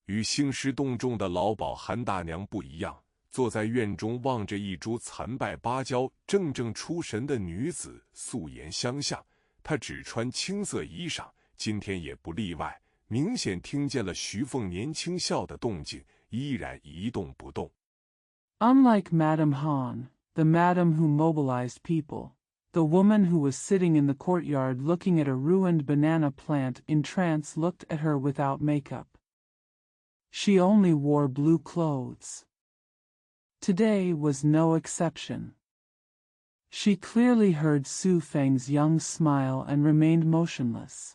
与兴师动众的老鸨韩大娘不一样，坐在院中望着一株残败芭蕉，怔怔出神的女子素颜相向。她只穿青色衣裳，今天也不例外，明显听见了徐凤年轻笑的动静，依然一动不动。Unlike Madame Han, the madam who mobilized people, the woman who was sitting in the courtyard looking at a ruined banana plant in trance looked at her without makeup. She only wore blue clothes. Today was no exception. She clearly heard Su Feng's young smile and remained motionless.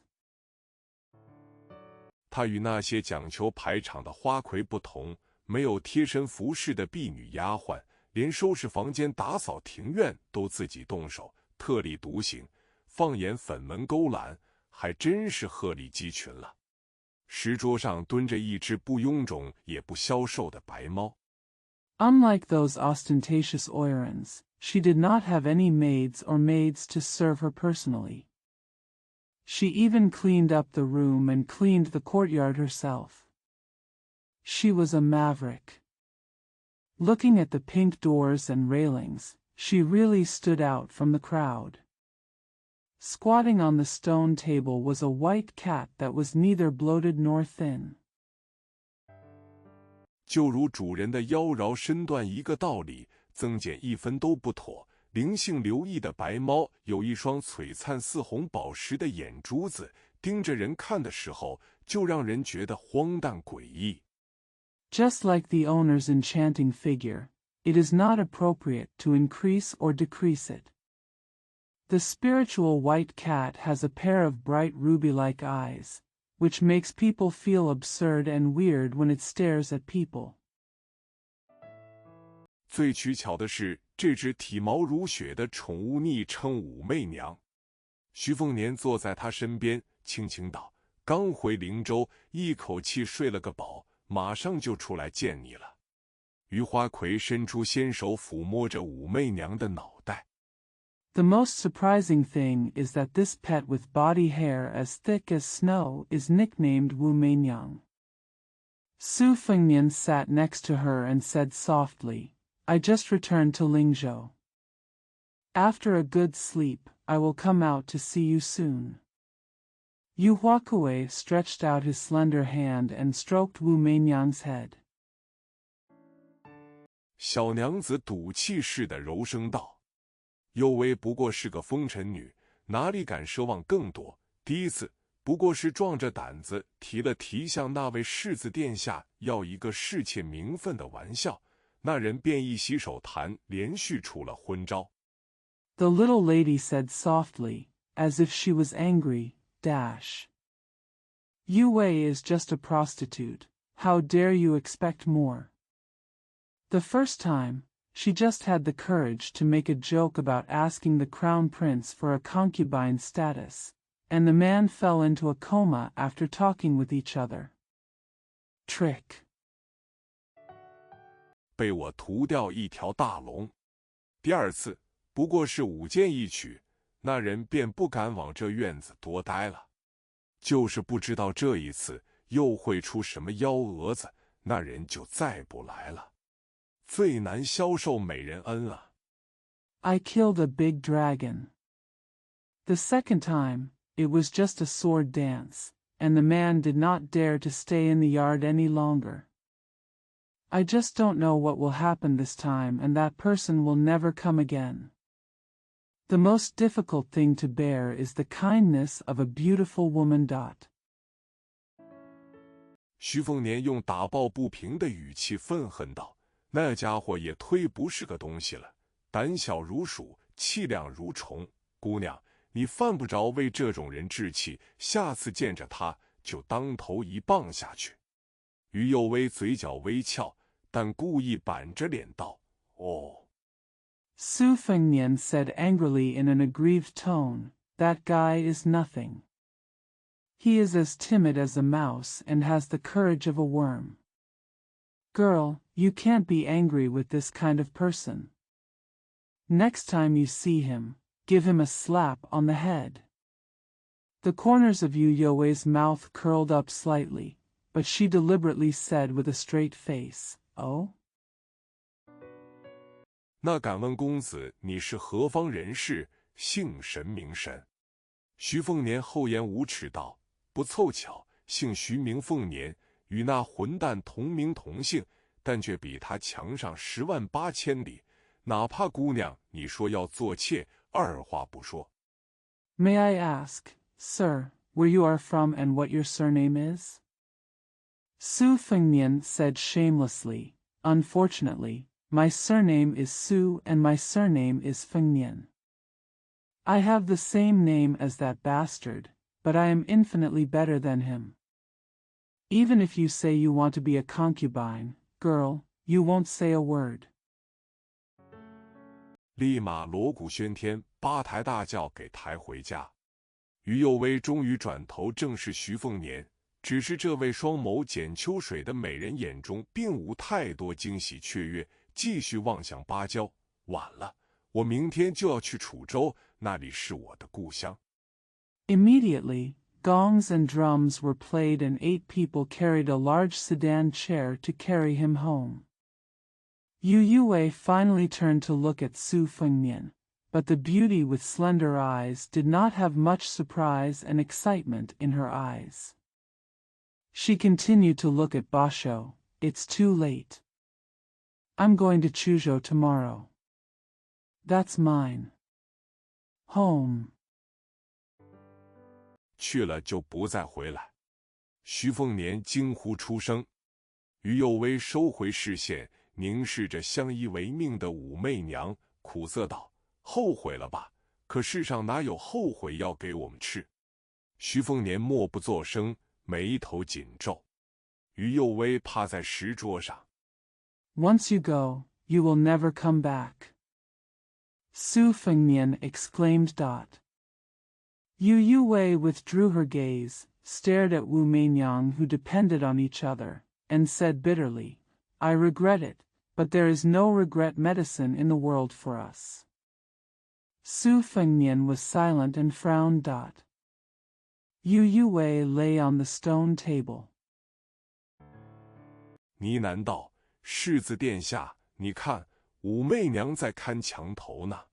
她与那些讲求排场的花魁不同，没有贴身服侍的婢女丫鬟，连收拾房间、打扫庭院都自己动手，特立独行。放眼粉门勾栏，还真是鹤立鸡群了。石桌上蹲着一只不臃肿也不消瘦的白猫。Unlike those ostentatious oirons, she did not have any maids or maids to serve her personally. She even cleaned up the room and cleaned the courtyard herself. She was a maverick. Looking at the pink doors and railings, she really stood out from the crowd. Squatting on the stone table was a white cat that was neither bloated nor thin. 就如主人的妖娆身段一个道理，增减一分都不妥。灵性留意的白猫有一双璀璨似红宝石的眼珠子，盯着人看的时候，就让人觉得荒诞诡异。Just like the owner's enchanting figure, it is not appropriate to increase or decrease it. The spiritual white cat has a pair of bright ruby-like eyes, which makes people feel absurd and weird when it stares at people. 最取巧的是，这只体毛如雪的宠物昵称武媚娘。徐凤年坐在她身边，轻轻道：“刚回灵州，一口气睡了个饱，马上就出来见你了。”余花魁伸出纤手抚摸着武媚娘的脑袋。The most surprising thing is that this pet with body hair as thick as snow is nicknamed Wu Meinyang. Su Fengnian sat next to her and said softly, "I just returned to Lingzhou. After a good sleep, I will come out to see you soon." Yu Huakue stretched out his slender hand and stroked Wu Meinyang's head. 小娘子赌气似的柔声道：“幼薇不过是个风尘女，哪里敢奢望更多？第一次不过是壮着胆子提了提向那位世子殿下要一个侍妾名分的玩笑，那人便一洗手坛，连续出了昏招。” The little lady said softly, as if she was angry, "Yu Wei is just a prostitute. How dare you expect more?" The first time, she just had the courage to make a joke about asking the crown prince for a concubine status, and the man fell into a coma after talking with each other. Trick. 被我屠掉一条大龙。第二次不过是舞剑一曲，那人便不敢往这院子多待了。就是不知道这一次又会出什么幺蛾子，那人就再不来了。最难消受美人恩啊。I killed a big dragon. The second time, it was just a sword dance, and the man did not dare to stay in the yard any longer. I just don't know what will happen this time, and that person will never come again. The most difficult thing to bear is the kindness of a beautiful woman. 徐凤年用打抱不平的语气愤恨道：“那家伙也忒不是个东西了，胆小如鼠，气量如虫。姑娘，你犯不着为这种人置气，下次见着他就当头一棒下去。”于幼薇嘴角微翘，但故意板着脸道：“哦。” Su Fengnian said angrily in an aggrieved tone, "That guy is nothing. He is as timid as a mouse and has the courage of a worm. Girl, you can't be angry with this kind of person. Next time you see him, give him a slap on the head." The corners of Yu Youwei's mouth curled up slightly, but she deliberately said with a straight face, "Oh?" 那敢问公子你是何方人士，姓神名神？徐凤年厚颜无耻道：“不凑巧，姓徐名凤年，与那混蛋同名同姓，但却比他强上108000里。哪怕姑娘你说要做妾，二话不说。” May I ask, sir, where you are from and what your surname is? Su Fengnian said shamelessly, "Unfortunately, my surname is Su and my surname is Fengnian. I have the same name as that bastard, but I am infinitely better than him. Even if you say you want to be a concubine, girl, you won't say a word." 立马锣鼓喧天，8抬大轿给抬回家。于右威终于转头正视徐凤年，只是这位双眸剪秋水的美人眼中并无太多惊喜雀跃，继续望向芭蕉。晚了，我明天就要去楚州，那里是我的故乡。Immediately, gongs and drums were played and 8 people carried a large sedan chair to carry him home. Yu Yue finally turned to look at Su Fengnian, but the beauty with slender eyes did not have much surprise and excitement in her eyes. She continued to look at Basho. It's too late. I'm going to Chuzhou tomorrow. That's mine. Home. 去了就不再回来。徐凤年惊呼出声。于右威收回视线，凝视着相依为命的武媚娘，苦涩道：“后悔了吧？可世上哪有后悔药给我们吃？”徐凤年默不作声，眉头紧皱。于右威趴在石桌上。Once you go, you will never come back. Su Fengnian exclaimed. Yu Yue withdrew her gaze, stared at Wu Meinyang who depended on each other, and said bitterly, I regret it, but there is no regret medicine in the world for us. Su Fengnian was silent and frowned. Yu Yue lay on the stone table. 呢喃道：“世子殿下，你看，武媚娘在看墙头呢。”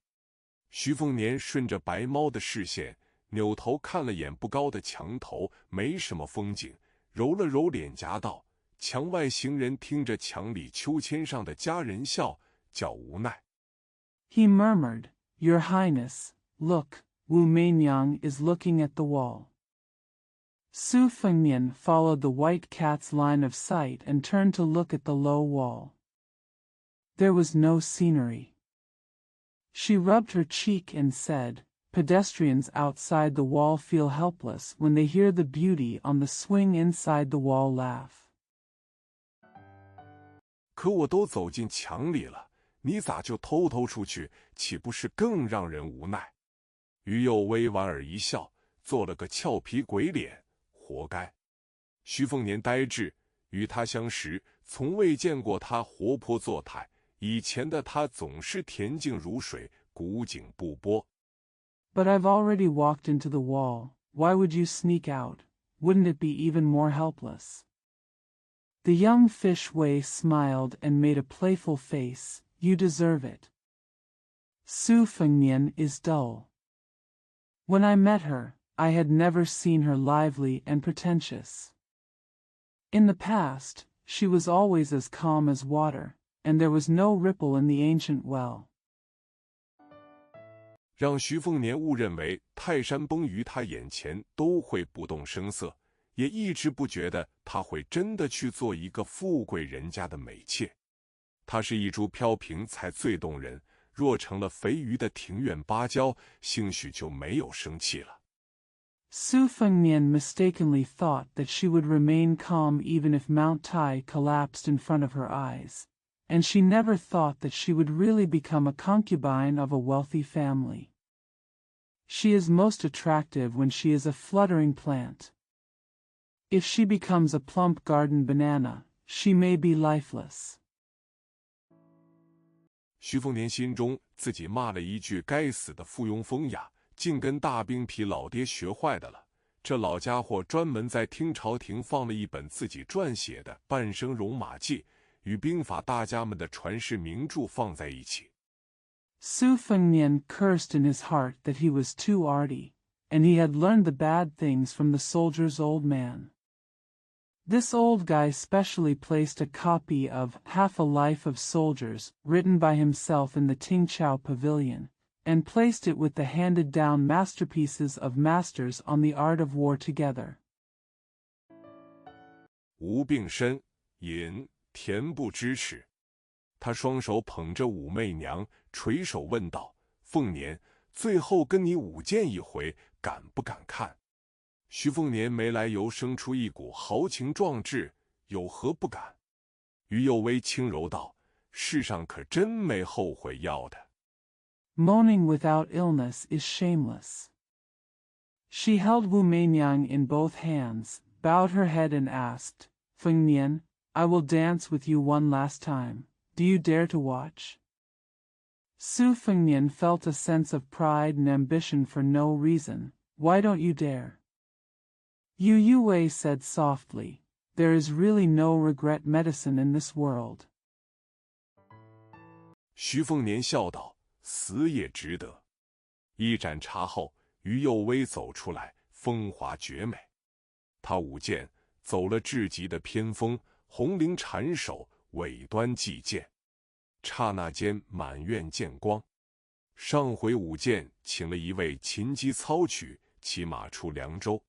徐凤年顺着白猫的视线，扭头看了眼不高的墙头，没什么风景，揉了揉脸颊道：“墙外行人听着墙里秋千上的佳人笑，叫无奈。” He murmured, Your Highness, look, Wu Meinyang is looking at the wall. Su Fengnian followed the white cat's line of sight and turned to look at the low wall. There was no scenery. She rubbed her cheek and said, Pedestrians outside the wall feel helpless when they hear the beauty on the swing inside the wall laugh. 可我都走进墙里了，你咋就偷偷出去，岂不是更让人无奈？于右威莞尔一笑，做了个俏皮鬼脸，活该。徐凤年呆滞，与他相识，从未见过他活泼作态，以前的他总是恬静如水，古井不波。But I've already walked into the wall. Why would you sneak out? Wouldn't it be even more helpless? The young fish Wei smiled and made a playful face. You deserve it. Su Fengnian is dull. When I met her, I had never seen her lively and pretentious. In the past, she was always as calm as water, and there was no ripple in the ancient well. 让徐凤年误认为泰山崩于他眼前都会不动声色，也一直不觉得他会真的去做一个富贵人家的美妾。她是一株飘萍才最动人，若成了肥鱼的庭院芭蕉，兴许就没有生气了。Su Fengnian mistakenly thought that she would remain calm even if Mount Tai collapsed in front of her eyes, and she never thought that she would really become a concubine of a wealthy family. She is most attractive when she is a fluttering plant. If she becomes a plump garden banana, she may be lifeless. 徐凤年心中自己骂了一句：“该死的附庸风雅，竟跟大兵皮老爹学坏的了。”这老家伙专门在听朝廷放了一本自己撰写的《半生戎马记》，与兵法大家们的传世名著放在一起。Su Fengnian cursed in his heart that he was too arty, and he had learned the bad things from the soldier's old man. This old guy specially placed a copy of Half a Life of Soldiers, written by himself in the Tingchao Pavilion, and placed it with the handed-down masterpieces of masters on the art of war together. 无病呻吟，恬不知耻。他双手捧着武媚娘，垂手问道：“凤年，最后跟你舞剑一回，敢不敢看？”徐凤年没来由生出一股豪情壮志，有何不敢？于右威轻柔道：“世上可真没后悔药的。” Moaning without illness is shameless. She held Wu Meiniang in both hands, bowed her head and asked, Feng Nian, I will dance with you one last time. Do you dare to watch? Su Fengnian felt a sense of pride and ambition for no reason. Why don't you dare? Yu Yuwei said softly, There is really no regret medicine in this world. 徐凤年笑道：“死也值得。”一盏茶后，于右威走出来，风华绝美。他舞剑，走了至极的偏锋，红绫缠手，尾端系剑。刹那间，满院剑光。上回舞剑，请了一位琴击操曲，骑马出凉州。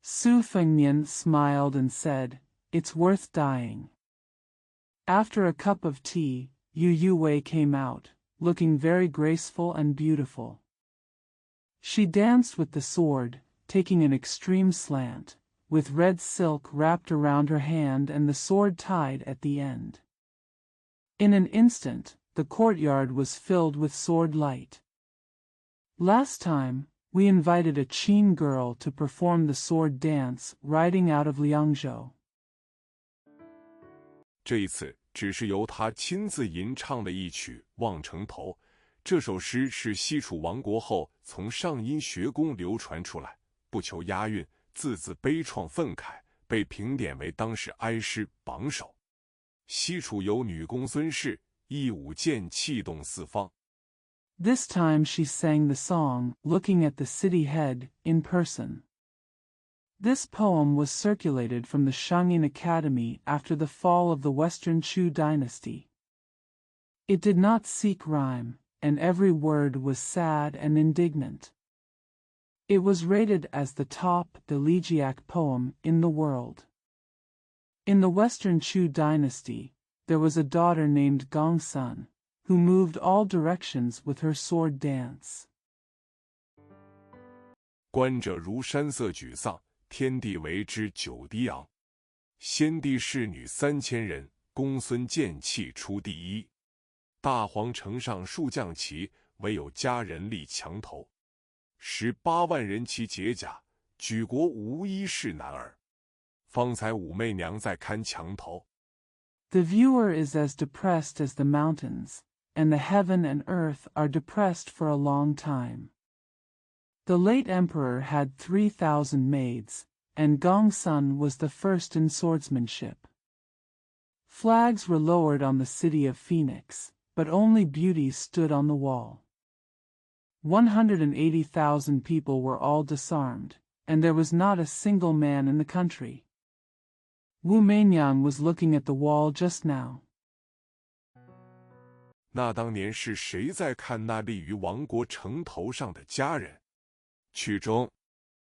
Su Fengnian smiled and said, It's worth dying. After a cup of tea, Yu Yuwei came out, looking very graceful and beautiful. She danced with the sword, taking an extreme slant, with red silk wrapped around her hand and the sword tied at the end. In an instant, the courtyard was filled with sword light. Last time, we invited a Qin girl to perform the sword dance riding out of Liangzhou. 这一次只是由他亲自吟唱的一曲《望城头》。这首诗是西楚亡国后从上音学宫流传出来，不求押韵，字字悲怆愤慨，被评点为当时哀诗榜首。西楚有女公孙氏，一舞剑气动四方。This time she sang the song, looking at the city head, in person. This poem was circulated from the Shangyin Academy after the fall of the Western Chu dynasty. It did not seek rhyme, and every word was sad and indignant. It was rated as the top elegiac poem in the world. In the Western Chu dynasty, there was a daughter named Gongsun, who moved all directions with her sword dance. 观者如山色沮丧，天地为之久低昂。先帝侍女3000人，公孙剑气出第一。大皇城上数将旗，唯有佳人立墙头。18万人骑解甲，举国无一是男儿。方才武媚娘在看墙头。The viewer is as depressed as the mountains, and the heaven and earth are depressed for a long time. The late emperor had 3,000 maids, and Gongsun was the first in swordsmanship. Flags were lowered on the city of Phoenix, but only beauties stood on the wall. 180,000 people were all disarmed, and there was not a single man in the country. Wu Meiniang was looking at the wall just now. 那当年是谁在看那立于王国城头上的佳人？曲中，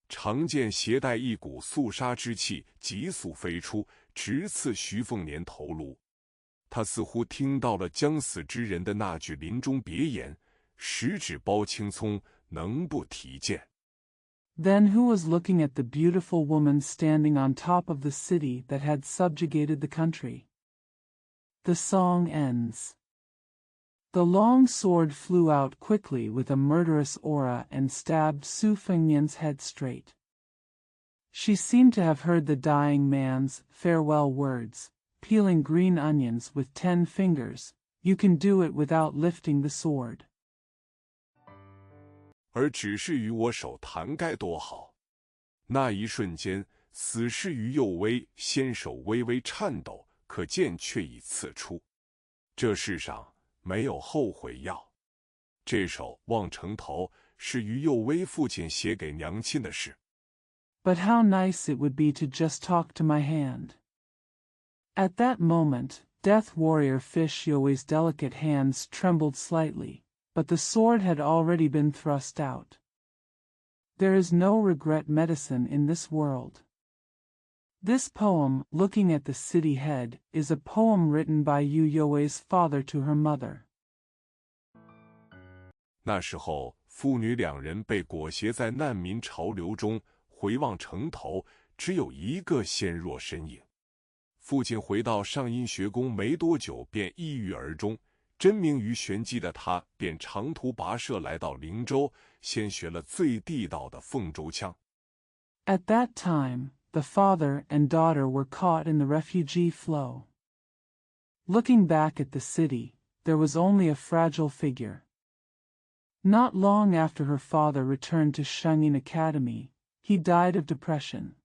长剑携带一股肃杀之气，急速飞出，直刺徐凤年头颅。他似乎听到了将死之人的那句临终别言：“十指包青葱，能不提剑？” Then who was looking at the beautiful woman standing on top of the city that had subjugated the country? The song ends. The long sword flew out quickly with a murderous aura and stabbed Su Fengnian's head straight. She seemed to have heard the dying man's farewell words, peeling green onions with 10 fingers. You can do it without lifting the sword. 而只是与我手谈该多好！那一瞬间，死士于右威纤手微微颤抖，可剑却已刺出。这世上没有后悔药。这首《望城头》是于右威父亲写给娘亲的诗。But how nice it would be to just talk to my hand. At that moment, Death Warrior Fish Youwei's delicate hands trembled slightly, but the sword had already been thrust out. There is no regret medicine in this world. This poem, Looking at the City Head, is a poem written by Yu Youwei's father to her mother. 那时候，父女两人被裹挟在难民潮流中，回望城头，只有一个纤弱身影。父亲回到上音学宫没多久便抑郁而终，真名于玄机的他便长途跋涉来到灵州，先学了最地道的凤州腔。At that time, the father and daughter were caught in the refugee flow. Looking back at the city, there was only a fragile figure. Not long after her father returned to Shangyin Academy, he died of depression.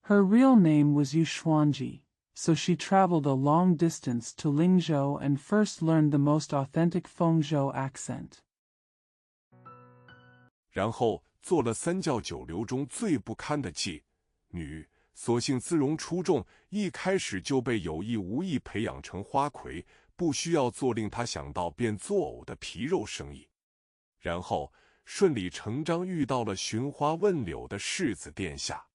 Her real name was Yu Xuanji, so she traveled a long distance to Lingzhou and first learned the most authentic Fengzhou accent. 然后做了三教九流中最不堪的妓女，所幸姿容出众，一开始就被有意无意培养成花魁，不需要做令他想到便作呕的皮肉生意。然后顺理成章遇到了寻花问柳的世子殿下。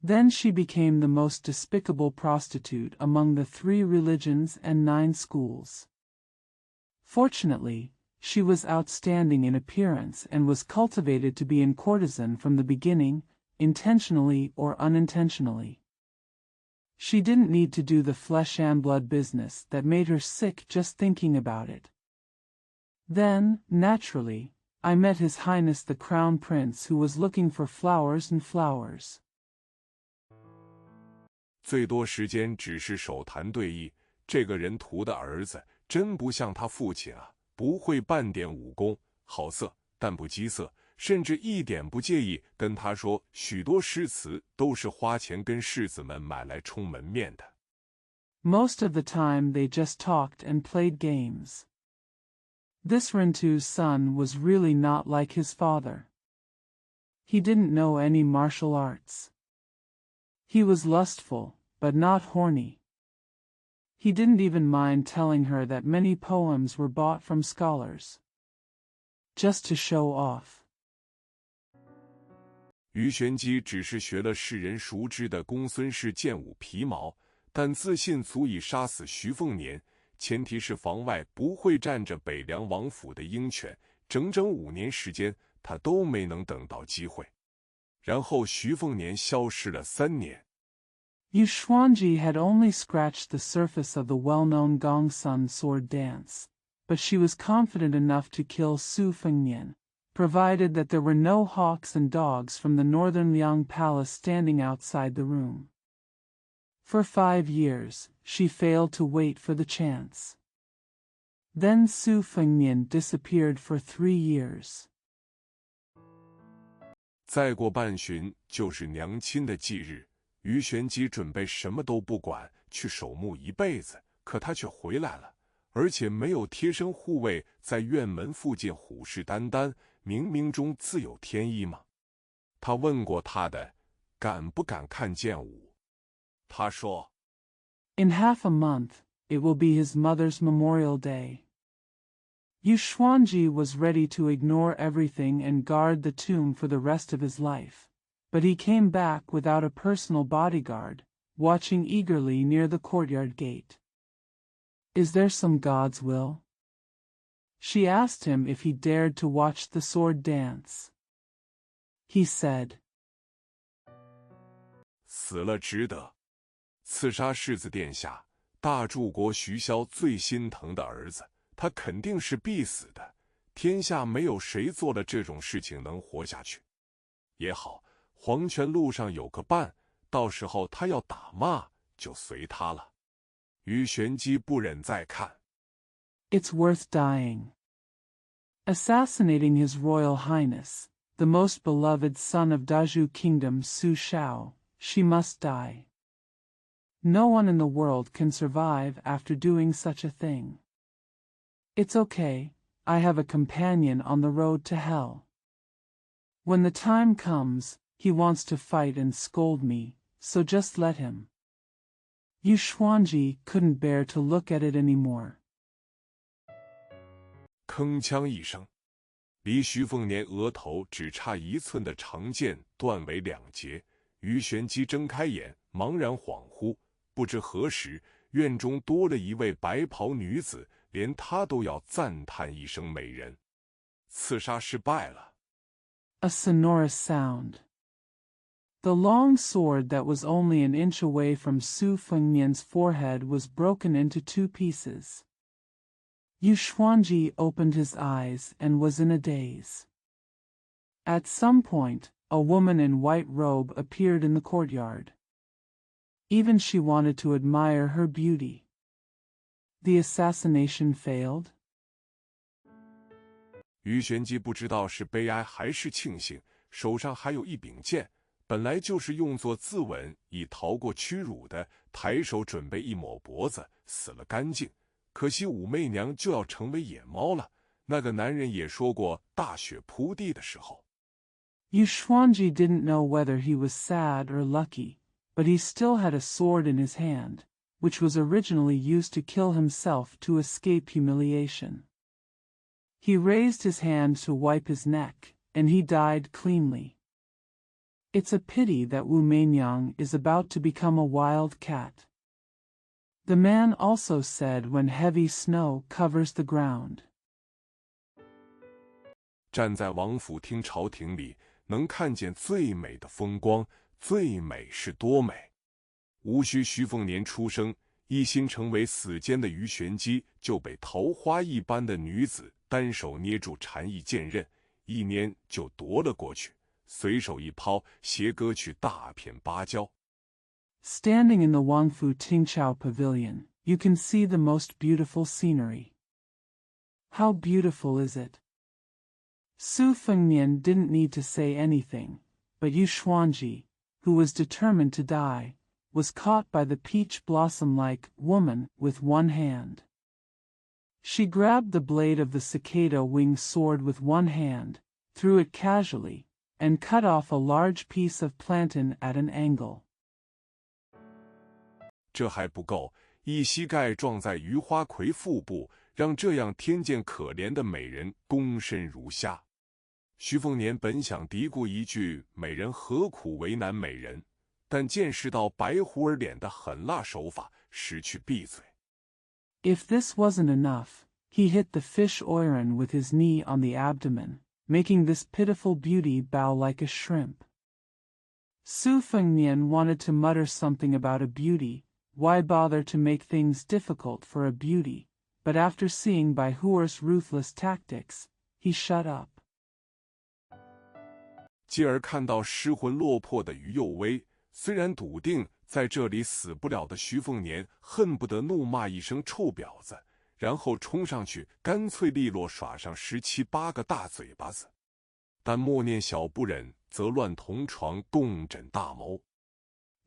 Then she became the most despicable prostitute among the 3 religions and 9 schools. Fortunately, she was outstanding in appearance and was cultivated to be a courtesan from the beginning, intentionally or unintentionally. She didn't need to do the flesh and blood business that made her sick just thinking about it. Then, naturally, I met His Highness the Crown Prince who was looking for flowers and flowers. 最多时间只是手谈对弈，这个人图的儿子真不像他父亲啊，不会半点武功，好色但不饥色，甚至一点不介意跟他说许多诗词都是花钱跟世子们买来充门面的。Most of the time they just talked and played games. This Rentu's son was really not like his father. He didn't know any martial arts. He was lustful, but not horny. He didn't even mind telling her that many poems were bought from scholars. Just to show off. 于玄机只是学了世人熟知的公孙氏剑舞皮毛，但自信足以杀死徐凤年，前提是房外不会站着北凉王府的鹰犬，整整5年时间他都没能等到机会。然后徐凤年消失了3年。Yu Xuanji had only scratched the surface of the well-known Gongsun sword dance, but she was confident enough to kill Su Fengnian, provided that there were no hawks and dogs from the northern Liang Palace standing outside the room. For 5 years, she failed to wait for the chance. Then Su Fengnian disappeared for 3 years. 再过半旬就是娘亲的忌日，于玄机准备什么都不管，去守墓一辈子，可他却回来了，而且没有贴身护卫在院门附近虎视眈眈，冥冥中自有天意吗？他问过他的，敢不敢看剑舞？他说 In half a month, it will be his mother's Memorial Day. Yu Xuanji was ready to ignore everything and guard the tomb for the rest of his life, but he came back without a personal bodyguard, watching eagerly near the courtyard gate. Is there some God's will? She asked him if he dared to watch the sword dance. He said, 死了值得。刺杀世子殿下，大柱国徐骁最心疼的儿子，他肯定是必死的。天下没有谁做了这种事情能活下去。也好，黄泉路上有个伴，到时候他要打骂，就随他了。于玄机不忍再看。It's worth dying. Assassinating His Royal Highness, the most beloved son of Dazhu Kingdom Su Shao, she must die. No one in the world can survive after doing such a thing. It's okay, I have a companion on the road to hell. When the time comes, he wants to fight and scold me, so just let him. Yu Xuanji couldn't bear to look at it anymore. 铿锵一声，离徐凤年额头只差1寸的长剑断为2截。于玄机睁开眼，茫然恍惚，不知何时院中多了一位白袍女子，连她都要赞叹一声美人。刺杀失败了。A sonorous sound. The long sword that was only an inch away from Su Fengnian's forehead was broken into 2 pieces. Yu Xuanji opened his eyes and was in a daze. At some point, a woman in white robe appeared in the courtyard. Even she wanted to admire her beauty. The assassination failed? 于玄机不知道是悲哀还是庆幸，手上还有一柄剑，本来就是用作自刎以逃过屈辱的，抬手准备一抹脖子，死了干净。可惜武媚娘就要成为野猫了。那个男人也说过，大雪铺地的时候。Yu Xuanji didn't know whether he was sad or lucky, but he still had a sword in his hand, which was originally used to kill himself to escape humiliation. He raised his hand to wipe his neck, and he died cleanly. It's a pity that Wu Meinyang is about to become a wild cat. The man also said when heavy snow covers the ground. 站在王府听朝廷里，能看见最美的风光，最美是多美。无需徐凤年出生，一心成为死监的于玄机就被桃花一般的女子单手捏住禅意剑刃，一拈就夺了过去，随手一抛，携歌曲大片芭蕉。Standing in the Wangfu Tingqiao Pavilion, you can see the most beautiful scenery. How beautiful is it? Su Fengnian didn't need to say anything, but Yu Xuanji, who was determined to die, was caught by the peach blossom-like woman with one hand. She grabbed the blade of the cicada-wing sword with one hand, threw it casually, and cut off a large piece of plantain at an angle. 这还不够，一膝盖撞在余花魁腹部，让这样天见可怜的美人躬身如下。徐凤年本想嘀咕一句“美人何苦为难美人”，但见识到白狐儿脸的狠辣手法，失去闭嘴。If this wasn't enough, he hit the fish oiran with his knee on the abdomen, making this pitiful beauty bow like a shrimp. Su Fengnian wanted to mutter something about a beauty. Why bother to make things difficult for a beauty? But after seeing Bai Huer's ruthless tactics, he shut up. 继而看到失魂落魄的于右威，虽然笃定在这里死不了的徐凤年，恨不得怒骂一声臭婊子，然后冲上去干脆利落耍上17、8个大嘴巴子。但默念小不忍，则乱同床共枕大谋。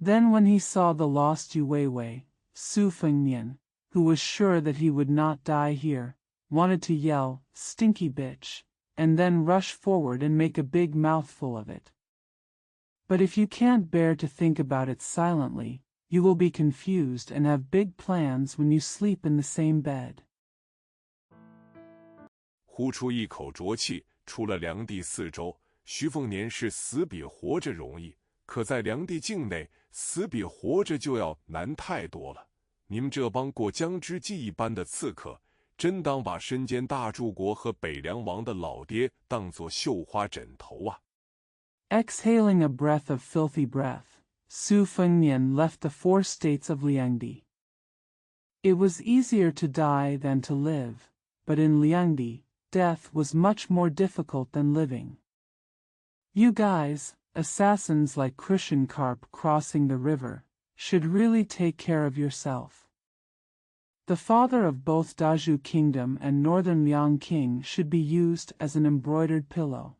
Then when he saw the lost Yu Weiwei, Su Fengnian, who was sure that he would not die here, wanted to yell, "Stinky bitch," and then rush forward and make a big mouthful of it. But if you can't bear to think about it silently, you will be confused and have big plans when you sleep in the same bed. 呼出一口浊气，出了梁地4州，徐凤年是死比活着容易，可在梁地境内，死比活着就要难太多了。你们这帮过江之鲫一般的刺客，真当把身兼大柱国和北凉王的老爹当作绣花枕头啊！ Exhaling a breath of filthy breath, Su Fengnian left the 4 states of Liangdi. It was easier to die than to live, but in Liangdi, death was much more difficult than living. You guys, assassins like cushion carp crossing the river, should really take care of yourself. The father of both Dazhu Kingdom and Northern Liang King should be used as an embroidered pillow.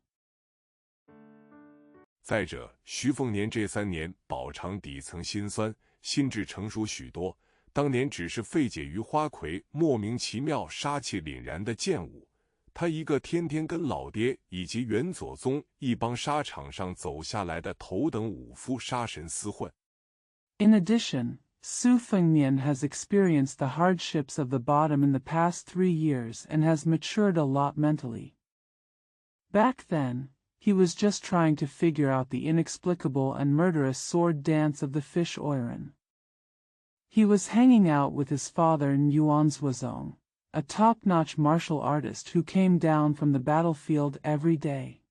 再者，徐凤年这3年饱尝底层辛酸，心智成熟许多。当年只是费解于花魁莫名其妙杀气凛然的剑舞，他一个天天跟老爹以及元左宗一帮沙场上走下来的头等武夫杀神厮混。In addition, Su Fengnian has experienced the hardships of the bottom in the past 3 years and has matured a lot mentally. Back then, he was just trying to figure out the inexplicable and murderous sword dance of the fish oiran. He was hanging out with his father Yuan Zuozong, a top-notch martial artist who came down from the battlefield every day.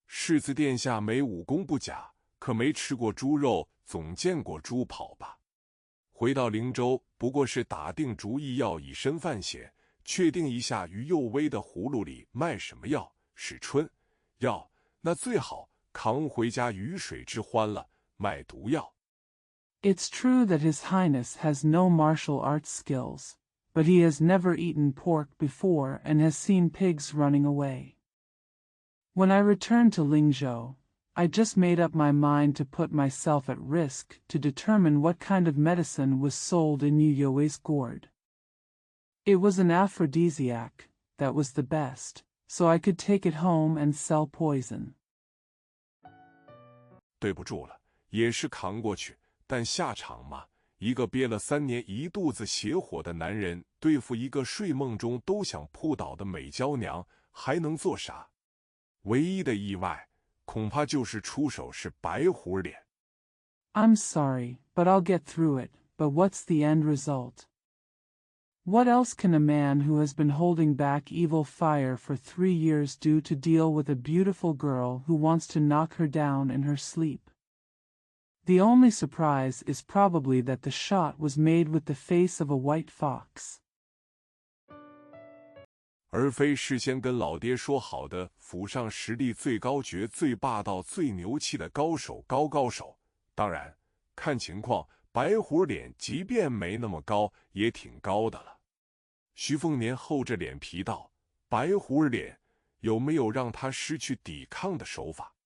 世子殿下没武功不假，可没吃过猪肉，总见过猪跑吧？回到灵州，不过是打定主意要以身犯险，确定一下于右威的葫芦里卖什么药，是春药，那最好扛回家鱼水之欢了，卖毒药。It's true that His Highness has no martial arts skills, but he has never eaten pork before and has seen pigs running away. When I returned to Lingzhou, I just made up my mind to put myself at risk to determine what kind of medicine was sold in Yu Youwei's gourd. It was an aphrodisiac, that was the best, so I could take it home and sell poison. 对不住了，也是扛过去，但下场嘛，一个憋了3年一肚子邪火的男人，对付一个睡梦中都想扑倒的美娇娘，还能做啥？唯一的意外，恐怕就是出手是白虎脸。I'm sorry, but I'll get through it, but what's the end result? What else can a man who has been holding back evil fire for 3 years do to deal with a beautiful girl who wants to knock her down in her sleep? The only surprise is probably that the shot was made with the face of a white fox. 而非事先跟老爹说好的府上实力最高绝最霸道最牛气的高手高手。当然看情况，白虎脸即便没那么高也挺高的了。徐凤年厚着脸皮道，白虎脸有没有让他失去抵抗的手法？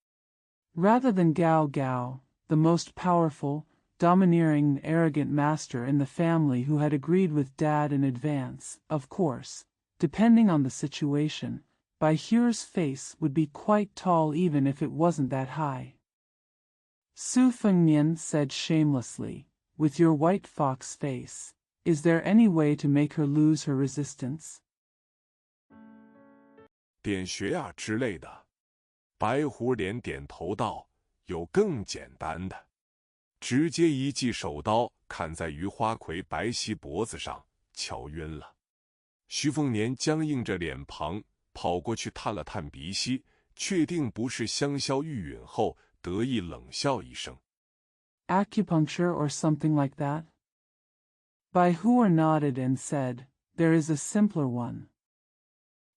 Rather than Gao Gao, the most powerful, domineering and arrogant master in the family who had agreed with Dad in advance, of course, depending on the situation, Bai Hu's face would be quite tall even if it wasn't that high. Su Fengnian said shamelessly, with your white fox face, is there any way to make her lose her resistance? 点穴呀之类的。白虎脸点头道，有更简单的，直接一记手刀砍在于花魁白皙脖子上，敲晕了。徐凤年僵硬着脸庞跑过去探了探鼻息，确定不是香消玉殒后，得意冷笑一声。Acupuncture or something like that? Bai Hu nodded and said, there is a simpler one.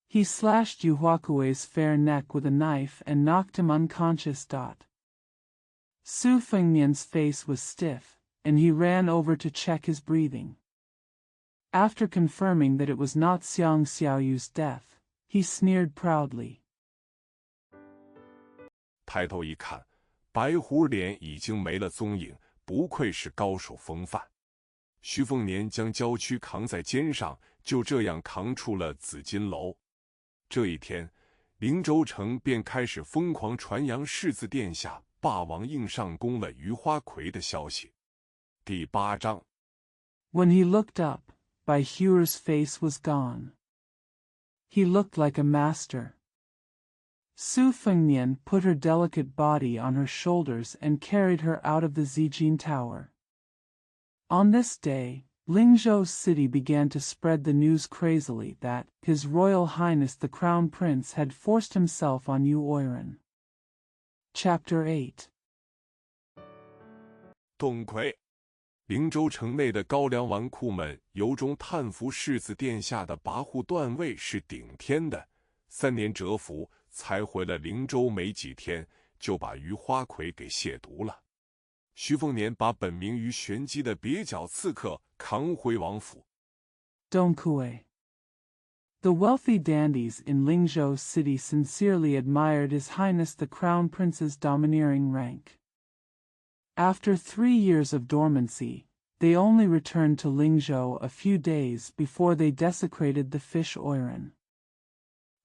He slashed Yu Huakui's fair neck with a knife and knocked him unconscious. Su Fengnian's face was stiff, and he ran over to check his breathing. After confirming that it was not Xiang Xiaoyu's death, he sneered proudly. 抬头一看，白虎脸已经没了踪影，不愧是高手风范。徐凤年将娇躯扛在肩上，就这样扛出了紫金楼。这一天，灵州城便开始疯狂传扬世子殿下霸王硬上弓了于花魁的消息。第8章。When he looked up, Bai Hu's face was gone. He looked like a master. Su Fengnian put her delicate body on her shoulders and carried her out of the Zijin Tower. On this day, Lingzhou City began to spread the news crazily that His Royal Highness the Crown Prince had forced himself on Yu Oiran. Chapter 8. 董魁，灵州城内的高粱纨绔们由衷叹服世子殿下的跋扈段位是顶天的。3年蛰伏，才回了灵州没几天，就把于花魁给亵渎了。徐凤年把本名于玄机的蹩脚刺客扛回王府。Dongkue. The wealthy dandies in Lingzhou City sincerely admired His Highness the Crown Prince's domineering rank. After 3 years of dormancy, they only returned to Lingzhou a few days before they desecrated the fish Oiran.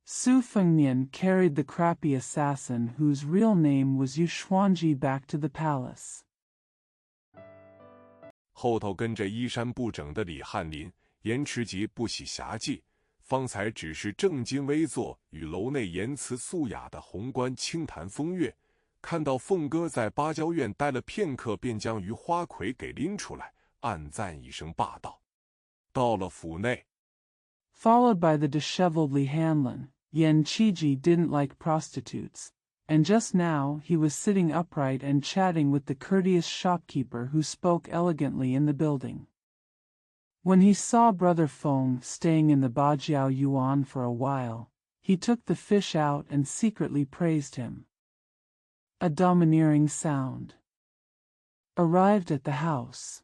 Su Fengnian carried the crappy assassin whose real name was Yu Xuanji back to the palace. 后头跟着衣衫不整的李翰林，严持吉不喜侠妓，方才只是正襟危坐，与楼内言辞素雅的红官轻谈风月，看到凤哥在芭蕉院待了片刻，便将于花魁给拎出来，暗赞一声霸道。到了府内， Followed by the disheveled Li Hanlin, Yan Qiji didn't like prostitutes, and just now he was sitting upright and chatting with the courteous shopkeeper who spoke elegantly in the building. When he saw Brother Feng staying in the Bajiao Yuan for a while, he took the fish out and secretly praised him. A domineering sound arrived at the house.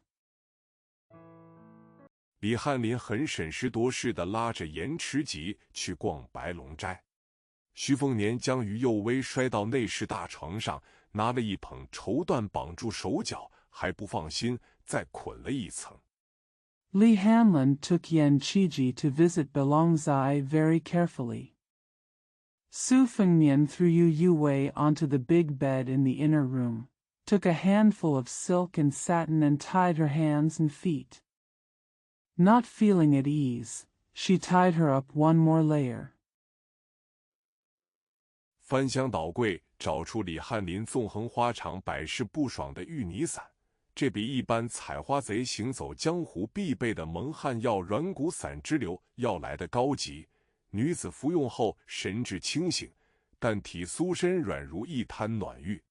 李翰林很审时度势地拉着严持吉去逛白龙斋。徐凤年将于幼薇摔到内室大床上，拿了一捧绸缎绑住手脚，还不放心，再捆了一层。Li Hanlin took Yan Chiji to visit Belongzai very carefully. Su Fengnian threw Yu Wei onto the big bed in the inner room, took a handful of silk and satin and tied her hands and feet. Not feeling at ease, she tied her up one more layer. 翻箱倒柜找出李翰林纵横花场百试不爽的芋泥伞，这比一般采花贼行走江湖必备的蒙汗药软骨散之流要来的高级。女子服用后神志清醒，但体酥身软如一滩暖玉。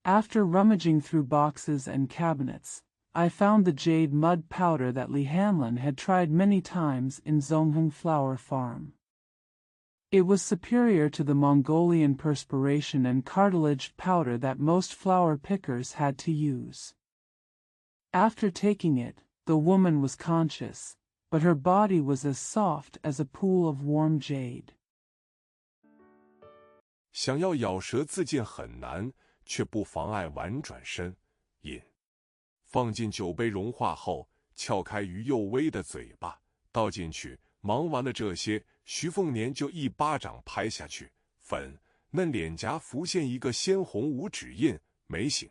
After rummaging through boxes and cabinets, I found the jade mud powder that Li Hanlin had tried many times in Zongheng Flower Farm. It was superior to the Mongolian perspiration and cartilage powder that most flower pickers had to use. After taking it, the woman was conscious, but her body was as soft as a pool of warm jade. 想要咬舌自尽很难，却不妨碍婉转呻吟。放进酒杯融化后，撬开于幼薇的嘴巴，倒进去。忙完了这些，徐凤年就一巴掌拍下去，粉嫩脸颊浮现一个鲜红五指印，没醒。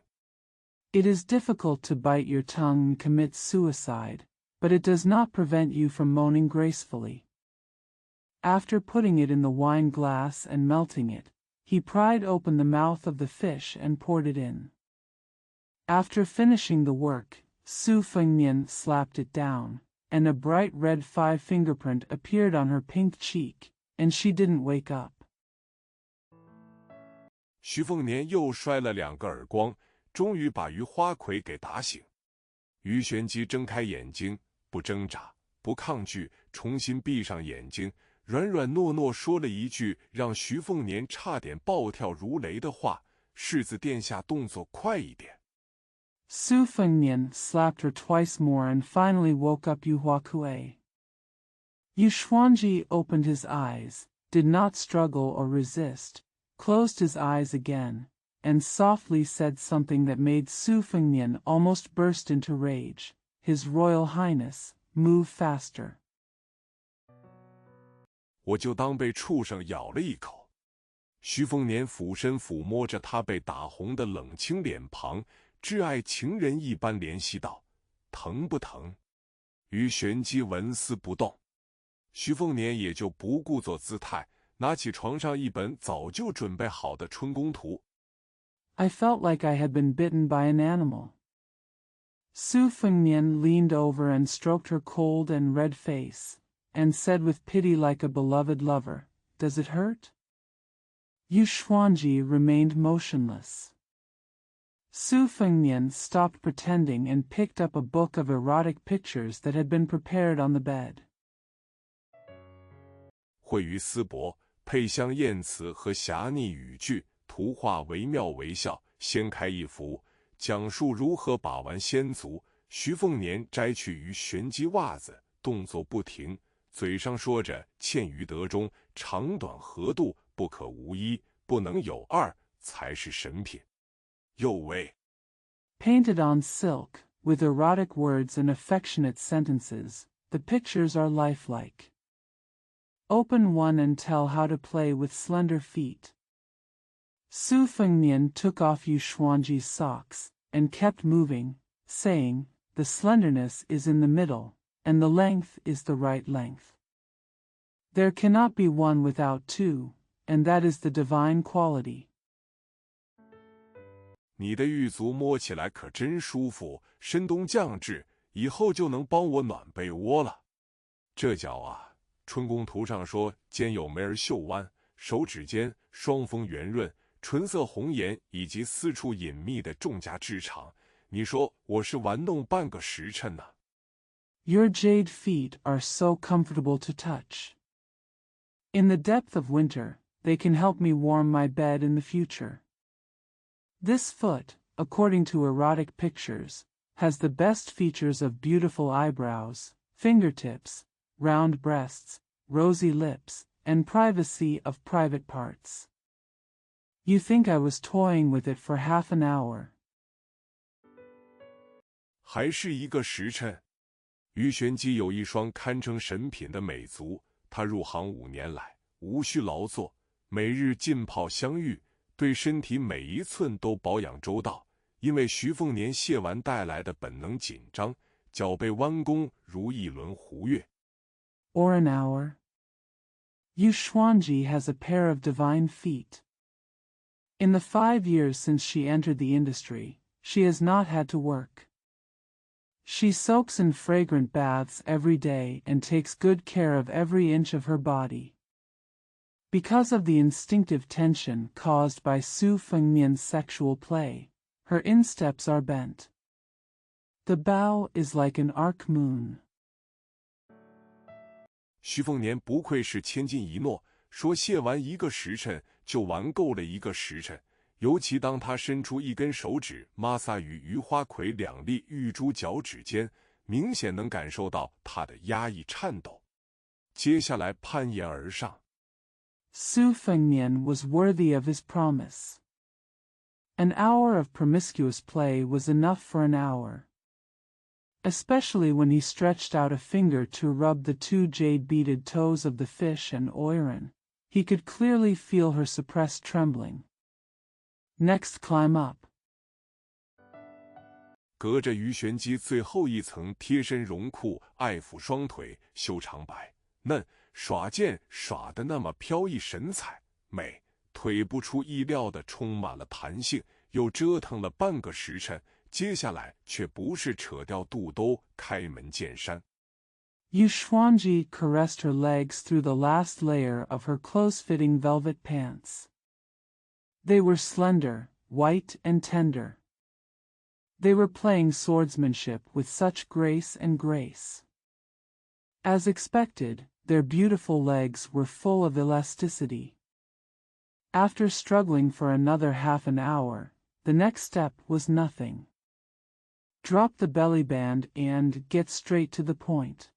It is difficult to bite your tongue and commit suicide, but it does not prevent you from moaning gracefully. After putting it in the wine glass and melting it, he pried open the mouth of the fish and poured it in. After finishing the work, Su Fengnian slapped it down, and a bright red 5-fingerprint appeared on her pink cheek, and she didn't wake up. 徐凤年又摔了2个耳光，终于把于花魁给打醒。于玄机睁开眼睛，不挣扎，不抗拒，重新闭上眼睛，软软糯糯说了一句让徐凤年差点暴跳如雷的话：“世子殿下动作快一点。” Su Fengnian slapped her twice more and finally woke up Yu Huakue. Yu Xuanji opened his eyes, did not struggle or resist, closed his eyes again, and softly said something that made Su Fengnian almost burst into rage. His Royal Highness, move faster. 我就当被畜生咬了一口。徐凤年俯身抚摸着他被打红的冷清脸庞，挚爱情人一般怜惜道：“疼不疼？”于玄机纹丝不动。徐凤年也就不故作姿态，拿起床上一本早就准备好的春宫图。I felt like I had been bitten by an animal. Su Fengnian leaned over and stroked her cold and red face, and said with pity like a beloved lover, "Does it hurt?" Yu Xuanji remained motionless. Su Fengnian stopped pretending and picked up a book of erotic pictures that had been prepared on the bed. 绘于丝帛，配香艳词和侠逆语句，图画惟妙惟肖。掀开一幅，讲述如何把玩仙族。徐凤年摘去于玄机袜子，动作不停，嘴上说着“嵌于德中，长短合度，不可无一，不能有二，才是神品。”右为 Painted on silk, with erotic words and affectionate sentences, the pictures are lifelike. Open one and tell how to play with slender feet. Su Fengnian took off Yu Xuanji's socks, and kept moving, saying, "The slenderness is in the middle, and the length is the right length. There cannot be one without two, and that is the divine quality." 你的玉足摸起来可真舒服，深冬降至，以后就能帮我暖被窝了。这脚啊，春宫图上说肩有眉儿袖弯，手指间双峰圆润，唇色红颜以及四处隐秘的众家之长，你说我是玩弄半个时辰呢。Your jade feet are so comfortable to touch. In the depth of winter, they can help me warm my bed in the future. This foot, according to erotic pictures, has the best features of beautiful eyebrows, fingertips, round breasts, rosy lips, and privacy of private parts. You think I was toying with it for half an hour. 还是一个时辰。于玄机有一双堪称神品的美足，他入行5年来，无需劳作，每日浸泡香浴，对身体每一寸都保养周到。因为徐凤年卸完带来的本能紧张，脚背弯弓如一轮湖月。Or an hour. Yu Xuanji has a pair of divine feet. In the 5 years since she entered the industry, she has not had to work. She soaks in fragrant baths every day and takes good care of every inch of her body. Because of the instinctive tension caused by Su Fengmian's sexual play, her insteps are bent. The bow is like an arc moon. 徐凤年不愧是千金一诺，说卸完一个时辰就玩够了一个时辰。尤其当他伸出一根手指摩挲于余花魁2粒玉珠脚趾间，明显能感受到他的压抑颤抖。接下来攀岩而上。Su Fengmian was worthy of his promise. An hour of promiscuous play was enough for an hour. Especially when he stretched out a finger to rub the 2 jade-beaded toes of the fish and oiran, he could clearly feel her suppressed trembling. Next climb up. 隔着于玄机最后一层贴身绒裤，爱抚双腿，修长白嫩，耍剑耍得那么飘逸神采美，腿不出意料的充满了弹性，又折腾了半个时辰，接下来却不是扯掉肚兜开门见山。Yu Xuanji caressed her legs through the last layer of her close-fitting velvet pants. They were slender, white and tender. They were playing swordsmanship with such grace and grace. As expected, their beautiful legs were full of elasticity. After struggling for another half an hour, the next step was nothing. Drop the belly band and get straight to the point.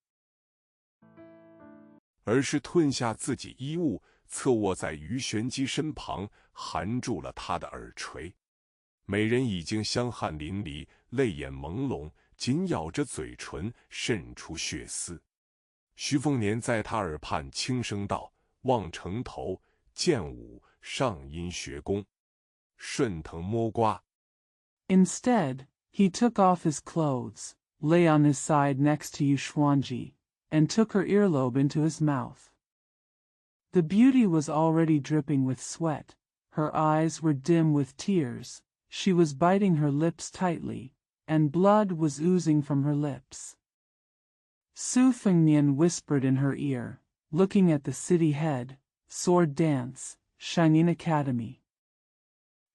而是褪下自己衣物，侧卧在于玄机身旁，含住了他的耳垂。美人已经香汗淋漓，泪眼朦胧，紧咬着嘴唇，渗出血丝。徐凤年在他耳畔轻声道：“望城头，剑舞，上阴学宫，顺藤摸瓜。” Instead, he took off his clothes, lay on his side next to Yu Xuanji, and took her earlobe into his mouth. The beauty was already dripping with sweat, her eyes were dim with tears, she was biting her lips tightly, and blood was oozing from her lips. Su Fengmian whispered in her ear, looking at the city head, sword dance, Shining Academy.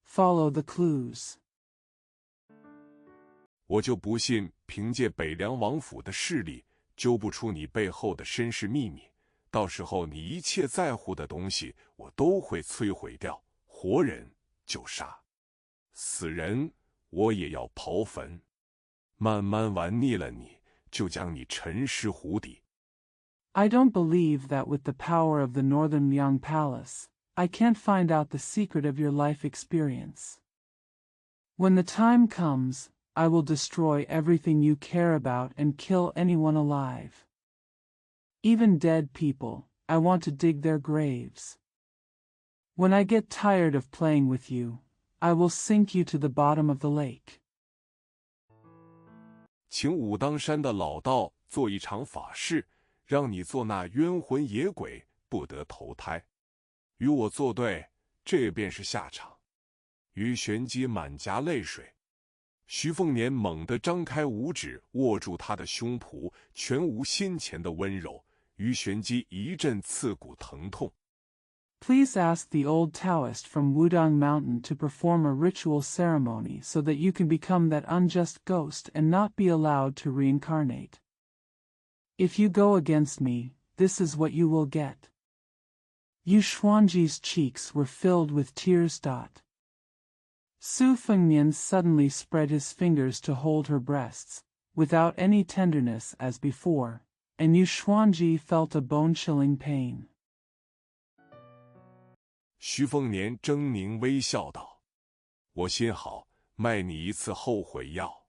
Follow the clues. 我就不信凭借北凉王府的势力揪不出你背后的身世秘密，到时候你一切在乎的东西我都会摧毁掉，活人就杀，死人我也要刨坟，慢慢玩腻了你，就将你沉尸湖底。 I don't believe that with the power of the Northern Liang Palace, I can't find out the secret of your life experience. When the time comes, I will destroy everything you care about and kill anyone alive. Even dead people, I want to dig their graves. When I get tired of playing with you, I will sink you to the bottom of the lake. 请武当山的老道做一场法事，让你做那冤魂野鬼，不得投胎。与我作对，这便是下场。于玄机满颊泪水。徐凤年猛地张开五指，握住他的胸脯，全无先前的温柔。于玄机一阵刺骨疼痛。Please ask the old Taoist from Wudang Mountain to perform a ritual ceremony so that you can become that unjust ghost and not be allowed to reincarnate. If you go against me, this is what you will get. Yu Xuanji's cheeks were filled with tears. Su Fengnian suddenly spread his fingers to hold her breasts, without any tenderness as before, and Yu Xuanji felt a bone-chilling pain. 徐凤年狰狞微笑道：“我心好，卖你一次后悔药。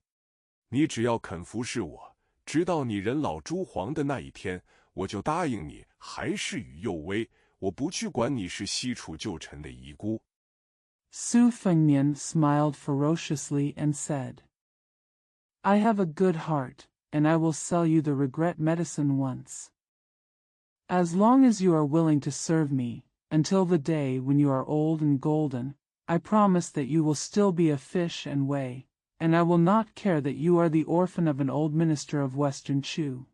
你只要肯服侍我，直到你人老珠黄的那一天，我就答应你，还是与幼薇，我不去管你是西楚旧臣的遗孤。” Su Fengnian smiled ferociously and said, "I have a good heart, and I will sell you the regret medicine once. As long as you are willing to serve me, until the day when you are old and golden, I promise that you will still be a fish and whey, and I will not care that you are the orphan of an old minister of Western Chu."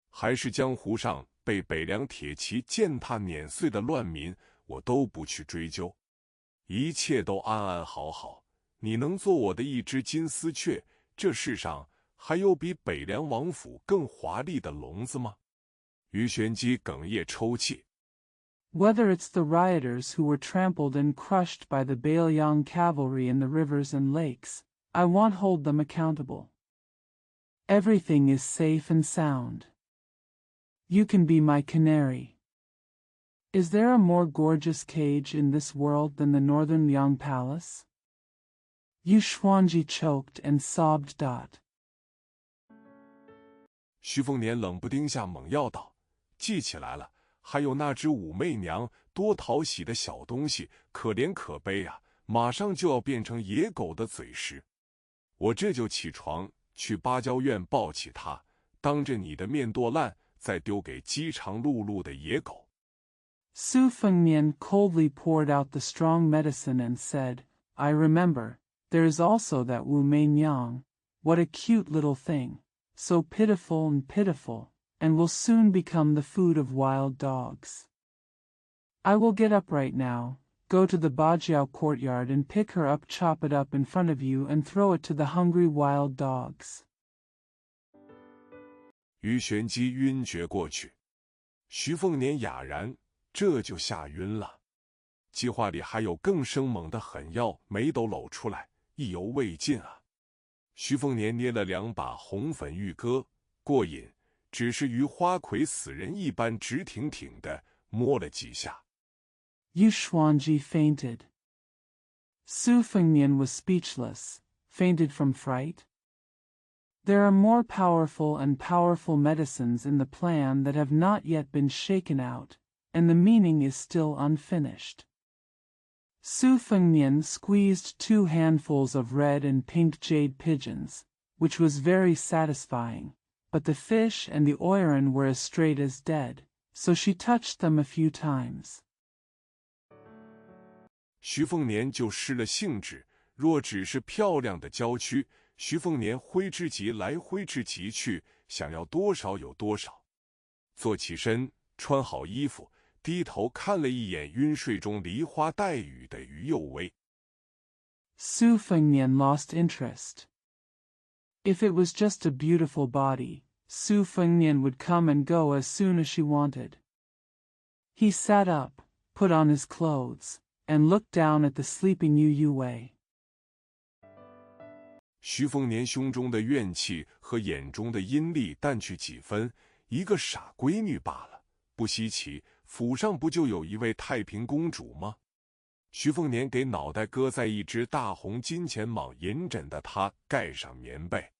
还是江湖上被北凉铁骑践踏碾碎的乱民，我都不去追究，一切都安安好好。你能做我的一只金丝雀，这世上还有比北凉王府更华丽的笼子吗？于玄机哽咽抽泣。Whether it's the rioters who were trampled and crushed by the Bailiang cavalry in the rivers and lakes, I won't hold them accountable. Everything is safe and sound. You can be my canary. Is there a more gorgeous cage in this world than the Northern Liang Palace? Yu Xuanji choked and sobbed. 徐凤年冷不丁下猛药道：“记起来了，还有那只武媚娘，多讨喜的小东西，可怜可悲啊！马上就要变成野狗的嘴食。我这就起床去芭蕉院抱起它，当着你的面剁烂，再丢给饥肠辘辘的野狗。” Su Fengnian coldly poured out the strong medicine and said, "I remember, there is also that Wu Meinyang. What a cute little thing, so pitiful and will soon become the food of wild dogs. I will get up right now, go to the Bajiao courtyard and pick her up, chop it up in front of you and throw it to the hungry wild dogs." 于玄机晕厥过去，徐凤年哑然，这就吓晕了。计划里还有更生猛的狠药没都搂出来，意犹未尽啊！徐凤年捏了2把红粉玉鸽，过瘾，只是于花魁死人一般直挺挺的摸了几下。Yu Xuanji fainted. Su Fengnian was speechless, fainted from fright. There are more powerful and powerful medicines in the plan that have not yet been shaken out, and the meaning is still unfinished. Su Fengnian squeezed 2 handfuls of red and pink jade pigeons, which was very satisfying, but the fish and the oiron were as straight as dead, so she touched them a few times. 徐凤年就失了兴致，若只是漂亮的娇躯，徐凤年挥之即来挥之即去，想要多少有多少。坐起身，穿好衣服，低头看了一眼晕睡中梨花带雨的于幼薇。Su Fengnian lost interest. If it was just a beautiful body, Su Fengnian would come and go as soon as she wanted. He sat up, put on his clothes, and looked down at the sleeping Yu Wei. 徐凤年胸中的怨气和眼中的阴戾淡去几分，一个傻闺女罢了，不稀奇，府上不就有一位太平公主吗？徐凤年给脑袋搁在一只大红金钱蟒银枕的她盖上棉被。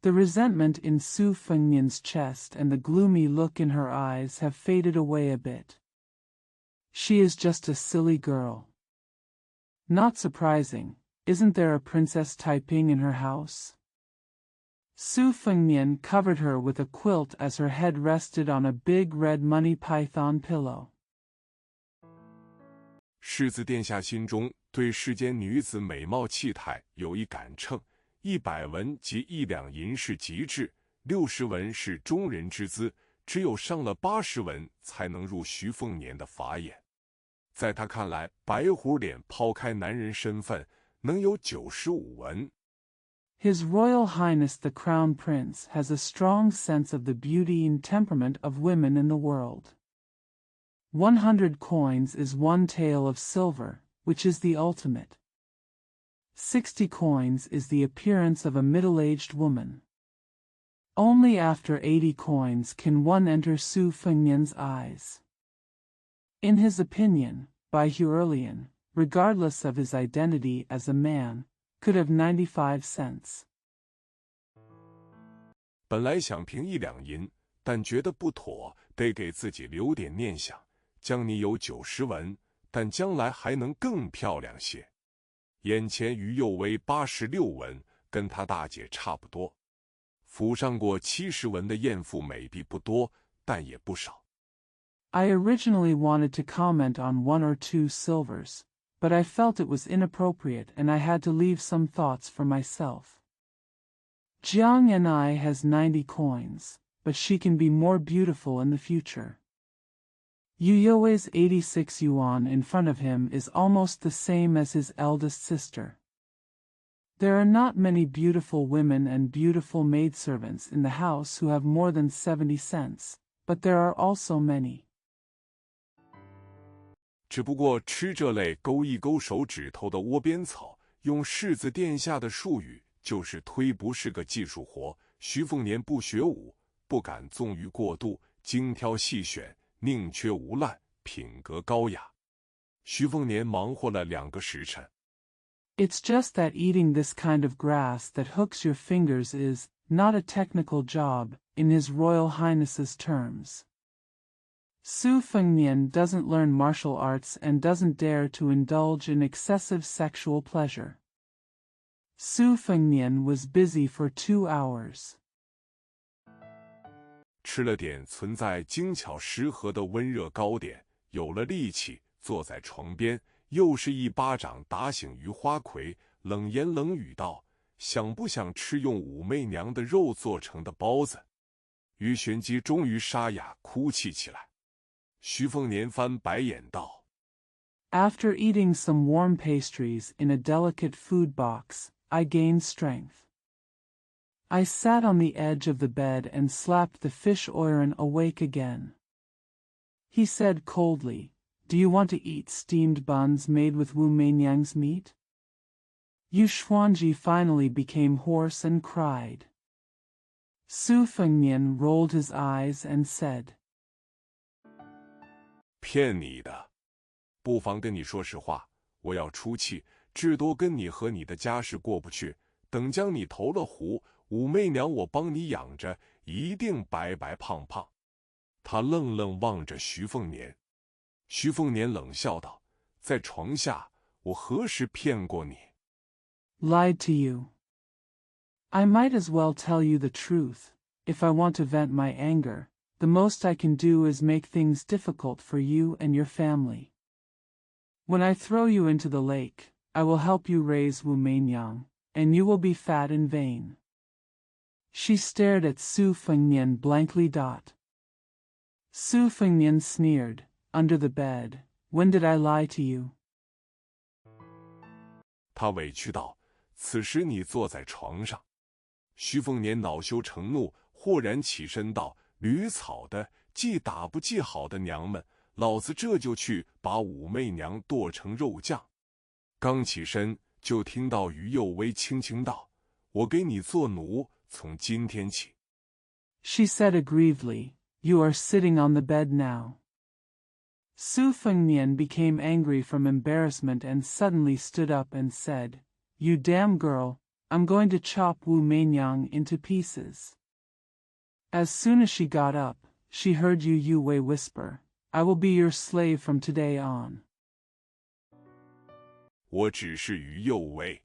The resentment in Su Fengnian's chest and the gloomy look in her eyes have faded away a bit. She is just a silly girl. Not surprising, isn't there a Princess Taiping in her house? Su Fengnian covered her with a quilt as her head rested on a big red money python pillow. 世子殿下心中对世间女子美貌气态有一杆秤，100文即1两银是极致，60文是中人之资，只有上了80文才能入徐凤年的法眼。在他看来，白虎脸抛开男人身份，能有95文。His Royal Highness the Crown Prince has a strong sense of the beauty and temperament of women in the world. 100 coins is 1 tael of silver, which is the ultimate. 60 coins is the appearance of a middle-aged woman. Only after 80 coins can one enter Su Fengnian's eyes. In his opinion, Bai Huerlian, regardless of his identity as a man, could have 95 cents. 本来想凭1两银，但觉得不妥，得给自己留点念想。将你有90文，但将来还能更漂亮些。眼前于右为86文，跟他大姐差不多。府上过70文的艳妇美婢不多，但也不少。I originally wanted to comment on 1 or 2 silvers, but I felt it was inappropriate and I had to leave some thoughts for myself. Jiang Ni has 90 coins, but she can be more beautiful in the future. Yu You's 86 yuan in front of him is almost the same as his eldest sister. There are not many beautiful women and beautiful maidservants in the house who have more than 70 cents, but there are also many. 只不过吃这类勾一勾手指头的窝边草，用柿子殿下的术语，就是忒不是个技术活。徐凤年不学武，不敢纵欲过度，精挑细选，宁缺毋滥，品格高雅。徐凤年忙活了2个时辰。It's just that eating this kind of grass that hooks your fingers is not a technical job, in His Royal Highness's terms. Su Fengnian doesn't learn martial arts and doesn't dare to indulge in excessive sexual pleasure. Su Fengnian was busy for 2 hours. 吃了点存在精巧食盒的温热糕点，有了力气，坐在床边，又是一巴掌打醒于花魁，冷言冷语道：“想不想吃用武媚娘的肉做成的包子？”于玄机终于沙哑哭泣起来。徐凤年翻白眼道 After eating some warm pastries in a delicate food box, I gained strength. I sat on the edge of the bed and slapped the fish oiron awake again. He said coldly, "Do you want to eat steamed buns made with Wu Meinyang's meat?" Yu Xuanji finally became hoarse and cried. Su Fengnian rolled his eyes and said, 骗你的，不妨跟你说实话，我要出气，至多跟你和你的家事过不去。等将你投了湖，武媚娘我帮你养着，一定白白胖胖。他愣愣望着徐凤年，徐凤年冷笑道：“在床下，我何时骗过你？” Lied to you. I might as well tell you the truth. If I want to vent my anger, the most I can do is make things difficult for you and your family. When I throw you into the lake, I will help you raise Wu Meinyang, and you will be fat in vain. She stared at Su Fengnian blankly. Su Fengnian sneered, under the bed, "When did I lie to you?" 他委屈道：“此时你坐在床上。”徐凤年恼羞成怒，豁然起身道：“驴草的，既打不记好的娘们，老子这就去把武媚娘剁成肉酱。”刚起身，就听到于右微轻轻道：“我给你做奴，从今天起。” She said aggrievedly, "You are sitting on the bed now." Su Fengnian became angry from embarrassment and suddenly stood up and said, "You damn girl, I'm going to chop Wu Meinyang into pieces." As soon as she got up, she heard Yu Yuwei whisper, "I will be your slave from today on." 我只是于右微。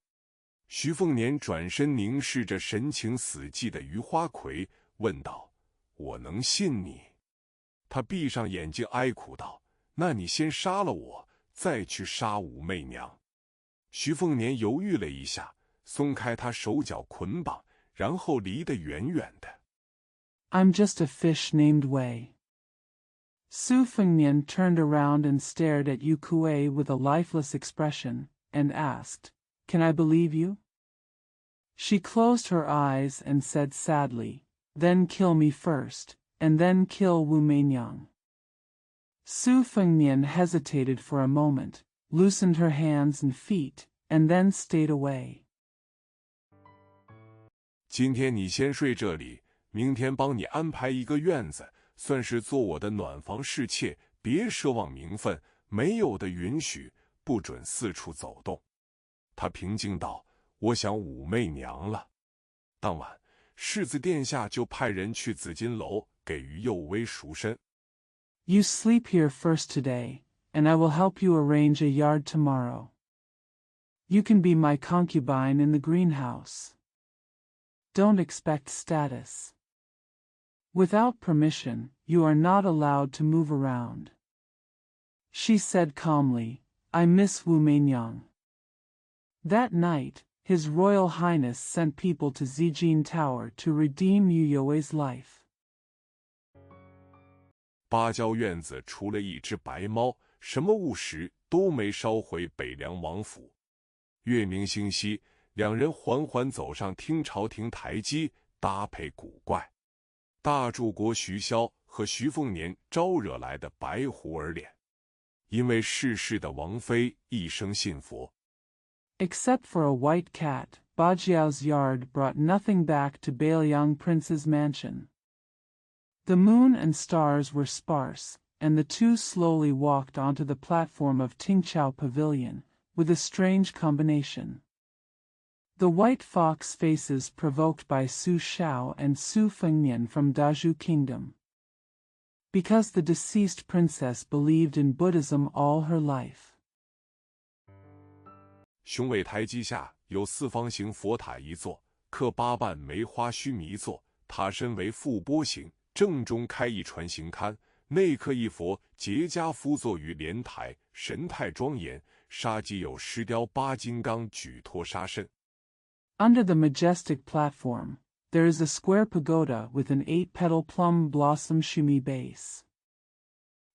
徐凤年转身凝视着神情死寂的于花魁，问道：“我能信你？”他闭上眼睛哀哭道：“那你先杀了我，再去杀武媚娘。”徐凤年犹豫了一下，松开他手脚捆绑，然后离得远远的。I'm just a fish named Wei. Su Fengnian turned around and stared at Yu Kuei with a lifeless expression, and asked, "Can I believe you?" She closed her eyes and said sadly, "Then kill me first, and then kill Wu Meinyang." Su Fengnian hesitated for a moment, loosened her hands and feet, and then stayed away. 今天你先睡这里，明天帮你安排一个院子，算是做我的暖房侍妾，别奢望名分，没有的允许，不准四处走动。他平静道：“我想武媚娘了。”当晚，世子殿下就派人去紫金楼给予佑微赎身。You sleep here first today, and I will help you arrange a yard tomorrow. You can be my concubine in the greenhouse. Don't expect status. Without permission, you are not allowed to move around. She said calmly, "I miss Wu Meinyang." That night, His Royal Highness sent people to Zijin Tower to redeem Yu Youwei's life. 芭蕉院子除了一只白猫，什么物实都没捎回北凉王府。月明星稀，两人缓缓走上听朝廷台基，搭配古怪。大柱国徐骁和徐凤年招惹来的白狐儿脸，因为逝世的王妃一生信佛。Except for a white cat, Bajiao's yard brought nothing back to Bailiang Prince's mansion. The moon and stars were sparse, and the two slowly walked onto the platform of Tingqiao Pavilion, with a strange combination. The white fox faces provoked by Su Shao and Su Fengnian from Dazhu Kingdom. Because the deceased princess believed in Buddhism all her life. 雄伟台基下有四方形佛塔一座，刻8瓣梅花须弥座，塔身为覆钵形，正中开一船形龛，内刻一佛结跏趺坐于莲台，神态庄严，沙基有石雕8金刚举托沙身。Under the majestic platform, there is a square pagoda with an 8-petal plum blossom shumi base.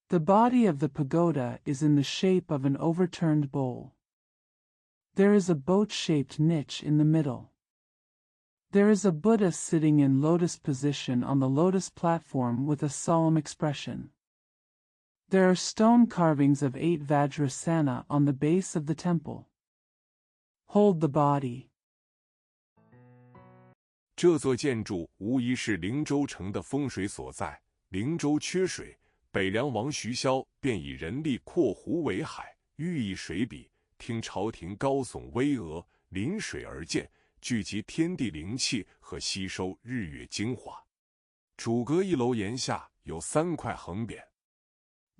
The body of the pagoda is in the shape of an overturned bowl. There is a boat-shaped niche in the middle. There is a Buddha sitting in lotus position on the lotus platform with a solemn expression. There are stone carvings of 8 Vajrasana on the base of the temple. Hold the body. 这座建筑无疑是灵州城的风水所在。灵州缺水，北凉王徐骁便以人力扩湖为海，寓意水笔，听朝廷高耸巍峨，临水而建，聚集天地灵气和吸收日月精华。主阁1楼檐下有3块横匾。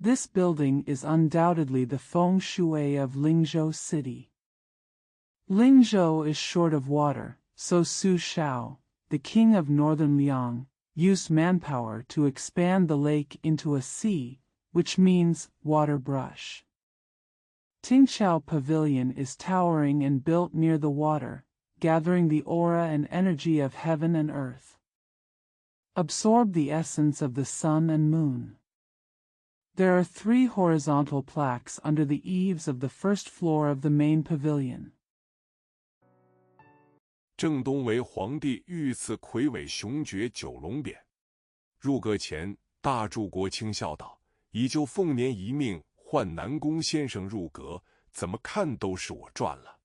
This building is undoubtedly the feng shui of Lingzhou city. Lingzhou is short of water, so Su Shao, the king of northern Liang, used manpower to expand the lake into a sea, which means water brush. Tingqiao Pavilion is towering and built near the water, gathering the aura and energy of heaven and earth. Absorb the essence of the sun and moon. There are 3 horizontal plaques under the eaves of the first floor of the main pavilion. 正东为皇帝御赐魁伟雄爵9龙匾。入阁前，大柱国卿笑道：“已就凤年一命唤南宫先生入阁，怎么看都是我赚了。”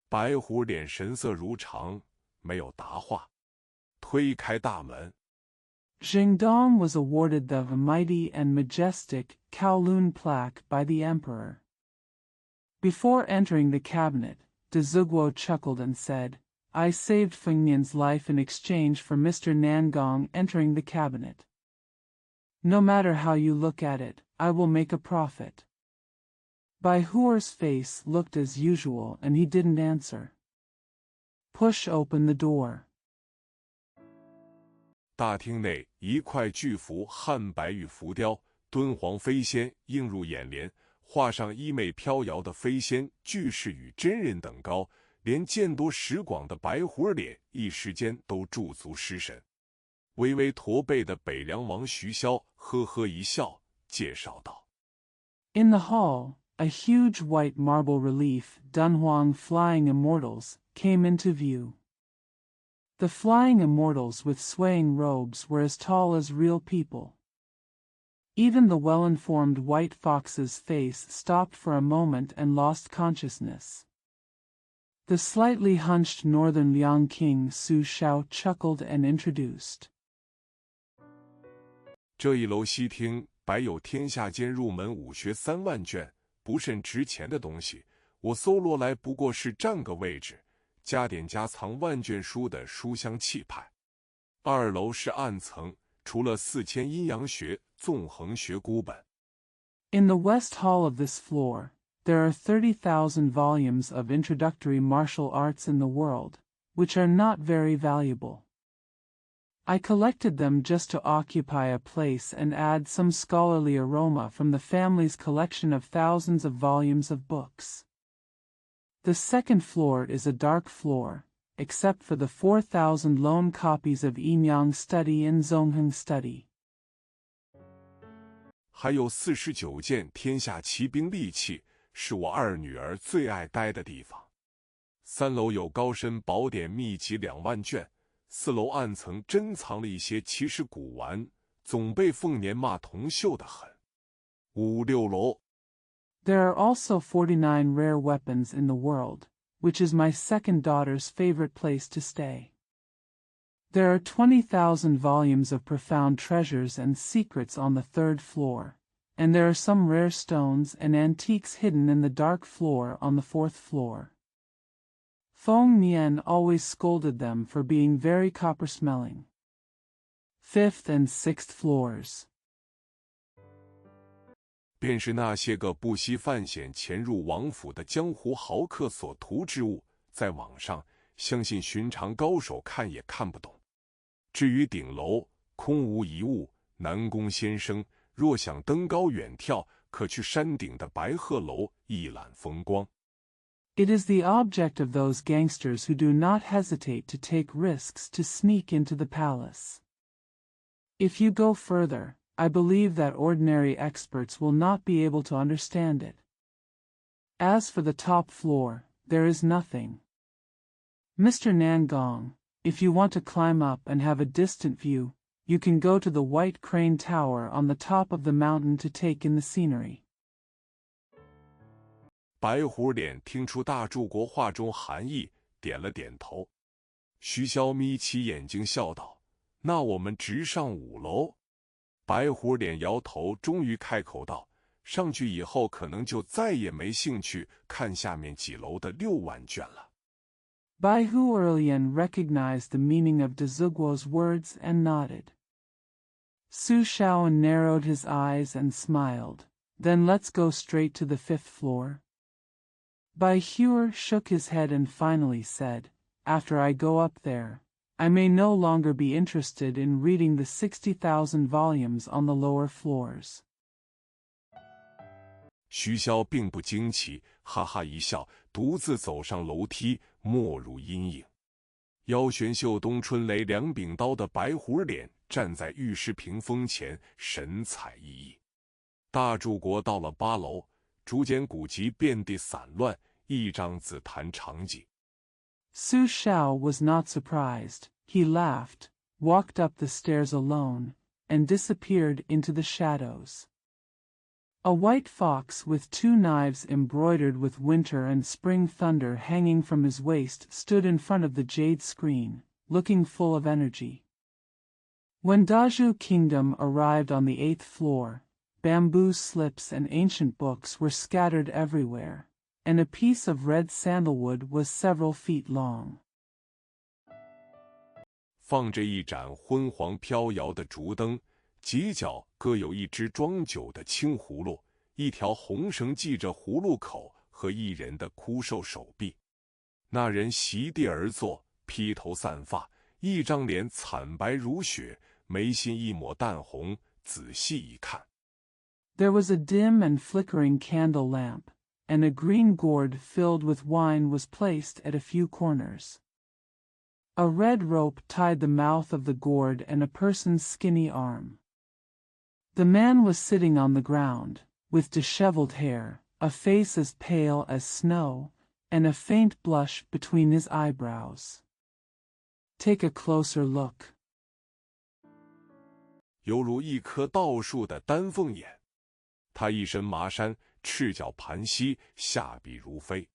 白狐脸神色如常，没有答话。推开大门。Jingdong was awarded the mighty and majestic Kowloon plaque by the emperor. Before entering the cabinet, De Ziguo chuckled and said, "I saved Fengnian's life in exchange for Mr. Nangong entering the cabinet. No matter how you look at it, I will make a profit." Bai Huer's face looked as usual and he didn't answer. Push open the door. 大厅内一块巨幅汉白玉浮雕，敦煌飞仙映入眼帘，画上衣袂飘摇的飞仙，俱是与真人等高，连见多识广的白狐脸一时间都驻足失神。微微驼背的北凉王徐骁呵呵一笑，介绍道 In the hall, a huge white marble relief Dunhuang flying immortals came into view. The flying immortals with swaying robes were as tall as real people. Even the well-informed white fox's face stopped for a moment and lost consciousness. The slightly hunched northern Liang king Su Shao chuckled and introduced. 这一楼西厅摆有天下间入门武学3万卷，不甚值钱的东西，我搜罗来不过是占个位置，加点家藏万卷书的书香气派。2楼是暗层，除了4000阴阳学、纵横学孤本。In the west hall of this floor, there are 30,000 volumes of introductory martial arts in the world, which are not very valuable. I collected them just to occupy a place and add some scholarly aroma from the family's collection of thousands of volumes of books. The second floor is a dark floor, except for the 4,000 lone copies of Yinyang Study and Zongheng Study. 还有49件天下奇兵利器，是我二女儿最爱待的地方。3楼有高深宝典秘籍2万卷，4楼暗层珍藏了一些奇石古玩，总被凤年骂铜锈得很。5、6楼 There are also 49 rare weapons in the world, which is my second daughter's favorite place to stay. There are 20,000 volumes of profound treasures and secrets on the 3rd floor, and there are some rare stones and antiques hidden in the dark floor on the 4th floor. Feng Nian always scolded them for being very copper-smelling. 5th and 6th floors. 便是那些个不惜犯险潜入王府的江湖豪客所图之物，在网上相信寻常高手看也看不懂。至于顶楼，空无一物。南宫先生若想登高远眺，可去山顶的白鹤楼一览风光。It is the object of those gangsters who do not hesitate to take risks to sneak into the palace. If you go further, I believe that ordinary experts will not be able to understand it. As for the top floor, there is nothing. Mr. Nangong, if you want to climb up and have a distant view, you can go to the White Crane Tower on the top of the mountain to take in the scenery. 白虎脸听出大柱国话中含义，点了点头。徐骁眯起眼睛笑道：“那我们直上5楼。”白虎脸摇头，终于开口道：“上去以后可能就再也没兴趣看下面几楼的6万卷了。” Bai Hu Erlian recognized the meaning of De Ziguo's words and nodded. Su Shaoan narrowed his eyes and smiled. Then let's go straight to the 5th floor. Bai Hu shook his head and finally said, After I go up there, I may no longer be interested in reading the 60,000 volumes on the lower floors. 徐骁并不惊奇，哈哈一笑，独自走上楼梯，没入阴影。腰悬绣冬春雷2柄刀的白虎脸站在玉石屏风前，神采奕奕。大柱国到了8楼，竹简古籍遍地散乱，一张紫檀长几。Su Shao was not surprised. He laughed, walked up the stairs alone, and disappeared into the shadows. A white fox with 2 knives embroidered with winter and spring thunder hanging from his waist stood in front of the jade screen, looking full of energy. When Dazhu Kingdom arrived on the 8th floor, bamboo slips and ancient books were scattered everywhere, and a piece of red sandalwood was several feet long. 放着一盏昏黄飘摇的烛灯，犄角各有一只装酒的青葫芦，一条红绳系着葫芦口和一人的枯瘦手臂。那人席地而坐，披头散发，一张脸惨白如雪，眉心一抹淡红，仔细一看。There was a dim and flickering candle lamp, and a green gourd filled with wine was placed at a few corners. A red rope tied the mouth of the gourd and a person's skinny arm. The man was sitting on the ground, with disheveled hair, a face as pale as snow, and a faint blush between his eyebrows. Take a closer look. 犹如一棵倒树的丹凤眼。他一身麻衫，赤脚盘膝，下笔如飞。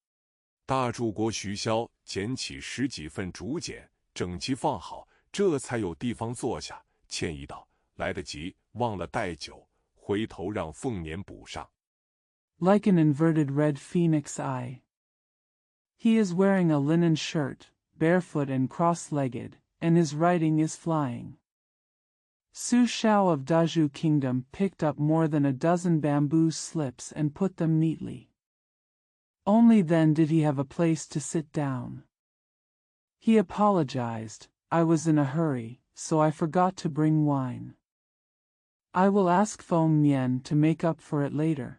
大柱国徐骁捡起10几份竹简，整齐放好，这才有地方坐下。歉意道：“来得及，忘了带酒，回头让凤年补上。” Like an inverted red phoenix eye. He is wearing a linen shirt, barefoot and cross-legged, and his writing is flying. Su Shao of Daju Kingdom picked up more than a dozen bamboo slips and put them neatly. Only then did he have a place to sit down. He apologized, I was in a hurry, so I forgot to bring wine. I will ask Feng Nian to make up for it later.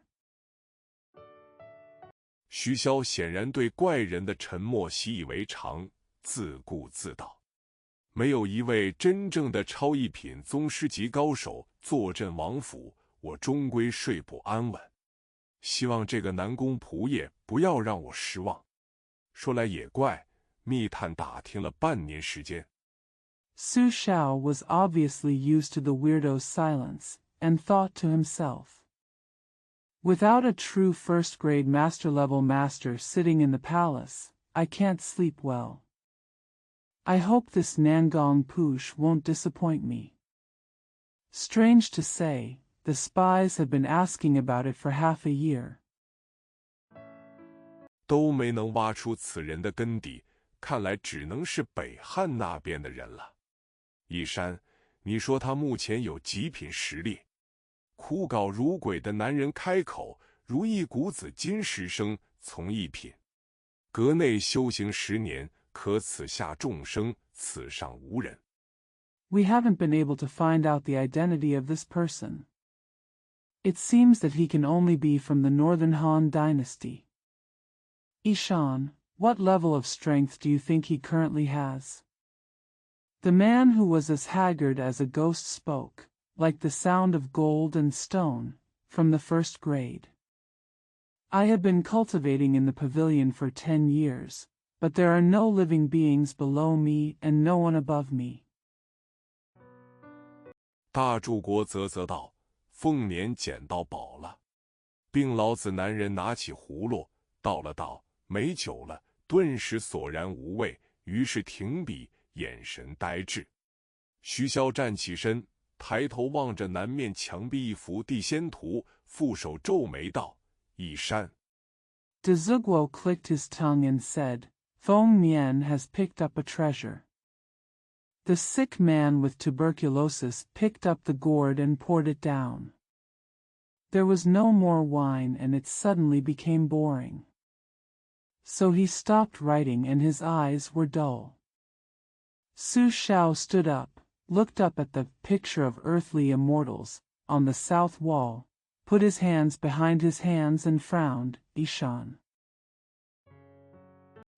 徐骁显然对怪人的沉默习以为常，自顾自道：“没有一位真正的超一品宗师级高手坐镇王府，我终归睡不安稳。希望这个南宫仆爷不要让我失望。”说来也怪，密探打听了半年时间。Su Shao was obviously used to the weirdo's silence, and thought to himself, without a true first-grade master-level master sitting in the palace, I can't sleep well. I hope this Nangong Poosh won't disappoint me. Strange to say, the spies have been asking about it for half a year. 都没能挖出此人的根底，看来只能是北汉那边的人了。一山，你说他目前有几品实力？枯槁如鬼的男人开口，如一股子金石声，从一品。阁内修行10年，可此下众生，此上无人。We haven't been able to find out the identity of this person. It seems that he can only be from the Northern Han dynasty. Ishan, what level of strength do you think he currently has? The man who was as haggard as a ghost spoke, like the sound of gold and stone, from the first grade. I have been cultivating in the pavilion for 10 years, but there are no living beings below me and no one above me. 大柱国啧啧道：“凤年捡到宝了。”病老子男人拿起葫芦，倒了倒，没酒了，顿时索然无味，于是停笔，眼神呆滞。徐骁站起身，抬头望着南面墙壁一幅地仙图，负手皱眉道：“一山。” De Ziguo clicked his tongue and said, Feng Nian has picked up a treasure. The sick man with tuberculosis picked up the gourd and poured it down. There was no more wine and it suddenly became boring. So he stopped writing and his eyes were dull. Su Shao stood up, looked up at the picture of earthly immortals on the south wall, put his hands behind his hands and frowned, Ishan.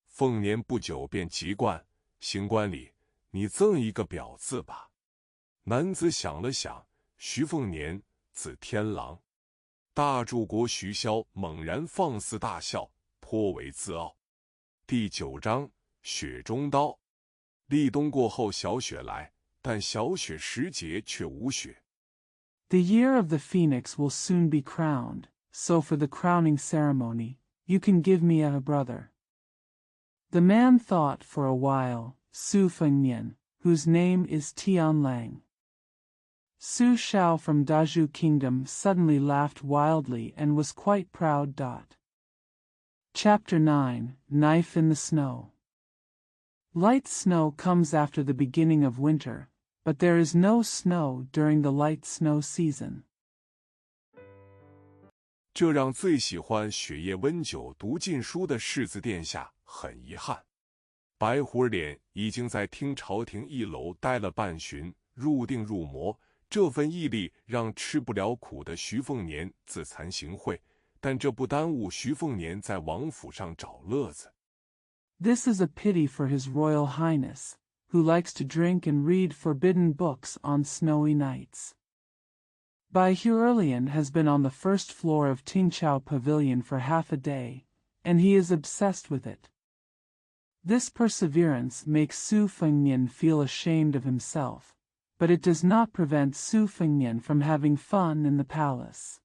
凤年不久便籍贯，行观礼，你赠一个表字吧。男子想了想，徐凤年，字天狼。大柱国徐骁猛然放肆大笑，颇为自傲。第9章，雪中刀。立冬过后小雪来，但小雪时节却无雪。The year of the phoenix will soon be crowned, so for the crowning ceremony, you can give me a brother. The man thought for a while, Su Fengnian, whose name is Tianlang. Su Shao from Daju Kingdom suddenly laughed wildly and was quite proud. Chapter 9, Knife in the Snow. Light snow comes after the beginning of winter, but there is no snow during the light snow season. 这让最喜欢雪夜温酒读禁书的世子殿下很遗憾。白虎脸已经在听朝廷一楼待了半旬，入定入魔。这份毅力让吃不了苦的徐凤年自惭形秽，但这不耽误徐凤年在王府上找乐子。This is a pity for His Royal Highness, who likes to drink and read forbidden books on snowy nights. Bai Huerlian has been on the first floor of Tingqiao Pavilion for half a day, and he is obsessed with it. This perseverance makes Su Fengnian feel ashamed of himself, but it does not prevent Su Fengnian from having fun in the palace.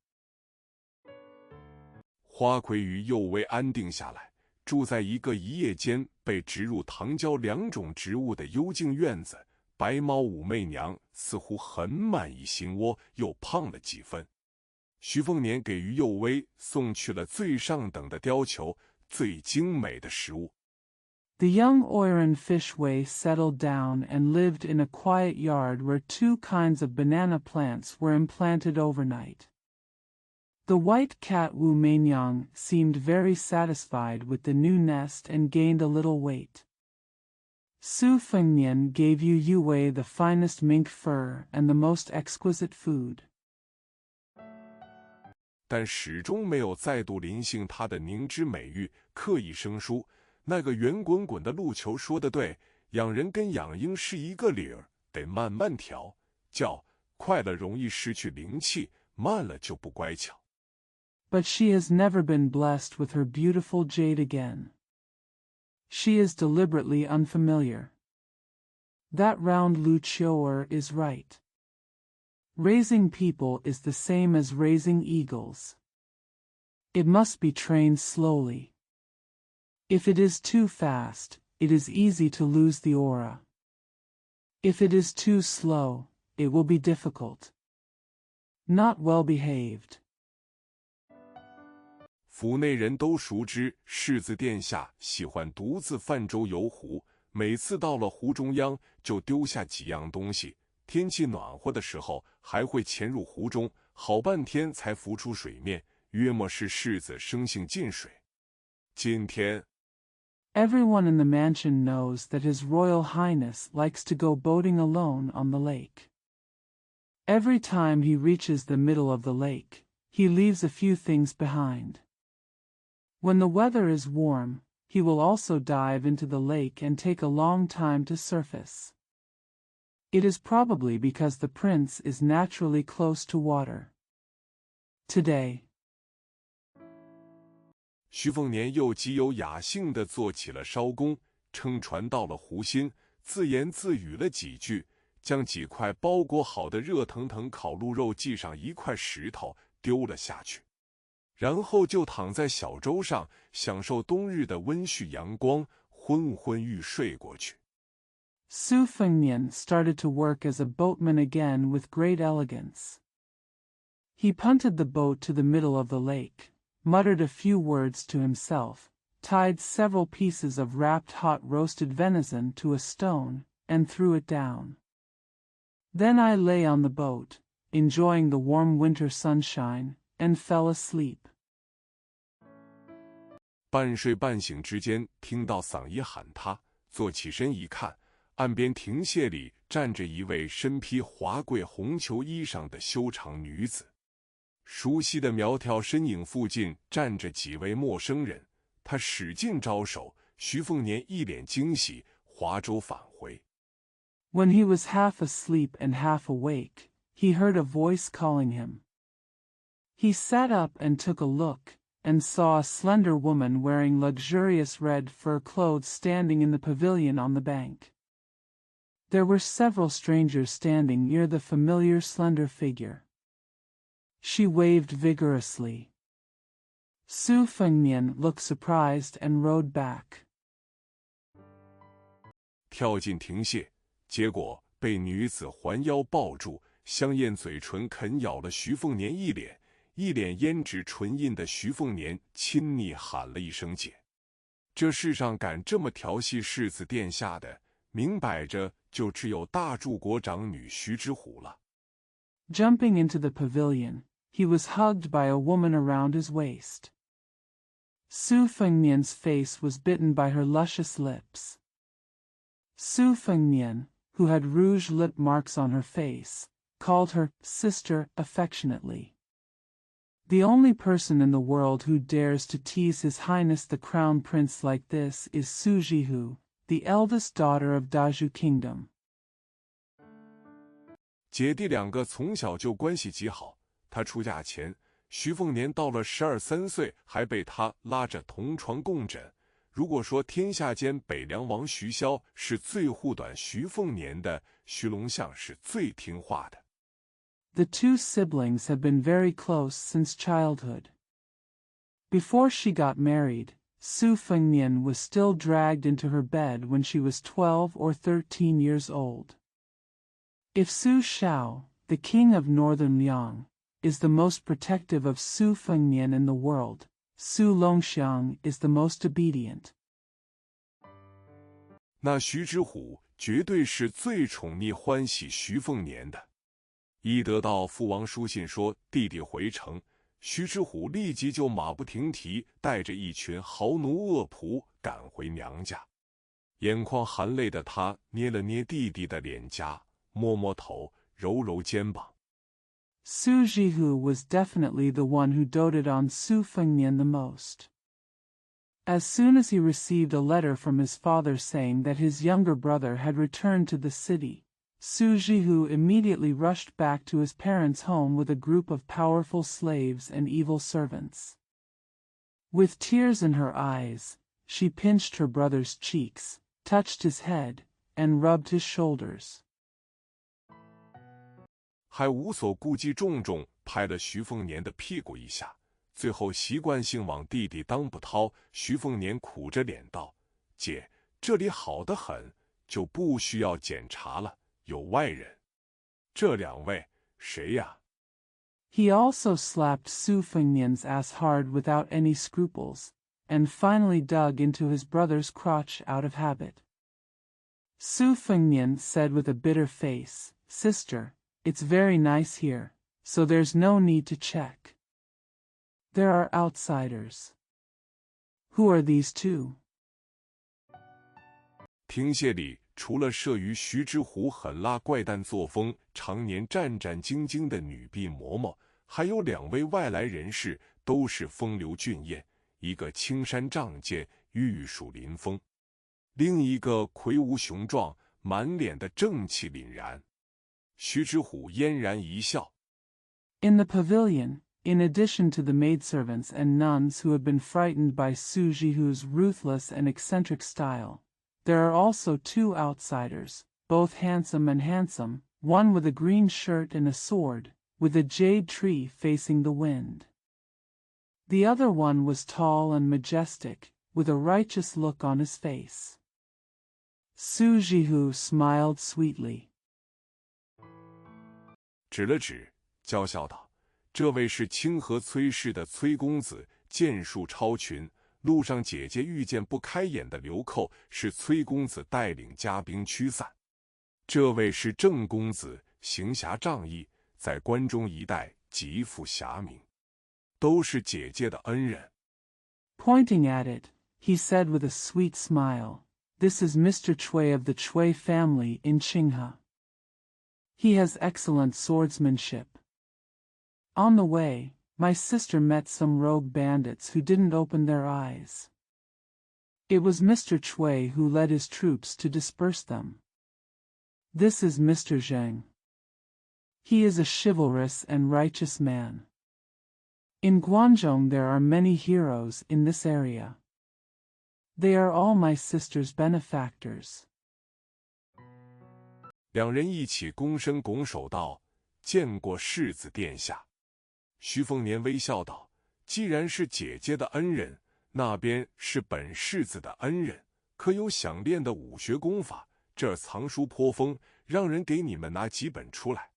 花魁与幼薇安定下来，住在一个一夜间被植入糖胶2种植物的幽静院子。白猫武媚娘似乎很满意心窝，又胖了几分。徐凤年给于幼薇送去了最上等的貂裘，最精美的食物。The young Oiran Fishway settled down and lived in a quiet yard where 2 kinds of banana plants were implanted overnight. The white cat Wu Meinyang seemed very satisfied with the new nest and gained a little weight. Su Fengnian gave Yu Yuwei the finest mink fur and the most exquisite food. 但始终没有再度临幸她的凝脂美玉，刻意生疏。那个圆滚滚的鹿球说得对，养人跟养鹰是一个理儿，得慢慢调教，快了容易失去灵气，慢了就不乖巧。But she has never been blessed with her beautiful jade again. She is deliberately unfamiliar. That round Luchioer is right. Raising people is the same as raising eagles. It must be trained slowly. If it is too fast, it is easy to lose the aura. If it is too slow, it will be difficult. Not well behaved. 府内人都熟知世子殿下喜欢独自泛舟游湖，每次到了湖中央就丢下几样东西，天气暖和的时候还会潜入湖中，好半天才浮出水面，约莫是世子生性进水。今天 Everyone in the mansion knows that His Royal Highness likes to go boating alone on the lake. Every time he reaches the middle of the lake, he leaves a few things behind. When the weather is warm, he will also dive into the lake and take a long time to surface. It is probably because the prince is naturally close to water. Today, 徐凤年又极有雅兴地做起了艄公，撑船到了湖心，自言自语了几句，将几块包裹好的热腾腾烤鹿肉系上一块石头丢了下去，然后就躺在小舟上，享受冬日的温煦阳光，昏昏欲睡过去。Su Fengnian started to work as a boatman again with great elegance. He punted the boat to the middle of the lake, muttered a few words to himself, tied several pieces of wrapped hot roasted venison to a stone, and threw it down. Then I lay on the boat, enjoying the warm winter sunshine, and fell asleep. 半睡半醒之间，听到嗓音喊他，坐起身一看，岸边亭榭里站着一位身披华贵红裘衣裳的修长女子。熟悉的苗条身影附近站着几位陌生人，他使劲招手，徐凤年一脸惊喜，划舟返回。When he was half asleep and half awake, he heard a voice calling him. He sat up and took a look, and saw a slender woman wearing luxurious red fur clothes standing in the pavilion on the bank. There were several strangers standing near the familiar slender figure. She waved vigorously. Su Fengnian looked surprised and rowed back. 跳进亭榭，结果被女子环腰抱住，香艳嘴唇啃咬了徐凤年一脸，一脸胭脂唇印的徐凤年亲昵喊了一声姐。这世上敢这么调戏世子殿下的，明摆着就只有大柱国长女徐之虎了。Jumping into the pavilion, he was hugged by a woman around his waist. Su Fengnian's face was bitten by her luscious lips. Su Fengnian, who had rouge lip marks on her face, called her sister affectionately. The only person in the world who dares to tease His Highness the Crown Prince like this is Su Jihu, the eldest daughter of Daju Kingdom. 姐弟两个从小就关系极好。她出嫁前，徐凤年到了12、13岁，还被她拉着同床共枕。如果说天下间北凉王徐骁是最护短徐凤年的，徐龙象是最听话的。The two siblings have been very close since childhood. Before she got married, Su Fengnian was still dragged into her bed when she was 12 or 13 years old. If Su Shao, the king of northern Liang, is the most protective of Su Fengnian in the world, Su Longxiang is the most obedient. 那徐之虎绝对是最宠溺欢喜徐凤年的。一得到父王书信说弟弟回城，徐之虎立即就马不停蹄带着一群豪奴恶仆赶回娘家。眼眶含泪的他捏了捏弟弟的脸颊，摸摸头，揉揉肩膀。Su Jihu was definitely the one who doted on Su Fengnian the most. As soon as he received a letter from his father saying that his younger brother had returned to the city, Su Jihu immediately rushed back to his parents' home with a group of powerful slaves and evil servants. With tears in her eyes, she pinched her brother's cheeks, touched his head, and rubbed his shoulders. 还无所顾忌，重重拍了徐凤年的屁股一下，最后习惯性往弟弟裆部掏。徐凤年苦着脸道：“姐，这里好得很，就不需要检查了，有外人。这两位谁呀？” He also slapped Su Fengnian's ass hard without any scruples, and finally dug into his brother's crotch out of habit. Su Fengnian said with a bitter face, "Sister, it's very nice here, so there's no need to check. There are outsiders. Who are these two?" 亭榭里除了慑于徐之虎狠辣怪诞作风、常年战战兢兢的女婢嬷嬷，还有两位外来人士，都是风流俊艳，一个青衫仗剑，玉树临风；另一个魁梧雄壮，满脸的正气凛然。徐之虎嫣然一笑。In the pavilion, in addition to the maidservants and nuns who have been frightened by Su Jihu's ruthless and eccentric style, there are also two outsiders, both handsome, one with a green shirt and a sword, with a jade tree facing the wind. The other one was tall and majestic, with a righteous look on his face. Su Jihu smiled sweetly. 指了指，娇笑道：“这位是清河崔氏的崔公子，剑术超群。路上姐姐遇见不开眼的流寇，是崔公子带领家兵驱散。这位是郑公子，行侠仗义，在关中一带极负侠名，都是姐姐的恩人。” Pointing at it, he said with a sweet smile, "This is Mr. Chui of the Chui family in Qinghe. He has excellent swordsmanship. On the way, my sister met some rogue bandits who didn't open their eyes. It was Mr. Chui who led his troops to disperse them. This is Mr. Zheng. He is a chivalrous and righteous man. In Guangzhou there are many heroes in this area. They are all my sister's benefactors." 两人一起躬身拱手道：“见过世子殿下。”徐凤年微笑道：“既然是姐姐的恩人，那边是本世子的恩人，可有想练的武学功法？这儿藏书颇丰，让人给你们拿几本出来。”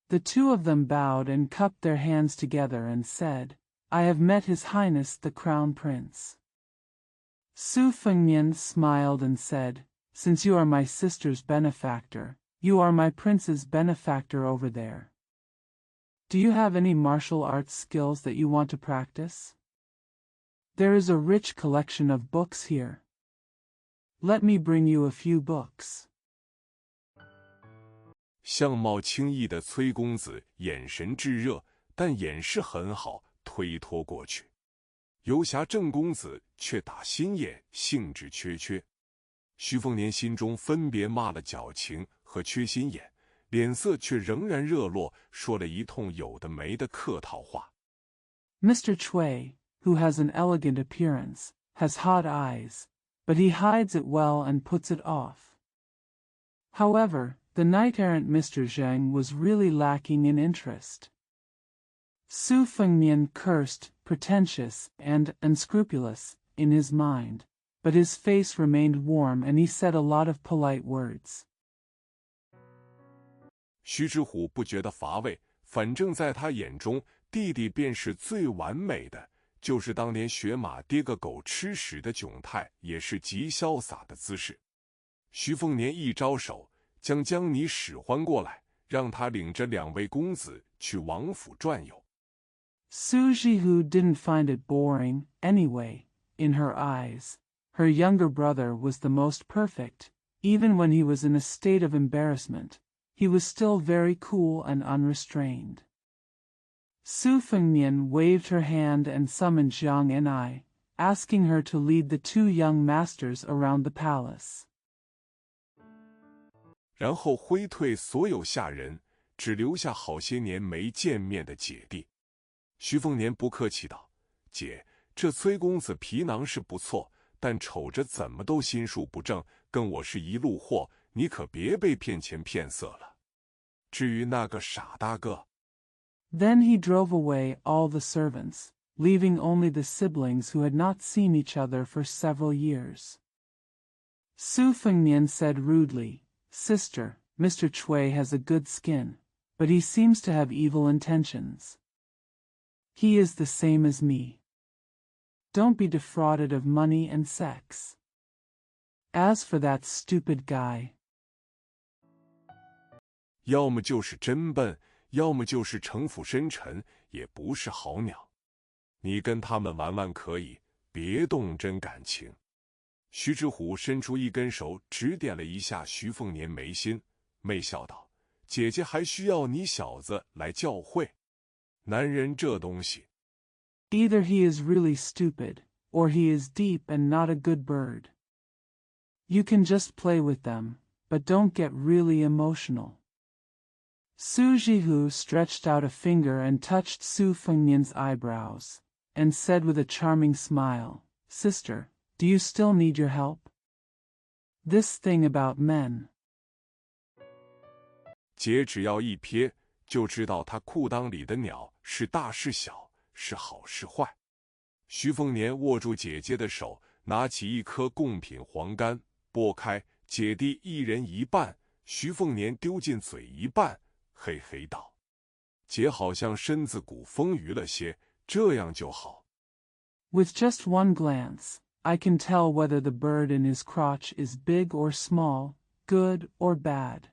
The two of them bowed and cupped their hands together and said, "I have met His Highness the Crown Prince." Su Fengnian smiled and said, "Since you are my sister's benefactor, you are my prince's benefactor over there. Do you have any martial arts skills that you want to practice? There is a rich collection of books here. Let me bring you a few books." 相貌清逸的崔公子眼神炙热，但眼势很好，推脱过去。游侠郑公子却打心眼，兴致缺缺。徐凤年心中分别骂了矫情和缺心眼，脸色却仍然热络，说了一通有的没的客套话。Mr. Chui, who has an elegant appearance, has hot eyes, but he hides it well and puts it off. However, the knight-errant Mr. Zheng was really lacking in interest. Su Fengmian cursed, pretentious, and unscrupulous, in his mind, but his face remained warm and he said a lot of polite words. 徐之虎不觉得乏味，反正在他眼中，弟弟便是最完美的，就是当年学马跌个狗吃屎的窘态，也是极潇洒的姿势。徐凤年一招手，将江泥使唤过来，让他领着2位公子去王府转悠。Su Jihu didn't find it boring, anyway. In her eyes, her younger brother was the most perfect. Even when he was in a state of embarrassment, he was still very cool and unrestrained. Su Fengmian waved her hand and summoned Zhang Enai, asking her to lead the 2 young masters around the palace. 然后挥退所有下人，只留下好些年没见面的姐弟。徐凤年不客气道：“姐，这崔公子皮囊是不错，但瞅着怎么都心术不正，跟我是一路货，你可别被骗钱骗色了。至于那个傻大个。” Then he drove away all the servants, leaving only the siblings who had not seen each other for several years. Su Fengmian said rudely, "Sister, Mr. Chui has a good skin, but he seems to have evil intentions. He is the same as me. Don't be defrauded of money and sex. As for that stupid guy..." 要么就是真笨，要么就是城府深沉，也不是好鸟。你跟他们玩玩可以，别动真感情。徐之虎伸出一根手，指点了一下徐凤年眉心，媚笑道：“姐姐还需要你小子来教诲。男人这东西。” Either he is really stupid, or he is deep and not a good bird. You can just play with them, but don't get really emotional. Su Jihu stretched out a finger and touched Su Fengmian's eyebrows, and said with a charming smile, "Sister, do you still need your help? This thing about men." 姐只要一瞥，就知道他裤裆里的鸟是大是小，是好是坏。徐凤年握住姐姐的手，拿起一颗贡品黄干，剥开，姐弟一人一半，徐凤年丢进嘴一半，嘿嘿道：“姐好像身子骨丰腴了些，这样就好。” With just one glance, I can tell whether the bird in his crotch is big or small, good or bad.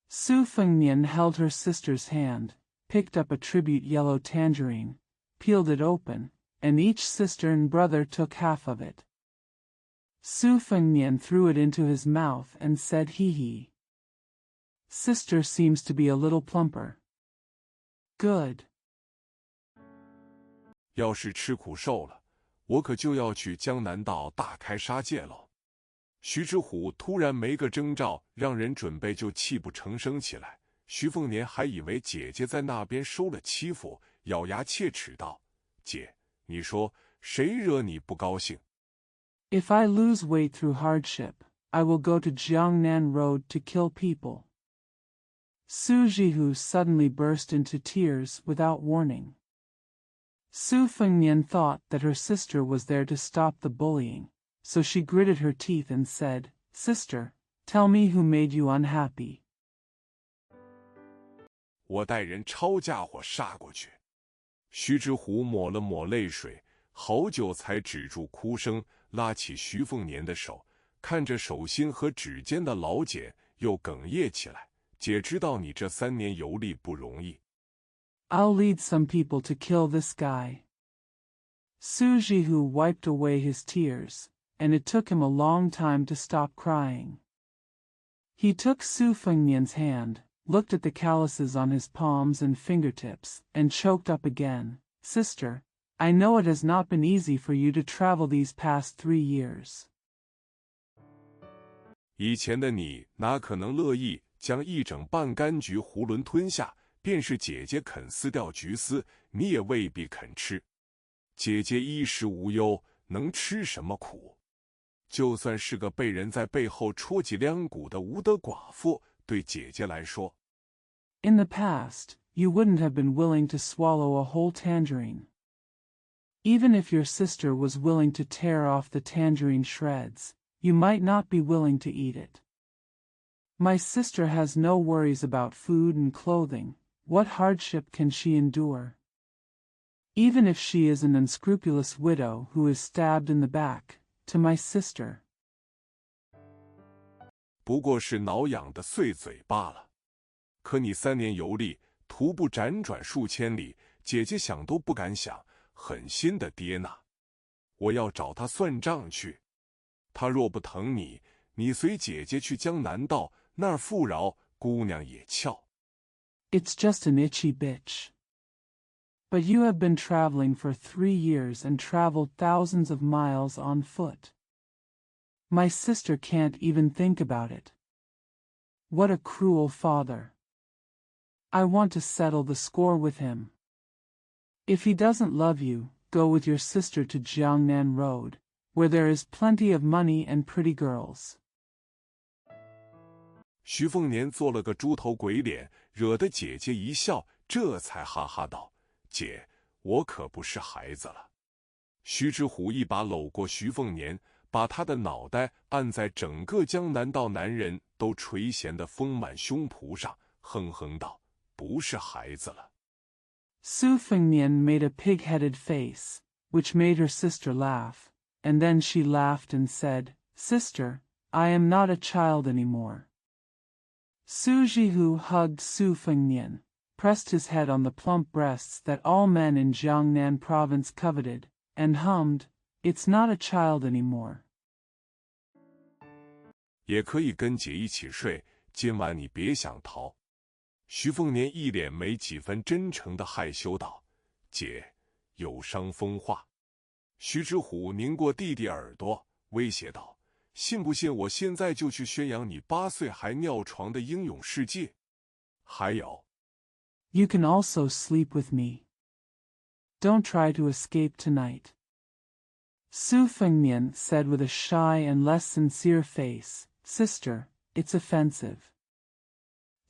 Su Fengmian held her sister's hand, picked up a tribute yellow tangerine, peeled it open, and each sister and brother took half of it. Su Fengmian threw it into his mouth and said, "Hee hee. Sister seems to be a little plumper. Good." 要是吃苦受了，我可就要去江南道大开杀戒喽。徐之虎突然没个征兆，让人准备就泣不成声起来。徐凤年还以为姐姐在那边受了欺负，咬牙切齿道：“姐，你说谁惹你不高兴？” If I lose weight through hardship, I will go to Jiangnan Road to kill people. Su Jihu suddenly burst into tears without warning. Su Fengmian thought that her sister was there to stop the bullying, so she gritted her teeth and said, "Sister, tell me who made you unhappy." 我带人抄家伙杀过去。徐之虎抹了抹泪水，好久才止住哭声，拉起徐凤年的手，看着手心和指尖的老茧，又哽咽起来。姐知道你这3年游历不容易。I'll lead some people to kill this guy. Su Jihu wiped away his tears, and it took him a long time to stop crying. He took Su Fengmian's hand, looked at the calluses on his palms and fingertips, and choked up again. "Sister, I know it has not been easy for you to travel these past 3 years. 以前的你哪可能乐意将一整半柑橘囫囵吞下？便是姐姐肯撕掉橘丝，你也未必肯吃。姐姐衣食无忧，能吃什么苦？就算是个被人在背后戳脊梁骨的无德寡妇，对姐姐来说 In the past, you wouldn't have been willing to swallow a whole tangerine. Even if your sister was willing to tear off the tangerine shreds, you might not be willing to eat it. My sister has no worries about food and clothing. What hardship can she endure? Even if she is an unscrupulous widow who is stabbed in the back, to my sister. 不过是挠痒的碎嘴罢了。可你3年游历，徒步辗转数千里，姐姐想都不敢想，狠心的爹呐！我要找他算账去。他若不疼你，你随姐姐去江南道，那儿富饶，姑娘也俏。It's just an itchy bitch. But you have been traveling for 3 years and traveled thousands of miles on foot. My sister can't even think about it. What a cruel father. I want to settle the score with him. If he doesn't love you, go with your sister to Jiangnan Road, where there is plenty of money and pretty girls. 徐凤年做了个猪头鬼脸，惹得姐姐一笑，这才哈哈道：“姐，我可不是孩子了。”徐之虎一把搂过徐凤年，把他的脑袋按在整个江南道男人都垂涎的丰满胸脯上，哼哼道：“不是孩子了。” Su Fengnian made a pig-headed face, which made her sister laugh, and then she laughed and said, "Sister, I am not a child anymore." Su Jihu hugged Su Fengnian, pressed his head on the plump breasts that all men in Jiangnan province coveted, and hummed, "It's not a child anymore." 也可以跟姐一起睡，今晚你别想逃。徐凤年一脸没几分真诚的害羞道：“姐，有伤风化。”徐之虎拧过弟弟耳朵，威胁道：“信不信我现在就去宣扬你8岁还尿床的英勇事迹？还有 You can also sleep with me. Don't try to escape tonight. Su Fengnian said with a shy and less sincere face, "Sister, it's offensive."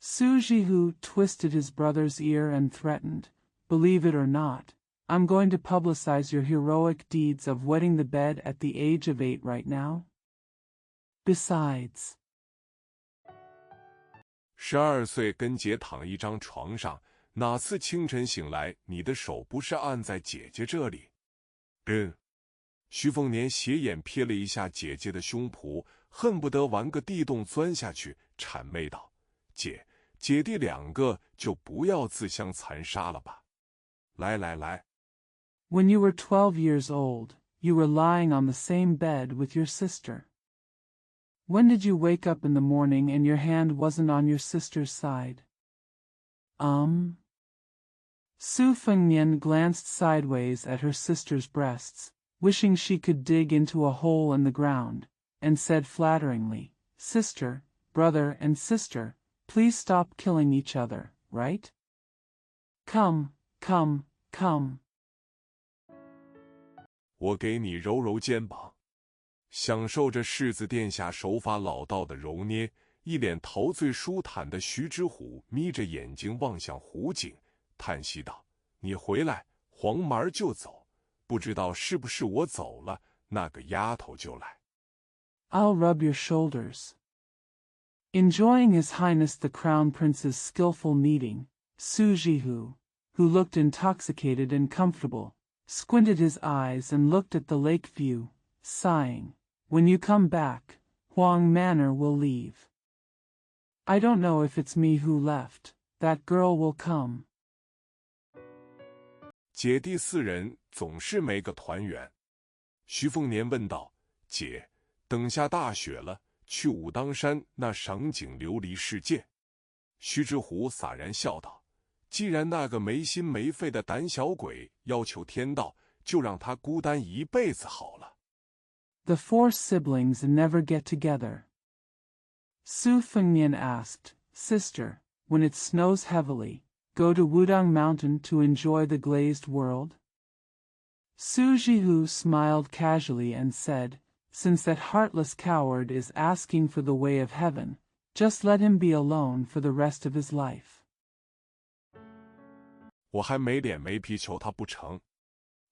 Su Jihu twisted his brother's ear and threatened, "Believe it or not, I'm going to publicize your heroic deeds of wetting the bed at the age of 8 right now. Besides." 12岁跟姐躺一张床上，哪次清晨醒来，你的手不是按在姐姐这里？徐凤年斜眼瞥了一下姐姐的胸脯，恨不得玩个地洞钻下去，谄媚道：“姐弟2个就不要自相残杀了吧。来。” When you were 12 years old, you were lying on the same bed with your sister. When did you wake up in the morning and your hand wasn't on your sister's side? Su Fengnian glanced sideways at her sister's breasts, wishing she could dig into a hole in the ground, and said flatteringly, "Sister, brother and sister, please stop killing each other, right? Come." 我给你揉揉肩膀。享受着世子殿下手法老道的揉捏，一脸陶醉舒坦的徐之虎眯着眼睛望向湖景，叹息道：“你回来，黄毛就走，不知道是不是我走了，那个丫头就来。” I'll rub your shoulders. Enjoying His Highness the Crown Prince's skillful kneading, Su Jihu, who looked intoxicated and comfortable, squinted his eyes and looked at the lake view, sighing, "When you come back, Huang Manor will leave. I don't know if it's me who left, that girl will come." 姐弟4人总是没个团圆。徐凤年问道：“姐，等下大雪了，去武当山那赏景流离世界？”徐之虎洒然笑道：“既然那个没心没肺的胆小鬼要求天道，就让他孤单一辈子好了。” The 4 siblings never get together. Su Fengnian asked, Sister, when it snows heavily, go to Wudang Mountain to enjoy the glazed world? Su Jihu smiled casually and said, Since that heartless coward is asking for the way of heaven, just let him be alone for the rest of his life. 我还没脸没皮求他不成？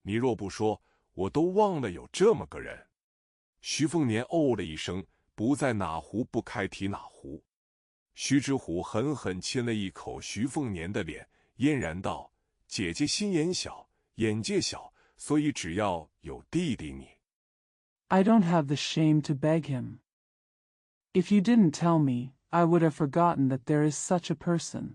你若不说，我都忘了有这么个人。徐凤年哦了一声，不在哪壶不开提哪壶。徐之虎狠狠亲了一口徐凤年的脸，嫣然道：“姐姐心眼小，眼界小，所以只要有弟弟你。” I don't have the shame to beg him. If you didn't tell me, I would have forgotten that there is such a person.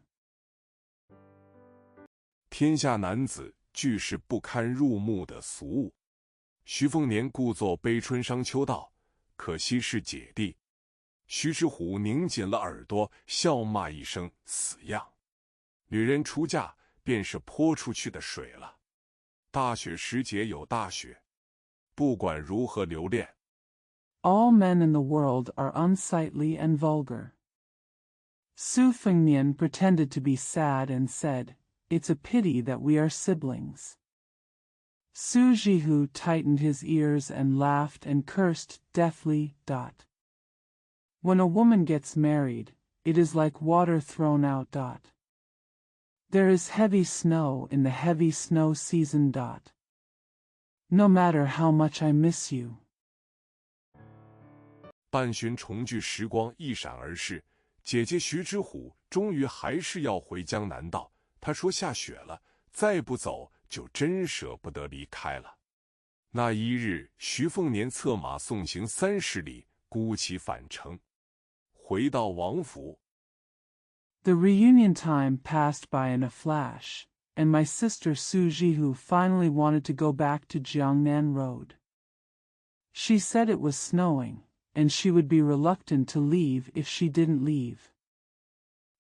天下男子俱是不堪入目的俗物。徐凤年故作悲春伤秋道：“可惜是姐弟。”徐之虎拧紧了耳朵，笑骂一声：“死样！女人出嫁便是泼出去的水了。大雪时节有大雪，不管如何留恋。” All men in the world are unsightly and vulgar. Su Fengnian pretended to be sad and said, It's a pity that we are siblings. Su Jihu tightened his ears and laughed and cursed deathly. When a woman gets married, it is like water thrown out. There is heavy snow in the heavy snow season. No matter how much I miss you. 半旬重聚时光一闪而逝，姐姐徐之虎终于还是要回江南道。她说下雪了，再不走就真舍不得离开了。那一日，徐凤年策马送行30里，孤骑返程，回到王府。The reunion time passed by in a flash, and my sister Su Jihu finally wanted to go back to Jiangnan Road. She said it was snowing, and she would be reluctant to leave if she didn't leave.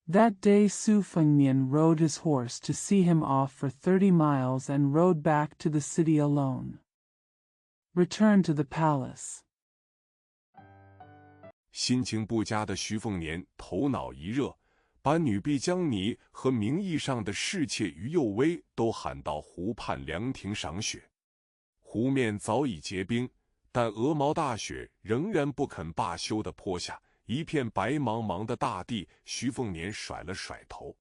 That day Su Fengnian rode his horse to see him off for 30 miles and rode back to the city alone. Return to the palace. 心情不佳的徐凤年头脑一热，把女婢江妮和名义上的侍妾于幼薇都喊到湖畔凉亭赏雪。湖面早已结冰，但鹅毛大雪仍然不肯罢休地泼下，一片白茫茫的大地。徐凤年甩了甩头。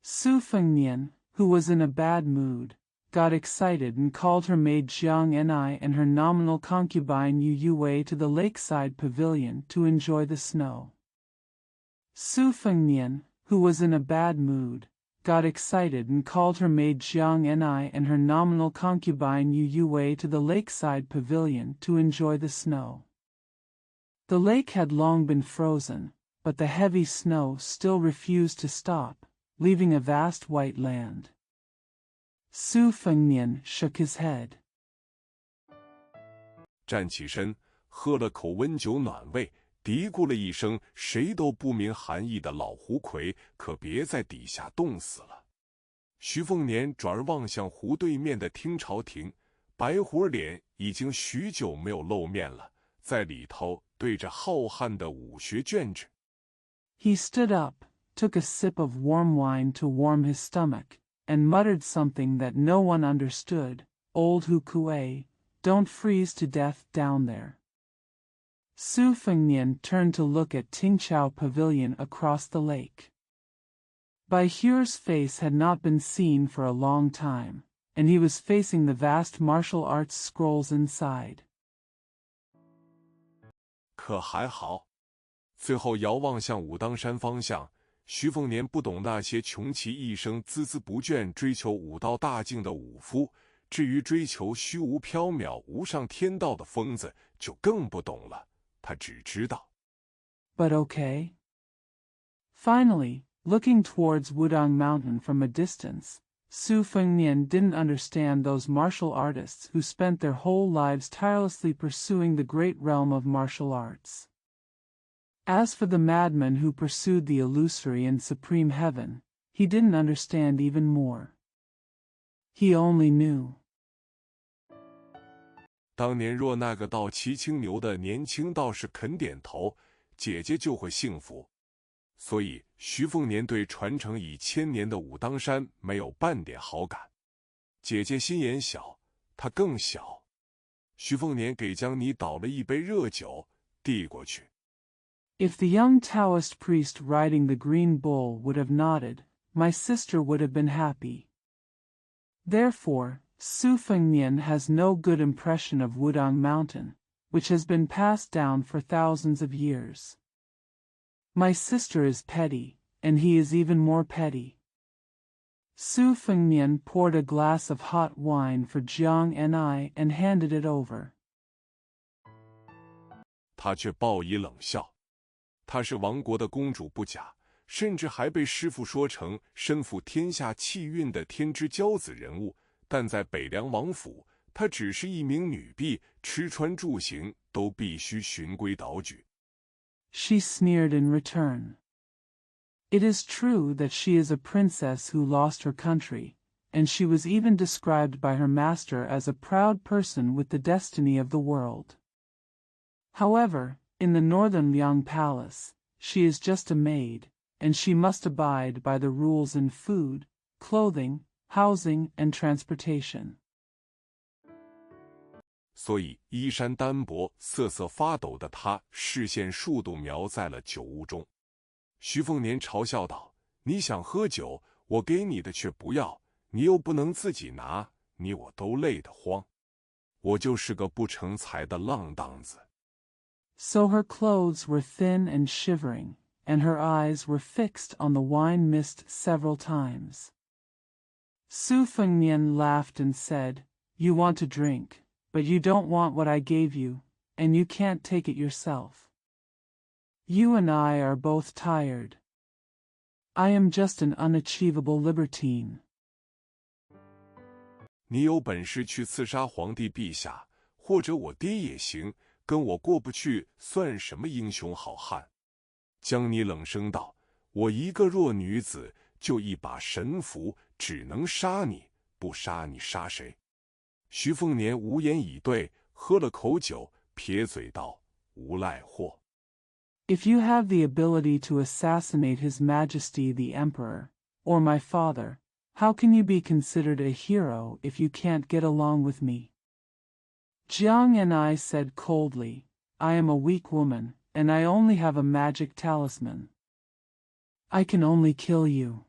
Su Fengnian, who was in a bad mood, got excited and called her maid Jiang Ni and her nominal concubine Yu Yue to the lakeside pavilion to enjoy the snow. Su Fengnian, who was in a bad mood, got excited and called her maid Jiang Ni and her nominal concubine Yu Yue to the lakeside pavilion to enjoy the snow. The lake had long been frozen, but the heavy snow still refused to stop, leaving a vast white land. Su Fengnian shook his head. 站起身，喝了口温酒暖胃，嘀咕了一声：“谁都不明含义的老胡葵，可别在底下冻死了。”徐凤年转而望向湖对面的听潮亭，白虎脸已经许久没有露面了，在里头对着浩瀚的武学卷纸。He stood up, took a sip of warm wine to warm his stomach, and muttered something that no one understood. Old Hukue, don't freeze to death down there. Su Fengnian turned to look at Tingchao Pavilion across the lake. Bai Hu's face had not been seen for a long time, and he was facing the vast martial arts scrolls inside. 可还好。最后遥望向武当山方向，徐凤年不懂那些穷其一生孜孜不倦追求武道大境的武夫，至于追求虚无缥缈无上天道的疯子，就更不懂了。他只知道。But okay. Finally, looking towards Wudang Mountain from a distance, Su Fengnian didn't understand those martial artists who spent their whole lives tirelessly pursuing the great realm of martial arts. As for the madman who pursued the illusory and supreme heaven, he didn't understand even more. He only knew. 当年若那个道骑青牛的年轻道士肯点头，姐姐就会幸福。所以徐凤年对传承已千年的武当山没有半点好感。姐姐心眼小，她更小。徐凤年给江妮倒了一杯热酒，递过去。If the young Taoist priest riding the green bull would have nodded, my sister would have been happy. Therefore, Su Fengnian has no good impression of Wudang Mountain, which has been passed down for thousands of years. My sister is petty, and he is even more petty. Su Fengnian poured a glass of hot wine for Jiang and I and handed it over. 他却报以冷笑。她是亡国的公主不假，甚至还被师父说成身负天下气运的天之骄子人物，但在北凉王府，她只是一名女婢，吃穿住行都必须循规蹈矩。She sneered in return. It is true that she is a princess who lost her country, and she was even described by her master as a proud person with the destiny of the world. However, in the northern Liang Palace, she is just a maid, and she must abide by the rules in food, clothing, housing, and transportation. 所以衣衫单薄、瑟瑟发抖的他，视线数度瞄在了酒屋中。徐凤年嘲笑道：“你想喝酒，我给你的却不要，你又不能自己拿，你我都累得慌。我就是个不成才的浪荡子。” So her clothes were thin and shivering, and her eyes were fixed on the wine mist several times. Su Fengnian laughed and said, "You want to drink, but you don't want what I gave you, and you can't take it yourself. You and I are both tired. I am just an unachievable libertine." 你有本事去刺杀皇帝陛下，或者我爹也行，跟我过不去算什么英雄好汉？江妮冷声道：“我一个弱女子，就一把神符，只能杀你，不杀你杀谁？”徐凤年无言以对，喝了口酒，撇嘴道：“无赖货。” If you have the ability to assassinate His Majesty the Emperor, or my father, how can you be considered a hero if you can't get along with me? Jiang and I said coldly, "I am a weak woman, and I only have a magic talisman. I can only kill you.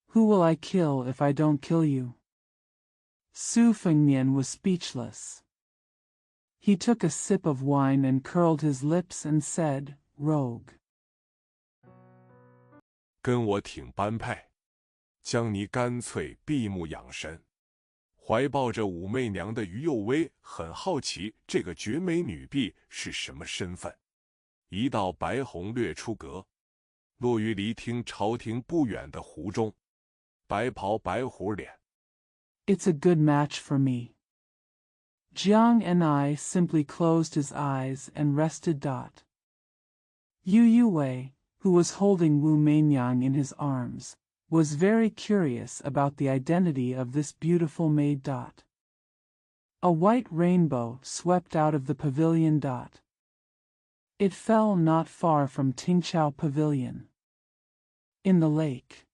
Who will I kill if I don't kill you?" Su Fengnian was speechless. He took a sip of wine and curled his lips and said, "Rogue." 跟我挺般配。江妮干脆闭目养神，怀抱着武媚娘的于右威很好奇这个绝美女婢是什么身份。一道白虹掠出阁，落于离听朝廷不远的湖中。白袍白虎脸。It's a good match for me. Jiang and I simply closed his eyes and rested. Yu Yuwei, who was holding Wu Meinyang in his arms, was very curious about the identity of this beautiful maid. A white rainbow swept out of the pavilion. It fell not far from Tingqiao Pavilion. In the lake.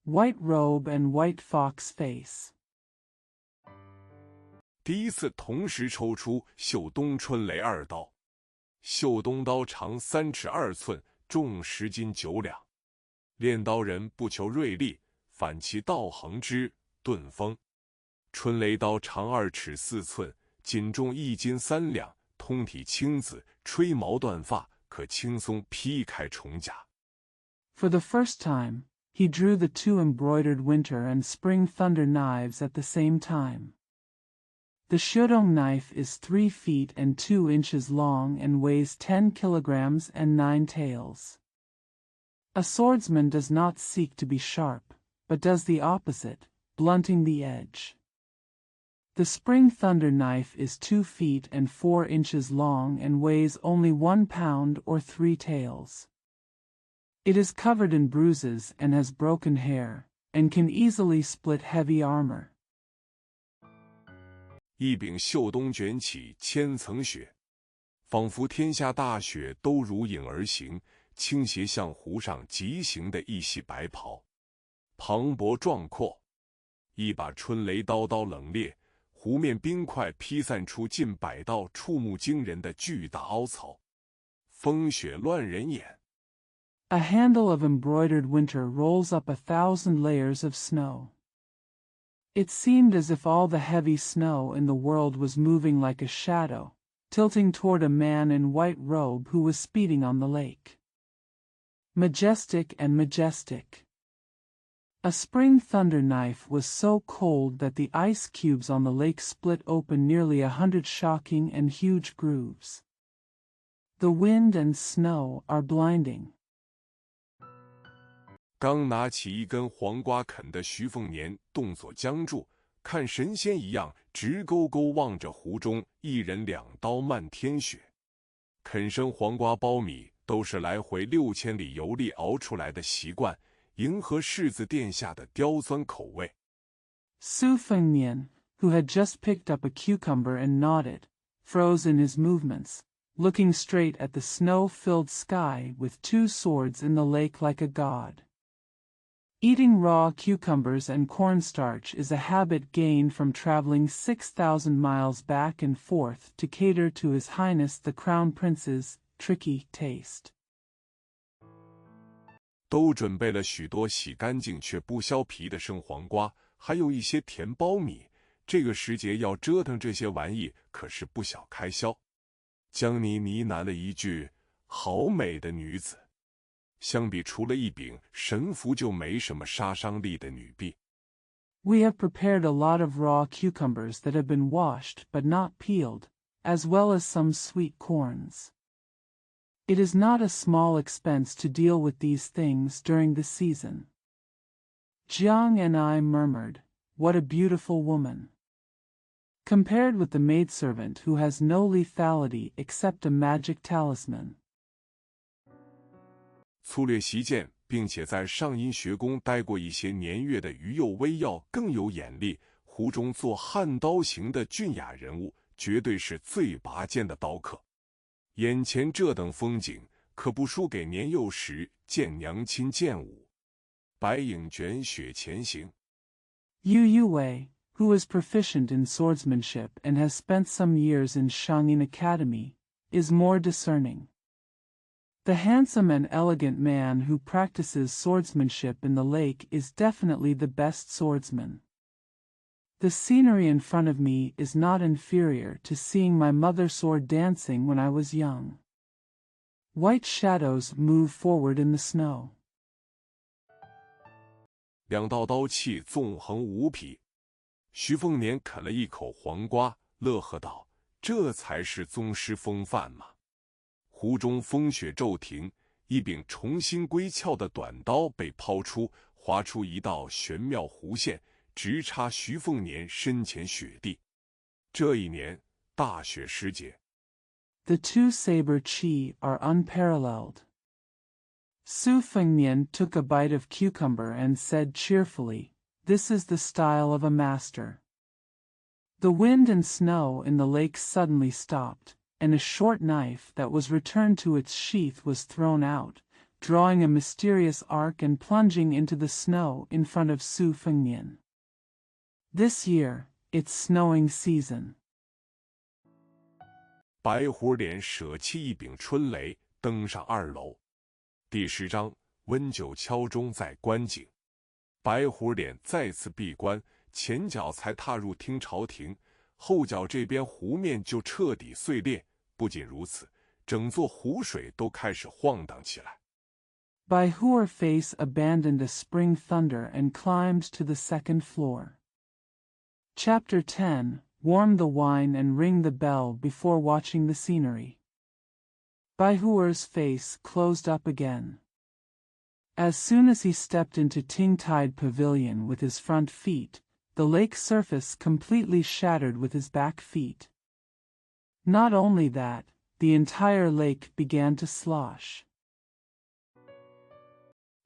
White robe and white fox face. 第一次同时抽出绣冬春雷2刀，绣冬刀长3尺2寸，重10斤9两。练刀人不求锐利，反其道横之，钝锋。春雷刀长2尺4寸，仅重1斤3两，通体青紫，吹毛断发，可轻松劈开重甲。For the first time, he drew the two embroidered winter and spring thunder knives at the same time. The Shudong knife is 3 feet and 2 inches long and weighs 10 kilograms and 9 taels. A swordsman does not seek to be sharp, but does the opposite, blunting the edge. The spring thunder knife is 2 feet and 4 inches long and weighs only 1 pound or 3 taels. It is covered in bruises and has broken hair, and can easily split heavy armor. 一柄绣冬卷起千层雪，仿佛天下大雪都如影而行，倾斜向湖上疾行的一袭白袍，磅礴壮阔。一把春雷刀刀冷冽，湖面冰块劈散出近100道触目惊人的巨大凹槽，风雪乱人眼。A handle of embroidered winter rolls up 1,000 layers of snow. It seemed as if all the heavy snow in the world was moving like a shadow, tilting toward a man in white robe who was speeding on the lake. Majestic and majestic. A spring thunder knife was so cold that the ice cubes on the lake split open nearly 100 shocking and huge grooves. The wind and snow are blinding. 刚拿起一根黄瓜啃的徐凤年动作僵住，看神仙一样直勾勾望着湖中一人2刀漫天雪。啃生黄瓜苞米都是来回6000里游历熬出来的习惯，迎合世子殿下的刁钻口味。Su Fengnian, who had just picked up a cucumber and nodded, froze in his movements, looking straight at the snow-filled sky with 2 swords in the lake like a god. Eating raw cucumbers and cornstarch is a habit gained from traveling 6,000 miles back and forth to cater to His Highness the Crown Prince's tricky taste. 都准备了许多洗干净却不削皮的生黄瓜，还有一些甜苞米。这个时节要折腾这些玩意可是不小开销。江妮呢喃了一句：“好美的女子。”相比除了一柄神符就没什么杀伤力的女婢。We have prepared a lot of raw cucumbers that have been washed but not peeled, as well as some sweet corns. It is not a small expense to deal with these things during the season. Jiang and I murmured, "What a beautiful woman." Compared with the maidservant who has no lethality except a magic talisman. 粗略习剑，并且在上阴学宫待过一些年月的于右微要更有眼力。湖中做悍刀行的俊雅人物，绝对是最拔尖的刀客。眼前这等风景，可不输给年幼时见娘亲剑舞。白影卷雪前行。Yu Yuwei, who is proficient in swordsmanship and has spent some years in Shangyin Academy, is more discerning. The handsome and elegant man who practices swordsmanship in the lake is definitely the best swordsman. The scenery in front of me is not inferior to seeing my mother sword dancing when I was young. White shadows move forward in the snow. 2道刀气纵横无匹。徐凤年啃了一口黄瓜，乐呵道：“这才是宗师风范嘛！”湖中风雪骤停，一柄重新归鞘的短刀被抛出，划出一道玄妙弧线，直插徐凤年身前雪地。这一年大雪时节。The 2 saber qi are unparalleled. Su Fengnian took a bite of cucumber and said cheerfully, "This is the style of a master." The wind and snow in the lake suddenly stopped, and a short knife that was returned to its sheath was thrown out, drawing a mysterious arc and plunging into the snow in front of Su Fengnian. This year, it's snowing season. 白虎脸舍弃一柄春雷，登上2楼。第10章，温酒敲钟在观景。白虎脸再次闭关，前脚才踏入听朝廷，后脚这边湖面就彻底碎裂。不仅如此，整座湖水都开始晃荡起来。Baihu'er Face abandoned a spring thunder and climbed to the 2nd floor. Chapter 10, Warm the wine and ring the bell before watching the scenery. Baihu'er's face closed up again. As soon as he stepped into Tingtide Pavilion with his front feet, the lake surface completely shattered with his back feet. Not only that, the entire lake began to slosh.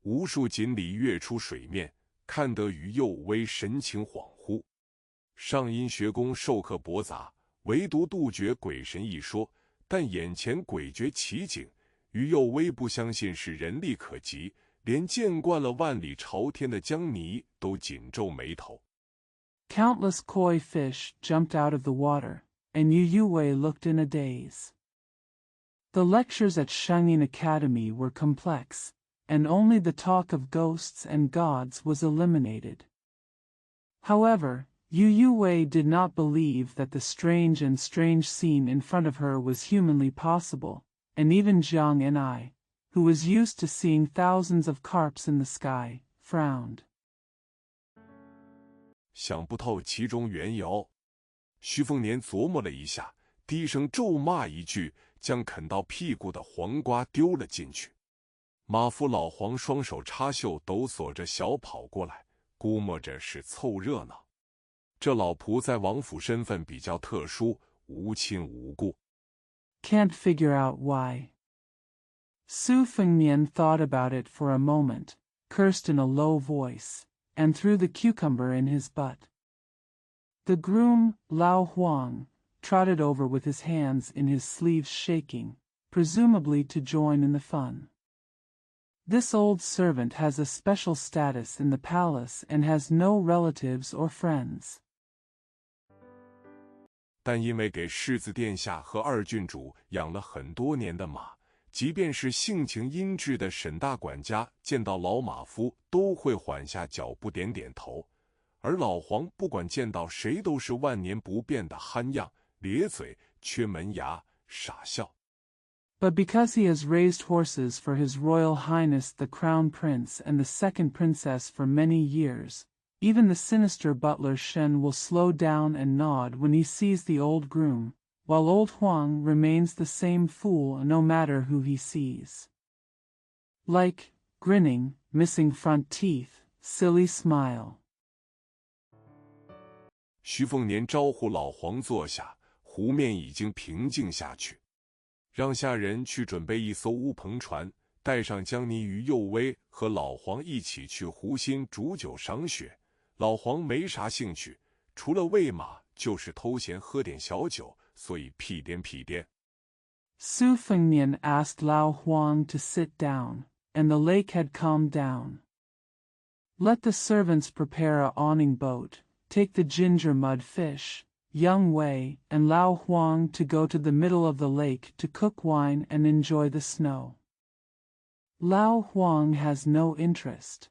无数锦鲤跃出水面，看得于右微神情恍惚。上阴学宫授课博杂，唯独杜绝鬼神一说。但眼前诡谲奇景，于右威不相信是人力可及，连见惯了万里朝天的江泥都紧皱眉头。Countless koi fish jumped out of the water, and Yu Wei looked in a daze. The lectures at Shangyin Academy were complex, and only the talk of ghosts and gods was eliminated. However, Yu Wei did not believe that the strange scene in front of her was humanly possible, and even Jiang and I, who was used to seeing thousands of carps in the sky, frowned. 想不透其中缘由，徐凤年琢磨了一下，低声咒骂一句，将啃到屁股的黄瓜丢了进去。马夫老黄双手插袖，抖擞着小跑过来，估摸着是凑热闹。这老仆在王府身份比较特殊，无亲无故。Can't figure out why. Su Fengnian thought about it for a moment, cursed in a low voice, and threw the cucumber in his butt. The groom, Lao Huang, trotted over with his hands in his sleeves shaking, presumably to join in the fun. This old servant has a special status in the palace and has no relatives or friends. 但因为给世子殿下和二郡主养了很多年的马，即便是性情阴鸷的沈大管家见到老马夫都会缓下脚步点点头，而老黄不管见到谁都是万年不变的憨样，咧嘴，缺门牙，傻笑。But because he has raised horses for His Royal Highness the Crown Prince and the Second Princess for many years, even the sinister butler Shen will slow down and nod when he sees the old groom, while old Huang remains the same fool no matter who he sees. Like, grinning, missing front teeth, silly smile. 徐凤年招呼老黄坐下，湖面已经平静下去，让下人去准备一艘乌篷船，带上江泥与右威和老黄一起去湖心煮酒赏雪。老黄没啥兴趣，除了喂马就是偷闲喝点小酒，所以屁颠屁颠。Su Fengnian asked Lao Huang to sit down, and the lake had calmed down. Let the servants prepare a awning boat, take the ginger mud fish, Young Wei, and Lao Huang to go to the middle of the lake to cook wine and enjoy the snow. Lao Huang has no interest.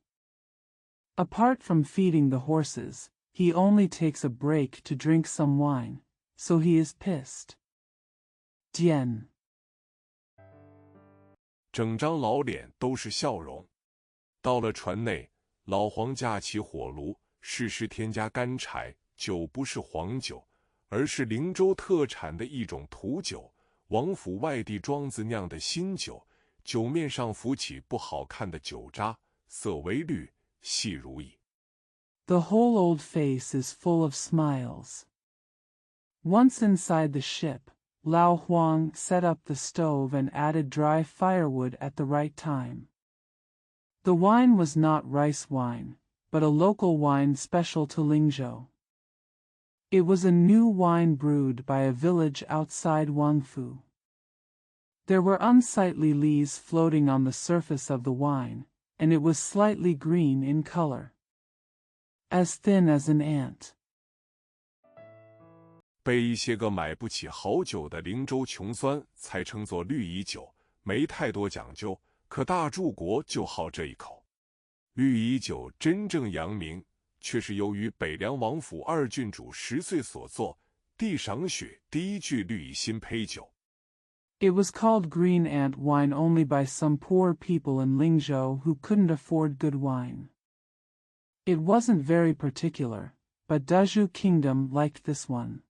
Apart from feeding the horses, he only takes a break to drink some wine, so he is pissed. Dian. 整张老脸都是笑容。到了船内，老黄架起火炉，适时添加干柴，酒不是黄酒，而是灵州特产的一种土酒，王府外地庄子酿的新酒，酒面上浮起不好看的酒渣，色为绿，细如蚁。The whole old face is full of smiles. Once inside the ship, Lao Huang set up the stove and added dry firewood at the right time. The wine was not rice wine, but a local wine special to Lingzhou. It was a new wine brewed by a village outside Wangfu. There were unsightly leaves floating on the surface of the wine, and it was slightly green in color. As thin as an ant. 被一些个买不起好酒的灵州穷酸才称作绿蚁酒，没太多讲究，可大柱国就好这一口。绿蚁酒真正扬名，却是由于北凉王府二郡主10岁所作，地赏雪第一句绿蚁新醅酒。It was called green ant wine only by some poor people in Lingzhou who couldn't afford good wine. It wasn't very particular, but Dazhu Kingdom liked this one.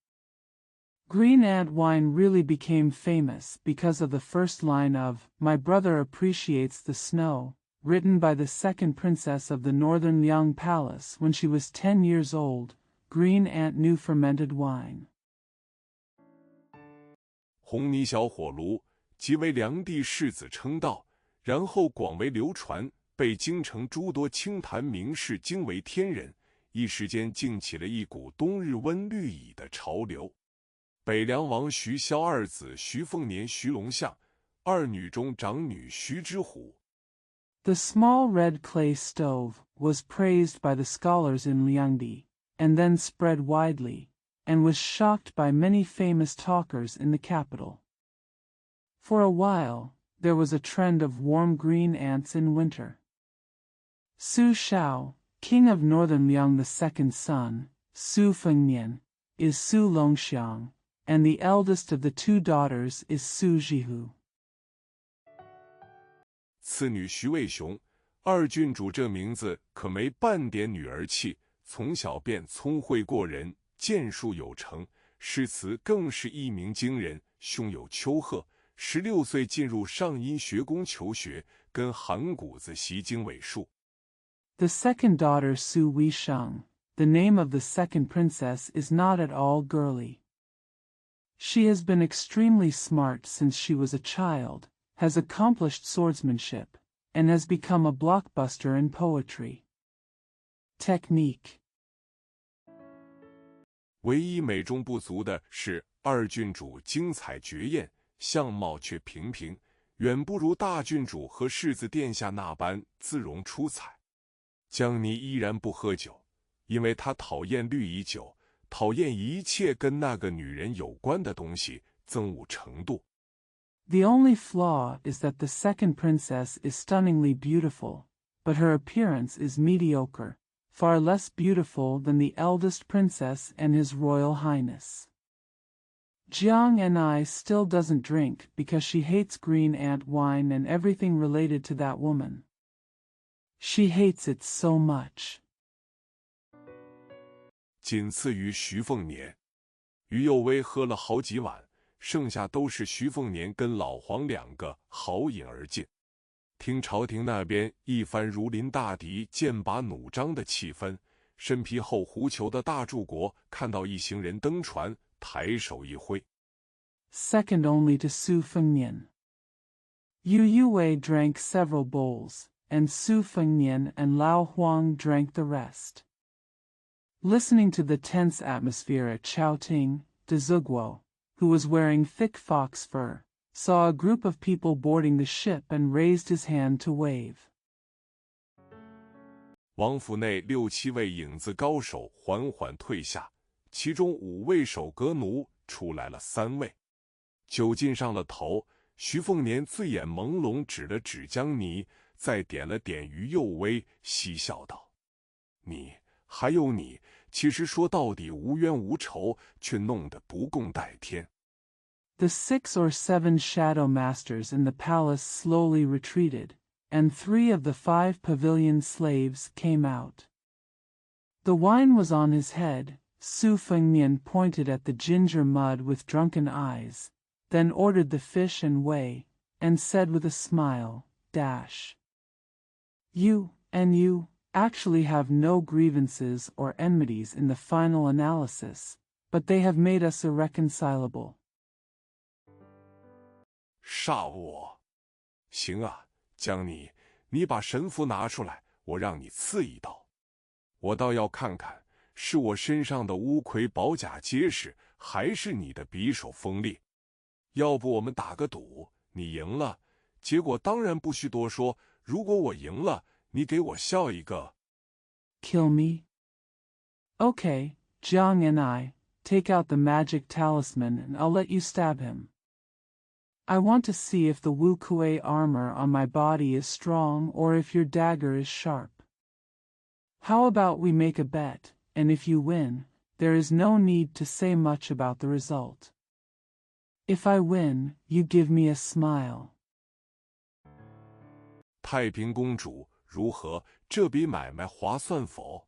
Green ant wine really became famous because of the first line of My Brother Appreciates the Snow, written by the second princess of the northern Liang Palace when she was 10 years old, Green ant new fermented wine. 红泥小火炉即为梁帝世子称道，然后广为流传，被京城诸多清谈名士惊为天人，一时间竟起了一股冬日温绿蚁的潮流。北凉王徐骁二子徐凤年徐龙象，二女中长女徐之虎。The small red clay stove was praised by the scholars in Liangdi, and then spread widely, and was shocked by many famous talkers in the capital. For a while, there was a trend of warm green ants in winter. Su Shao, king of northern Liang, the second son, Su Fengnian, is Su Longxiang, and the eldest of the two daughters is Su Jihu. 次女徐渭雄，二郡主这名字可没半点女儿气，从小便聪慧过人，剑术有成，诗词更是一鸣惊人。兄友丘壑16岁进入上阴学宫求学，跟韩谷子习经纬术。The second daughter Su Weisheng, the name of the second princess, is not at all girly. She has been extremely smart since she was a child, has accomplished swordsmanship, and has become a blockbuster in poetry. Technique. 唯一美中不足的是，二郡主精彩绝艳，相貌却平平，远不如大郡主和世子殿下那般姿容出彩。江妮依然不喝酒，因为她讨厌绿蚁酒，讨厌一切跟那个女人有关的东西，憎恶程度。The only flaw is that the second princess is stunningly beautiful, but her appearance is mediocre, far less beautiful than the eldest princess and His Royal Highness. Jiang Ni still doesn't drink because she hates green ant wine and everything related to that woman. She hates it so much. 仅次于徐凤年，于右威喝了好几碗，剩下都是徐凤年跟老黄两个豪饮而尽。听朝廷那边一番如临大敌、剑拔弩张的气氛，身披厚狐裘的大柱国看到一行人登船，抬手一挥。Second only to Su Fengnian. Yu Yuwei drank several bowls, and Su Fengnian and Lao Huang drank the rest. Listening to the tense atmosphere at Chowting, de Zugwo, who was wearing thick fox fur, saw a group of people boarding the ship and raised his hand to wave. 王府内6、7位影子高手缓缓退下，其中5位守阁奴出来了3位。酒劲上了头，徐凤年醉眼朦胧，指了指江泥，再点了点于右威，嬉笑道：“你，还有你，其实说到底无冤无仇，却弄得不共戴天。” The 6 or 7 shadow masters in the palace slowly retreated, and 3 of the 5 pavilion slaves came out. The wine was on his head. Su Fengnian pointed at the ginger mud with drunken eyes, then ordered the fish and whey, and said with a smile, You, and you, actually have no grievances or enmities in the final analysis, but they have made us irreconcilable. 煞我！行啊，江泥，你把神符拿出来，我让你刺一刀。我倒要看看，是我身上的乌葵宝甲结实，还是你的匕首锋利。要不我们打个赌，你赢了，结果当然不需多说。如果我赢了，你给我笑一个。Kill me? Okay, Jiang and I, take out the magic talisman and I'll let you stab him. I want to see if the Wu Kuei armor on my body is strong or if your dagger is sharp. How about we make a bet, and if you win, there is no need to say much about the result. If I win, you give me a smile. 太平公主如何？这笔买卖划算否？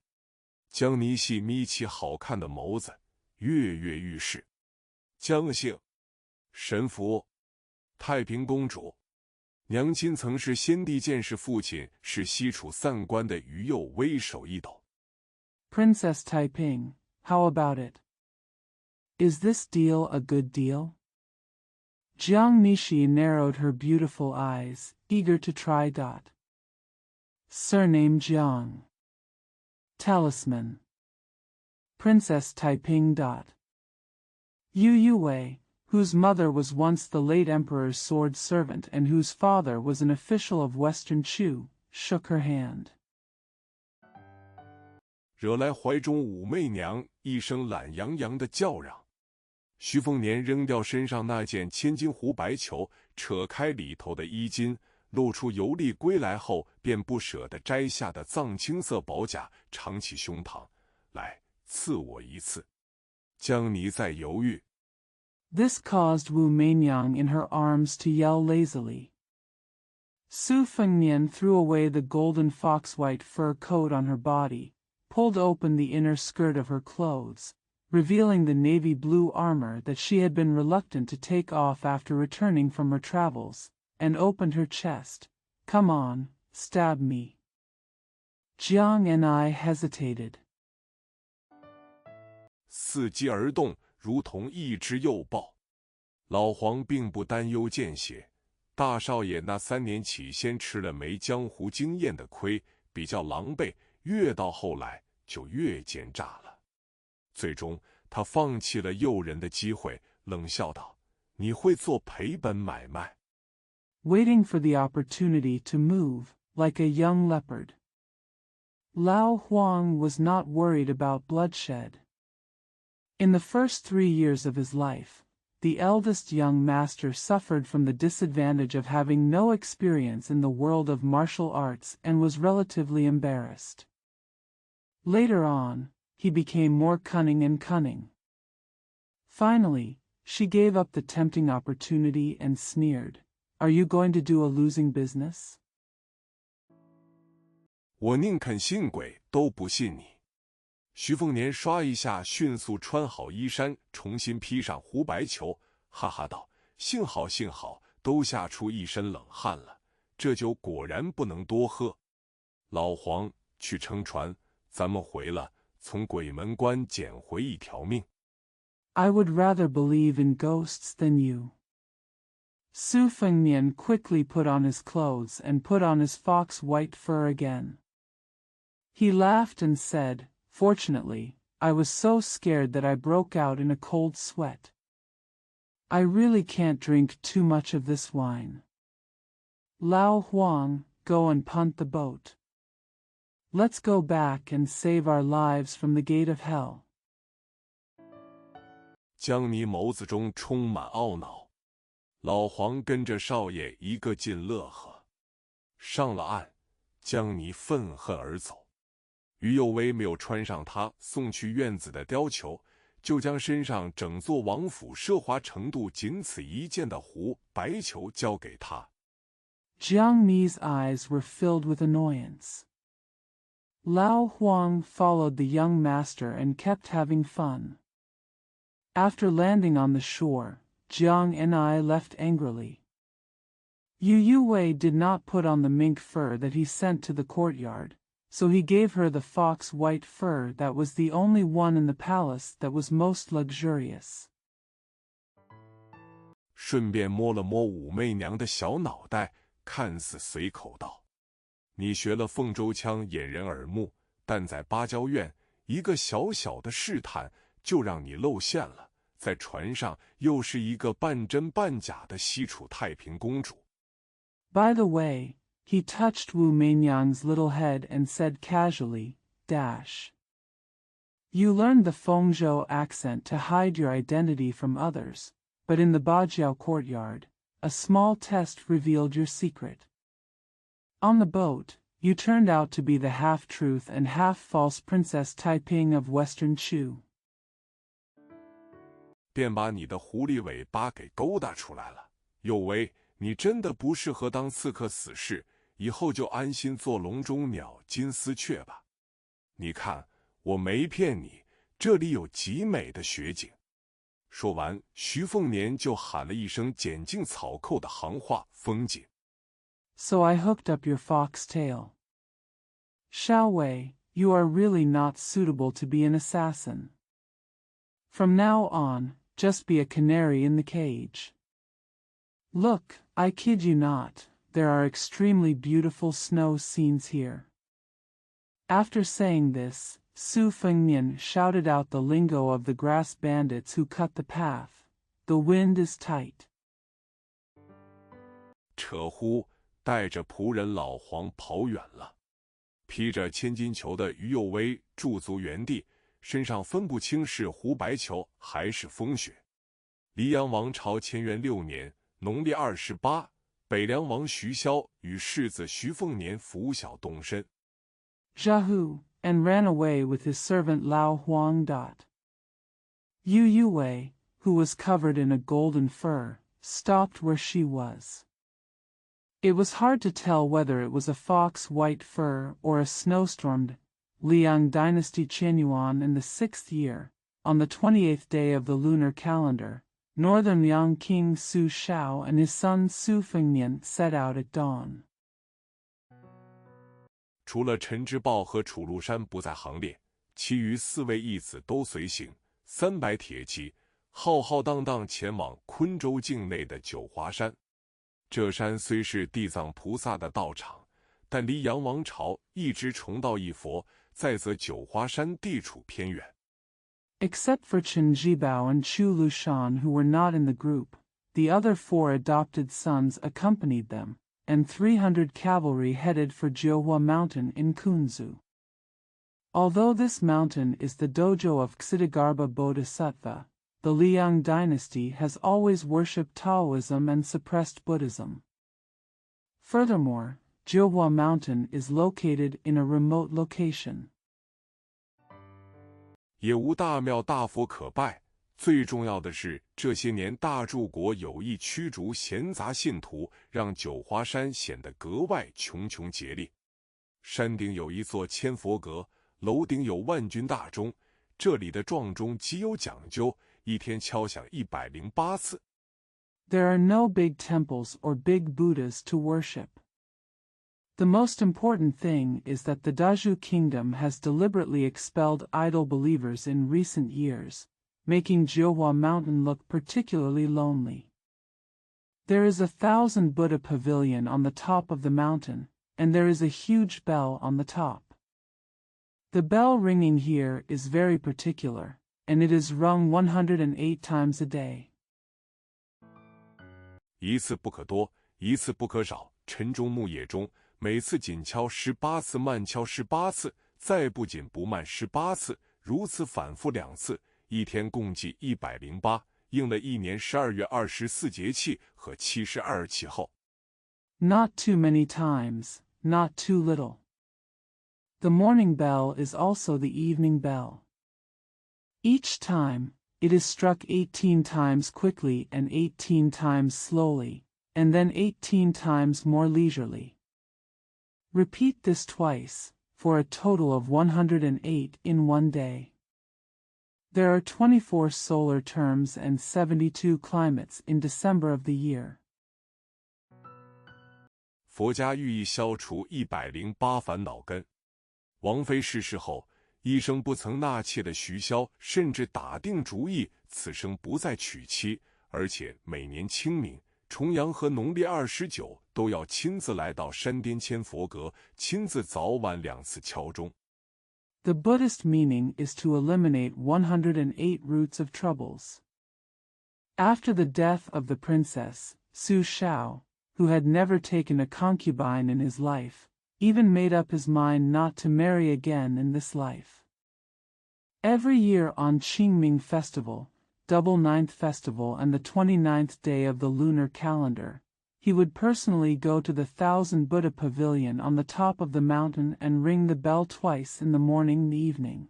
江泥细眯起好看的眸子，跃跃欲试。江姓，神符。太平公主，娘亲曾是先帝剑士，父亲是西楚散关的于右威手一斗。Princess Taiping, how about it? Is this deal a good deal? Jiang Nishi narrowed her beautiful eyes, eager to try. Surname Jiang. Talisman. Princess Taiping. Yu Yue, whose mother was once the late emperor's sword servant and whose father was an official of Western Chu, shook her hand. 惹来怀中武媚娘一声懒洋洋的叫嚷。徐凤年扔掉身上那件千金湖白裘，扯开里头的衣襟，露出游历归来后便不舍得摘下的藏青色宝甲，敞起胸膛，来刺我一次。江泥在犹豫。This caused Wu Meinyang in her arms to yell lazily. Su Fengnian threw away the golden fox-white fur coat on her body, pulled open the inner skirt of her clothes, revealing the navy blue armor that she had been reluctant to take off after returning from her travels, and opened her chest. Come on, stab me. Jiang and I hesitated. 伺机而动，如同一只幼豹。老黄并不担忧见血，大少爷那3年起先吃了没江湖经验的亏，比较狼狈，越到后来就越奸诈了。最终他放弃了诱人的机会，冷笑道：“你会做赔本买卖。” Waiting for the opportunity to move, like a young leopard. Lao Huang was not worried about bloodshed. In the first 3 years of his life, the eldest young master suffered from the disadvantage of having no experience in the world of martial arts and was relatively embarrassed. Later on, he became more cunning and cunning. Finally, she gave up the tempting opportunity and sneered, "Are you going to do a losing business?" 我宁肯信鬼，都不信你。徐凤年刷一下迅速穿好衣衫，重新披上湖白裘，哈哈道：“幸好幸好，都吓出一身冷汗了。这酒果然不能多喝。老黄，去撑船，咱们回了，从鬼门关捡回一条命。” I would rather believe in ghosts than you. Su Fengnian quickly put on his clothes and put on his fox-white fur again. He laughed and said, "Fortunately, I was so scared that I broke out in a cold sweat. I really can't drink too much of this wine. Lao Huang, go and punt the boat. Let's go back and save our lives from the gate of hell." 江泥眸子中充满懊恼。老黄跟着少爷一个劲乐呵。上了岸，江泥愤恨而走。于右威没有穿上他送去院子的貂裘，就将身上整座王府奢华程度仅此一件的湖白裘交给他。Jiang Ni's eyes were filled with annoyance. Lao Huang followed the young master and kept having fun. After landing on the shore, Jiang and I left angrily. Yu Yue did not put on the mink fur that he sent to the courtyard, so he gave her the fox-white fur that was the only one in the palace that was most luxurious. 顺便摸了摸武媚娘的小脑袋，看似随口道：“你学了凤州腔掩人耳目，但在芭蕉院，一个小小的试探就让你露馅了。在船上又是一个半真半假的西楚太平公主。” By the way, he touched Wu Meinyang's little head and said casually, "You learned the Fengzhou accent to hide your identity from others, but in the Bajiao courtyard, a small test revealed your secret. On the boat, you turned out to be the half-truth and half-false Princess Taiping of Western Chu." 便把你的狐狸尾巴给勾搭出来了。右威，你真的不适合当刺客死士，以后就安心做笼中鸟金丝雀吧。你看，我没骗你，这里有极美的雪景。说完，徐凤年就喊了一声剪尽草寇的行话：“风景。” So I hooked up your foxtail. Xiao Wei, you are really not suitable to be an assassin. From now on, just be a canary in the cage. Look, I kid you not, there are extremely beautiful snow scenes here. After saying this, Su Fengnian shouted out the lingo of the grass bandits who cut the path. The wind is tight. 扯呼，带着仆人老黄跑远了。披着千金裘的于右威驻足原地，身上分不清是胡白裘还是风雪。黎阳王朝乾元6年农历28，北凉王徐骁与世子徐凤年拂晓动身。Zhahu, and ran away with his servant Lao Huang. Yu Yuwei, who was covered in a golden fur, stopped where she was. It was hard to tell whether it was a fox white fur or a snowstorm. Liang dynasty Qianyuan in the 6th year, on the 28th day of the lunar calendar, northern Liang King Su Shao and his son Su Fengnian set out at dawn. 除了陈之豹和楚禄山不在行列，其余4位义子都随行，300铁骑，浩浩荡荡前往昆州境内的九华山。这山虽是地藏菩萨的道场，但离杨王朝一直崇道一佛，再则九华山地处偏远。Except for Chen Jibao and Chu Lushan who were not in the group, the other 4 adopted sons accompanied them, and 300 cavalry headed for Jiuhua Mountain in Kunzu. Although this mountain is the dojo of Ksitigarbha Bodhisattva, the Liang dynasty has always worshipped Taoism and suppressed Buddhism. Furthermore, Jiuhua Mountain is located in a remote location. 也无大庙大佛可拜，最重要的是，这些年大柱国有意驱逐闲杂信徒，让九华山显得格外穷穷竭力。山顶有一座千佛阁，楼顶有万钧大钟，这里的撞钟极有讲究，一天敲响108次。There are no big temples or big Buddhas to worship. The most important thing is that the Daju kingdom has deliberately expelled idol believers in recent years, making Jiuhua Mountain look particularly lonely. There is a 1,000 Buddha pavilion on the top of the mountain, and there is a huge bell on the top. The bell ringing here is very particular, and it is rung 108 times a day. 一次不可多，一次不可少，晨钟暮夜钟，每次紧敲18次，慢敲18次，再不紧不慢18次，如此反复2次，一天共计108，应了一年12月24节气和72气候。Not too many times, not too little. The morning bell is also the evening bell. Each time, it is struck 18 times quickly and 18 times slowly, and then 18 times more leisurely. Repeat this twice, for a total of 108 in one day. There are 24 solar terms and 72 climates in December of the year. 佛家寓意消除108烦恼根。王妃逝世后，一生不曾纳妾的徐骁甚至打定主意此生不再娶妻，而且每年清明、重阳和农历29都要亲自来到山巅千佛阁，亲自早晚2次敲钟。The Buddhist meaning is to eliminate 108 roots of troubles. After the death of the princess, Su Shao, who had never taken a concubine in his life, even made up his mind not to marry again in this life. Every year on Qingming Festival, Double Ninth Festival and the 29th day of the lunar calendar, he would personally go to the 1,000 Buddha pavilion on the top of the mountain and ring the bell twice in the morning and evening.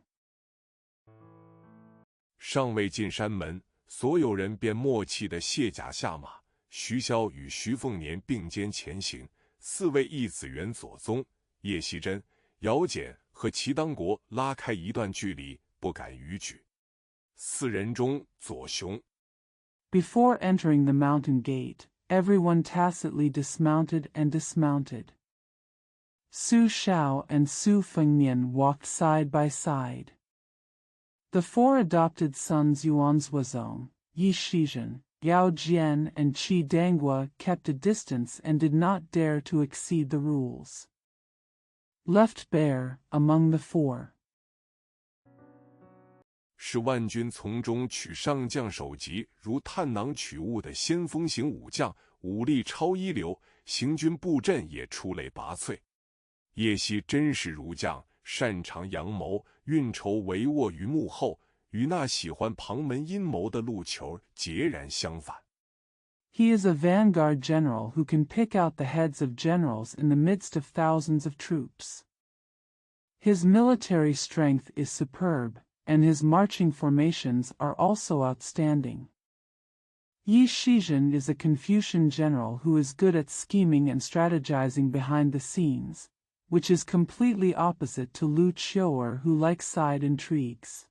尚未进山门，所有人便默契地卸甲下马。徐骁与徐凤年并肩前行，4位义子元左宗、叶锡真、姚简和齐当国拉开一段距离，不敢逾矩。4人中，左雄 Before entering the mountain gate, everyone tacitly dismounted and dismounted. Su Shao and Su Fengnian walked side by side. The 4 adopted sons Yuanzhuazong, Yi Shizhen, Yao Jian and Qi Danghua kept a distance and did not dare to exceed the rules. Left bare, among the 4. 是万军从中取上将首级，如探囊取物的先锋型武将，武力超一流，行军布阵也出类拔萃。叶希真是儒将，擅长阳谋，运筹帷幄于幕后，与那喜欢旁门阴谋的陆球截然相反。He is a vanguard general who can pick out the heads of generals in the midst of thousands of troops. His military strength is superb, and his marching formations are also outstanding. Yi Shizhen is a Confucian general who is good at scheming and strategizing behind the scenes, which is completely opposite to Lu Qiu'er, who likes side intrigues.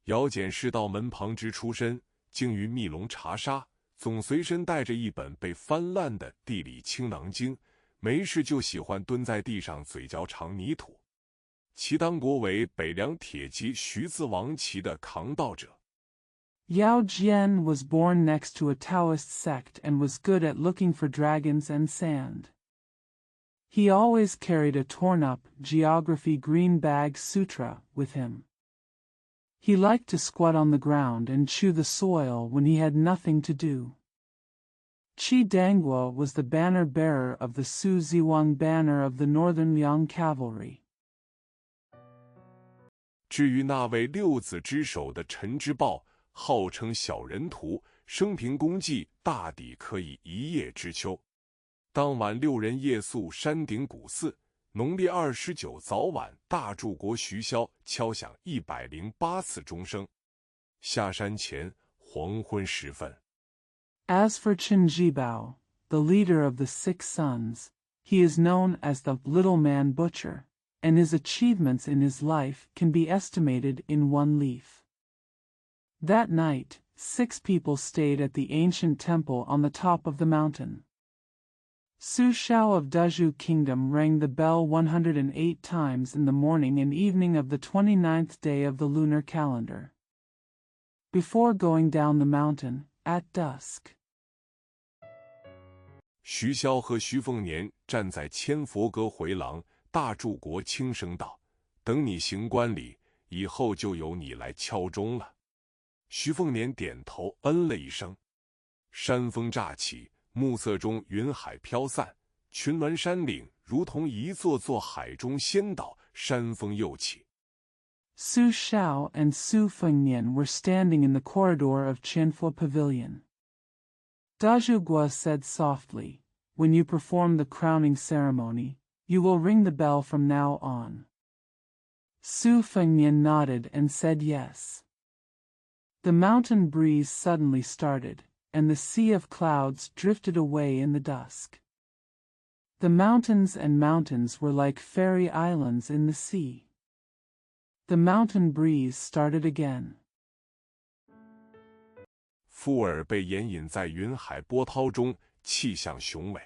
姚简是道门旁支出身，精于密笼查沙，总随身带着一本被翻烂的地理青囊经，没事就喜欢蹲在地上嘴嚼长泥土。其当国为北凉铁骑徐自王旗的扛道者。Yao Jian was born next to a Taoist sect and was good at looking for dragons and sand. He always carried a torn-up geography green bag sutra with him. He liked to squat on the ground and chew the soil when he had nothing to do. Qi Danguo was the banner-bearer of the Su Ziwang banner of the Northern Liang Cavalry. 至于那位六子之首的陈之豹，号称小人徒，生平功绩大抵可以一叶知秋。当晚6人夜宿山顶古寺，农历29早晚，大柱国徐骁敲响108次钟声。下山前，黄昏时分。As for Chen Jibao, the leader of the 6 sons, he is known as the Little Man Butcher, and his achievements in his life can be estimated in one leaf. That night, 6 people stayed at the ancient temple on the top of the mountain. Su Shao of Dazhu Kingdom rang the bell 108 times in the morning and evening of the 29th day of the lunar calendar. Before going down the mountain, at dusk. 徐骁和徐凤年站在千佛阁回廊，大柱国轻声道：“等你行观礼，以后就由你来敲钟了。”徐凤年点头嗯了一声。山风乍起，暮色中云海飘散，群峦山岭如同一座座海中仙岛，山峰又起。Su Shao and Su Fengnian were standing in the corridor of Qianfo Pavilion. Dazhugua said softly, "When you perform the crowning ceremony, you will ring the bell from now on." Su Fengnian nodded and said yes. The mountain breeze suddenly started, and the sea of clouds drifted away in the dusk. The mountains and mountains were like fairy islands in the sea. The mountain breeze started again. 富尔被掩引在云海波涛中，气象雄伟。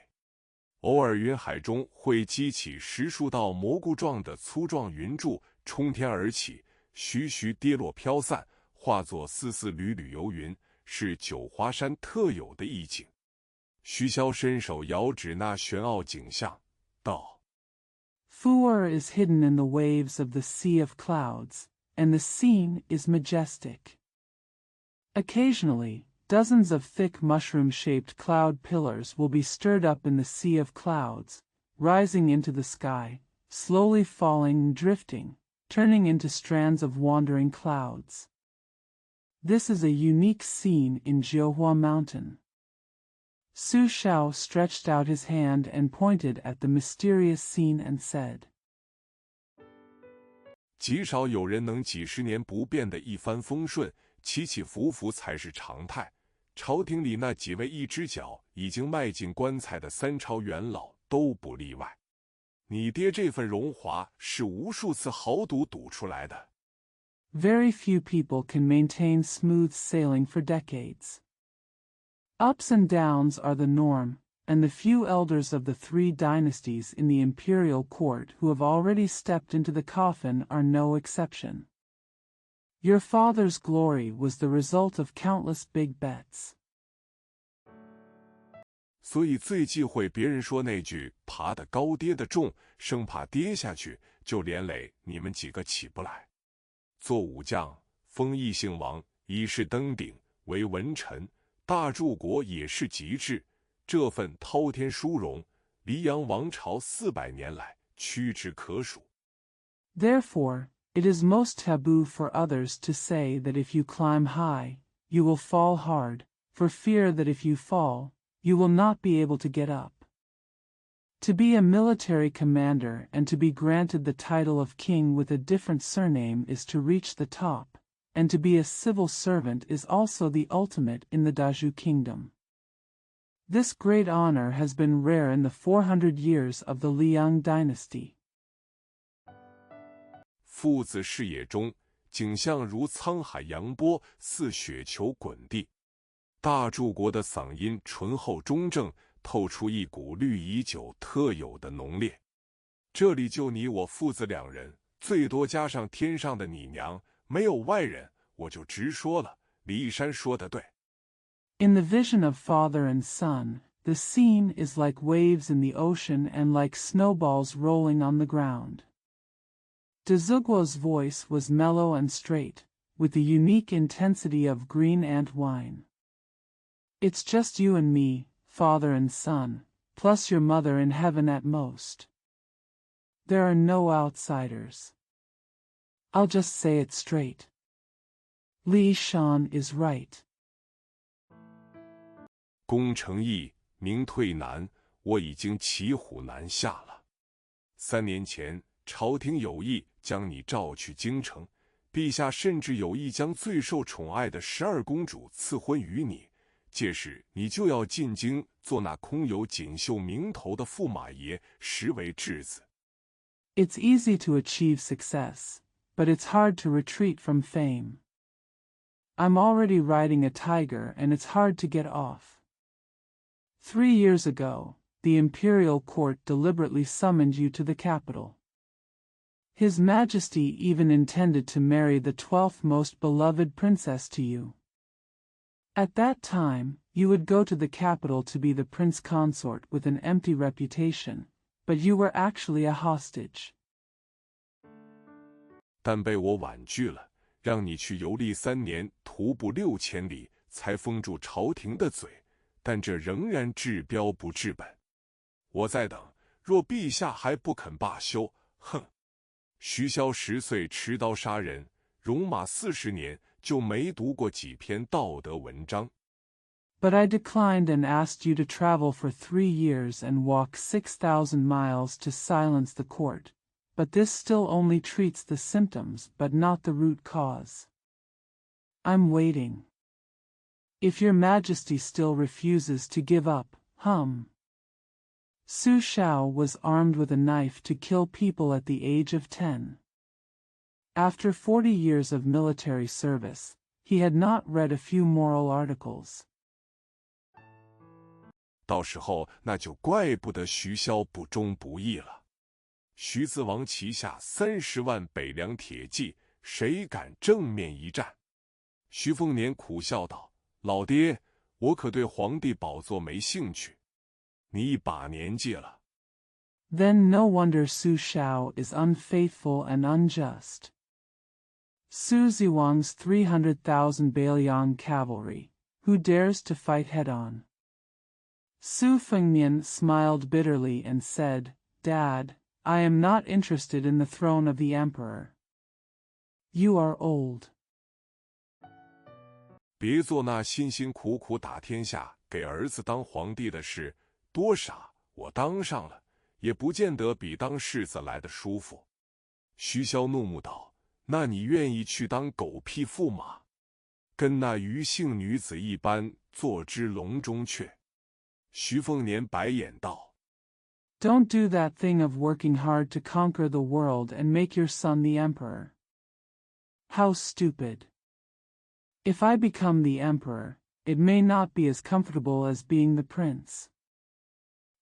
偶尔云海中会激起10数道蘑菇状的粗壮云柱，冲天而起，徐徐跌落飘散，化作丝丝缕缕游云，是九华山特有的意境。徐骁伸手遥指那玄奥景象，道： Fu'er is hidden in the waves of the sea of clouds, and the scene is majestic. Occasionally, dozens of thick mushroom-shaped cloud pillars will be stirred up in the sea of clouds, rising into the sky, slowly falling and drifting, turning into strands of wandering clouds. This is a unique scene in Jiuhua Mountain. Su Shao stretched out his hand and pointed at the mysterious scene and said, 极少有人能几十年不变的一帆风顺，起起伏伏才是常态。朝廷里那几位一只脚已经迈进棺材的3朝元老都不例外。你爹这份荣华是无数次豪赌赌出来的。Very few people can maintain smooth sailing for decades. Ups and downs are the norm, and the few elders of the 3 dynasties in the imperial court who have already stepped into the coffin are no exception. Your father's glory was the result of countless big bets. 所以最忌讳别人说那句爬得高跌得重，生怕跌下去就连累你们几个起不来。做武将，封异姓王，以示登顶，为文臣。大柱国也是极致，这份滔天殊荣，黎阳王朝400年来屈指可数。Therefore, it is most taboo for others to say that if you climb high, you will fall hard, for fear that if you fall, you will not be able to get up. To be a military commander and to be granted the title of king with a different surname is to reach the top, and to be a civil servant is also the ultimate in the Daju kingdom. This great honor has been rare in the 400 years of the Liang dynasty. 父子视野中，景象如沧海扬波，似雪球滚地。大柱国的嗓音醇厚中正，透出一股绿蚁酒特有的浓烈。这里就你我父子2人，最多加上天上的你娘，没有外人，我就直说了。李义山说得对。In the vision of father and son, the scene is like waves in the ocean and like snowballs rolling on the ground. Dezuguo's voice was mellow and straight, with the unique intensity of green ant wine. It's just you and me, father and son, plus your mother in heaven at most. There are no outsiders. I'll just say it straight. Li Shan is right. 攻城易，明退难，我已经骑虎难下了。3年前，朝廷有意将你召去京城，陛下甚至有意将最受宠爱的12公主赐婚于你。届时你就要进京做那空有锦绣名头的驸马爷，实为质子。It's easy to achieve success, but it's hard to retreat from fame. I'm already riding a tiger and it's hard to get off. 3 years ago, the imperial court deliberately summoned you to the capital. His Majesty even intended to marry the 12th most beloved princess to you. At that time, you would go to the capital to be the prince consort with an empty reputation, but you were actually a hostage. 但被我婉拒了，让你去游历3年，徒步6000里，才封住朝廷的嘴。但这仍然治标不治本。我在等，若陛下还不肯罢休，哼！徐骁10岁持刀杀人，戎马40年，就没读过几篇道德文章。But I declined and asked you to travel for 3 years and walk 6,000 miles to silence the court. But this still only treats the symptoms but not the root cause. I'm waiting. If your Majesty still refuses to give up, Su Shao was armed with a knife to kill people at the age of 10. After 40 years of military service, he had not read a few moral articles. 到时候那就怪不得徐骁不忠不义了。徐子王旗下30万北凉铁骑，谁敢正面一战？徐凤年苦笑道：“老爹，我可对皇帝宝座没兴趣。你一把年纪了。” Then no wonder Su Shao is unfaithful and unjust. Su Ziwang's 300,000 Bailiang cavalry, who dares to fight head-on? Su Fengmian smiled bitterly and said, "Dad, I am not interested in the throne of the emperor. You are old." 别做那辛辛苦苦打天下，给儿子当皇帝的事，多傻！我当上了，也不见得比当世子来的舒服。徐骁怒目道：“那你愿意去当狗屁驸马，跟那余姓女子一般，做只笼中雀？”徐凤年白眼道： Don't do that thing of working hard to conquer the world and make your son the emperor. How stupid. If I become the emperor, it may not be as comfortable as being the prince.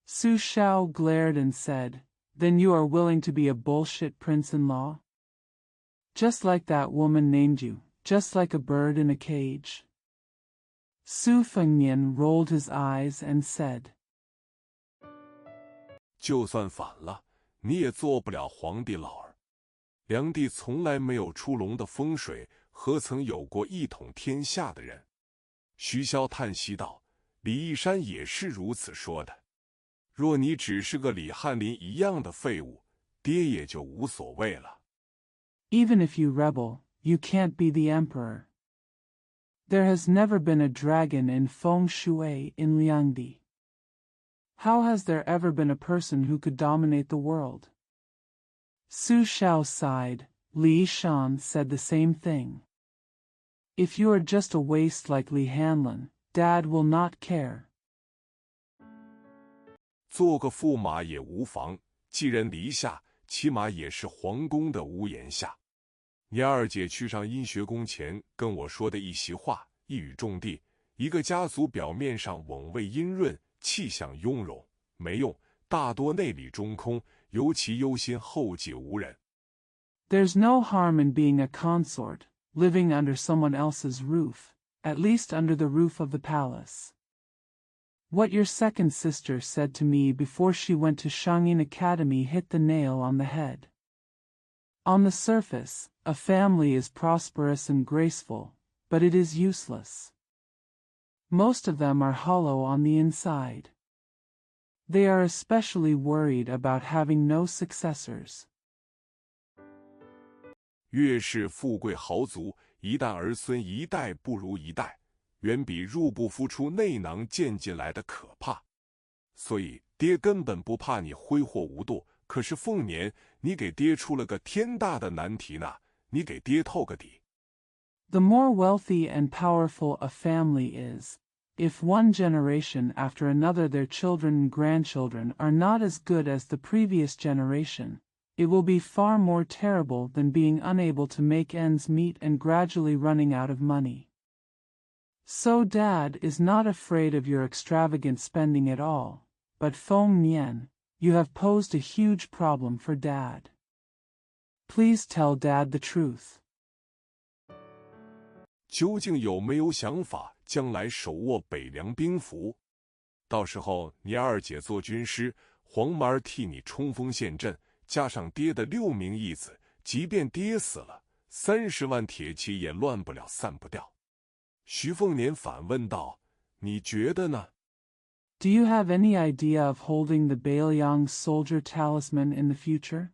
Su Shao glared and said, "Then you are willing to be a bullshit prince-in-law? Just like that woman named you, just like a bird in a cage?" Su Fengmian rolled his eyes and said, 就算反了，你也做不了皇帝老儿。梁帝从来没有出笼的风水，何曾有过一统天下的人？徐骁叹息道：“李义山也是如此说的。若你只是个李翰林一样的废物，爹也就无所谓了。” Even if you rebel, you can't be the emperor. There has never been a dragon in feng shui in Liangdi. How has there ever been a person who could dominate the world? Su Shao sighed. Li Shan said the same thing. If you are just a waste like Li Hanlin, Dad will not care. 做个驸马也无妨，寄人篱下，起码也是皇宫的屋檐下。你二姐去上阴学宫前跟我说的一席话，一语中的。一个家族表面上蓊味阴润，气象雍容，没用，大多内里中空，尤其忧心后继无人。There's no harm in being a consort, living under someone else's roof, at least under the roof of the palace. What your second sister said to me before she went to Shangyin Academy hit the nail on the head. On the surface, a family is prosperous and graceful, but it is useless. Most of them are hollow on the inside. They are especially worried about having no successors. 越是富贵豪族，一旦儿孙一代不如一代，远比入不敷出内囊渐进来的可怕。所以爹根本不怕你挥霍无度，可是凤年，你给爹出了个天大的难题呢，你给爹透个底。The more wealthy and powerful a family is, if one generation after another their children and grandchildren are not as good as the previous generation, it will be far more terrible than being unable to make ends meet and gradually running out of money. So Dad is not afraid of your extravagant spending at all, but Feng Nian, you have posed a huge problem for Dad. Please tell Dad the truth. 究竟有没有想法将来手握北凉兵符？到时候你二姐做军师，黄毛儿替你冲锋陷阵，加上爹的6名义子，即便爹死了，30万铁骑也乱不了散不掉。徐凤年反问道：“你觉得呢？” Do you have any idea of holding the Bailiang soldier talisman in the future?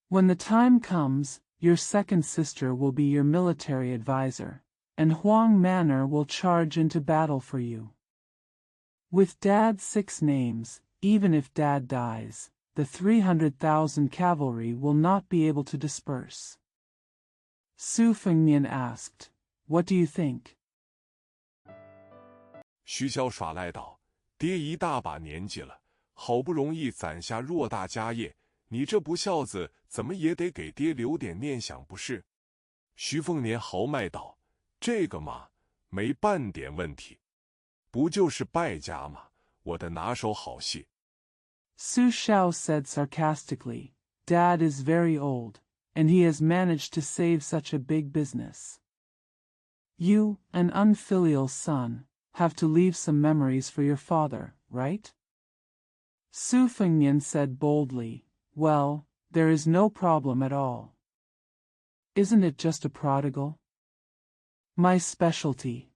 When the time comes, your second sister will be your military advisor, and Huang Manor will charge into battle for you. With Dad's 6 names, even if Dad dies, the 300,000 cavalry will not be able to disperse. Su Fengnian asked, "What do you think?" 徐骁耍赖道：“爹一大把年纪了，好不容易攒下偌大家业，你这不孝子怎么也得给爹留点念想不是？”徐凤年豪迈道：“这个嘛，没半点问题，不就是败家吗？我的拿手好戏。” Su Shao said sarcastically, "Dad is very old, and he has managed to save such a big business. You, an unfilial son, have to leave some memories for your father, right?" Su Fengnian said boldly, "Well, there is no problem at all. Isn't it just a prodigal? My specialty."